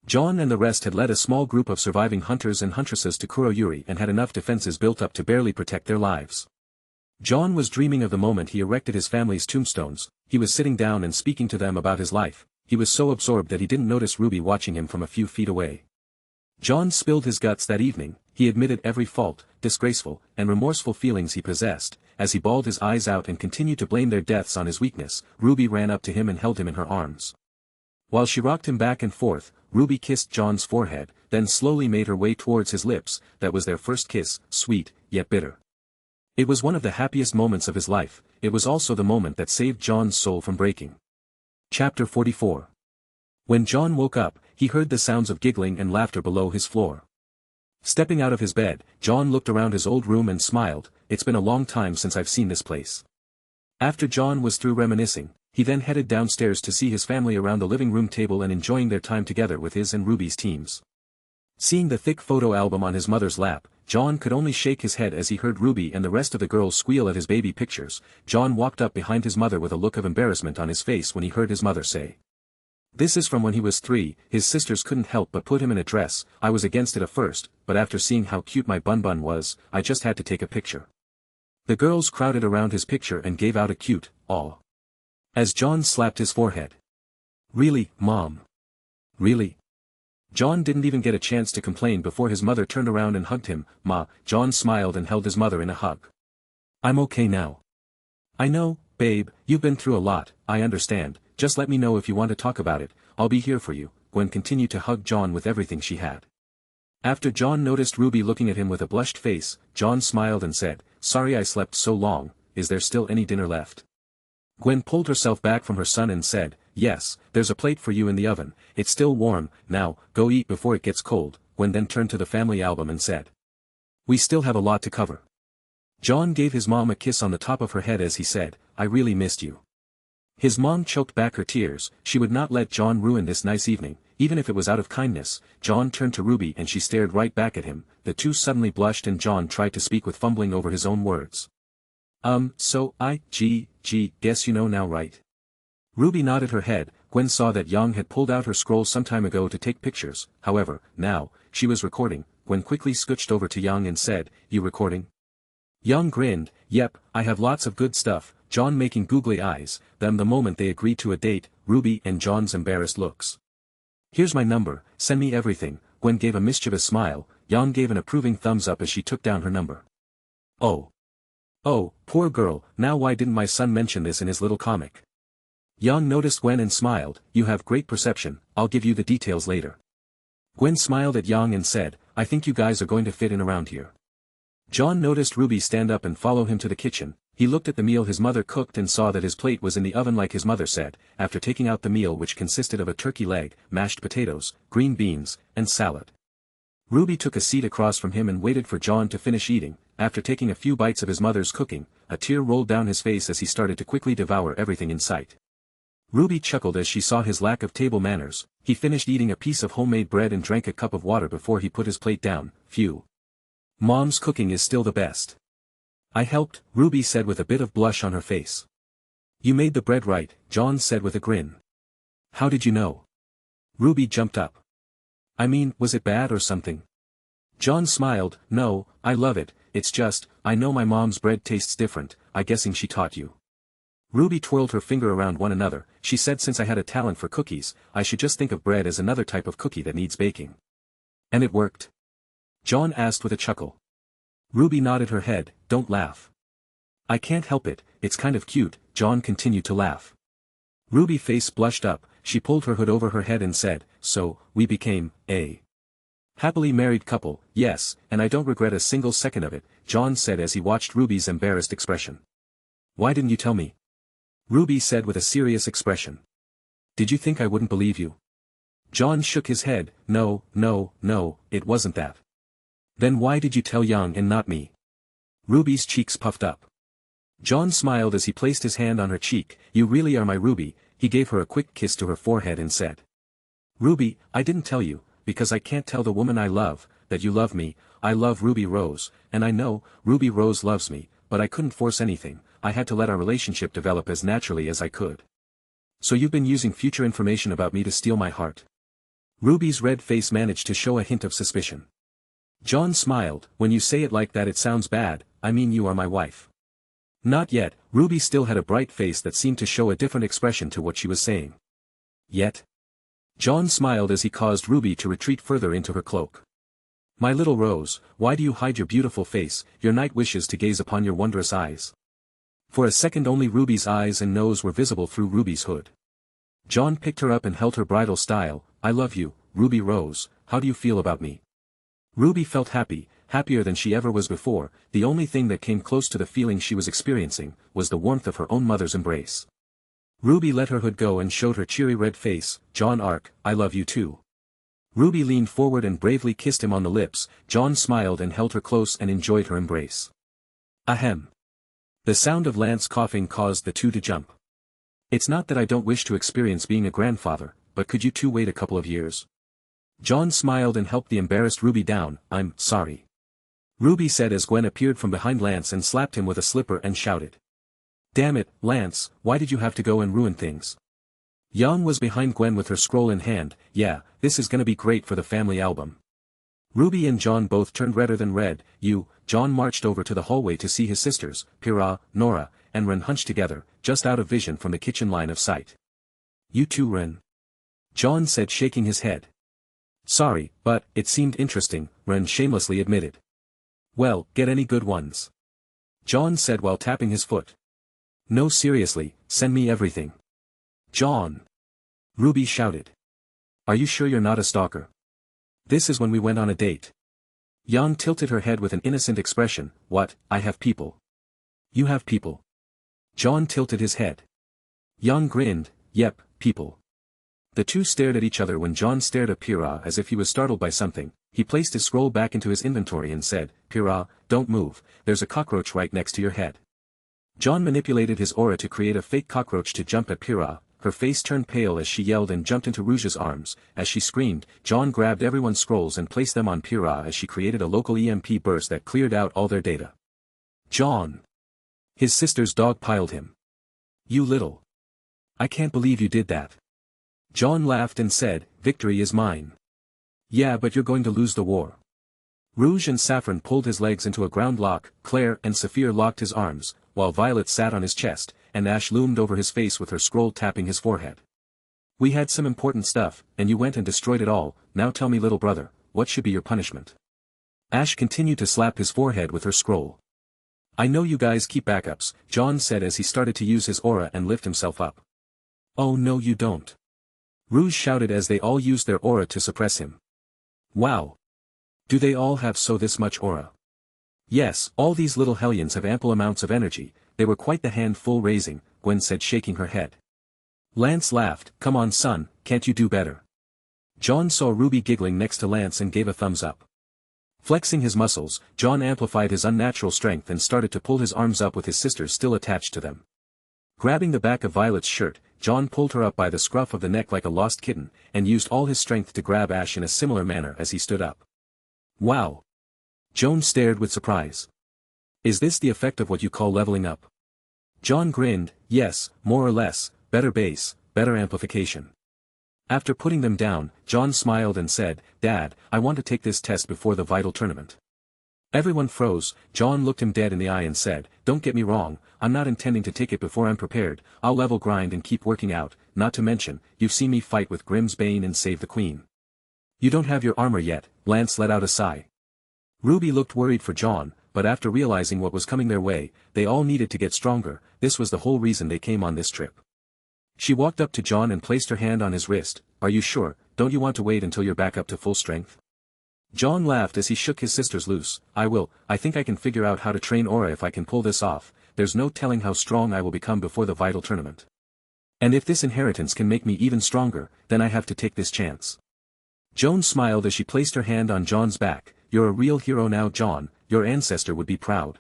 Jaune and the rest had led a small group of surviving hunters and huntresses to Kuroyuri and had enough defenses built up to barely protect their lives. Jaune was dreaming of the moment he erected his family's tombstones. He was sitting down and speaking to them about his life. he was so absorbed that he didn't notice Ruby watching him from a few feet away. John spilled his guts that evening. He admitted every fault, disgraceful, and remorseful feelings he possessed. As he bawled his eyes out and continued to blame their deaths on his weakness, Ruby ran up to him and held him in her arms. While she rocked him back and forth, Ruby kissed John's forehead, then slowly made her way towards his lips. That was their first kiss, sweet, yet bitter. It was one of the happiest moments of his life. It was also the moment that saved John's soul from breaking. Chapter 44. When John woke up, he heard the sounds of giggling and laughter below his floor. Stepping out of his bed, John looked around his old room and smiled. It's been a long time since I've seen this place. After John was through reminiscing, he then headed downstairs to see his family around the living room table and enjoying their time together with his and Ruby's teams. Seeing the thick photo album on his mother's lap, John could only shake his head as he heard Ruby and the rest of the girls squeal at his baby pictures. John walked up behind his mother with a look of embarrassment on his face when he heard his mother say, "This is from when he was 3, his sisters couldn't help but put him in a dress. I was against it at first, but after seeing how cute my bun was, I just had to take a picture." The girls crowded around his picture and gave out a cute, "aw," as John slapped his forehead. "Really, Mom? Really?" John didn't even get a chance to complain before his mother turned around and hugged him. "Ma," John smiled and held his mother in a hug. "I'm okay now." "I know, babe, you've been through a lot, I understand. Just let me know if you want to talk about it, I'll be here for you." Gwen continued to hug John with everything she had. After John noticed Ruby looking at him with a blushed face, John smiled and said, "Sorry I slept so long, is there still any dinner left?" Gwen pulled herself back from her son and said, "Yes, there's a plate for you in the oven, it's still warm, now, go eat before it gets cold." Gwen then turned to the family album and said, "We still have a lot to cover." John gave his mom a kiss on the top of her head as he said, "I really missed you." His mom choked back her tears. She would not let John ruin this nice evening, even if it was out of kindness. John turned to Ruby and she stared right back at him. The two suddenly blushed and John tried to speak with fumbling over his own words. So guess you know now, right?" Ruby nodded her head. Gwen saw that Young had pulled out her scroll some time ago to take pictures. However, now, she was recording. Gwen quickly scooched over to Young and said, "You recording?" Young grinned. "Yep, I have lots of good stuff." John making googly eyes. Then the moment they agreed to a date, Ruby and John's embarrassed looks. "Here's my number, send me everything." Gwen gave a mischievous smile. Young gave an approving thumbs up as she took down her number. Oh, poor girl, now why didn't my son mention this in his little comic?" Young noticed Gwen and smiled. "You have great perception, I'll give you the details later." Gwen smiled at Young and said, "I think you guys are going to fit in around here." John noticed Ruby stand up and follow him to the kitchen. He looked at the meal his mother cooked and saw that his plate was in the oven like his mother said. After taking out the meal, which consisted of a turkey leg, mashed potatoes, green beans, and salad, Ruby took a seat across from him and waited for John to finish eating. After taking a few bites of his mother's cooking, a tear rolled down his face as he started to quickly devour everything in sight. Ruby chuckled as she saw his lack of table manners. He finished eating a piece of homemade bread and drank a cup of water before he put his plate down. "Phew. Mom's cooking is still the best." "I helped," Ruby said with a bit of blush on her face. "You made the bread right," John said with a grin. "How did you know?" Ruby jumped up. "I mean, was it bad or something?" John smiled. "No, I love it, it's just, I know my mom's bread tastes different. I guessing she taught you." Ruby twirled her finger around one another. She said, "Since I had a talent for cookies, I should just think of bread as another type of cookie that needs baking." "And it worked?" John asked with a chuckle. Ruby nodded her head. "Don't laugh." "I can't help it, it's kind of cute." John continued to laugh. Ruby's face blushed up. She pulled her hood over her head and said, "So, we became a happily married couple." "Yes, and I don't regret a single second of it," John said as he watched Ruby's embarrassed expression. "Why didn't you tell me?" Ruby said with a serious expression. "Did you think I wouldn't believe you?" John shook his head. No, it wasn't that." "Then why did you tell Young and not me?" Ruby's cheeks puffed up. John smiled as he placed his hand on her cheek. "You really are my Ruby." He gave her a quick kiss to her forehead and said, "Ruby, I didn't tell you, because I can't tell the woman I love, that you love me. I love Ruby Rose, and I know, Ruby Rose loves me, but I couldn't force anything. I had to let our relationship develop as naturally as I could." "So you've been using future information about me to steal my heart?" Ruby's red face managed to show a hint of suspicion. John smiled. "When you say it like that it sounds bad. I mean, you are my wife." "Not yet." Ruby still had a bright face that seemed to show a different expression to what she was saying. yet? Jaune smiled as he caused Ruby to retreat further into her cloak. My little Rose, why do you hide your beautiful face? Your knight wishes to gaze upon your wondrous eyes. For a second only Ruby's eyes and nose were visible through Ruby's hood. Jaune picked her up and held her bridal style. I love you, Ruby Rose, how do you feel about me? Ruby felt happy, happier than she ever was before. The only thing that came close to the feeling she was experiencing, was the warmth of her own mother's embrace. Ruby let her hood go and showed her cheery red face. Jaune Arc, I love you too. Ruby leaned forward and bravely kissed him on the lips. Jaune smiled and held her close and enjoyed her embrace. Ahem. The sound of Lance coughing caused the two to jump. It's not that I don't wish to experience being a grandfather, but could you two wait a couple of years? Jaune smiled and helped the embarrassed Ruby down. I'm sorry. Ruby said as Gwen appeared from behind Lance and slapped him with a slipper and shouted. Damn it, Lance, why did you have to go and ruin things? Jaune was behind Gwen with her scroll in hand. Yeah, this is gonna be great for the family album. Ruby and Jaune both turned redder than red. Jaune marched over to the hallway to see his sisters, Pyrrha, Nora, and Ren hunched together, just out of vision from the kitchen line of sight. You too, Ren? Jaune said, shaking his head. Sorry, but it seemed interesting, Ren shamelessly admitted. Well, get any good ones? Jaune said while tapping his foot. No, seriously, send me everything. Jaune! Ruby shouted. Are you sure you're not a stalker? This is when we went on a date. Jaune tilted her head with an innocent expression. What, I have people? You have people? Jaune tilted his head. Jaune grinned. Yep, people. The two stared at each other when Jaune stared at Pyrrha as if he was startled by something. He placed his scroll back into his inventory and said, Pyrrha, don't move, there's a cockroach right next to your head. Jaune manipulated his aura to create a fake cockroach to jump at Pyrrha. Her face turned pale as she yelled and jumped into Rouge's arms. As she screamed, Jaune grabbed everyone's scrolls and placed them on Pyrrha as she created a local EMP burst that cleared out all their data. Jaune! His sister's dog piled him. You little! I can't believe you did that. Jaune laughed and said, victory is mine. Yeah, but you're going to lose the war. Rouge and Saffron pulled his legs into a ground lock. Claire and Saphir locked his arms, while Violet sat on his chest, and Ash loomed over his face with her scroll tapping his forehead. We had some important stuff, and you went and destroyed it all. Now tell me, little brother, what should be your punishment? Ash continued to slap his forehead with her scroll. I know you guys keep backups, Jaune said as he started to use his aura and lift himself up. Oh no, you don't. Rouge shouted as they all used their aura to suppress him. Wow! Do they all have this much aura? Yes, all these little hellions have ample amounts of energy. They were quite the handful raising, Gwen said, shaking her head. Lance laughed. Come on, son, can't you do better? Jaune saw Ruby giggling next to Lance and gave a thumbs up. Flexing his muscles, Jaune amplified his unnatural strength and started to pull his arms up with his sisters still attached to them. Grabbing the back of Violet's shirt, Jaune pulled her up by the scruff of the neck like a lost kitten, and used all his strength to grab Ash in a similar manner as he stood up. Wow! Jaune stared with surprise. Is this the effect of what you call leveling up? Jaune grinned. Yes, more or less, better bass, better amplification. After putting them down, Jaune smiled and said, Dad, I want to take this test before the vital tournament. Everyone froze. Jaune looked him dead in the eye and said, don't get me wrong, I'm not intending to take it before I'm prepared. I'll level grind and keep working out, not to mention, you've seen me fight with Grimm's Bane and save the Queen. You don't have your armor yet, Lance let out a sigh. Ruby looked worried for Jaune, but after realizing what was coming their way, they all needed to get stronger. This was the whole reason they came on this trip. She walked up to Jaune and placed her hand on his wrist. Are you sure? Don't you want to wait until you're back up to full strength? Jaune laughed as he shook his sisters loose. I will. I think I can figure out how to train aura if I can pull this off. There's no telling how strong I will become before the vital tournament. And if this inheritance can make me even stronger, then I have to take this chance. Jaune smiled as she placed her hand on Jaune's back. You're a real hero now, Jaune, your ancestor would be proud.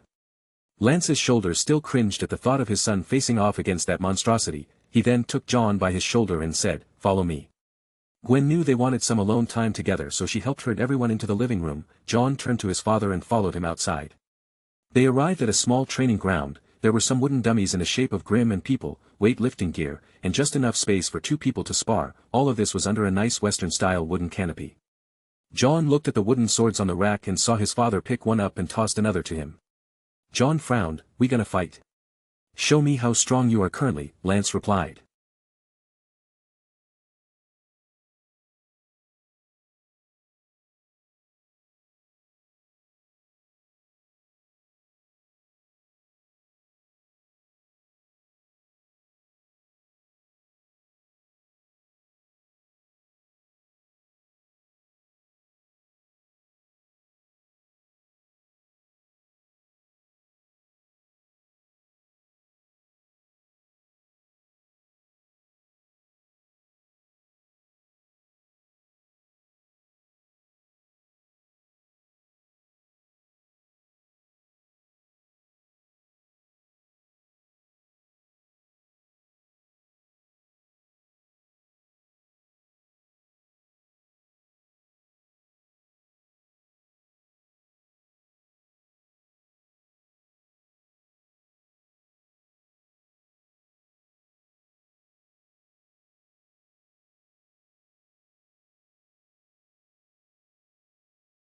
Lance's shoulders still cringed at the thought of his son facing off against that monstrosity. He then took Jaune by his shoulder and said, follow me. Gwen knew they wanted some alone time together, so she helped herd everyone into the living room. Jaune turned to his father and followed him outside. They arrived at a small training ground. There were some wooden dummies in the shape of Grimm and people, weightlifting gear, and just enough space for 2 people to spar. All of this was under a nice Western-style wooden canopy. Jaune looked at the wooden swords on the rack and saw his father pick one up and tossed another to him. Jaune frowned. We gonna fight? Show me how strong you are currently, Lance replied.